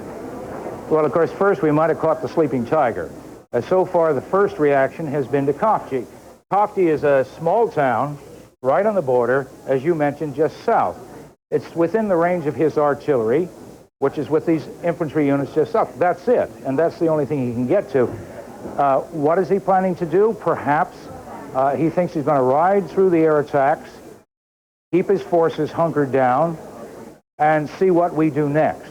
Well, of course, first we might have caught the sleeping tiger. So far, the first reaction has been to Khafji. Khafji is a small town right on the border, as you mentioned, just south. It's within the range of his artillery, which is with these infantry units just south. That's it, and that's the only thing he can get to. What is he planning to do? Perhaps he thinks he's going to ride through the air attacks, keep his forces hunkered down, and see what we do next.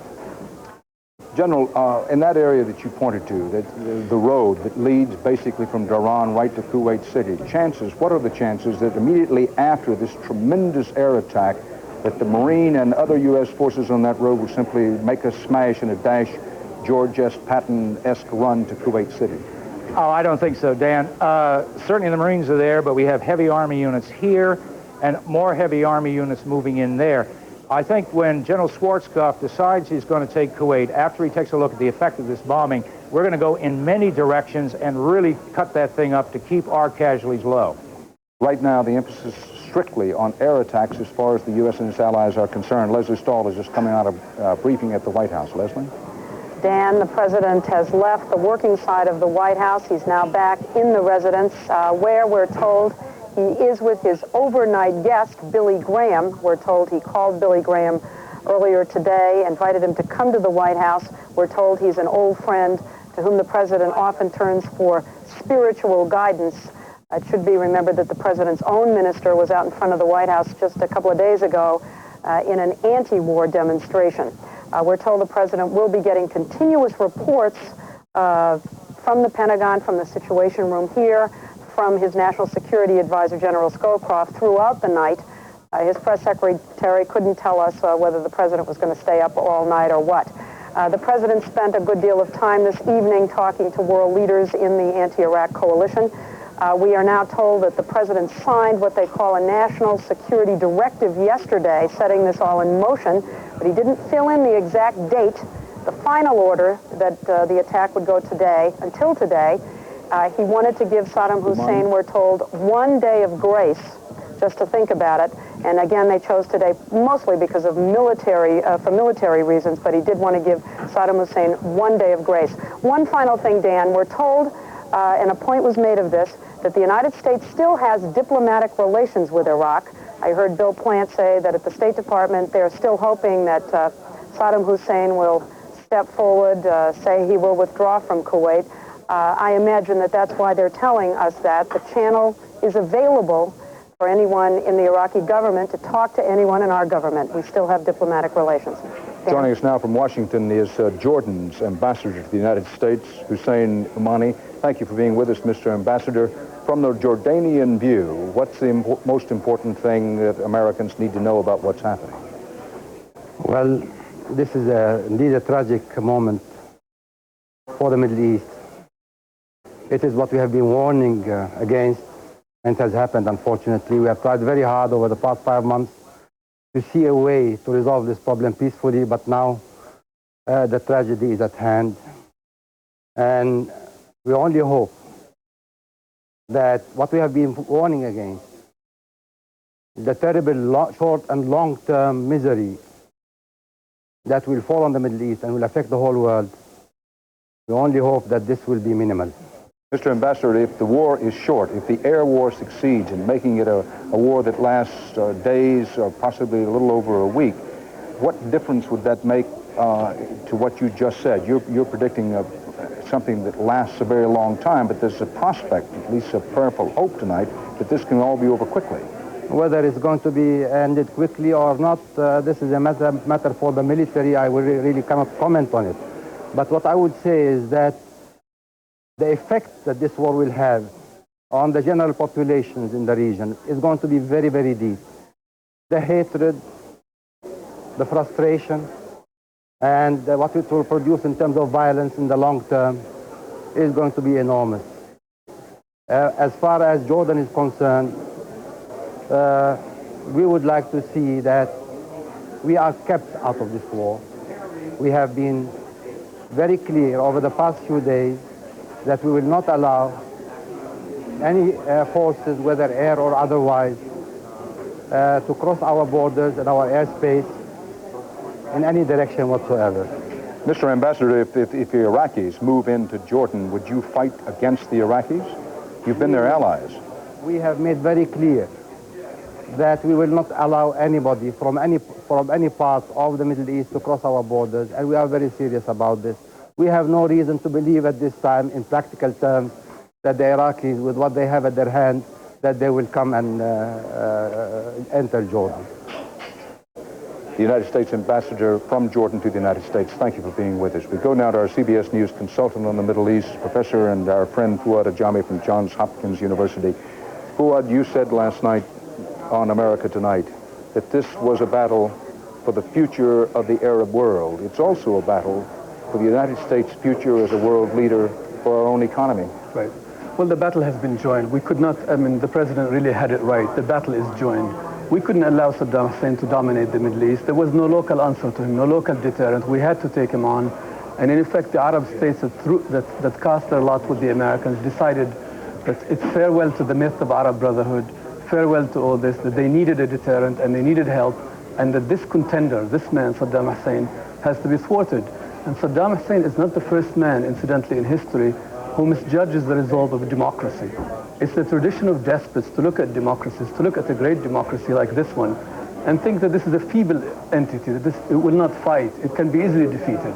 General, in that area that you pointed to, the road that leads basically from Dhahran right to Kuwait City, what are the chances that immediately after this tremendous air attack that the Marine and other U.S. forces on that road will simply make a smash and a dash George S. Patton-esque run to Kuwait City? Oh, I don't think so, Dan. Certainly the Marines are there, but we have heavy Army units here and more heavy Army units moving in there. I think when General Schwarzkopf decides he's going to take Kuwait, after he takes a look at the effect of this bombing, we're going to go in many directions and really cut that thing up to keep our casualties low. Right now, the emphasis is strictly on air attacks as far as the U.S. and its allies are concerned. Leslie Stahl is just coming out of briefing at the White House. Leslie? Dan, the President has left the working side of the White House. He's now back in the residence where we're told he is with his overnight guest, Billy Graham. We're told he called Billy Graham earlier today, invited him to come to the White House. We're told he's an old friend to whom the president often turns for spiritual guidance. It should be remembered that the president's own minister was out in front of the White House just a couple of days ago in an anti-war demonstration. We're told the president will be getting continuous reports from the Pentagon, from the Situation Room here, from his National Security Advisor, General Scowcroft, throughout the night. His press secretary couldn't tell us whether the president was going to stay up all night or what. The president spent a good deal of time this evening talking to world leaders in the anti-Iraq coalition. We are now told that the president signed what they call a national security directive yesterday, setting this all in motion, but he didn't fill in the exact date, the final order that the attack would go today, until today. He wanted to give Saddam Hussein, we're told, 1 day of grace just to think about it. And again, they chose today mostly because of for military reasons, but he did want to give Saddam Hussein 1 day of grace. One final thing, Dan, we're told, and a point was made of this, that the United States still has diplomatic relations with Iraq. I heard Bill Plant say that at the State Department they're still hoping that Saddam Hussein will step forward, say he will withdraw from Kuwait. I imagine that that's why they're telling us that. The channel is available for anyone in the Iraqi government to talk to anyone in our government. We still have diplomatic relations. Dan? Joining us now from Washington is Jordan's ambassador to the United States, Hussein Umani. Thank you for being with us, Mr. Ambassador. From the Jordanian view, what's the most important thing that Americans need to know about what's happening? Well, this is indeed a tragic moment for the Middle East. It is what we have been warning against, and it has happened, unfortunately. We have tried very hard over the past 5 months to see a way to resolve this problem peacefully, but now the tragedy is at hand. And we only hope that what we have been warning against, the terrible short and long-term misery that will fall on the Middle East and will affect the whole world, we only hope that this will be minimal. Mr. Ambassador, if the war is short, if the air war succeeds in making it a war that lasts days or possibly a little over a week, what difference would that make to what you just said? You're predicting something that lasts a very long time, but there's a prospect, at least a prayerful hope tonight, that this can all be over quickly. Whether it's going to be ended quickly or not, this is a matter for the military. I will really cannot comment on it. But what I would say is that the effect that this war will have on the general populations in the region is going to be very, very deep. The hatred, the frustration, and what it will produce in terms of violence in the long term is going to be enormous. As far as Jordan is concerned, we would like to see that we are kept out of this war. We have been very clear over the past few days that we will not allow any forces, whether air or otherwise, to cross our borders and our airspace in any direction whatsoever. Mr. Ambassador, if the Iraqis move into Jordan, would you fight against the Iraqis? You've been their allies. We have made very clear that we will not allow anybody from any part of the Middle East to cross our borders, and we are very serious about this. We have no reason to believe at this time, in practical terms, that the Iraqis, with what they have at their hand, that they will come and enter Jordan. The United States Ambassador from Jordan to the United States, thank you for being with us. We go now to our CBS News consultant on the Middle East, Professor and our friend Fuad Ajami from Johns Hopkins University. Fuad, you said last night on America Tonight that this was a battle for the future of the Arab world. It's also a battle for the United States' future as a world leader for our own economy. Right. Well, the battle has been joined. We could not, the president really had it right. The battle is joined. We couldn't allow Saddam Hussein to dominate the Middle East. There was no local answer to him, no local deterrent. We had to take him on. And in effect, the Arab states that cast their lot with the Americans decided that it's farewell to the myth of Arab brotherhood, farewell to all this, that they needed a deterrent and they needed help, and that this contender, this man, Saddam Hussein, has to be thwarted. And Saddam Hussein is not the first man, incidentally, in history who misjudges the resolve of a democracy. It's the tradition of despots to look at democracies, to look at a great democracy like this one, and think that this is a feeble entity, that it will not fight, it can be easily defeated.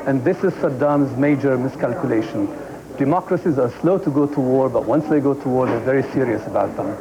And this is Saddam's major miscalculation. Democracies are slow to go to war, but once they go to war, they're very serious about them.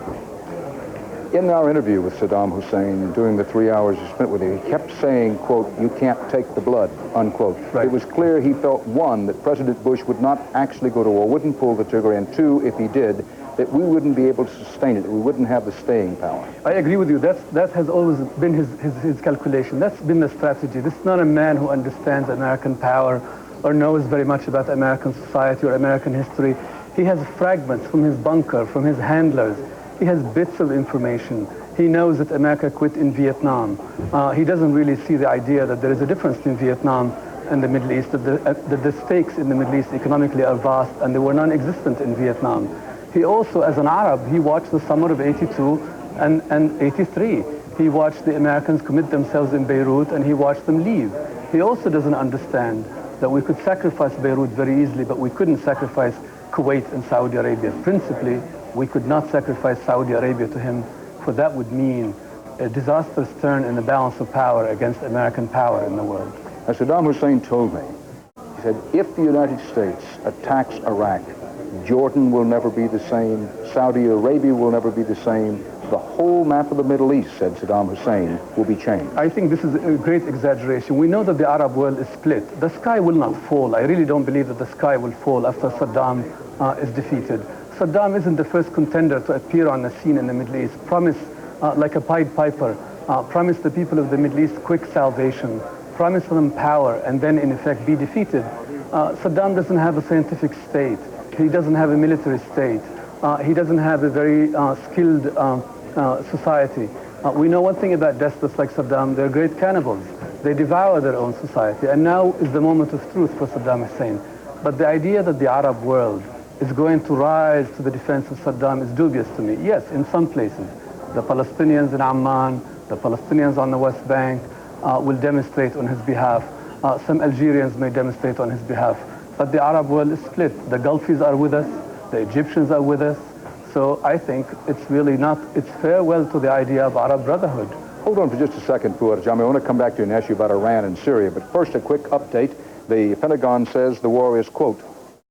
In our interview with Saddam Hussein, during the 3 hours you spent with him, he kept saying, quote, "You can't take the blood," unquote. Right. It was clear he felt, one, that President Bush would not actually go to war, wouldn't pull the trigger, and two, if he did, that we wouldn't be able to sustain it, that we wouldn't have the staying power. I agree with you. That has always been his calculation. That's been the strategy. This is not a man who understands American power or knows very much about American society or American history. He has fragments from his bunker, from his handlers. He has bits of information. He knows that America quit in Vietnam. He doesn't really see the idea that there is a difference in Vietnam and the Middle East, that the stakes in the Middle East economically are vast, and they were non-existent in Vietnam. He also, as an Arab, he watched the summer of '82 and '83. He watched the Americans commit themselves in Beirut, and he watched them leave. He also doesn't understand that we could sacrifice Beirut very easily, but we couldn't sacrifice Kuwait and Saudi Arabia. Principally, we could not sacrifice Saudi Arabia to him, for that would mean a disastrous turn in the balance of power against American power in the world. As Saddam Hussein told me, he said, if the United States attacks Iraq, Jordan will never be the same, Saudi Arabia will never be the same, the whole map of the Middle East, said Saddam Hussein, will be changed. I think this is a great exaggeration. We know that the Arab world is split. The sky will not fall. I really don't believe that the sky will fall after Saddam is defeated. Saddam isn't the first contender to appear on the scene in the Middle East. Promise, like a Pied Piper, promise the people of the Middle East quick salvation, promise them power, and then in effect be defeated. Saddam doesn't have a scientific state. He doesn't have a military state. He doesn't have a very skilled society. We know one thing about despots like Saddam: they're great cannibals. They devour their own society. And now is the moment of truth for Saddam Hussein. But the idea that the Arab world is going to rise to the defense of Saddam is dubious to me. Yes, in some places. The Palestinians in Amman, the Palestinians on the West Bank will demonstrate on his behalf. Some Algerians may demonstrate on his behalf. But the Arab world is split. The Gulfis are with us. The Egyptians are with us. So I think it's really not, it's farewell to the idea of Arab brotherhood. Hold on for just a second, Fuad Jami. I want to come back to you and ask you about Iran and Syria. But first, a quick update. The Pentagon says the war is, quote,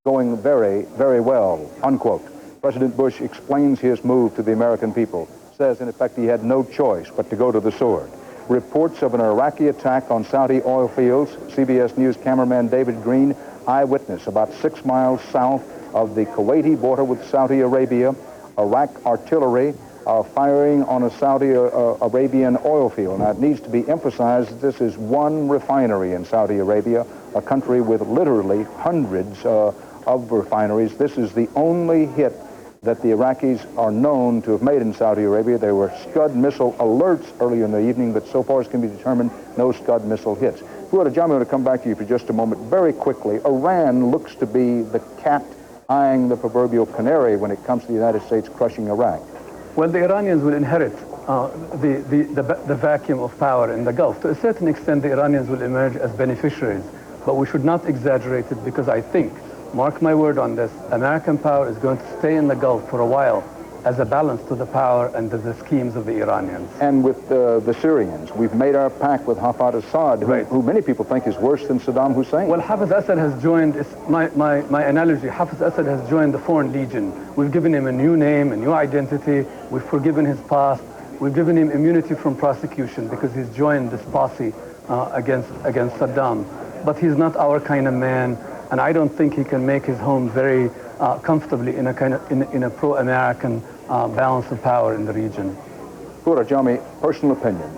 going very, very well, unquote. President Bush explains his move to the American people, says, in effect, he had no choice but to go to the sword. Reports of an Iraqi attack on Saudi oil fields. CBS News cameraman David Green, eyewitness, about 6 miles south of the Kuwaiti border with Saudi Arabia. Iraq artillery firing on a Saudi Arabian oil field. Now, it needs to be emphasized that this is one refinery in Saudi Arabia, a country with literally hundreds of refineries. This is the only hit that the Iraqis are known to have made in Saudi Arabia. There were Scud missile alerts earlier in the evening, but so far as can be determined, no Scud missile hits. Fuad Jami, I want to come back to you for just a moment. Very quickly, Iran looks to be the cat eyeing the proverbial canary when it comes to the United States crushing Iraq. Well, the Iranians will inherit the vacuum of power in the Gulf. To a certain extent, the Iranians will emerge as beneficiaries, but we should not exaggerate it, because I think, mark my word on this, American power is going to stay in the Gulf for a while as a balance to the power and to the schemes of the Iranians. And with the Syrians, we've made our pact with Hafez Assad, who many people think is worse than Saddam Hussein. Well, Hafez Assad has joined, my analogy, Hafez Assad has joined the Foreign Legion. We've given him a new name, a new identity. We've forgiven his past. We've given him immunity from prosecution because he's joined this posse against Saddam. But he's not our kind of man, and I don't think he can make his home very comfortably in a pro-American balance of power in the region. Fuad Jami, personal opinion.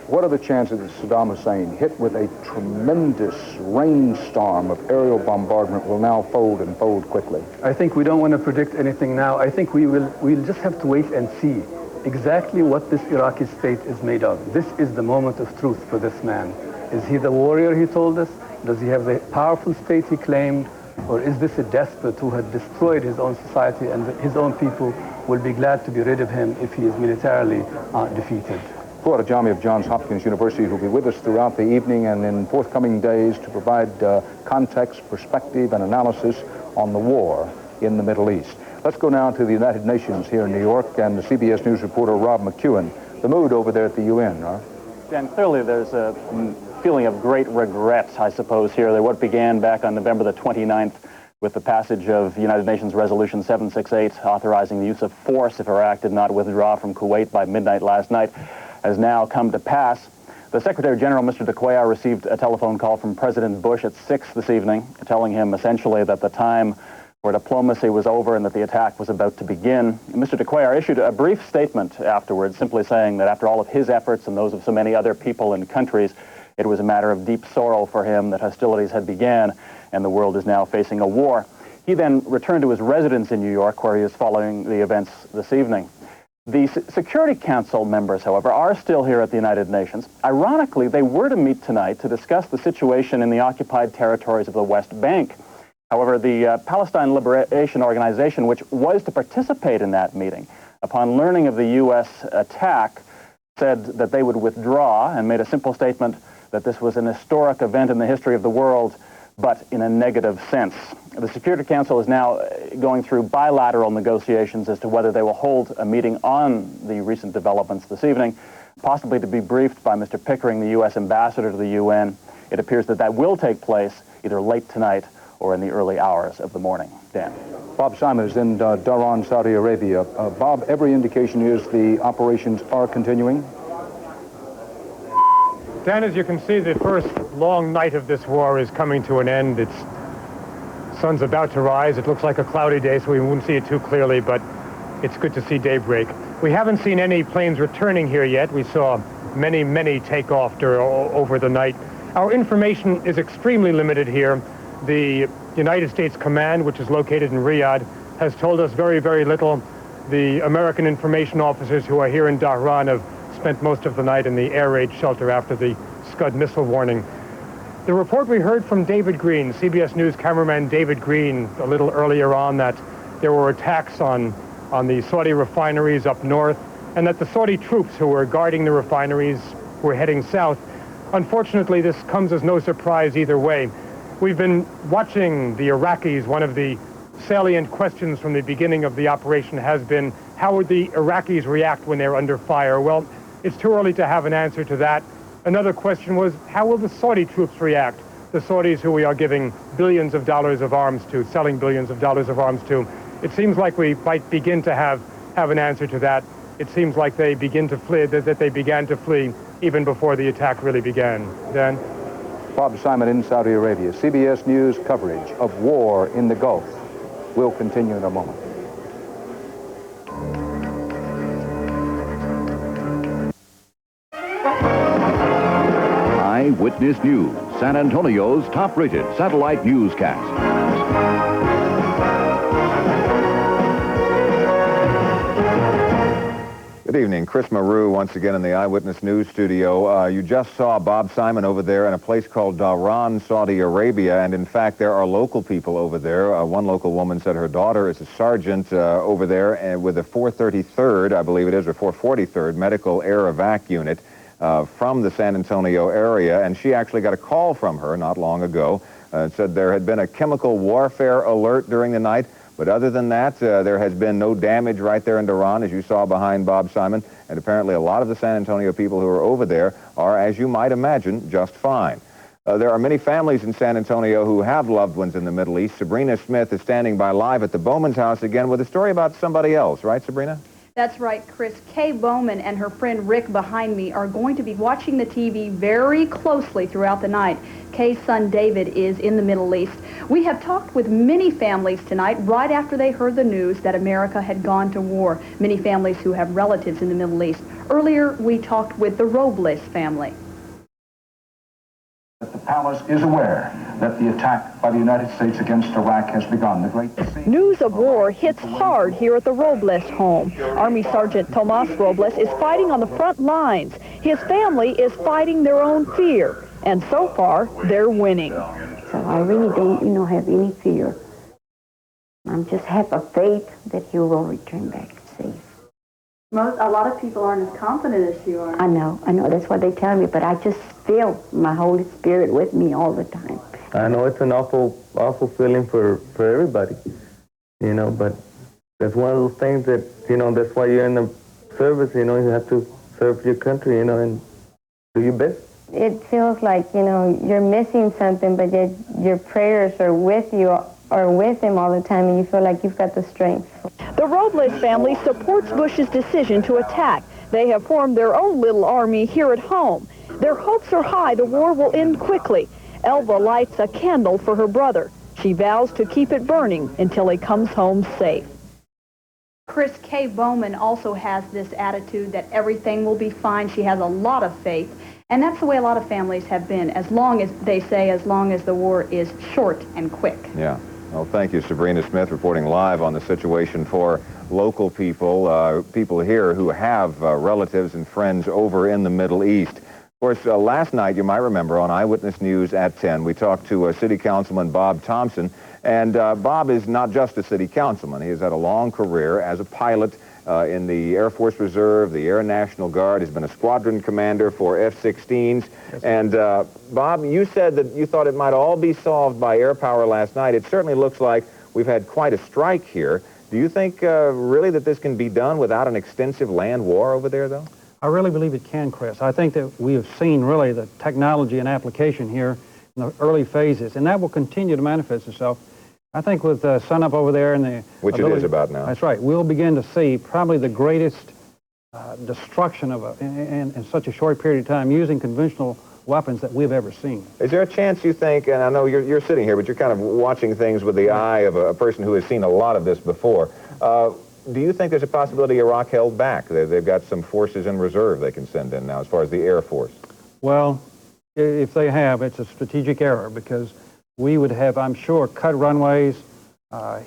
What are the chances that Saddam Hussein, hit with a tremendous rainstorm of aerial bombardment, will now fold and fold quickly? I think we don't want to predict anything now. I think we'll just have to wait and see exactly what this Iraqi state is made of. This is the moment of truth for this man. Is he the warrior he told us? Does he have the powerful state he claimed? Or is this a despot who had destroyed his own society, and his own people will be glad to be rid of him if he is militarily defeated? Fuad Jami of Johns Hopkins University, who will be with us throughout the evening and in forthcoming days to provide context, perspective, and analysis on the war in the Middle East. Let's go now to the United Nations here in New York and the CBS News reporter Rob McEwen. The mood over there at the UN, huh? Dan, clearly there's a feeling of great regret, I suppose, here. That what began back on November the 29th with the passage of United Nations Resolution 768 authorizing the use of force if Iraq did not withdraw from Kuwait by midnight last night has now come to pass. The Secretary General, Mr. de Cuellar, received a telephone call from President Bush at 6 this evening, telling him essentially that the time for diplomacy was over and that the attack was about to begin. Mr. de Cuellar issued a brief statement afterwards, simply saying that after all of his efforts and those of so many other people and countries, it was a matter of deep sorrow for him that hostilities had began and the world is now facing a war. He then returned to his residence in New York, where he is following the events this evening. The Security Council members, however, are still here at the United Nations. Ironically, they were to meet tonight to discuss the situation in the occupied territories of the West Bank. However, the Palestine Liberation Organization, which was to participate in that meeting, upon learning of the U.S. attack, said that they would withdraw and made a simple statement that this was an historic event in the history of the world, but in a negative sense. The Security Council is now going through bilateral negotiations as to whether they will hold a meeting on the recent developments this evening, possibly to be briefed by Mr. Pickering, the U.S. ambassador to the UN. It appears that that will take place either late tonight or in the early hours of the morning. Dan. Bob Simon is in Dhahran, Saudi Arabia. Bob, every indication is the operations are continuing. Dan, as you can see, the first long night of this war is coming to an end. Its sun's about to rise. It looks like a cloudy day, so we won't see it too clearly, but it's good to see daybreak. We haven't seen any planes returning here yet. We saw many take off over the night. Our information is extremely limited here. The United States Command, which is located in Riyadh, has told us very little. The American information officers who are here in Dhahran have spent most of the night in the air raid shelter after the Scud missile warning. The report we heard from David Green, CBS News cameraman David Green, a little earlier on, that there were attacks on the Saudi refineries up north, and that the Saudi troops who were guarding the refineries were heading south. Unfortunately, this comes as no surprise either way. We've been watching the Iraqis. One of the salient questions from the beginning of the operation has been, how would the Iraqis react when they're under fire? Well, it's too early to have an answer to that. Another question was, how will the Saudi troops react? The Saudis who we are giving billions of dollars of arms to, selling billions of dollars of arms to. It seems like we might begin to have an answer to that. It seems like they begin to flee, that they began to flee even before the attack really began. Dan? Bob Simon in Saudi Arabia. CBS News coverage of war in the Gulf will continue in a moment. Eyewitness News, San Antonio's top-rated satellite newscast. Good evening. Chris Maru once again in the Eyewitness News studio. You just saw Bob Simon over there in a place called Dhahran, Saudi Arabia, and in fact there are local people over there. One local woman said her daughter is a sergeant over there and with the 433rd, I believe it is, or 443rd Medical Air Evac Unit from the San Antonio area, and she actually got a call from her not long ago. Said there had been a chemical warfare alert during the night. But other than that, there has been no damage right there in Dhahran, as you saw behind Bob Simon. And apparently a lot of the San Antonio people who are over there are, as you might imagine, just fine. There are many families in San Antonio who have loved ones in the Middle East. Sabrina Smith is standing by live at the Bowman's house again with a story about somebody else. Right, Sabrina? That's right, Chris. Kay Bowman and her friend Rick behind me are going to be watching the TV very closely throughout the night. Kay's son David is in the Middle East. We have talked with many families tonight right after they heard the news that America had gone to war. Many families who have relatives in the Middle East. Earlier, we talked with the Robles family. The palace is aware that the attack by the United States against Iraq has begun. The great news of war hits hard here at the Robles home. Army Sergeant Tomas Robles is fighting on the front lines. His family is fighting their own fear, and so far, they're winning. So I really don't, have any fear. I just have a faith that he will return back safe. A lot of people aren't as confident as you are. I know. That's what they tell me, but I just feel my Holy Spirit with me all the time. I know it's an awful feeling for everybody, but that's one of those things that, that's why you're in the service, you have to serve your country, and do your best. it feels like, you know, you're missing something, but yet your prayers are with you or with him all the time, and you feel like you've got the strength. The Robles family supports Bush's decision to attack. They have formed their own little army here at home. Their hopes are high the war will end quickly. Elva lights a candle for her brother. She vows to keep it burning until he comes home safe. Chris, Kay Bowman also has this attitude that everything will be fine. She has a lot of faith. And that's the way a lot of families have been, as long as, they say, as long as the war is short and quick. Yeah. Well, thank you, Sabrina Smith, reporting live on the situation for local people, people here who have relatives and friends over in the Middle East. Of course, last night, you might remember, on Eyewitness News at 10, we talked to City Councilman Bob Thompson. And Bob is not just a city councilman. He has had a long career as a pilot in the Air Force Reserve, the Air National Guard. He's been a squadron commander for F-16s. And Bob, you said that you thought it might all be solved by air power last night. It certainly looks like we've had quite a strike here. Do you think really that this can be done without an extensive land war over there, though? I really believe it can, Chris. I think that we have seen really the technology and application here in the early phases, and that will continue to manifest itself. I think with sunup over there and the which it is about now. That's right. We'll begin to see probably the greatest destruction of in such a short period of time using conventional weapons that we've ever seen. Is there a chance you think, and I know you're sitting here, but you're kind of watching things with the eye of a person who has seen a lot of this before. Do you think there's a possibility Iraq held back? They've got some forces in reserve they can send in now as far as the Air Force. Well, if they have, it's a strategic error because we would have, I'm sure, cut runways,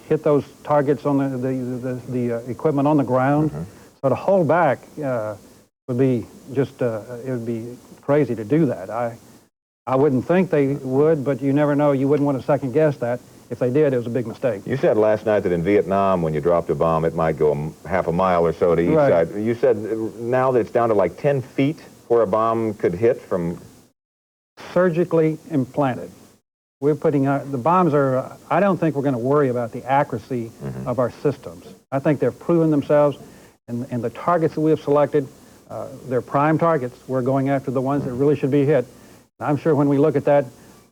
hit those targets on the equipment on the ground. Mm-hmm. So to hold back would be just, it would be crazy to do that. I wouldn't think they would, but you never know. You wouldn't want to second guess that. If they did, it was a big mistake. You said last night that in Vietnam, when you dropped a bomb, it might go half a mile or so to each side. You said now that it's down to like 10 feet where a bomb could hit from... Surgically implanted. We're putting the bombs are, I don't think we're going to worry about the accuracy of our systems. I think they've proven themselves, and the targets that we have selected, they're prime targets. We're going after the ones that really should be hit. And I'm sure when we look at that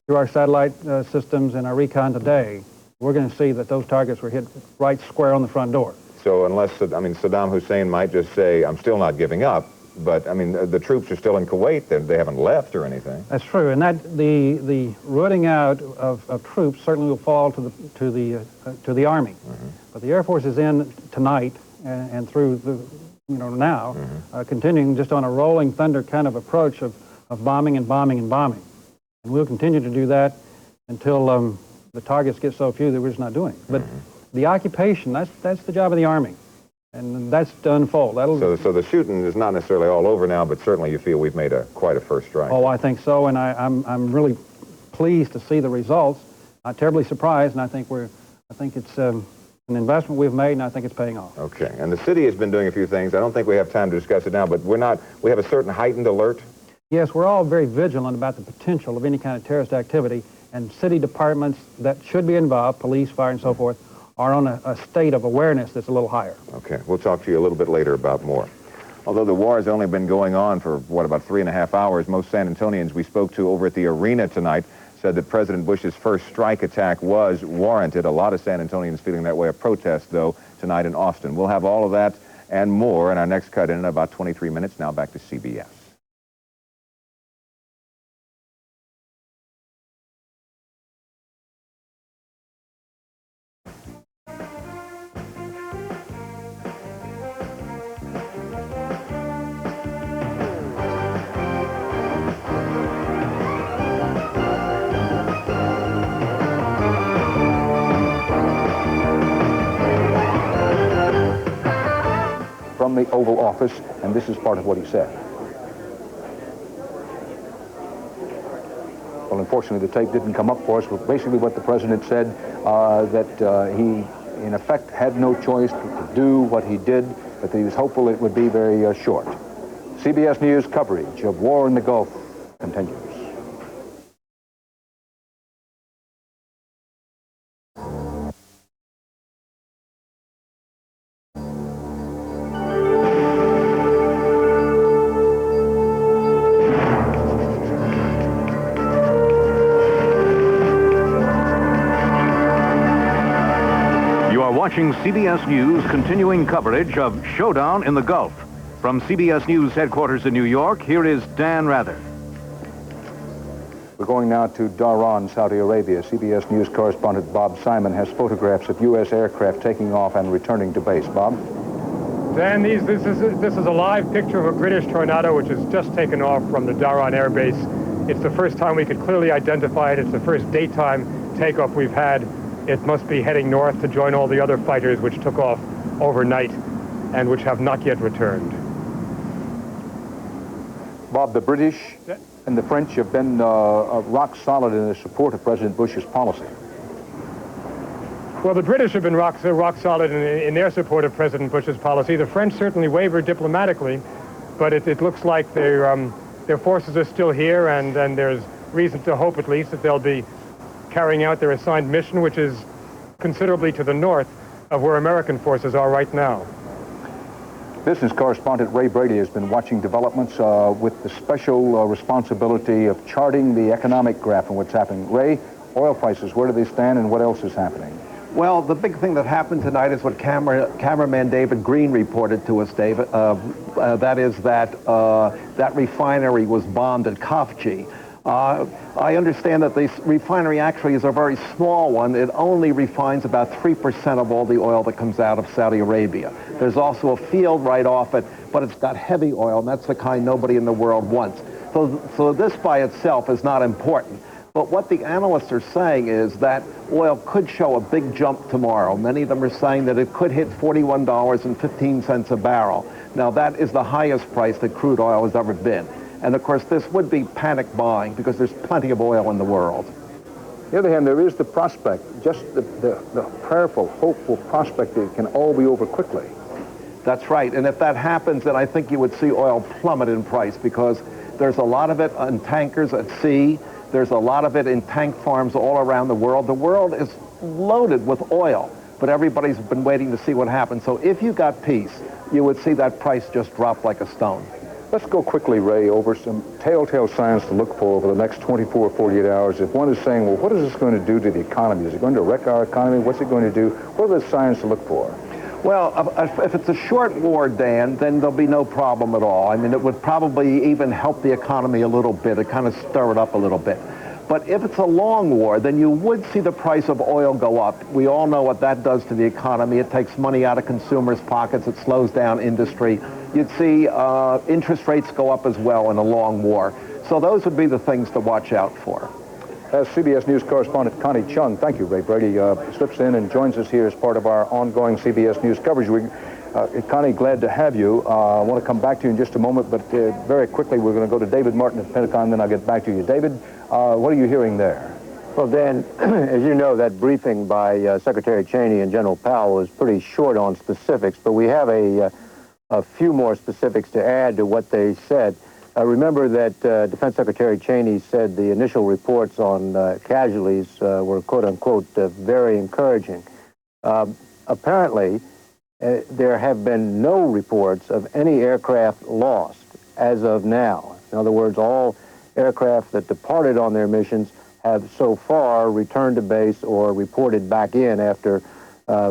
through our satellite systems and our recon today, we're going to see that those targets were hit right square on the front door. So unless, I mean, Saddam Hussein might just say, I'm still not giving up, but, I mean, the troops are still in Kuwait. They haven't left or anything. That's true, and that the rooting out of troops certainly will fall to the Army. But the Air Force is in tonight and through the now continuing just on a rolling thunder kind of approach of bombing and bombing and bombing, and we'll continue to do that until the targets get so few that we're just not doing it. But the occupation, that's the job of the Army. And that's to unfold. So the shooting is not necessarily all over now, but certainly you feel we've made quite a first strike. Oh, I think so, and I'm really pleased to see the results. Not terribly surprised, and I think it's an investment we've made, and I think it's paying off. Okay, and the city has been doing a few things. I don't think we have time to discuss it now, but we have a certain heightened alert. Yes, we're all very vigilant about the potential of any kind of terrorist activity, and city departments that should be involved, police, fire, and so forth, are on a state of awareness that's a little higher. Okay, we'll talk to you a little bit later about more. Although the war has only been going on for, about 3.5 hours, most San Antonians we spoke to over at the arena tonight said that President Bush's first strike attack was warranted. A lot of San Antonians feeling that way. A protest, though, tonight in Austin. We'll have all of that and more in our next cut in about 23 minutes. Now back to CBS. From the Oval Office, and this is part of what he said. Well, unfortunately, the tape didn't come up for us, but basically what the president said, that he, in effect, had no choice to do what he did, but that he was hopeful it would be very short. CBS News coverage of war in the Gulf continues. watching CBS News continuing coverage of Showdown in the Gulf. From CBS News headquarters in New York, here is Dan Rather. We're going now to Dhahran, Saudi Arabia. CBS News correspondent Bob Simon has photographs of U.S. aircraft taking off and returning to base. Bob? Dan, this is a live picture of a British Tornado which has just taken off from the Dhahran Air Base. It's the first time we could clearly identify it. It's the first daytime takeoff we've had. It must be heading north to join all the other fighters which took off overnight and which have not yet returned. Bob, the British and the French have been rock solid in their support of President Bush's policy. Well, the British have been rock solid in their support of President Bush's policy. The French certainly wavered diplomatically, but it looks like their forces are still here, and there's reason to hope at least that they'll be carrying out their assigned mission, which is considerably to the north of where American forces are right now. Business correspondent Ray Brady has been watching developments with the special responsibility of charting the economic graph and what's happening. Ray, oil prices, where do they stand and what else is happening? Well, the big thing that happened tonight is what cameraman David Green reported to us, David. That is that that refinery was bombed at Khafji. I understand that this refinery actually is a very small one. It only refines about 3% of all the oil that comes out of Saudi Arabia. There's also a field right off it, but it's got heavy oil, and that's the kind nobody in the world wants. So this by itself is not important. But what the analysts are saying is that oil could show a big jump tomorrow. Many of them are saying that it could hit $41.15 a barrel. Now, that is the highest price that crude oil has ever been. And, of course, this would be panic buying because there's plenty of oil in the world. On the other hand, there is the prospect, just the prayerful, hopeful prospect that it can all be over quickly. That's right. And if that happens, then I think you would see oil plummet in price because there's a lot of it on tankers at sea. There's a lot of it in tank farms all around the world. The world is loaded with oil, but everybody's been waiting to see what happens. So if you got peace, you would see that price just drop like a stone. Let's go quickly, Ray, over some telltale signs to look for over the next 24 or 48 hours. If one is saying, well, what is this going to do to the economy? Is it going to wreck our economy? What's it going to do? What are the signs to look for? Well, if it's a short war, Dan, then there'll be no problem at all. I mean, it would probably even help the economy a little bit. It kind of stir it up a little bit. But if it's a long war, then you would see the price of oil go up. We all know what that does to the economy. It takes money out of consumers' pockets. It slows down industry. You'd see interest rates go up as well in a long war. So those would be the things to watch out for. As CBS News correspondent Connie Chung, thank you, Ray Brady, slips in and joins us here as part of our ongoing CBS News coverage. Connie, glad to have you. I want to come back to you in just a moment, but very quickly we're going to go to David Martin at Pentagon, then I'll get back to you. David, what are you hearing there? Well, Dan, as you know, that briefing by Secretary Cheney and General Powell was pretty short on specifics, but we have a few more specifics to add to what they said. Remember that Defense Secretary Cheney said the initial reports on casualties were, quote-unquote, very encouraging. Apparently, there have been no reports of any aircraft lost as of now. In other words, all aircraft that departed on their missions have so far returned to base or reported back in after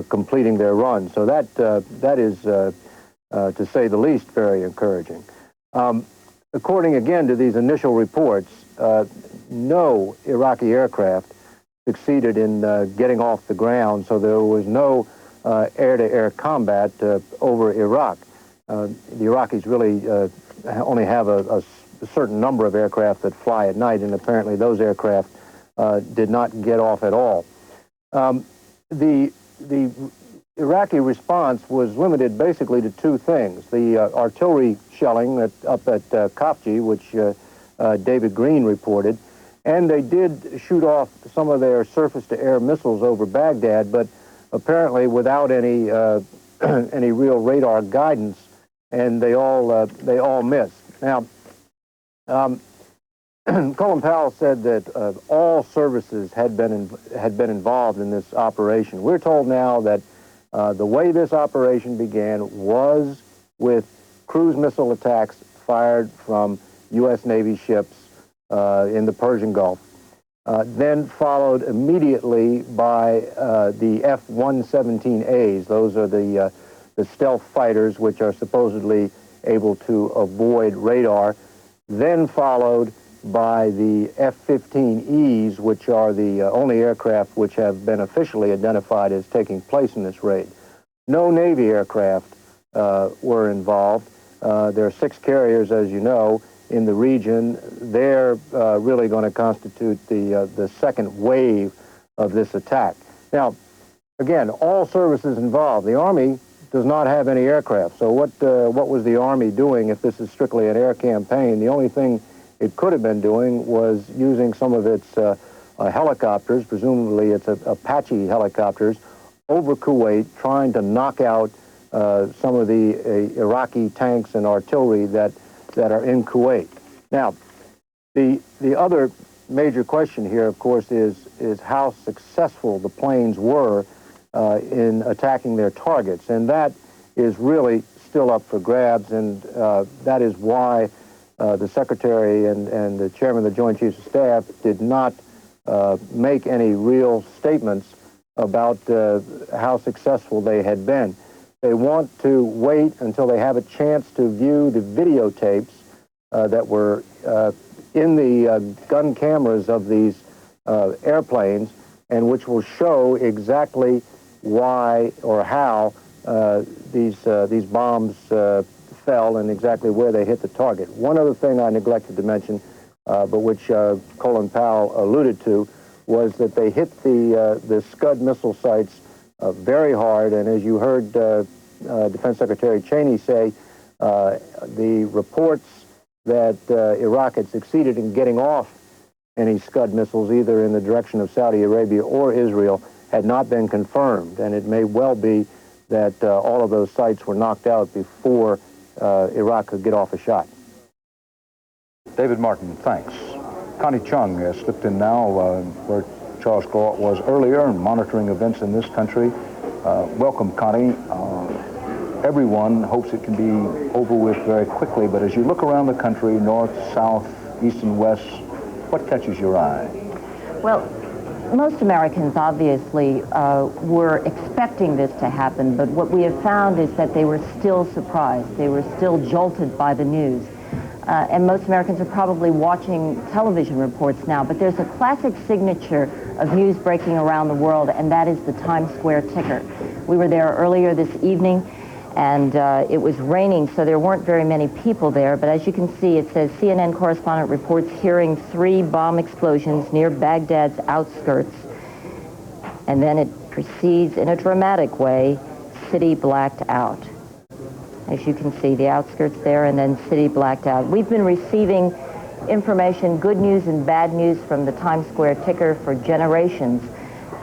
completing their run. So that is, to say the least, very encouraging. According again to these initial reports, no Iraqi aircraft succeeded in getting off the ground, so there was no air-to-air combat over Iraq. The Iraqis really only have a certain number of aircraft that fly at night, and apparently those aircraft did not get off at all. The Iraqi response was limited basically to two things. The artillery shelling up at Khafji, which David Green reported, and they did shoot off some of their surface-to-air missiles over Baghdad, but apparently without any any real radar guidance, and they all missed. Now, Colin Powell said that all services had been involved in this operation. We're told now that the way this operation began was with cruise missile attacks fired from U.S. Navy ships in the Persian Gulf. then followed immediately by the F-117As. Those are the stealth fighters, which are supposedly able to avoid radar, then followed by the F-15Es, which are the only aircraft which have been officially identified as taking place in this raid. No Navy aircraft were involved. There are 6 carriers, as you know, in the region. They're really going to constitute the second wave of this attack. Now, again, all services involved. The Army does not have any aircraft. So what was the Army doing if this is strictly an air campaign? The only thing it could have been doing was using some of its helicopters, presumably it's Apache helicopters, over Kuwait, trying to knock out some of the Iraqi tanks and artillery that are in Kuwait. Now, the other major question here, of course, is how successful the planes were in attacking their targets, and that is really still up for grabs, and that is why the Secretary and the Chairman of the Joint Chiefs of Staff did not make any real statements about how successful they had been. They want to wait until they have a chance to view the videotapes that were in the gun cameras of these airplanes, and which will show exactly why or how these bombs fell and exactly where they hit the target. One other thing I neglected to mention, but which Colin Powell alluded to, was that they hit the Scud missile sites very hard, and as you heard Defense Secretary Cheney say, the reports that Iraq had succeeded in getting off any Scud missiles, either in the direction of Saudi Arabia or Israel, had not been confirmed, and it may well be that all of those sites were knocked out before Iraq could get off a shot. David Martin, thanks. Connie Chung has slipped in now where Charles Gort was earlier, monitoring events in this country. Welcome, Connie. Everyone hopes it can be over with very quickly, but as you look around the country, north, south, east, and west, what catches your eye? Well, most Americans obviously were expecting this to happen, but what we have found is that they were still surprised. They were still jolted by the news. And most Americans are probably watching television reports now, but there's a classic signature of news breaking around the world, and that is the Times Square ticker. We were there earlier this evening, and it was raining, so there weren't very many people there, but as you can see, it says CNN correspondent reports hearing 3 bomb explosions near Baghdad's outskirts, and then it proceeds in a dramatic way, city blacked out. As you can see, the outskirts there, and then city blacked out. We've been receiving information, good news and bad news, from the Times Square ticker for generations.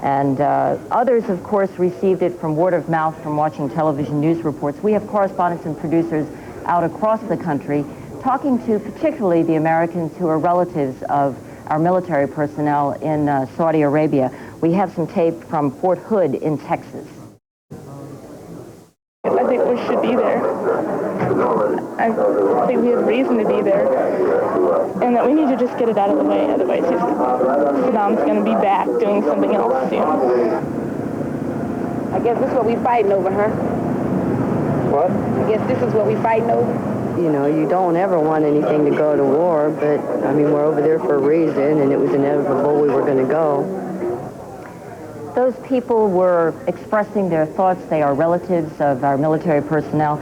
And others, of course, received it from word of mouth from watching television news reports. We have correspondents and producers out across the country talking to particularly the Americans who are relatives of our military personnel in Saudi Arabia. We have some tape from Fort Hood in Texas. I think we should be there. I think we have reason to be there. And that we need to just get it out of the way. Otherwise, Saddam's going to be back doing something else soon. I guess this is what we're fighting over, huh? What? I guess this is what we're fighting over. You know, you don't ever want anything to go to war, but, I mean, we're over there for a reason, and it was inevitable we were going to go. Those people were expressing their thoughts. They are relatives of our military personnel.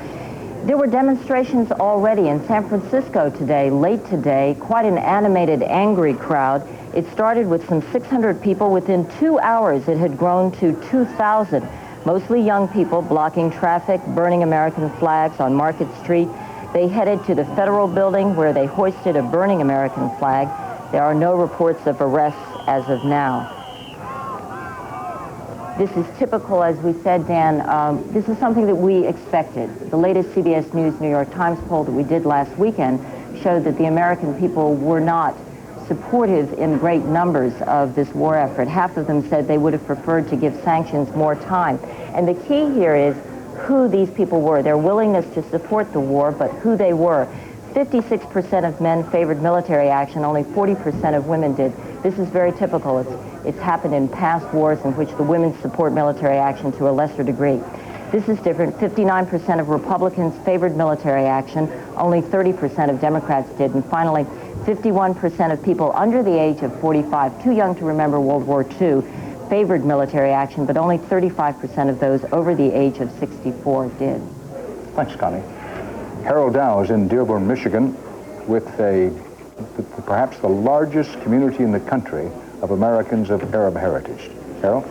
There were demonstrations already in San Francisco today, late today, quite an animated, angry crowd. It started with some 600 people. Within 2 hours, it had grown to 2,000, mostly young people blocking traffic, burning American flags on Market Street. They headed to the Federal Building where they hoisted a burning American flag. There are no reports of arrests as of now. This is typical, as we said, Dan. This is something that we expected. The latest CBS News New York Times poll that we did last weekend showed that the American people were not supportive in great numbers of this war effort. Half of them said they would have preferred to give sanctions more time. And the key here is who these people were, their willingness to support the war, but who they were. 56% of men favored military action, only 40% of women did. This is very typical. It's happened in past wars in which the women support military action to a lesser degree. This is different. 59% of Republicans favored military action, only 30% of Democrats did. And finally, 51% of people under the age of 45, too young to remember World War II, favored military action, but only 35% of those over the age of 64 did. Thanks, Connie. Harold Dow is in Dearborn, Michigan, with perhaps the largest community in the country of Americans of Arab heritage. Harold?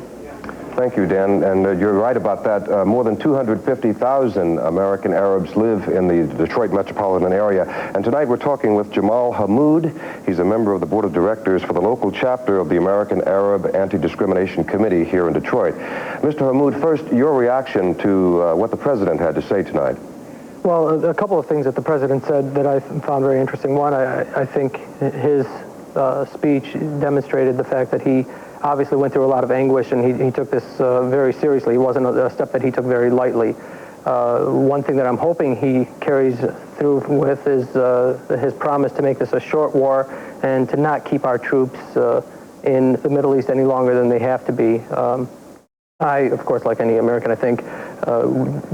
Thank you, Dan, and you're right about that. More than 250,000 American Arabs live in the Detroit metropolitan area, and tonight we're talking with Jamal Hamoud. He's a member of the board of directors for the local chapter of the American Arab Anti-Discrimination Committee here in Detroit. Mr. Hamoud, first, your reaction to what the president had to say tonight. Well, a couple of things that the president said that I found very interesting. One, I think his speech demonstrated the fact that he obviously went through a lot of anguish, and he took this very seriously. It wasn't a step that he took very lightly. One thing that I'm hoping he carries through with is his promise to make this a short war and to not keep our troops in the Middle East any longer than they have to be. I, of course, like any American, I think,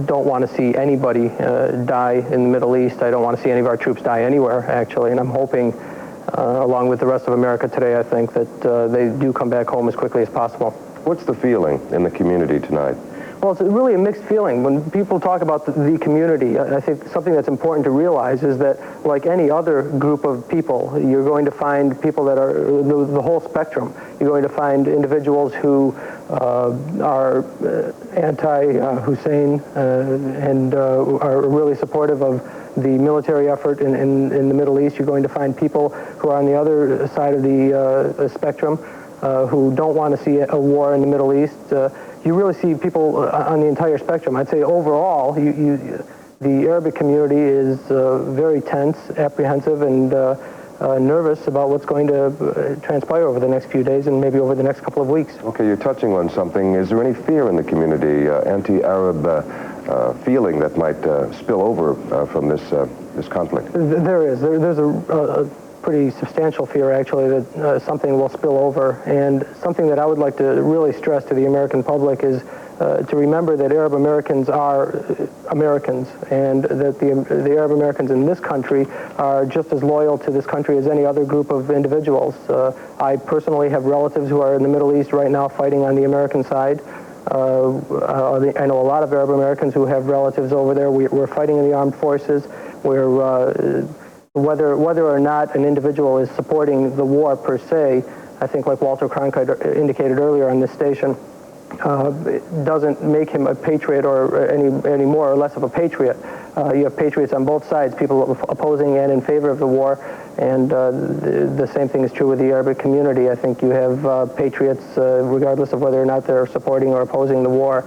don't want to see anybody die in the Middle East. I don't want to see any of our troops die anywhere, actually, and I'm hoping, along with the rest of America today, I think that they do come back home as quickly as possible. What's the feeling in the community tonight? Well, it's really a mixed feeling. When people talk about the community, I think something that's important to realize is that, like any other group of people, you're going to find people that are the whole spectrum. You're going to find individuals who are anti-Hussein and are really supportive of the military effort in the Middle East. You're going to find people who are on the other side of the spectrum who don't want to see a war in the Middle East. You really see people on the entire spectrum. I'd say overall, the Arabic community is very tense, apprehensive, and nervous about what's going to transpire over the next few days and maybe over the next couple of weeks. Okay, you're touching on something. Is there any fear in the community, anti-Arab feeling that might spill over from this conflict? There is. There's a pretty substantial fear, actually, that something will spill over. And something that I would like to really stress to the American public is to remember that Arab Americans are Americans, and that the Arab Americans in this country are just as loyal to this country as any other group of individuals. I personally have relatives who are in the Middle East right now fighting on the American side. I know a lot of Arab Americans who have relatives over there. We're fighting in the armed forces. Whether or not an individual is supporting the war per se, I think, like Walter Cronkite indicated earlier on this station, it doesn't make him a patriot or any more or less of a patriot. You have patriots on both sides, people opposing and in favor of the war, and the same thing is true with the Arabic community. I think you have patriots regardless of whether or not they're supporting or opposing the war.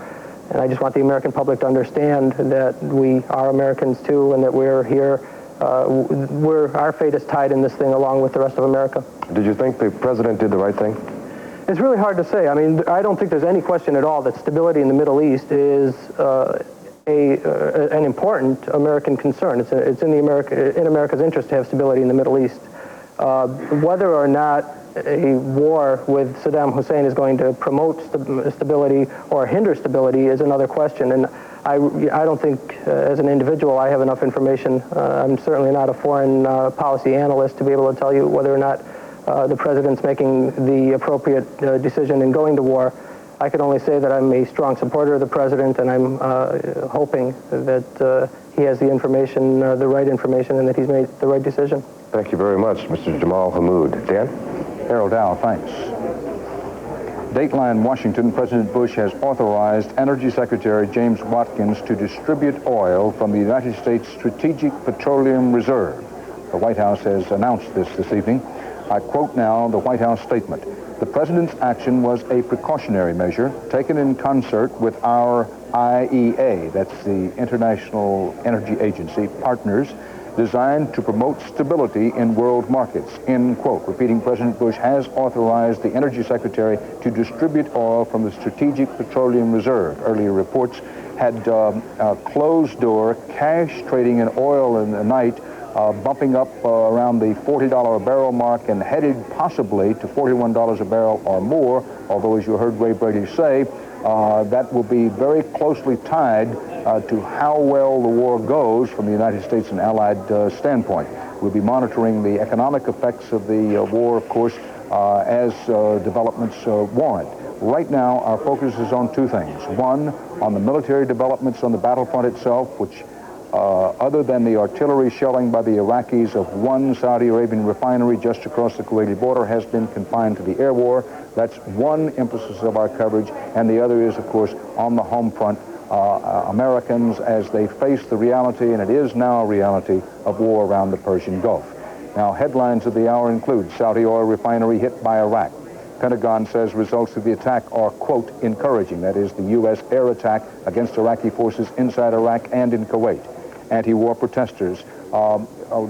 And I just want the American public to understand that we are Americans too, and that we're here. Our fate is tied in this thing along with the rest of America. Did you think the president did the right thing? It's really hard to say. I mean, I don't think there's any question at all that stability in the Middle East is an important American concern. It's in America's interest to have stability in the Middle East. Whether or not a war with Saddam Hussein is going to promote stability or hinder stability is another question. And I don't think, as an individual, I have enough information. I'm certainly not a foreign policy analyst to be able to tell you whether or not the president's making the appropriate decision in going to war. I can only say that I'm a strong supporter of the president, and I'm hoping that he has the information, the right information, and that he's made the right decision. Thank you very much, Mr. Jamal Hamoud. Dan? Harold Dow, thanks. Dateline, Washington, President Bush has authorized Energy Secretary James Watkins to distribute oil from the United States Strategic Petroleum Reserve. The White House has announced this evening. I quote now the White House statement. The president's action was a precautionary measure taken in concert with our IEA, that's the International Energy Agency, partners, designed to promote stability in world markets, end quote. Repeating, President Bush has authorized the Energy Secretary to distribute oil from the Strategic Petroleum Reserve. Earlier reports had closed-door cash trading in oil in the night bumping up around the $40 a barrel mark and headed possibly to $41 a barrel or more, although as you heard Ray Brady say, that will be very closely tied to how well the war goes from the United States and Allied standpoint. We'll be monitoring the economic effects of the war, of course, as developments warrant. Right now, our focus is on two things. One, on the military developments on the battlefront itself, which, other than the artillery shelling by the Iraqis of one Saudi Arabian refinery just across the Kuwaiti border, has been confined to the air war. That's one emphasis of our coverage. And the other is, of course, on the home front, Americans as they face the reality, and it is now a reality, of war around the Persian Gulf. Now, headlines of the hour include Saudi oil refinery hit by Iraq. Pentagon says results of the attack are, quote, encouraging. That is the U.S. air attack against Iraqi forces inside Iraq and in Kuwait. Anti-war protesters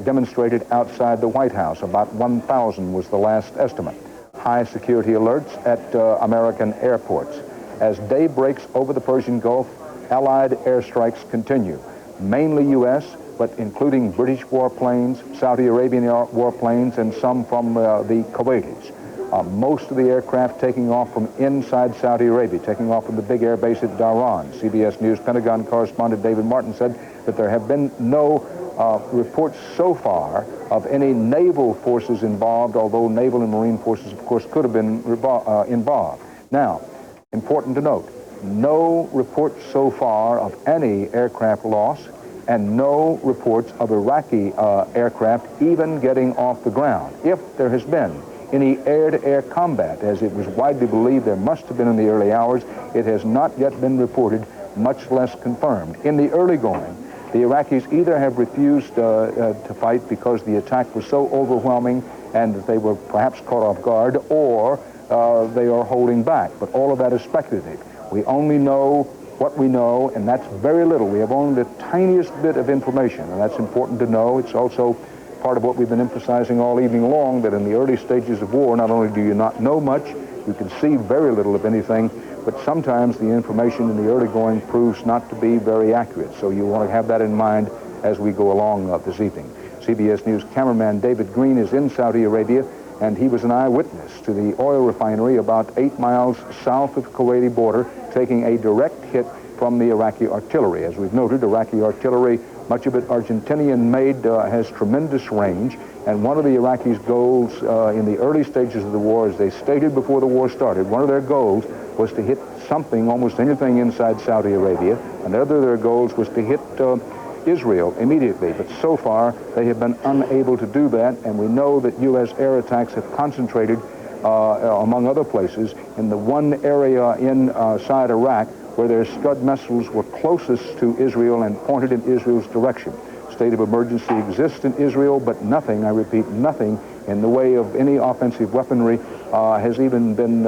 demonstrated outside the White House. About 1,000 was the last estimate. High security alerts at American airports. As day breaks over the Persian Gulf, Allied airstrikes continue. Mainly U.S., but including British warplanes, Saudi Arabian warplanes, and some from the Kuwaitis. Most of the aircraft taking off from inside Saudi Arabia, taking off from the big air base at Dhahran. CBS News Pentagon correspondent David Martin said that there have been no reports so far of any naval forces involved, although naval and marine forces, of course, could have been involved. Now, important to note, no reports so far of any aircraft loss, and no reports of Iraqi aircraft even getting off the ground. If there has been any air-to-air combat, as it was widely believed there must have been in the early hours, it has not yet been reported, much less confirmed. In the early going, the Iraqis either have refused to fight because the attack was so overwhelming and that they were perhaps caught off guard, or they are holding back. But all of that is speculative. We only know what we know, and that's very little. We have only the tiniest bit of information, and that's important to know. It's also part of what we've been emphasizing all evening long, that in the early stages of war, not only do you not know much, you can see very little of anything, but sometimes the information in the early going proves not to be very accurate. So you want to have that in mind as we go along this evening. CBS News cameraman David Green is in Saudi Arabia, and he was an eyewitness to the oil refinery about 8 miles south of the Kuwaiti border, taking a direct hit from the Iraqi artillery. As we've noted, Iraqi artillery, much of it Argentinian-made, has tremendous range, and one of the Iraqis' goals in the early stages of the war, as they stated before the war started, one of their goals was to hit something, almost anything inside Saudi Arabia. Another of their goals was to hit Israel immediately, but so far they have been unable to do that, and we know that U.S. air attacks have concentrated, among other places, in the one area inside Iraq where their Scud missiles were closest to Israel and pointed in Israel's direction. State of emergency exists in Israel, but nothing, I repeat, nothing in the way of any offensive weaponry has even been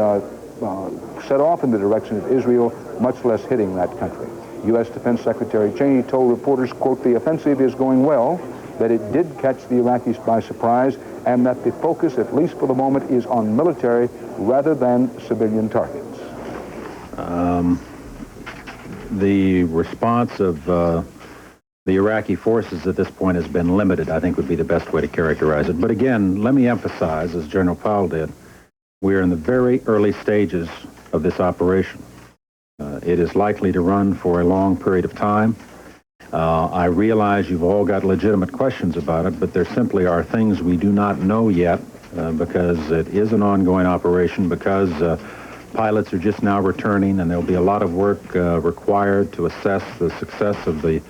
set off in the direction of Israel, much less hitting that country. U.S. Defense Secretary Cheney told reporters, quote, the offensive is going well, that it did catch the Iraqis by surprise, and that the focus, at least for the moment, is on military rather than civilian targets. The response of the Iraqi forces at this point has been limited, I think would be the best way to characterize it. But again, let me emphasize, as General Powell did, we are in the very early stages of this operation. It is likely to run for a long period of time. I realize you've all got legitimate questions about it, but there simply are things we do not know yet because it is an ongoing operation, because pilots are just now returning, and there'll be a lot of work required to assess the success of the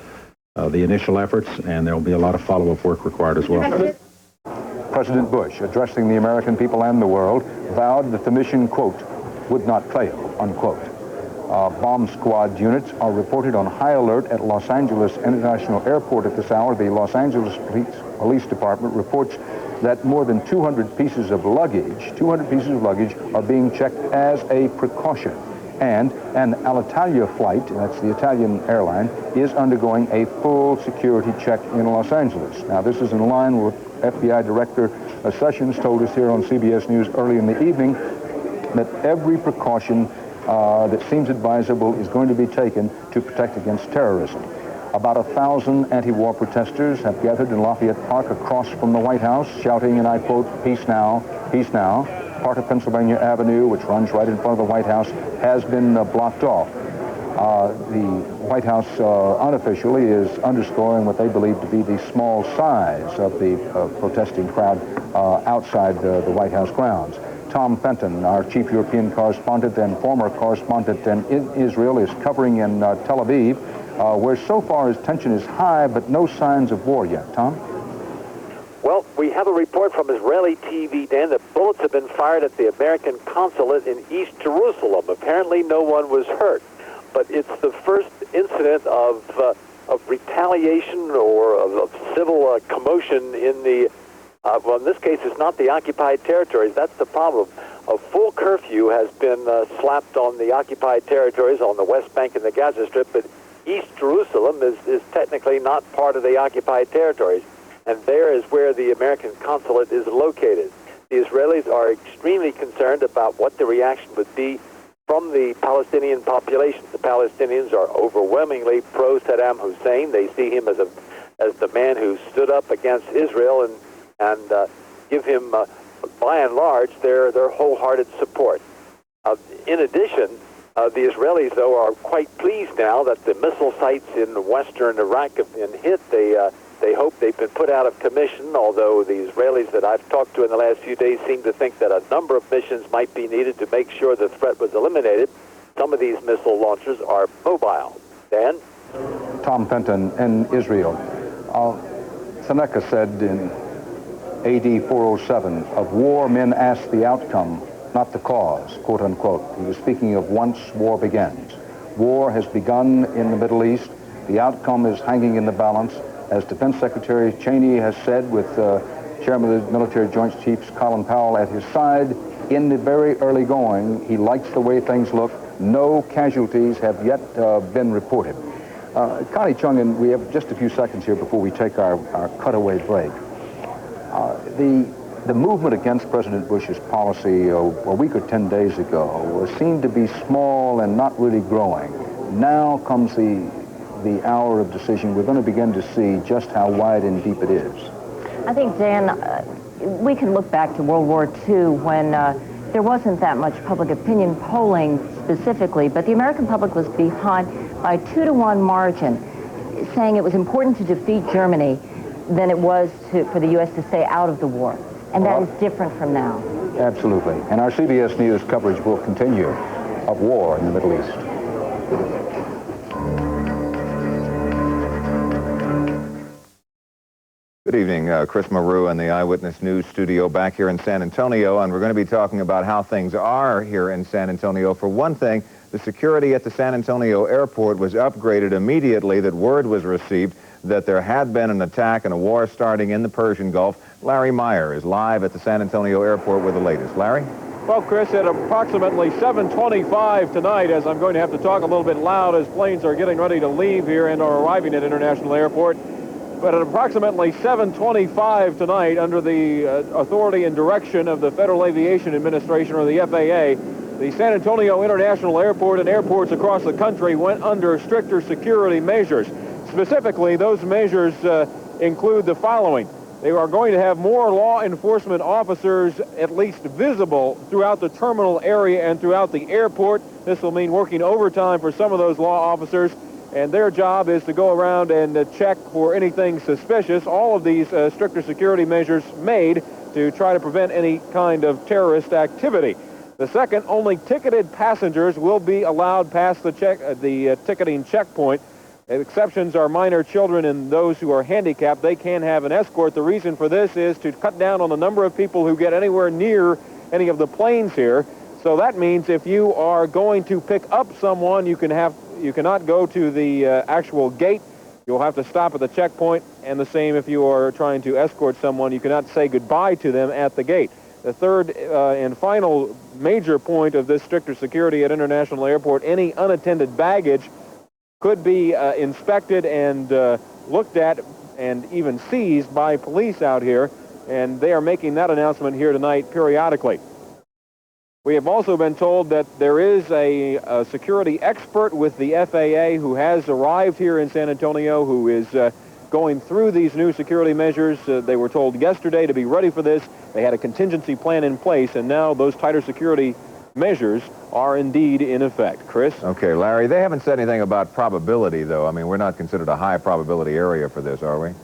initial efforts, and there'll be a lot of follow-up work required as well. President Bush, addressing the American people and the world, vowed that the mission, quote, would not fail, unquote. Bomb squad units are reported on high alert at Los Angeles International Airport at this hour. The Los Angeles Police Department reports that more than 200 pieces of luggage are being checked as a precaution. And an Alitalia flight, that's the Italian airline, is undergoing a full security check in Los Angeles. Now, this is in line with FBI Director Sessions told us here on CBS News early in the evening that every precaution that seems advisable is going to be taken to protect against terrorism. About 1,000 anti-war protesters have gathered in Lafayette Park across from the White House, shouting, and I quote, "Peace now, peace now." Part of Pennsylvania Avenue, which runs right in front of the White House, has been blocked off. The White House unofficially is underscoring what they believe to be the small size of the protesting crowd outside the White House grounds. Tom Fenton, our chief European correspondent and former correspondent in Israel, is covering in Tel Aviv, where so far his tension is high, but no signs of war yet. Tom? Well, we have a report from Israeli TV, Dan, that bullets have been fired at the American consulate in East Jerusalem. Apparently no one was hurt, but it's the first incident of retaliation or of civil commotion in the, well, in this case, it's not the occupied territories. That's the problem. A full curfew has been slapped on the occupied territories on the West Bank and the Gaza Strip, but East Jerusalem is technically not part of the occupied territories. And there is where the American consulate is located. The Israelis are extremely concerned about what the reaction would be from the Palestinian population. The Palestinians are overwhelmingly pro-Saddam Hussein. They see him as the man who stood up against Israel and give him, by and large, their wholehearted support. In addition, the Israelis, though, are quite pleased now that the missile sites in western Iraq have been hit. They hope they've been put out of commission, although the Israelis that I've talked to in the last few days seem to think that a number of missions might be needed to make sure the threat was eliminated. Some of these missile launchers are mobile. Dan? Tom Fenton in Israel. Seneca said in AD 407, "Of war men ask the outcome, not the cause," quote unquote. He was speaking of once war begins. War has begun in the Middle East. The outcome is hanging in the balance. As Defense Secretary Cheney has said, with Chairman of the Military Joint Chiefs Colin Powell at his side, in the very early going, he likes the way things look. No casualties have yet been reported. Connie Chung, and we have just a few seconds here before we take our cutaway break. The movement against President Bush's policy a week or 10 days ago seemed to be small and not really growing. Now comes the hour of decision. We're going to begin to see just how wide and deep it is. I think, Dan, we can look back to World War II when there wasn't that much public opinion polling specifically, but the American public was behind by a 2-to-1 margin, saying it was important to defeat Germany than it was for the U.S. to stay out of the war. And that is different from now. Absolutely. And our CBS News coverage will continue of war in the Middle East. Good evening, Chris Maru in the Eyewitness News studio back here in San Antonio, and we're going to be talking about how things are here in San Antonio. For one thing, the security at the San Antonio airport was upgraded immediately that word was received that there had been an attack and a war starting in the Persian Gulf. Larry Meyer is live at the San Antonio airport with the latest. Larry? Well, Chris, at approximately 7:25 tonight, as I'm going to have to talk a little bit loud as planes are getting ready to leave here and are arriving at International Airport, but at approximately 7:25 tonight, under the authority and direction of the Federal Aviation Administration, or the FAA, the San Antonio International Airport and airports across the country went under stricter security measures. Specifically, those measures include the following. They are going to have more law enforcement officers at least visible throughout the terminal area and throughout the airport. This will mean working overtime for some of those law officers, and their job is to go around and check for anything suspicious. All of these stricter security measures made to try to prevent any kind of terrorist activity. The second, only ticketed passengers will be allowed past the ticketing checkpoint. Exceptions are minor children and those who are handicapped. They can have an escort. The reason for this is to cut down on the number of people who get anywhere near any of the planes here. So that means if you are going to pick up someone, you cannot go to the actual gate. You'll have to stop at the checkpoint, and the same if you are trying to escort someone. You cannot say goodbye to them at the gate. The third and final major point of this stricter security at International Airport, any unattended baggage could be inspected and looked at and even seized by police out here, and they are making that announcement here tonight periodically. We have also been told that there is a security expert with the FAA who has arrived here in San Antonio who is going through these new security measures. They were told yesterday to be ready for this. They had a contingency plan in place, and now those tighter security measures are indeed in effect. Chris? Okay, Larry, they haven't said anything about probability, though. I mean, we're not considered a high probability area for this, are we?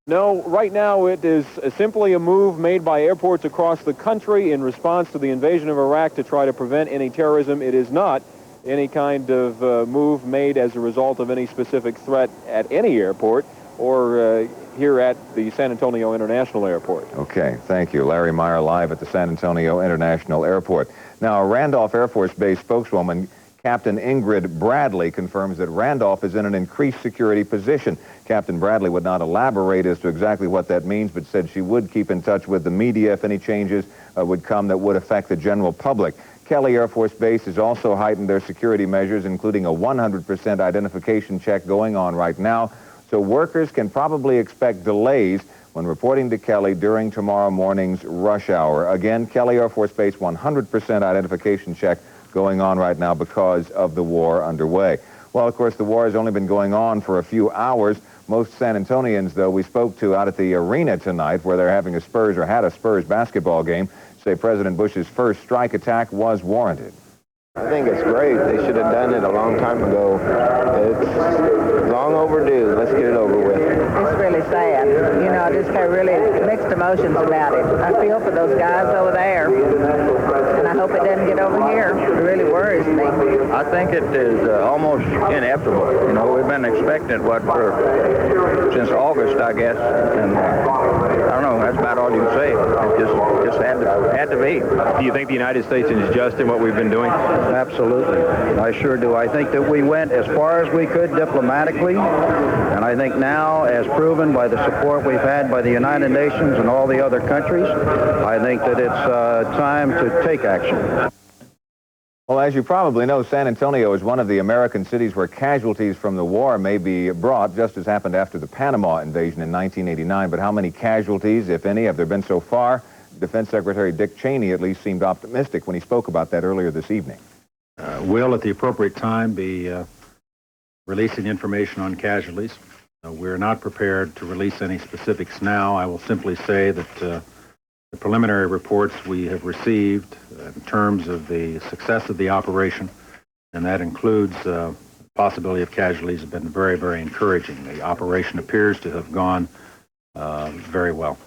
No, right now it is simply a move made by airports across the country in response to the invasion of Iraq to try to prevent any terrorism. It is not any kind of move made as a result of any specific threat at any airport or here at the San Antonio International Airport. Okay, thank you. Larry Meyer live at the San Antonio International Airport. Now, a Randolph Air Force Base spokeswoman, Captain Ingrid Bradley, confirms that Randolph is in an increased security position. Captain Bradley would not elaborate as to exactly what that means, but said she would keep in touch with the media if any changes would come that would affect the general public. Kelly Air Force Base has also heightened their security measures, including a 100% identification check going on right now. So workers can probably expect delays when reporting to Kelly during tomorrow morning's rush hour. Again, Kelly Air Force Base 100% identification check going on right now because of the war underway. Well, of course, the war has only been going on for a few hours. Most San Antonians, though, we spoke to out at the arena tonight where they're having a Spurs or had a Spurs basketball game, say President Bush's first strike attack was warranted. I think it's great. They should have done it a long time ago. It's long overdue. Let's get it over with. It's really sad. You know, I just have really mixed emotions about it. I feel for those guys over there, and I hope it doesn't get over here. It really worries me. I think it is almost inevitable. You know, we've been expecting it, since August, I guess, and I don't know, that's about all you can say. It just had to be. Do you think the United States is just in what we've been doing? Absolutely. I sure do. I think that we went as far as we could diplomatically, and I think now, as proven by the support we've had by the United Nations and all the other countries, I think that it's time to take action. Well, as you probably know, San Antonio is one of the American cities where casualties from the war may be brought, just as happened after the Panama invasion in 1989. But how many casualties, if any, have there been so far? Defense Secretary Dick Cheney at least seemed optimistic when he spoke about that earlier this evening. We'll, at the appropriate time, be releasing information on casualties. We're not prepared to release any specifics now. I will simply say that the preliminary reports we have received in terms of the success of the operation, and that includes possibility of casualties, have been very, very encouraging. The operation appears to have gone very well.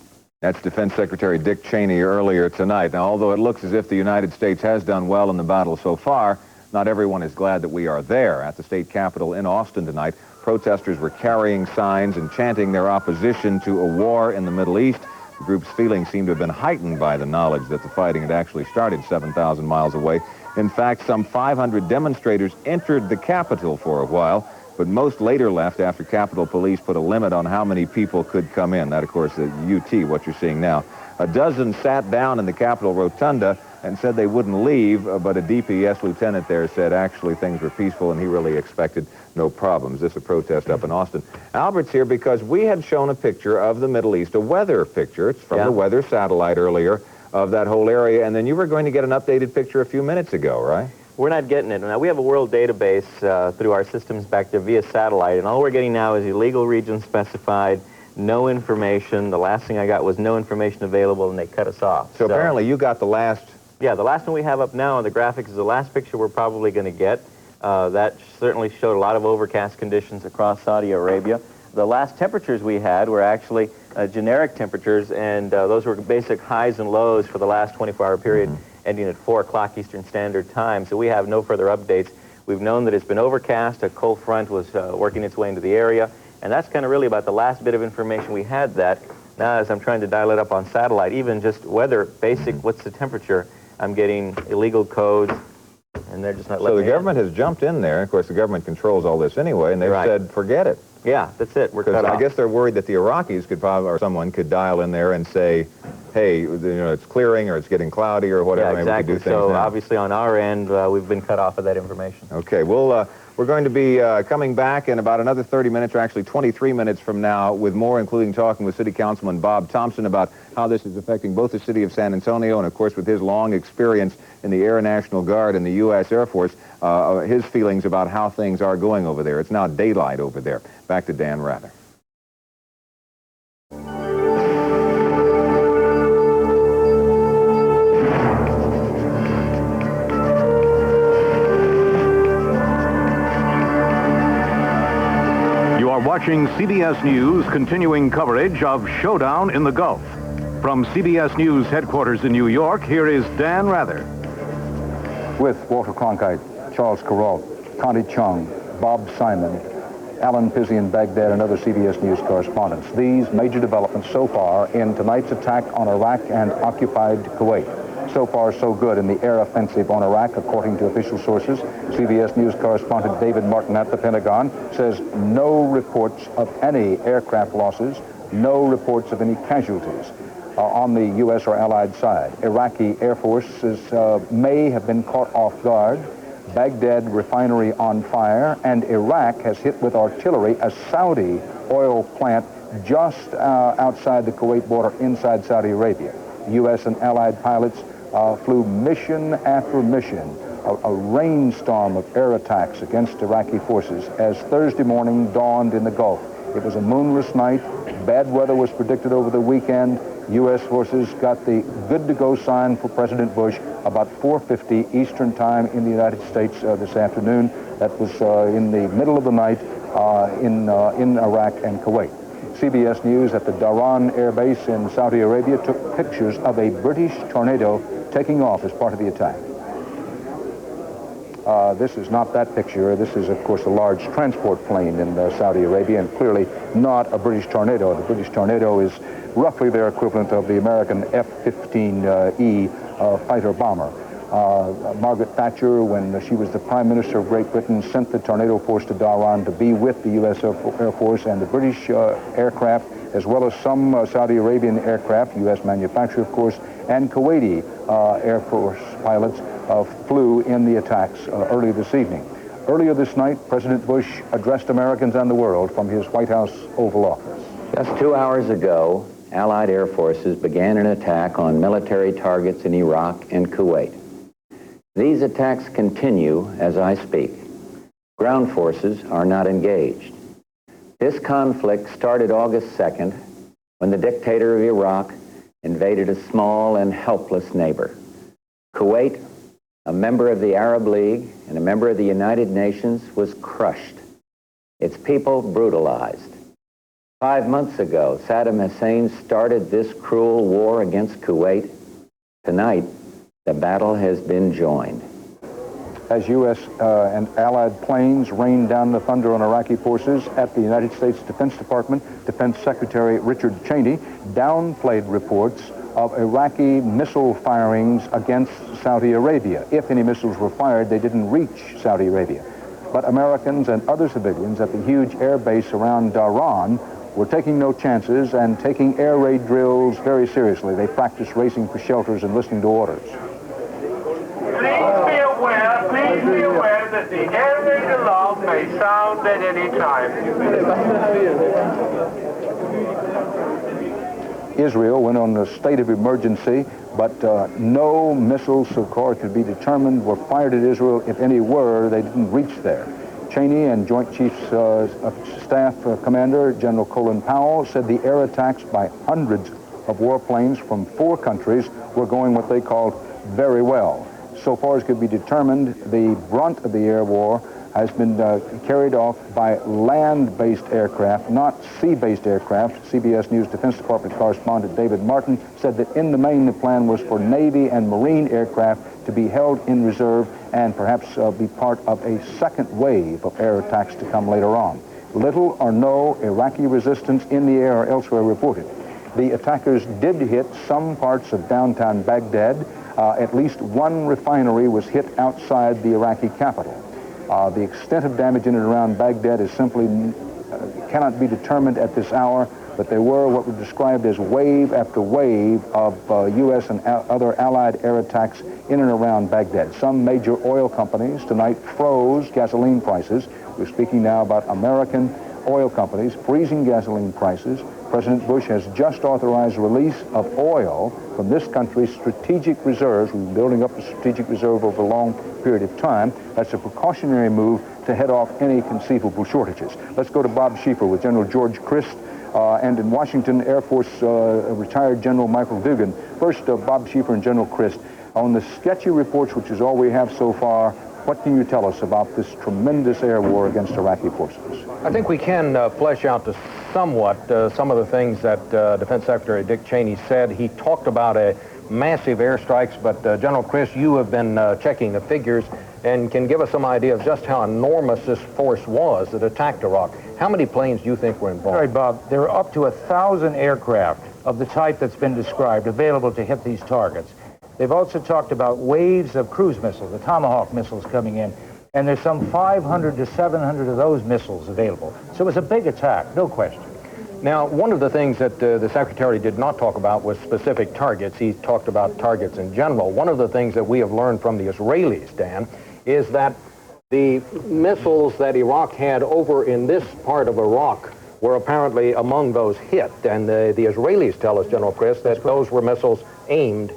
That's Defense Secretary Dick Cheney earlier tonight. Now, although it looks as if the United States has done well in the battle so far, not everyone is glad that we are there. At the state capitol in Austin tonight, protesters were carrying signs and chanting their opposition to a war in the Middle East. The group's feelings seem to have been heightened by the knowledge that the fighting had actually started 7,000 miles away. In fact, some 500 demonstrators entered the Capitol for a while, but most later left after Capitol Police put a limit on how many people could come in. That, of course, is UT, what you're seeing now. A dozen sat down in the Capitol Rotunda and said they wouldn't leave, but a DPS lieutenant there said actually things were peaceful and he really expected no problems. This is a protest up in Austin. Albert's here because we had shown a picture of the Middle East, a weather picture. It's from the weather satellite earlier of that whole area, and then you were going to get an updated picture a few minutes ago, right? We're not getting it. Now, we have a world database through our systems back there via satellite, and all we're getting now is illegal region specified, no information. The last thing I got was no information available, and they cut us off. So apparently you got the last... Yeah, the last one we have up now on the graphics is the last picture we're probably going to get. That certainly showed a lot of overcast conditions across Saudi Arabia. The last temperatures we had were actually generic temperatures, and those were basic highs and lows for the last 24-hour period, ending at 4 o'clock Eastern Standard Time. So we have no further updates. We've known that it's been overcast. A cold front was working its way into the area, and that's kind of really about the last bit of information we had. That now, as I'm trying to dial it up on satellite, even just weather, basic, what's the temperature, I'm getting illegal codes, and they're just not letting me in. So the government has jumped in there. Of course, the government controls all this anyway, and they've said, forget it. Yeah, that's it. We're cut off. I guess they're worried that the Iraqis could probably, or someone could dial in there and say, hey, you know, it's clearing or it's getting cloudy or whatever. Yeah, exactly. Maybe we could do things so now. Obviously on our end, we've been cut off of that information. Okay, we'll We're going to be coming back in about another 30 minutes, or actually 23 minutes from now, with more, including talking with City Councilman Bob Thompson about how this is affecting both the city of San Antonio and, of course, with his long experience in the Air National Guard and the U.S. Air Force, his feelings about how things are going over there. It's now daylight over there. Back to Dan Rather. Watching CBS News continuing coverage of Showdown in the Gulf. From CBS News headquarters in New York, here is Dan Rather. With Walter Cronkite, Charles Carrault, Connie Chung, Bob Simon, Alan Pizzi in Baghdad, and other CBS News correspondents. These major developments so far in tonight's attack on Iraq and occupied Kuwait. So far, so good in the air offensive on Iraq, according to official sources. CBS News correspondent David Martin at the Pentagon says no reports of any aircraft losses, no reports of any casualties on the U.S. or Allied side. Iraqi Air Forces may have been caught off guard. Baghdad refinery on fire, and Iraq has hit with artillery a Saudi oil plant just outside the Kuwait border inside Saudi Arabia. U.S. and Allied pilots flew mission after mission, a rainstorm of air attacks against Iraqi forces as Thursday morning dawned in the Gulf. It was a moonless night. Bad weather was predicted over the weekend. U.S. forces got the good-to-go sign for President Bush about 4:50 Eastern Time in the United States this afternoon. That was in the middle of the night in Iraq and Kuwait. CBS News at the Dhahran Air Base in Saudi Arabia took pictures of a British tornado taking off as part of the attack. This is not that picture. This is, of course, a large transport plane in Saudi Arabia, and clearly not a British tornado. The British tornado is roughly their equivalent of the American F-15E fighter bomber. Margaret Thatcher, when she was the Prime Minister of Great Britain, sent the tornado force to Dhahran to be with the U.S. Air Force, and the British aircraft, as well as some Saudi Arabian aircraft, U.S. manufactured, of course, and Kuwaiti Air Force pilots flew in the attacks early this evening. Earlier this night, President Bush addressed Americans and the world from his White House Oval Office. Just 2 hours ago, Allied air forces began an attack on military targets in Iraq and Kuwait. These attacks continue as I speak. Ground forces are not engaged. This conflict started August 2nd when the dictator of Iraq invaded a small and helpless neighbor. Kuwait, a member of the Arab League and a member of the United Nations, was crushed. Its people brutalized. 5 months ago, Saddam Hussein started this cruel war against Kuwait. Tonight, the battle has been joined. As U.S. and Allied planes rained down the thunder on Iraqi forces at the United States Defense Department, Defense Secretary Richard Cheney downplayed reports of Iraqi missile firings against Saudi Arabia. If any missiles were fired, they didn't reach Saudi Arabia. But Americans and other civilians at the huge air base around Dhahran were taking no chances and taking air raid drills very seriously. They practiced racing for shelters and listening to orders. Please be aware that the air raid alarm may sound at any time. Israel went on a state of emergency, but no missiles so far could be determined were fired at Israel. If any were, they didn't reach there. Cheney and Joint Chiefs of Staff Commander General Colin Powell said the air attacks by hundreds of warplanes from 4 countries were going what they called very well. So far as could be determined, the brunt of the air war has been carried off by land-based aircraft, not sea-based aircraft. CBS News Defense Department correspondent David Martin said that in the main the plan was for Navy and Marine aircraft to be held in reserve and perhaps be part of a second wave of air attacks to come later on. Little or no Iraqi resistance in the air or elsewhere reported. The attackers did hit some parts of downtown Baghdad. At least one refinery was hit outside the Iraqi capital. The extent of damage in and around Baghdad is simply cannot be determined at this hour. but there were what were described as wave after wave of U.S. and other Allied air attacks in and around Baghdad. Some major oil companies tonight froze gasoline prices. We're speaking now about American oil companies freezing gasoline prices. President Bush has just authorized release of oil from this country's strategic reserves. We've been building up the strategic reserve over a long period of time. That's a precautionary move to head off any conceivable shortages. Let's go to Bob Schieffer with General George Christ and in Washington, Air Force retired General Michael Dugan. First, Bob Schieffer and General Christ. On the sketchy reports, which is all we have so far, what can you tell us about this tremendous air war against Iraqi forces? I think we can flesh out somewhat some of the things that Defense Secretary Dick Cheney said. He talked about a massive airstrikes, but General Chris, you have been checking the figures and can give us some idea of just how enormous this force was that attacked Iraq. How many planes do you think were involved? All right, Bob, there are up to 1,000 aircraft of the type that's been described available to hit these targets. They've also talked about waves of cruise missiles, the Tomahawk missiles coming in, and there's some 500 to 700 of those missiles available. So it was a big attack, no question. Now, one of the things that the Secretary did not talk about was specific targets. He talked about targets in general. One of the things that we have learned from the Israelis, Dan, is that the missiles that Iraq had over in this part of Iraq were apparently among those hit. And the Israelis tell us, General Chris, that those were missiles aimed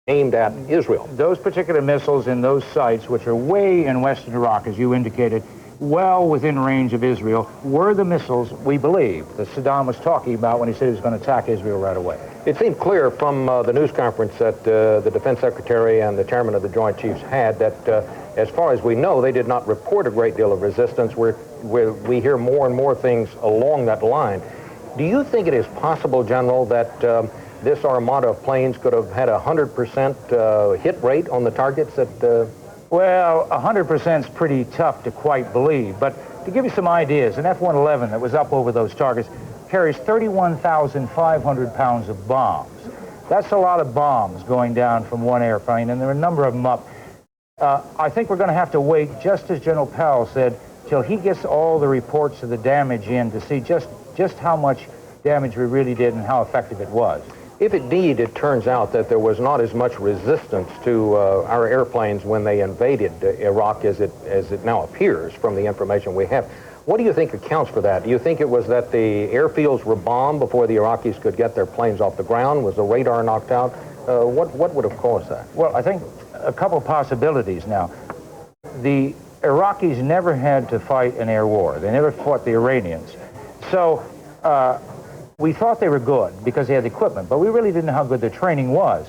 at Israel. Those particular missiles in those sites, which are way in western Iraq, as you indicated, well within range of Israel, were the missiles, we believe, that Saddam was talking about when he said he was going to attack Israel right away. It seemed clear from the news conference that the Defense Secretary and the Chairman of the Joint Chiefs had that, as far as we know, they did not report a great deal of resistance. We hear more and more things along that line. Do you think it is possible, General, that this armada of planes could have had a 100% hit rate on the targets that... Well, 100% is pretty tough to quite believe, but to give you some ideas, an F-111 that was up over those targets carries 31,500 pounds of bombs. That's a lot of bombs going down from one airplane, and there are a number of them up. I think we're going to have to wait, just as General Powell said, till he gets all the reports of the damage in to see just how much damage we really did and how effective it was. If indeed it turns out that there was not as much resistance to our airplanes when they invaded Iraq as it now appears from the information we have, what do you think accounts for that? Do you think it was that the airfields were bombed before the Iraqis could get their planes off the ground? Was the radar knocked out? What would have caused that? Well, I think a couple possibilities now. The Iraqis never had to fight an air war. They never fought the Iranians. So we thought they were good because they had the equipment, but we really didn't know how good their training was.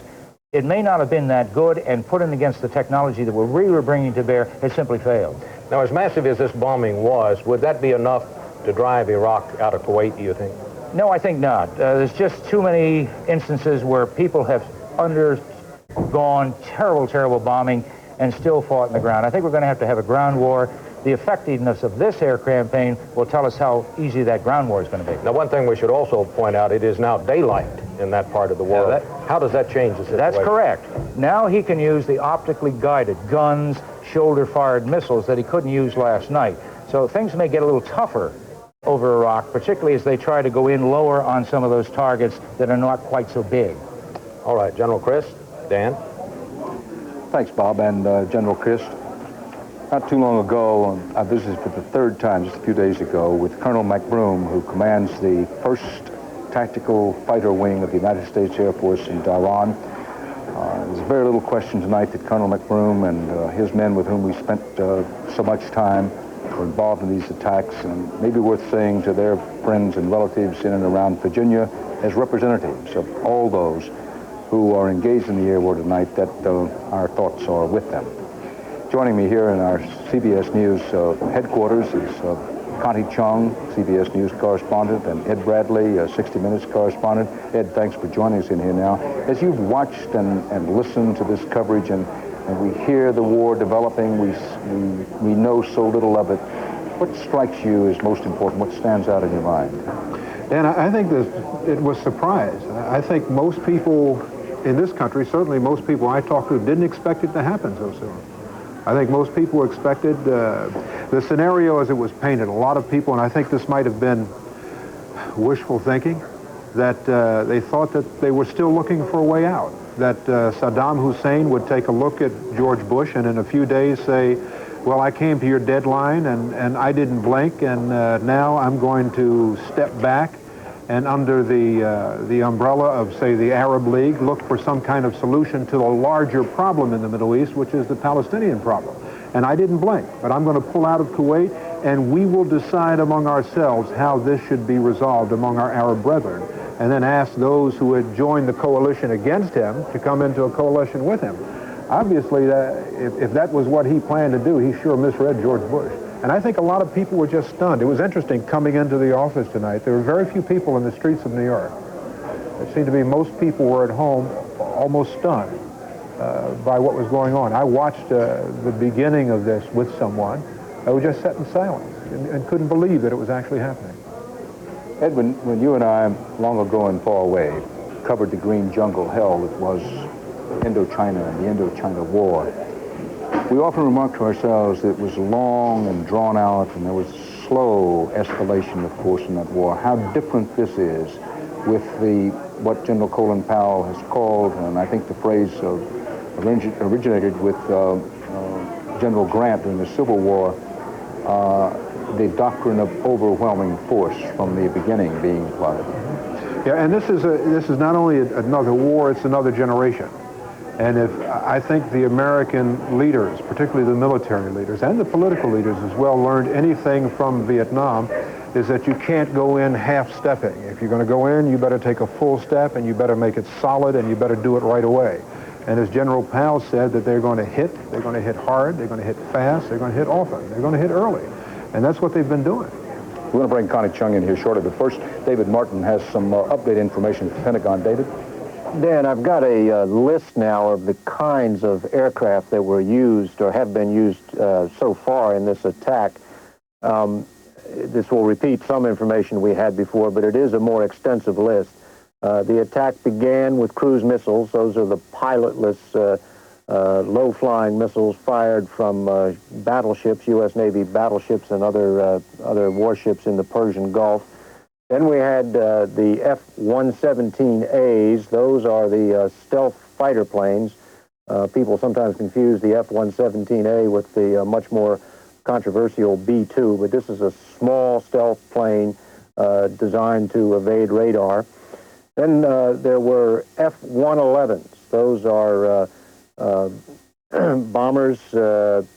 It may not have been that good, and put in against the technology that we were bringing to bear, it simply failed. Now, as massive as this bombing was, would that be enough to drive Iraq out of Kuwait, do you think? No, I think not. There's just too many instances where people have undergone terrible, terrible bombing and still fought in the ground. I think we're going to have a ground war. The effectiveness of this air campaign will tell us how easy that ground war is going to be. Now, one thing we should also point out, it is now daylight in that part of the world. How does that change the situation? That's correct. Now he can use the optically guided guns, shoulder-fired missiles that he couldn't use last night. So things may get a little tougher over Iraq, particularly as they try to go in lower on some of those targets that are not quite so big. All right, General Chris, Dan. Thanks, Bob, and General Chris. Not too long ago, I visited for the third time just a few days ago with Colonel McBroom, who commands the 1st Tactical Fighter Wing of the United States Air Force in Dhahran. There's very little question tonight that Colonel McBroom and his men with whom we spent so much time were involved in these attacks, and maybe worth saying to their friends and relatives in and around Virginia as representatives of all those who are engaged in the air war tonight that our thoughts are with them. Joining me here in our CBS News headquarters is Connie Chung, CBS News correspondent, and Ed Bradley, 60 Minutes correspondent. Ed, thanks for joining us in here now. As you've watched and listened to this coverage and we hear the war developing, we know so little of it, what strikes you as most important? What stands out in your mind? And I think that it was surprise. I think most people in this country, certainly most people I talked to, didn't expect it to happen so soon. I think most people expected the scenario as it was painted. A lot of people, and I think this might have been wishful thinking, that they thought that they were still looking for a way out, that Saddam Hussein would take a look at George Bush and in a few days say, well, I came to your deadline and I didn't blink, and now I'm going to step back and under the umbrella of, say, the Arab League, look for some kind of solution to the larger problem in the Middle East, which is the Palestinian problem. And I didn't blink, but I'm going to pull out of Kuwait, and we will decide among ourselves how this should be resolved among our Arab brethren, and then ask those who had joined the coalition against him to come into a coalition with him. Obviously, if that was what he planned to do, he sure misread George Bush. And I think a lot of people were just stunned. It was interesting coming into the office tonight. There were very few people in the streets of New York. It seemed to be most people were at home almost stunned by what was going on. I watched the beginning of this with someone who just sat in silence and couldn't believe that it was actually happening. Edwin, when you and I, long ago and far away, covered the green jungle hell that was Indochina and the Indochina War, we often remarked to ourselves that it was long and drawn out, and there was slow escalation, of course, in that war. How different this is with what General Colin Powell has called, and I think the phrase originated with General Grant during the Civil War, the doctrine of overwhelming force from the beginning being applied. Yeah, and this is not only another war, it's another generation. And I think the American leaders, particularly the military leaders and the political leaders as well, learned anything from Vietnam, is that you can't go in half-stepping. If you're going to go in, you better take a full step, and you better make it solid, and you better do it right away. And as General Powell said, that they're going to hit hard, they're going to hit fast, they're going to hit often, they're going to hit early. And that's what they've been doing. We're going to bring Connie Chung in here shortly, but first, David Martin has some updated information from the Pentagon. David? Dan, I've got a list now of the kinds of aircraft that were used or have been used so far in this attack. This will repeat some information we had before, but it is a more extensive list. The attack began with cruise missiles. Those are the pilotless, low-flying missiles fired from battleships, U.S. Navy battleships and other warships in the Persian Gulf. Then we had the F-117As. Those are the stealth fighter planes. People sometimes confuse the F-117A with the much more controversial B-2, but this is a small stealth plane designed to evade radar. Then there were F-111s. Those are bombers,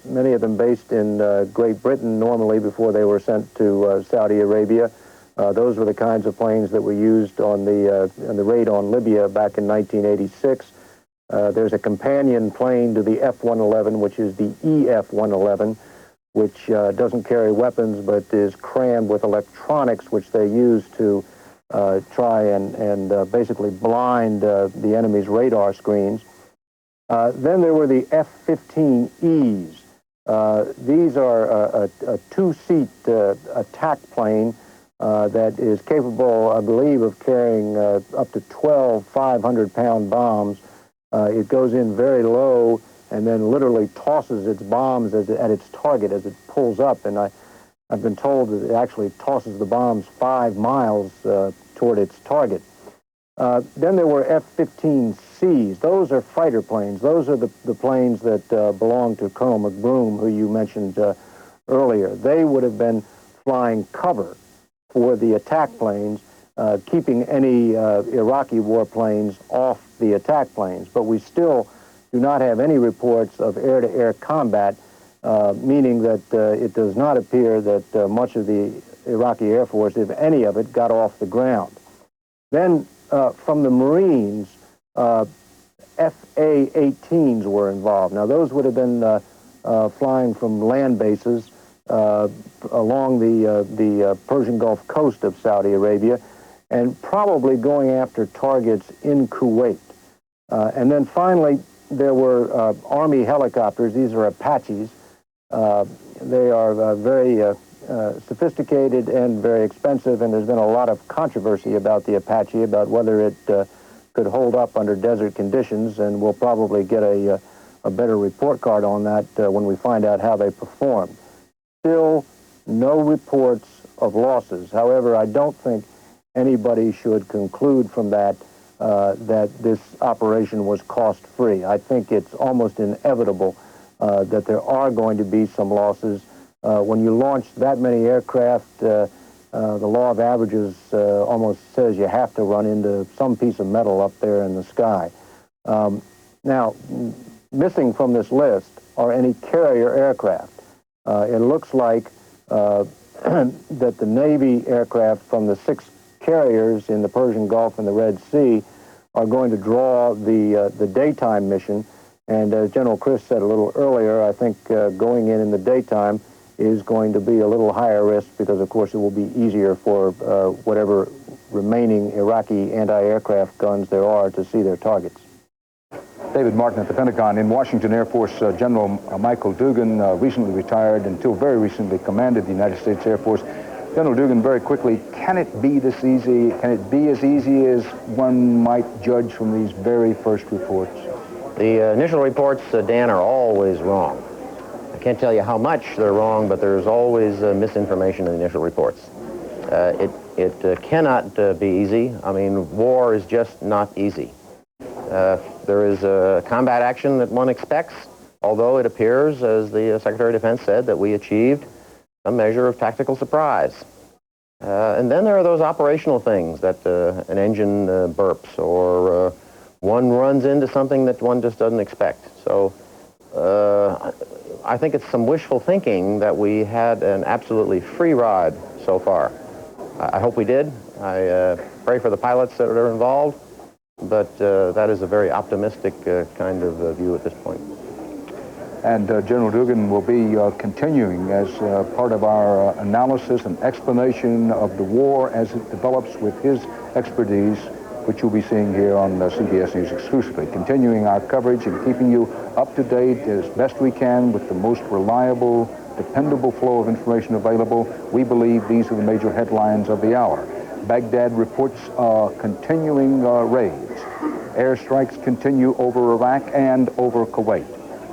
many of them based in Great Britain normally before they were sent to Saudi Arabia. Those were the kinds of planes that were used on the raid on Libya back in 1986. There's a companion plane to the F-111, which is the EF-111, which doesn't carry weapons but is crammed with electronics, which they use to try and basically blind the enemy's radar screens. Then there were the F-15Es. These are a two-seat attack plane that is capable, I believe, of carrying up to 12 500-pound bombs. It goes in very low and then literally tosses its bombs at its target as it pulls up. And I've been told that it actually tosses the bombs 5 miles toward its target. Then there were F-15Cs. Those are fighter planes. Those are the planes that belong to Colonel McBroom, who you mentioned earlier. They would have been flying cover for the attack planes, keeping any Iraqi warplanes off the attack planes. But we still do not have any reports of air-to-air combat, meaning that it does not appear that much of the Iraqi Air Force, if any of it, got off the ground. Then from the Marines, FA-18s were involved. Now, those would have been flying from land bases along the Persian Gulf coast of Saudi Arabia and probably going after targets in Kuwait. And then finally, there were Army helicopters. These are Apaches. They are very sophisticated and very expensive, and there's been a lot of controversy about the Apache, about whether it could hold up under desert conditions, and we'll probably get a better report card on that when we find out how they perform. Still no reports of losses. However, I don't think anybody should conclude from that that this operation was cost-free. I think it's almost inevitable that there are going to be some losses. When you launch that many aircraft, the law of averages almost says you have to run into some piece of metal up there in the sky. Now, missing from this list are any carrier aircraft. It looks like that the Navy aircraft from the 6 carriers in the Persian Gulf and the Red Sea are going to draw the daytime mission. And as General Chris said a little earlier, I think going in the daytime is going to be a little higher risk because, of course, it will be easier for whatever remaining Iraqi anti-aircraft guns there are to see their targets. David Martin at the Pentagon. In Washington Air Force, General Michael Dugan, recently retired, until very recently commanded the United States Air Force. General Dugan, very quickly, can it be this easy? Can it be as easy as one might judge from these very first reports? The initial reports, Dan, are always wrong. I can't tell you how much they're wrong, but there's always misinformation in the initial reports. It cannot be easy. I mean, war is just not easy. There is a combat action that one expects, although it appears, as the Secretary of Defense said, that we achieved a measure of tactical surprise. And then there are those operational things that an engine burps or one runs into something that one just doesn't expect. So I think it's some wishful thinking that we had an absolutely free ride so far. I hope we did. I pray for the pilots that are involved, but that is a very optimistic kind of view at this point. And General Dugan will be continuing as part of our analysis and explanation of the war as it develops with his expertise, which you'll be seeing here on CBS News exclusively. Continuing our coverage and keeping you up to date as best we can with the most reliable, dependable flow of information available. We believe these are the major headlines of the hour. Baghdad reports continuing raids. Airstrikes continue over Iraq and over Kuwait.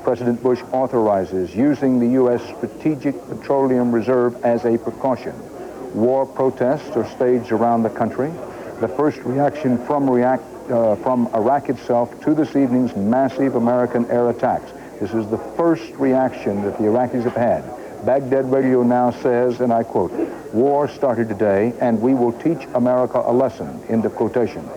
President Bush authorizes using the U.S. Strategic Petroleum Reserve as a precaution. War protests are staged around the country. The first reaction from Iraq itself to this evening's massive American air attacks. This is the first reaction that the Iraqis have had. Baghdad radio now says, and I quote, "War started today, and we will teach America a lesson," end of quotation.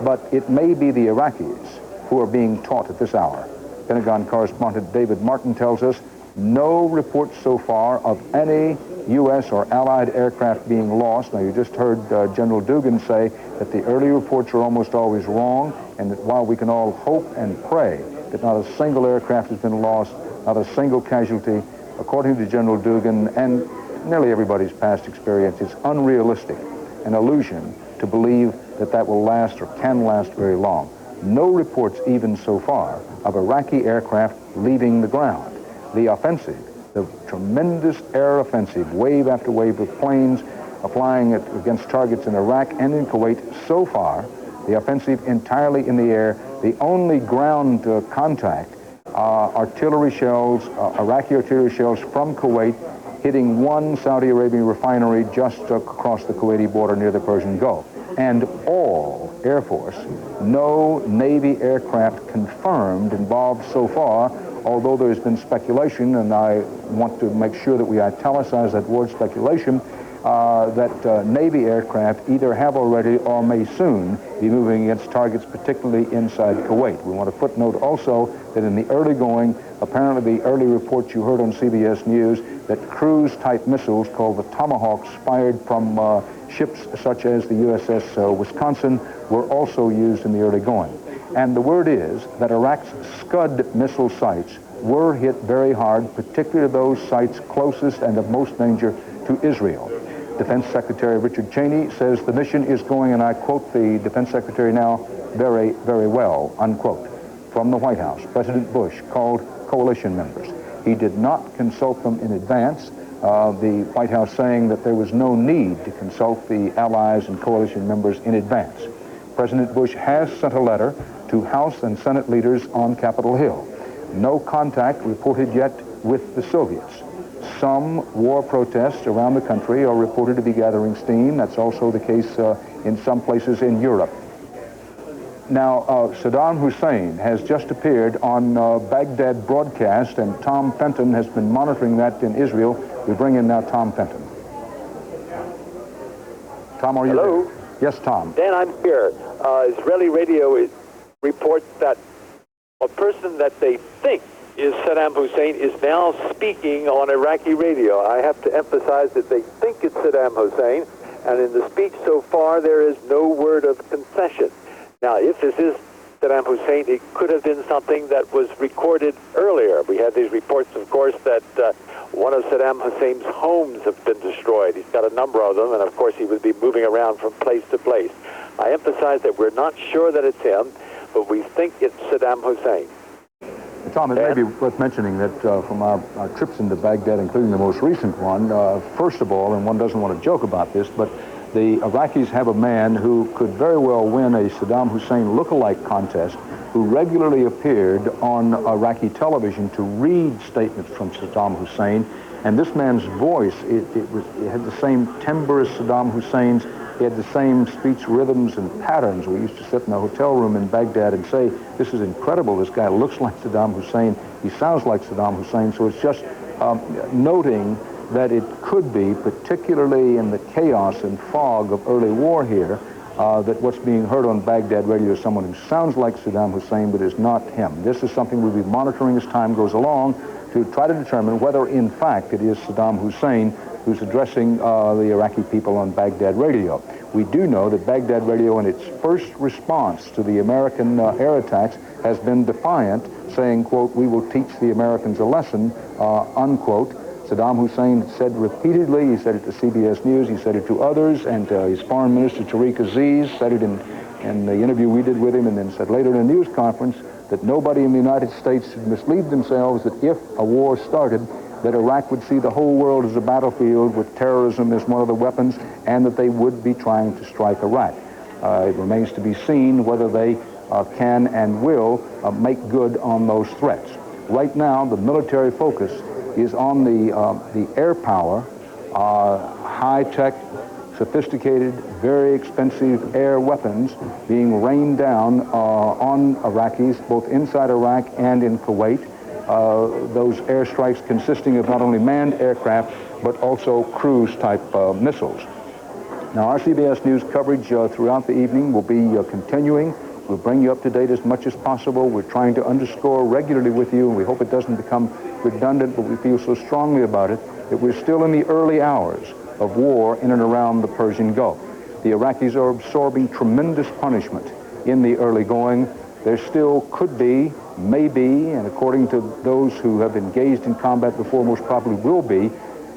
But it may be the Iraqis who are being taught at this hour. Pentagon correspondent David Martin tells us no reports so far of any U.S. or Allied aircraft being lost. Now, you just heard General Dugan say that the early reports are almost always wrong, and that while we can all hope and pray that not a single aircraft has been lost, not a single casualty, according to General Dugan and nearly everybody's past experience, it's unrealistic, an illusion to believe that that will last or can last very long. No reports even so far of Iraqi aircraft leaving the ground. The offensive, the tremendous air offensive, wave after wave of planes flying against targets in Iraq and in Kuwait, so far, the offensive entirely in the air. The only ground contact, artillery shells, Iraqi artillery shells from Kuwait hitting one Saudi Arabian refinery just across the Kuwaiti border near the Persian Gulf. And all Air Force, no Navy aircraft confirmed involved so far, although there's been speculation, and I want to make sure that we italicize that word speculation, that Navy aircraft either have already or may soon be moving against targets, particularly inside Kuwait. We want to footnote also that in the early going, apparently the early reports you heard on CBS News, that cruise-type missiles called the Tomahawks fired from ships such as the USS Wisconsin were also used in the early going. And the word is that Iraq's Scud missile sites were hit very hard, particularly those sites closest and of most danger to Israel. Defense Secretary Richard Cheney says the mission is going, and I quote the Defense Secretary now, very, very well, unquote. From the White House, President Bush called coalition members. He did not consult them in advance. The White House saying that there was no need to consult the allies and coalition members in advance. President Bush has sent a letter to House and Senate leaders on Capitol Hill. No contact reported yet with the Soviets. Some war protests around the country are reported to be gathering steam. That's also the case in some places in Europe. Now, Saddam Hussein has just appeared on Baghdad broadcast, and Tom Fenton has been monitoring that in Israel. We bring in now Tom Fenton. Tom, are you there? Yes, Tom. Dan, I'm here. Israeli radio reports that a person that they think is Saddam Hussein is now speaking on Iraqi radio. I have to emphasize that they think it's Saddam Hussein, and in the speech so far there is no word of concession. Now, if this is Saddam Hussein, it could have been something that was recorded earlier. We had these reports, of course, that one of Saddam Hussein's homes have been destroyed. He's got a number of them, and of course he would be moving around from place to place. I emphasize that we're not sure that it's him, but we think it's Saddam Hussein. Tom, it may be worth mentioning that from our trips into Baghdad, including the most recent one, first of all, and one doesn't want to joke about this, but the Iraqis have a man who could very well win a Saddam Hussein look-alike contest, who regularly appeared on Iraqi television to read statements from Saddam Hussein. And this man's voice, it had the same timbre as Saddam Hussein's. He had the same speech rhythms and patterns. We used to sit in a hotel room in Baghdad and say, this is incredible. This guy looks like Saddam Hussein. He sounds like Saddam Hussein. So it's just noting that it could be, particularly in the chaos and fog of early war here, that what's being heard on Baghdad radio is someone who sounds like Saddam Hussein but is not him. This is something we'll be monitoring as time goes along to try to determine whether, in fact, it is Saddam Hussein who's addressing the Iraqi people on Baghdad radio. We do know that Baghdad radio, in its first response to the American air attacks, has been defiant, saying, quote, "We will teach the Americans a lesson," unquote. Saddam Hussein said repeatedly, he said it to CBS News, he said it to others, and his foreign minister, Tariq Aziz, said it in the interview we did with him, and then said later in a news conference that nobody in the United States should mislead themselves that if a war started, that Iraq would see the whole world as a battlefield with terrorism as one of the weapons, and that they would be trying to strike Iraq. It remains to be seen whether they can and will make good on those threats. Right now, the military focus is on the air power, high-tech, sophisticated, very expensive air weapons being rained down on Iraqis, both inside Iraq and in Kuwait. Those airstrikes consisting of not only manned aircraft, but also cruise-type missiles. Now, our CBS News coverage throughout the evening will be continuing. We'll bring you up to date as much as possible. We're trying to underscore regularly with you, and we hope it doesn't become redundant, but we feel so strongly about it that we're still in the early hours of war in and around the Persian Gulf. The Iraqis are absorbing tremendous punishment in the early going. There still could be, may be, and according to those who have engaged in combat before, most probably will be,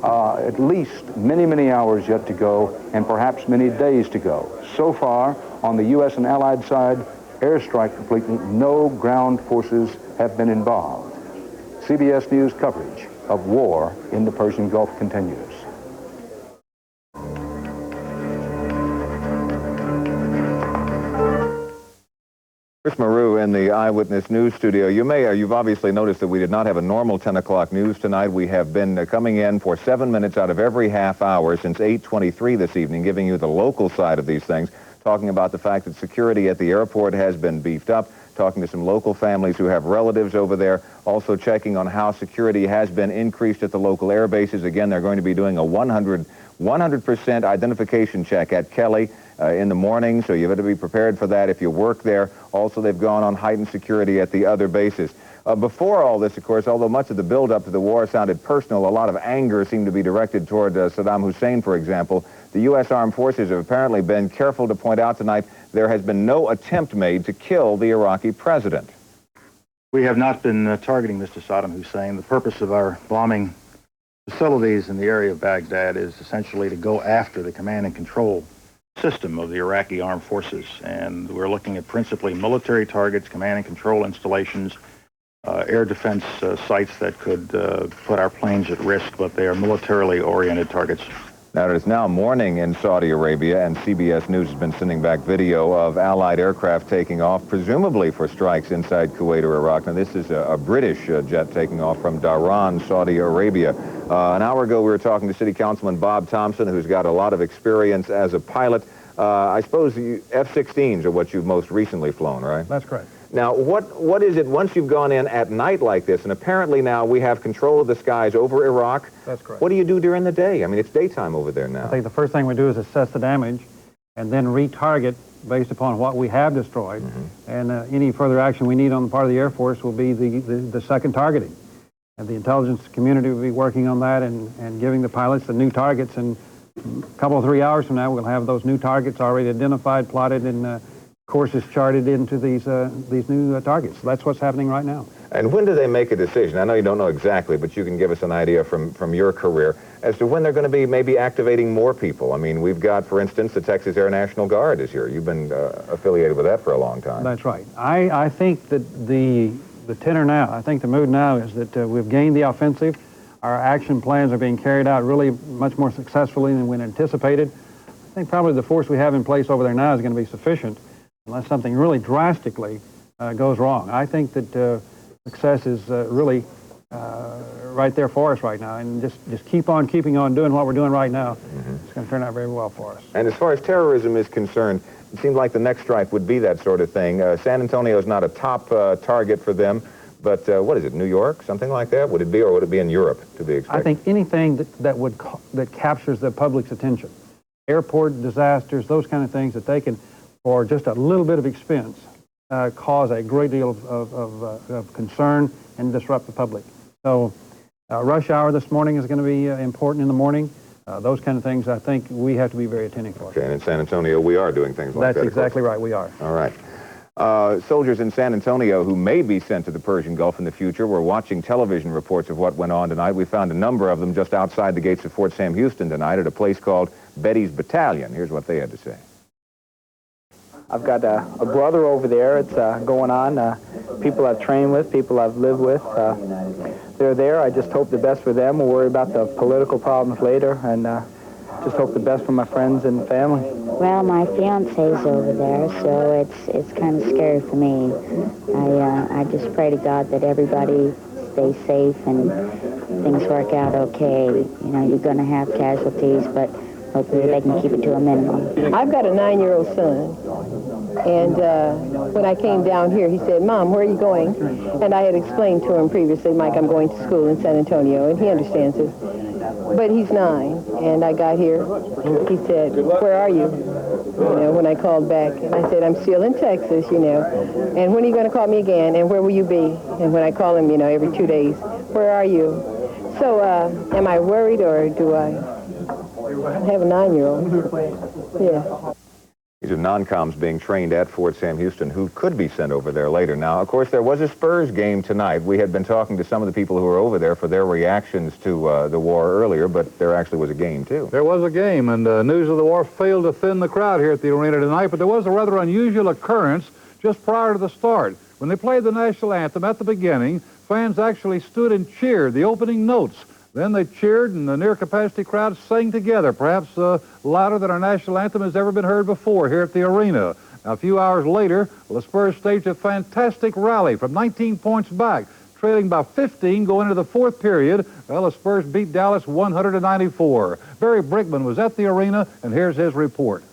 at least many, many hours yet to go, and perhaps many days to go. So far, on the U.S. and Allied side, airstrike completely, no ground forces have been involved. CBS News coverage of war in the Persian Gulf continues. Chris Maru in the Eyewitness News studio. You've obviously noticed that we did not have a normal 10 o'clock news tonight. We have been coming in for 7 minutes out of every half hour since 8:23 this evening, giving you the local side of these things, talking about the fact that security at the airport has been beefed up, talking to some local families who have relatives over there, also checking on how security has been increased at the local air bases. Again, they're going to be doing a 100% identification check at Kelly in the morning, so you better be prepared for that if you work there. Also, they've gone on heightened security at the other bases. Before all this, of course, although much of the build-up to the war sounded personal, a lot of anger seemed to be directed toward Saddam Hussein, for example. The U.S. Armed Forces have apparently been careful to point out tonight there has been no attempt made to kill the Iraqi president. We have not been targeting Mr. Saddam Hussein. The purpose of our bombing facilities in the area of Baghdad is essentially to go after the command and control system of the Iraqi armed forces. And we're looking at principally military targets, command and control installations, air defense sites that could put our planes at risk, but they are militarily oriented targets. Now, it is now morning in Saudi Arabia, and CBS News has been sending back video of Allied aircraft taking off, presumably for strikes inside Kuwait or Iraq. Now, this is a British jet taking off from Dhahran, Saudi Arabia. An hour ago, we were talking to City Councilman Bob Thompson, who's got a lot of experience as a pilot. I suppose F-16s are what you've most recently flown, right? That's correct. Now, what is it once you've gone in at night like this, and apparently now we have control of the skies over Iraq? That's correct. What do you do during the day? I mean, it's daytime over there now. I think the first thing we do is assess the damage and then retarget based upon what we have destroyed. And any further action we need on the part of the Air Force will be the second targeting. And the intelligence community will be working on that and giving the pilots the new targets. And a couple of 3 hours from now, we'll have those new targets already identified, plotted, and courses charted into these new targets. So that's what's happening right now. And when do they make a decision? I know you don't know exactly, but you can give us an idea from your career as to when they're going to be maybe activating more people. I mean, we've got, for instance, the Texas Air National Guard is here. You've been affiliated with that for a long time. That's right. I think that the tenor now, I think the mood now is that we've gained the offensive. Our action plans are being carried out really much more successfully than we anticipated. I think probably the force we have in place over there now is going to be sufficient unless something really drastically goes wrong. I think that success is really right there for us right now, and just keep on keeping on doing what we're doing right now. It's going to turn out very well for us. And as far as terrorism is concerned, it seems like the next strike would be that sort of thing. San Antonio is not a top target for them, but what is it, New York, something like that? Would it be, or would it be in Europe to be expected? I think anything that captures the public's attention, airport disasters, those kind of things that they can, for just a little bit of expense, cause a great deal of concern and disrupt the public. So rush hour this morning is going to be important in the morning. Those kind of things, I think we have to be very attentive for. Okay, and in San Antonio, we are doing things like that. That's exactly right, we are. All right. Soldiers in San Antonio who may be sent to the Persian Gulf in the future were watching television reports of what went on tonight. We found a number of them just outside the gates of Fort Sam Houston tonight at a place called Betty's Battalion. Here's what they had to say. I've got a brother over there. It's going on. People I've trained with, people I've lived with. They're there. I just hope the best for them. We'll worry about the political problems later, and just hope the best for my friends and family. Well, my fiance's over there, so it's kind of scary for me. I just pray to God that everybody stays safe and things work out okay. You know, you're going to have casualties, but hopefully they can keep it to a minimum. I've got a 9-year-old son, and when I came down here, he said, "Mom, where are you going?" And I had explained to him previously, Mike, I'm going to school in San Antonio, and he understands it. But he's 9, and I got here. He said, "Where are you?" You know, when I called back, and I said, "I'm still in Texas, you know. And when are you going to call me again? And where will you be?" And when I call him, you know, every 2 days, "Where are you?" So, am I worried, or do I have a 9-year-old? Yeah. These are non-coms being trained at Fort Sam Houston who could be sent over there later. Now, of course, there was a Spurs game tonight. We had been talking to some of the people who were over there for their reactions to the war earlier, but there actually was a game, too. There was a game, and news of the war failed to thin the crowd here at the arena tonight, but there was a rather unusual occurrence just prior to the start. When they played the national anthem at the beginning, fans actually stood and cheered the opening notes. Then they cheered, and the near-capacity crowd sang together, perhaps louder than our national anthem has ever been heard before here at the arena. Now, a few hours later, the Spurs staged a fantastic rally from 19 points back, trailing by 15 going into the fourth period. Well, the Spurs beat Dallas 100-94. Barry Brickman was at the arena, and here's his report.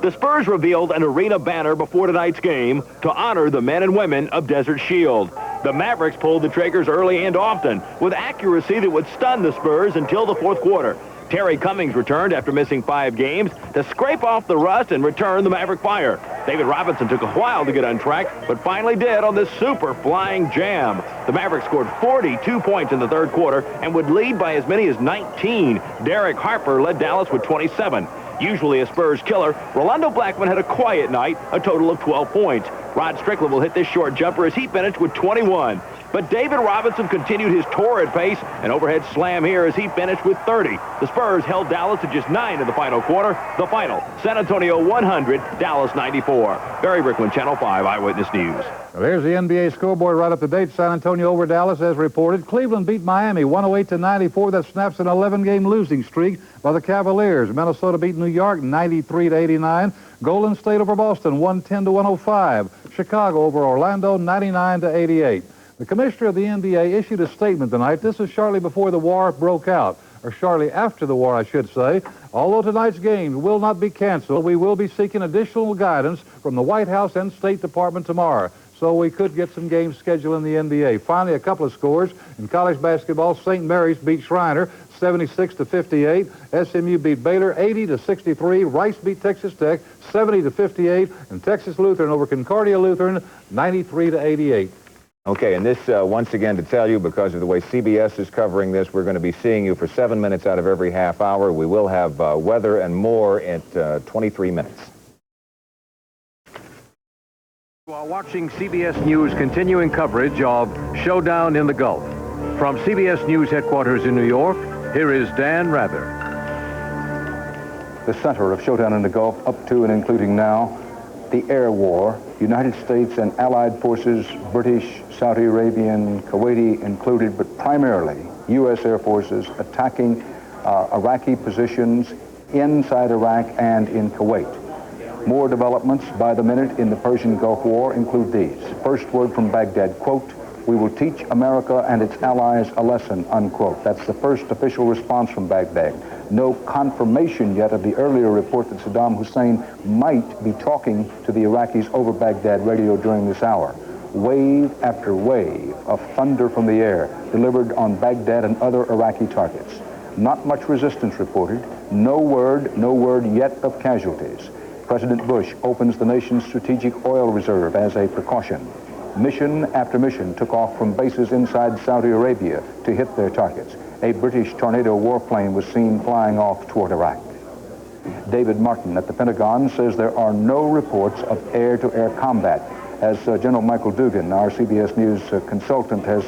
The Spurs revealed an arena banner before tonight's game to honor the men and women of Desert Shield. The Mavericks pulled the triggers early and often with accuracy that would stun the Spurs until the fourth quarter. Terry Cummings returned after missing 5 games to scrape off the rust and return the Maverick fire. David Robinson took a while to get on track, but finally did on this super flying jam. The Mavericks scored 42 points in the third quarter and would lead by as many as 19. Derek Harper led Dallas with 27. Usually a Spurs killer, Rolando Blackman had a quiet night, a total of 12 points. Rod Strickland will hit this short jumper as he finished with 21. But David Robinson continued his torrid pace, an overhead slam here as he finished with 30. The Spurs held Dallas to just 9 in the final quarter. The final, San Antonio 100, Dallas 94. Barry Brickman, Channel 5 Eyewitness News. Well, here's the NBA scoreboard right up to date. San Antonio over Dallas as reported. Cleveland beat Miami 108-94. That snaps an 11-game losing streak by the Cavaliers. Minnesota beat New York 93-89. Golden State over Boston 110-105. Chicago over Orlando 99-88. The commissioner of the NBA issued a statement tonight. This is shortly before the war broke out, or shortly after the war, I should say, Although tonight's games will not be canceled, we will be seeking additional guidance from the White House and State Department tomorrow, so we could get some games scheduled in the NBA. Finally, a couple of scores in college basketball. St. Mary's beat Shriner 76-58. SMU beat Baylor 80-63. Rice beat Texas Tech 70-58. And Texas Lutheran over Concordia Lutheran 93-88. Okay, and this, once again, to tell you, because of the way CBS is covering this, we're going to be seeing you for 7 minutes out of every half hour. We will have weather and more at 23 minutes. While watching CBS News continuing coverage of Showdown in the Gulf. From CBS News headquarters in New York, here is Dan Rather. The center of Showdown in the Gulf, up to and including now, the air war, United States and allied forces, British, Saudi Arabian, Kuwaiti included, but primarily U.S. Air Forces attacking Iraqi positions inside Iraq and in Kuwait. More developments by the minute in the Persian Gulf War include these. First word from Baghdad, quote, "We will teach America and its allies a lesson," unquote. That's the first official response from Baghdad. No confirmation yet of the earlier report that Saddam Hussein might be talking to the Iraqis over Baghdad radio during this hour. Wave after wave of thunder from the air delivered on Baghdad and other Iraqi targets. Not much resistance reported. No word yet of casualties. President Bush opens the nation's strategic oil reserve as a precaution. Mission after mission took off from bases inside Saudi Arabia to hit their targets. A British Tornado warplane was seen flying off toward Iraq. David Martin at the Pentagon says there are no reports of air-to-air combat. As General Michael Dugan, our CBS News consultant, has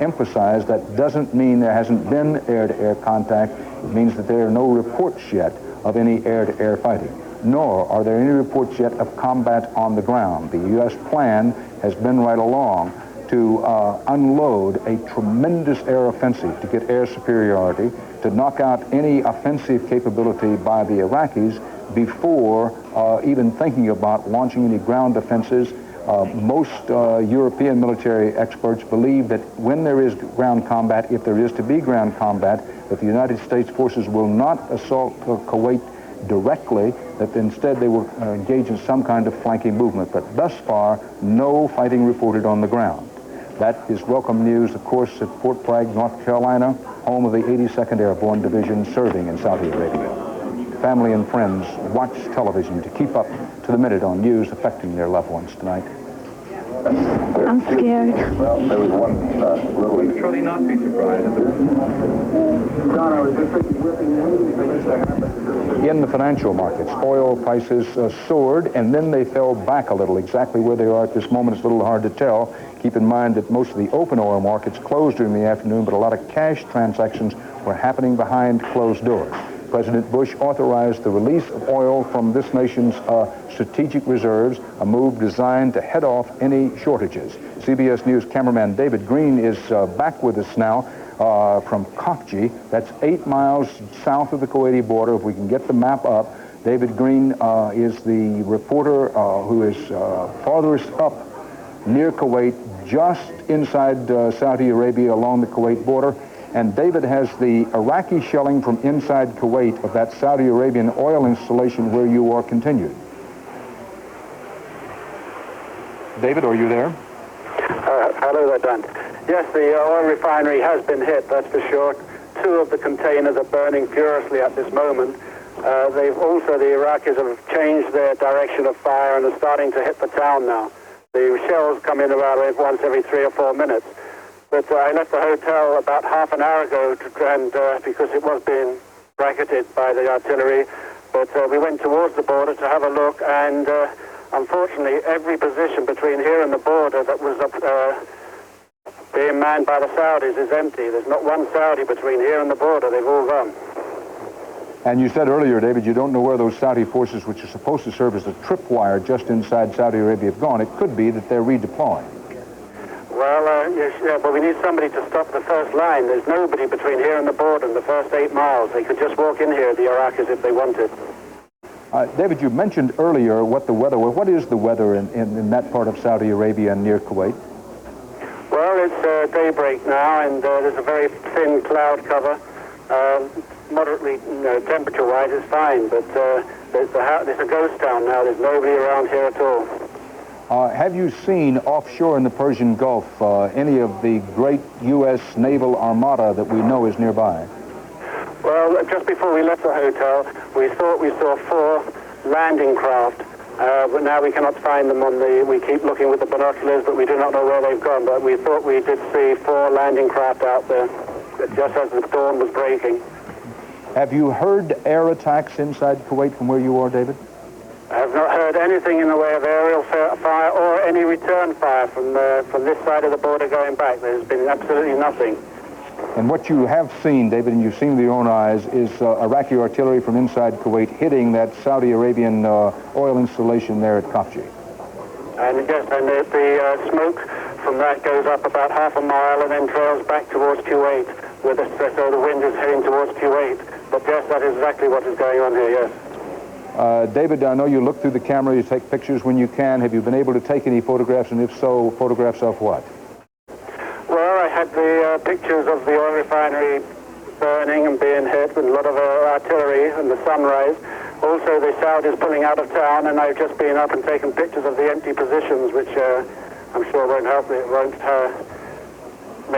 emphasized, that doesn't mean there hasn't been air-to-air contact. It means that there are no reports yet of any air-to-air fighting. Nor are there any reports yet of combat on the ground. The U.S. plan has been right along to unload a tremendous air offensive to get air superiority, to knock out any offensive capability by the Iraqis before even thinking about launching any ground offenses. Most European military experts believe that when there is ground combat, if there is to be ground combat, that the United States forces will not assault Kuwait directly, that instead they will engage in some kind of flanking movement. But thus far, no fighting reported on the ground. That is welcome news, of course, at Fort Bragg, North Carolina, home of the 82nd Airborne Division serving in Saudi Arabia. Family and friends watch television to keep up to the minute on news affecting their loved ones tonight. I'm scared. Well, there was one little... Surely not be surprised. In the financial markets, oil prices soared, and then they fell back a little. Exactly where they are at this moment is a little hard to tell. Keep in mind that most of the open oil markets closed during the afternoon, but a lot of cash transactions were happening behind closed doors. President Bush authorized the release of oil from this nation's strategic reserves, a move designed to head off any shortages. CBS News cameraman David Green is back with us now from Khafji. That's 8 miles south of the Kuwaiti border. If we can get the map up, David Green is the reporter who is farthest up near Kuwait, just inside Saudi Arabia along the Kuwait border. And David has the Iraqi shelling from inside Kuwait of that Saudi Arabian oil installation where you are continued. David, are you there? Hello there, Dan. Yes, the oil refinery has been hit, that's for sure. 2 of the containers are burning furiously at this moment. The Iraqis have changed their direction of fire and are starting to hit the town now. The shells come in about once every 3 or 4 minutes. But I left the hotel about half an hour ago because it was being bracketed by the artillery. But we went towards the border to have a look, and unfortunately every position between here and the border that was being manned by the Saudis is empty. There's not one Saudi between here and the border. They've all gone. And you said earlier, David, you don't know where those Saudi forces, which are supposed to serve as a tripwire just inside Saudi Arabia, have gone. It could be that they're redeploying. Well, yes, but we need somebody to stop the first line. There's nobody between here and the border in the first 8 miles. They could just walk in here, the Iraqis, if they wanted. David, you mentioned earlier what the weather was. What is the weather in that part of Saudi Arabia and near Kuwait? Well, it's daybreak now, and there's a very thin cloud cover. Moderately, temperature-wise, it's fine, but there's a ghost town now. There's nobody around here at all. Have you seen offshore in the Persian Gulf any of the great U.S. naval armada that we know is nearby? Well, just before we left the hotel, we thought we saw 4 landing craft, but now we cannot find them we keep looking with the binoculars, but we do not know where they've gone. But we thought we did see 4 landing craft out there, just as the dawn was breaking. Have you heard air attacks inside Kuwait from where you are, David? I have not heard anything in the way of aerial fire or any return fire from this side of the border going back. There's been absolutely nothing. And what you have seen, David, and you've seen with your own eyes, is Iraqi artillery from inside Kuwait hitting that Saudi Arabian oil installation there at Khafji. And yes, and the smoke from that goes up about half a mile and then trails back towards Kuwait, so the wind is heading towards Kuwait. But yes, that is exactly what is going on here, yes. David, I know you look through the camera, you take pictures when you can. Have you been able to take any photographs, and if so, photographs of what? Well, I had the pictures of the oil refinery burning and being hit with a lot of artillery and the sunrise. Also, the Saudis pulling out of town, and I've just been up and taken pictures of the empty positions, which I'm sure won't help me. It won't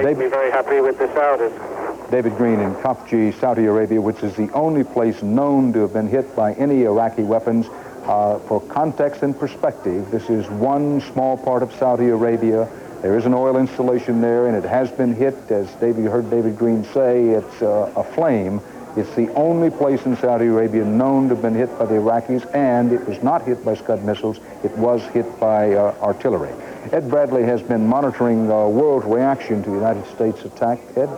make me very happy with the Saudis. David Green in Khafji, Saudi Arabia, which is the only place known to have been hit by any Iraqi weapons. For context and perspective, this is one small part of Saudi Arabia. There is an oil installation there, and it has been hit, as you heard David Green say, it's aflame. It's the only place in Saudi Arabia known to have been hit by the Iraqis, and it was not hit by Scud missiles. It was hit by artillery. Ed Bradley has been monitoring world reaction to the United States attack. Ed?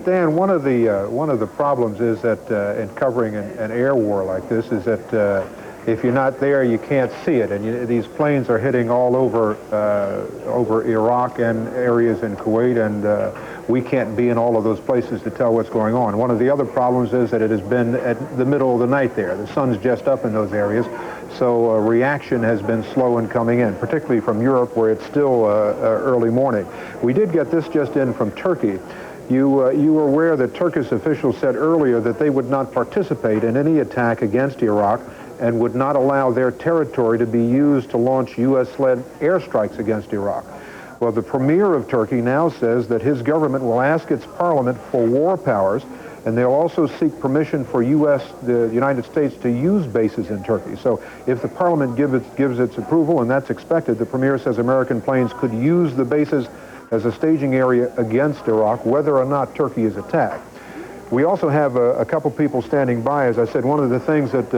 Dan, one of the problems is that in covering an air war like this is that if you're not there, you can't see it, and these planes are hitting all over Iraq and areas in Kuwait, and we can't be in all of those places to tell what's going on. One of the other problems is that it has been at the middle of the night there. The sun's just up in those areas, so reaction has been slow in coming in, particularly from Europe, where it's still early morning. We did get this just in from Turkey. You were aware that Turkish officials said earlier that they would not participate in any attack against Iraq and would not allow their territory to be used to launch U.S.-led airstrikes against Iraq. Well, the premier of Turkey now says that his government will ask its parliament for war powers, and they'll also seek permission for the United States to use bases in Turkey. So if the parliament gives its approval, and that's expected, the premier says American planes could use the bases as a staging area against Iraq, whether or not Turkey is attacked. We also have a couple people standing by. As I said, one of the things that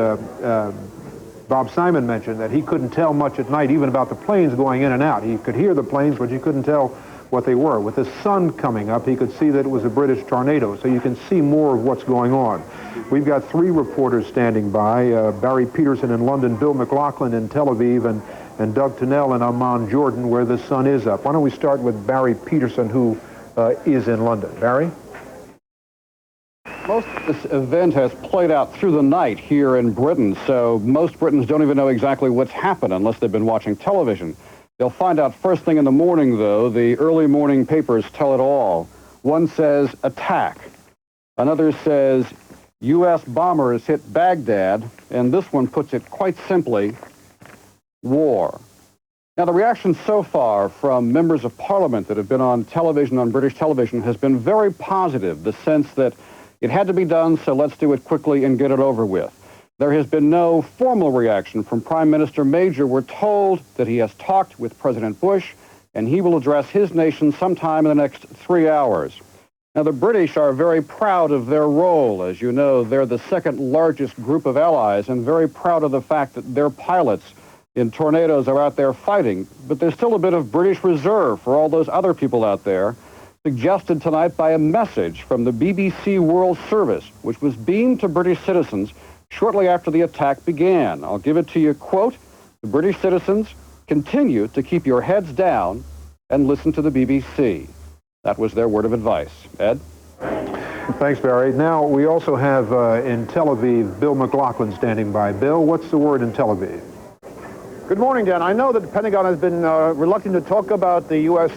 Bob Simon mentioned, that he couldn't tell much at night, even about the planes going in and out. He could hear the planes, but you couldn't tell what they were. With the sun coming up, he could see that it was a British tornado, so you can see more of what's going on. We've got 3 reporters standing by, Barry Peterson in London, Bill McLaughlin in Tel Aviv, and Doug Tunnell in Amman, Jordan, where the sun is up. Why don't we start with Barry Peterson, who is in London. Barry? Most of this event has played out through the night here in Britain, so most Britons don't even know exactly what's happened unless they've been watching television. They'll find out first thing in the morning, though. The early morning papers tell it all. One says attack. Another says U.S. bombers hit Baghdad, and this one puts it quite simply, war. Now, the reaction so far from members of Parliament that have been on television, on British television, has been very positive, the sense that it had to be done, so let's do it quickly and get it over with. There has been no formal reaction from Prime Minister Major. We're told that he has talked with President Bush, and he will address his nation sometime in the next 3 hours. Now, the British are very proud of their role. As you know, they're the second largest group of allies, and very proud of the fact that their pilots in tornadoes are out there fighting. But there's still a bit of British reserve for all those other people out there, suggested tonight by a message from the BBC World Service, which was beamed to British citizens shortly after the attack began. I'll give it to you, quote, "The British citizens, continue to keep your heads down and listen to the BBC." That was their word of advice. Ed? Thanks, Barry. Now, we also have in Tel Aviv, Bill McLaughlin standing by. Bill, what's the word in Tel Aviv? Good morning, Dan. I know that the Pentagon has been reluctant to talk about the U.S.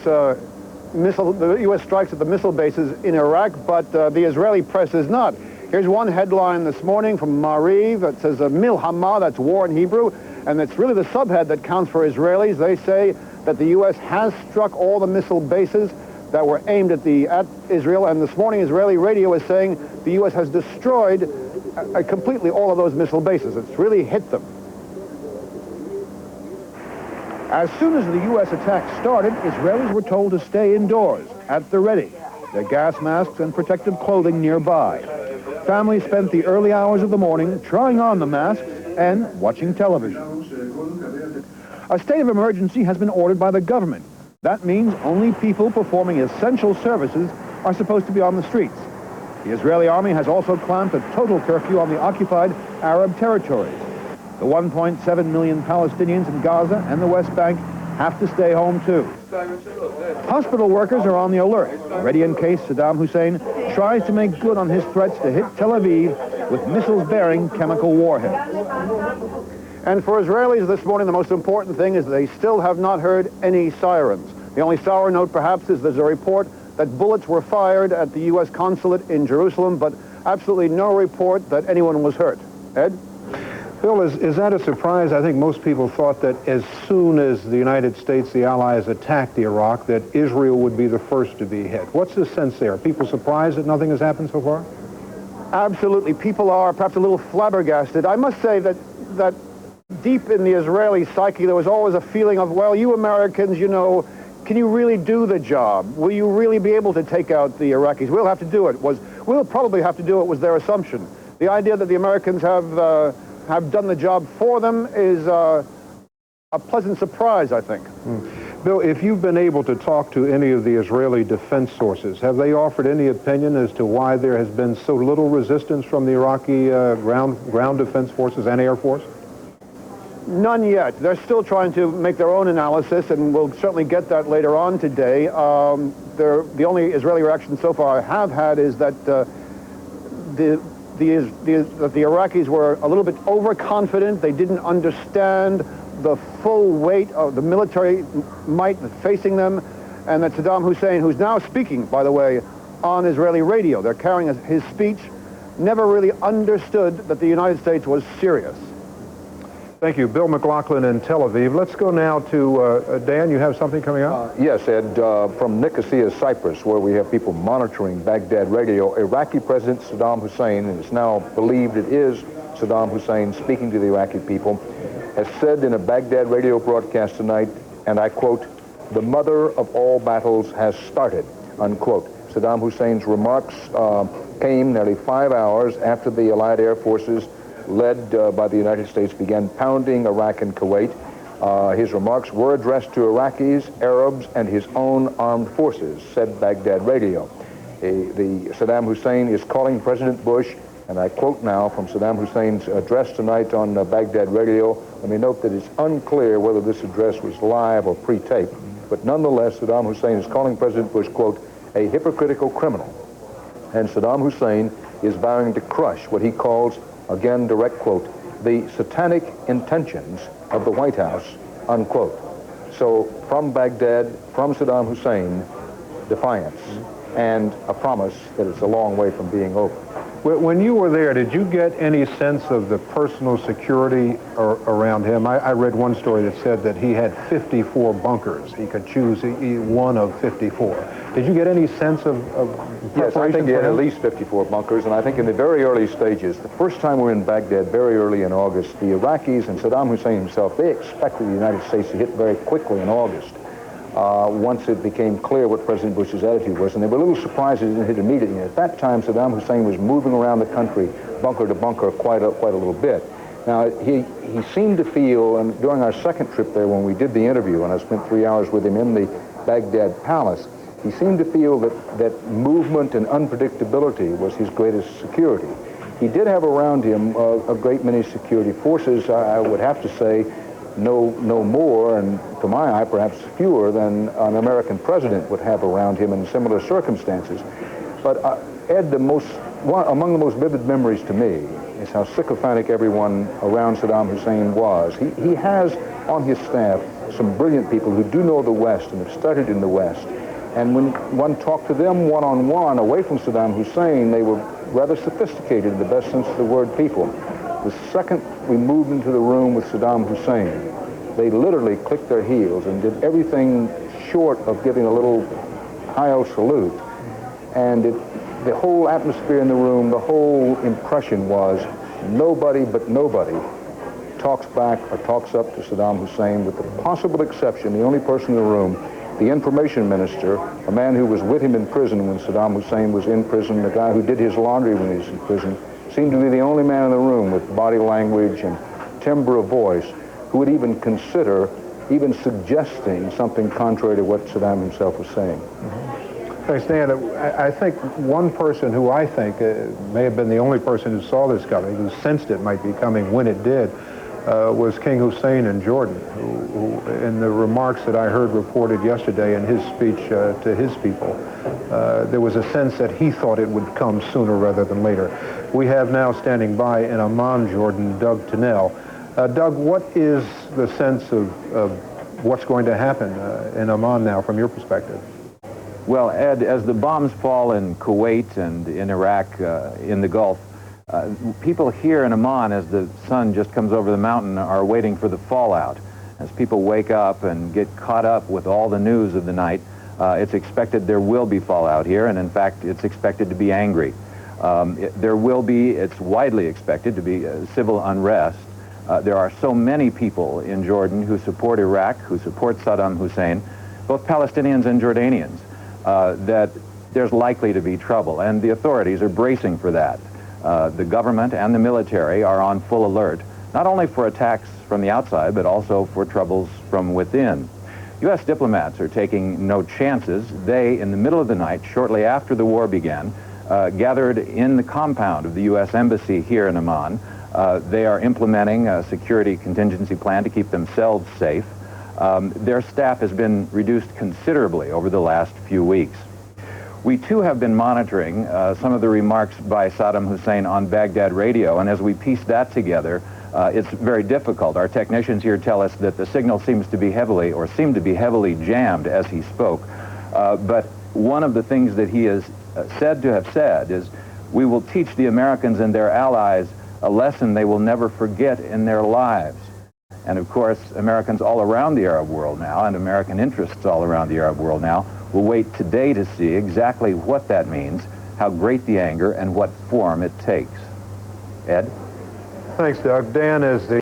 U.S. strikes at the missile bases in Iraq, but the Israeli press is not. Here's one headline this morning from Maariv that says Milhama, that's war in Hebrew, and it's really the subhead that counts for Israelis. They say that the U.S. has struck all the missile bases that were aimed at Israel, and this morning Israeli radio is saying the U.S. has destroyed completely all of those missile bases. It's really hit them. As soon as the U.S. attack started, Israelis were told to stay indoors, at the ready, their gas masks and protective clothing nearby. Families spent the early hours of the morning trying on the masks and watching television. A state of emergency has been ordered by the government. That means only people performing essential services are supposed to be on the streets. The Israeli army has also clamped a total curfew on the occupied Arab territories. The 1.7 million Palestinians in Gaza and the West Bank have to stay home too. Hospital workers are on the alert, ready in case Saddam Hussein tries to make good on his threats to hit Tel Aviv with missiles bearing chemical warheads. And for Israelis this morning, the most important thing is they still have not heard any sirens. The only sour note perhaps is there's a report that bullets were fired at the U.S. consulate in Jerusalem, but absolutely no report that anyone was hurt. Ed? Bill, is that a surprise? I think most people thought that as soon as the United States, the Allies, attacked Iraq, that Israel would be the first to be hit. What's the sense there? Are people surprised that nothing has happened so far? Absolutely. People are perhaps a little flabbergasted. I must say that deep in the Israeli psyche, there was always a feeling of, well, you Americans, you know, can you really do the job? Will you really be able to take out the Iraqis? We'll have to do it. We'll probably have to do it was their assumption. The idea that the Americans have done the job for them is a pleasant surprise, I think. Bill, if you've been able to talk to any of the Israeli defense sources, have they offered any opinion as to why there has been so little resistance from the Iraqi ground defense forces and Air Force? None yet. They're still trying to make their own analysis, and we'll certainly get that later on today. The only Israeli reaction so far I have had is that the Iraqis were a little bit overconfident. They didn't understand the full weight of the military might facing them, and that Saddam Hussein, who's now speaking, by the way, on Israeli radio, they're carrying his speech, never really understood that the United States was serious. Thank you. Bill McLaughlin in Tel Aviv. Let's go now to Dan. You have something coming up? Yes, Ed. From Nicosia, Cyprus, where we have people monitoring Baghdad radio, Iraqi President Saddam Hussein, and it's now believed it is Saddam Hussein speaking to the Iraqi people, has said in a Baghdad radio broadcast tonight, and I quote, "The mother of all battles has started," unquote. Saddam Hussein's remarks came nearly 5 hours after the Allied air forces led by the United States began pounding Iraq and Kuwait. His remarks were addressed to Iraqis, Arabs, and his own armed forces, said Baghdad radio. The Saddam Hussein is calling President Bush, and I quote now from Saddam Hussein's address tonight on Baghdad radio. Let me note that it's unclear whether this address was live or pre-taped, but nonetheless, Saddam Hussein is calling President Bush, quote, a hypocritical criminal. And Saddam Hussein is vowing to crush what he calls, again, direct quote, the satanic intentions of the White House, unquote. So from Baghdad, from Saddam Hussein, defiance and a promise that it's a long way from being over. When you were there, did you get any sense of the personal security around him? I read one story that said that he had 54 bunkers. He could choose one of 54. Did you get any sense of Yes, I think he had at least 54 bunkers, and I think in the very early stages, the first time we were in Baghdad, very early in August, the Iraqis and Saddam Hussein himself, they expected the United States to hit very quickly in August. Once it became clear what President Bush's attitude was, and they were a little surprised it didn't hit immediately. At that time, Saddam Hussein was moving around the country, bunker to bunker, quite a little bit. Now, he seemed to feel, and during our second trip there when we did the interview, and I spent 3 hours with him in the Baghdad palace, he seemed to feel that movement and unpredictability was his greatest security. He did have around him a great many security forces, I would have to say, no more, and to my eye, perhaps fewer than an American president would have around him in similar circumstances. But Ed, among the most vivid memories to me is how sycophantic everyone around Saddam Hussein was. He has on his staff some brilliant people who do know the West and have studied in the West. And when one talked to them one-on-one, away from Saddam Hussein, they were rather sophisticated in the best sense of the word people. The second we moved into the room with Saddam Hussein, they literally clicked their heels and did everything short of giving a little Heil salute. And the whole atmosphere in the room, the whole impression was nobody but nobody talks back or talks up to Saddam Hussein, with the possible exception, the only person in the room, the information minister, a man who was with him in prison when Saddam Hussein was in prison, the guy who did his laundry when he was in prison, seemed to be the only man in the room with body language and timbre of voice who would even consider, even suggesting something contrary to what Saddam himself was saying. Thanks, Dan. I think one person who I think may have been the only person who saw this coming, who sensed it might be coming when it did, was King Hussein in Jordan, who in the remarks that I heard reported yesterday in his speech to his people, there was a sense that he thought it would come sooner rather than later. We have now standing by in Amman, Jordan, Doug Tennell. Doug, what is the sense of what's going to happen in Amman now from your perspective? Well, Ed, as the bombs fall in Kuwait and in Iraq, in the Gulf, people here in Amman, as the sun just comes over the mountain, are waiting for the fallout. As people wake up and get caught up with all the news of the night, it's expected there will be fallout here, and in fact, it's expected to be angry. It's widely expected to be civil unrest. There are so many people in Jordan who support Iraq, who support Saddam Hussein, both Palestinians and Jordanians, that there's likely to be trouble, and the authorities are bracing for that. The government and the military are on full alert, not only for attacks from the outside, but also for troubles from within. U.S. diplomats are taking no chances. They, in the middle of the night, shortly after the war began, gathered in the compound of the U.S. Embassy here in Amman. They are implementing a security contingency plan to keep themselves safe. Their staff has been reduced considerably over the last few weeks. We, too, have been monitoring some of the remarks by Saddam Hussein on Baghdad radio, and as we piece that together, it's very difficult. Our technicians here tell us that the signal seemed to be heavily jammed as he spoke. But one of the things that he is said to have said is, "We will teach the Americans and their allies a lesson they will never forget in their lives." And of course, Americans all around the Arab world now, and American interests all around the Arab world now, will wait today to see exactly what that means, how great the anger, and what form it takes. Ed? Thanks, Doug. Dan, as the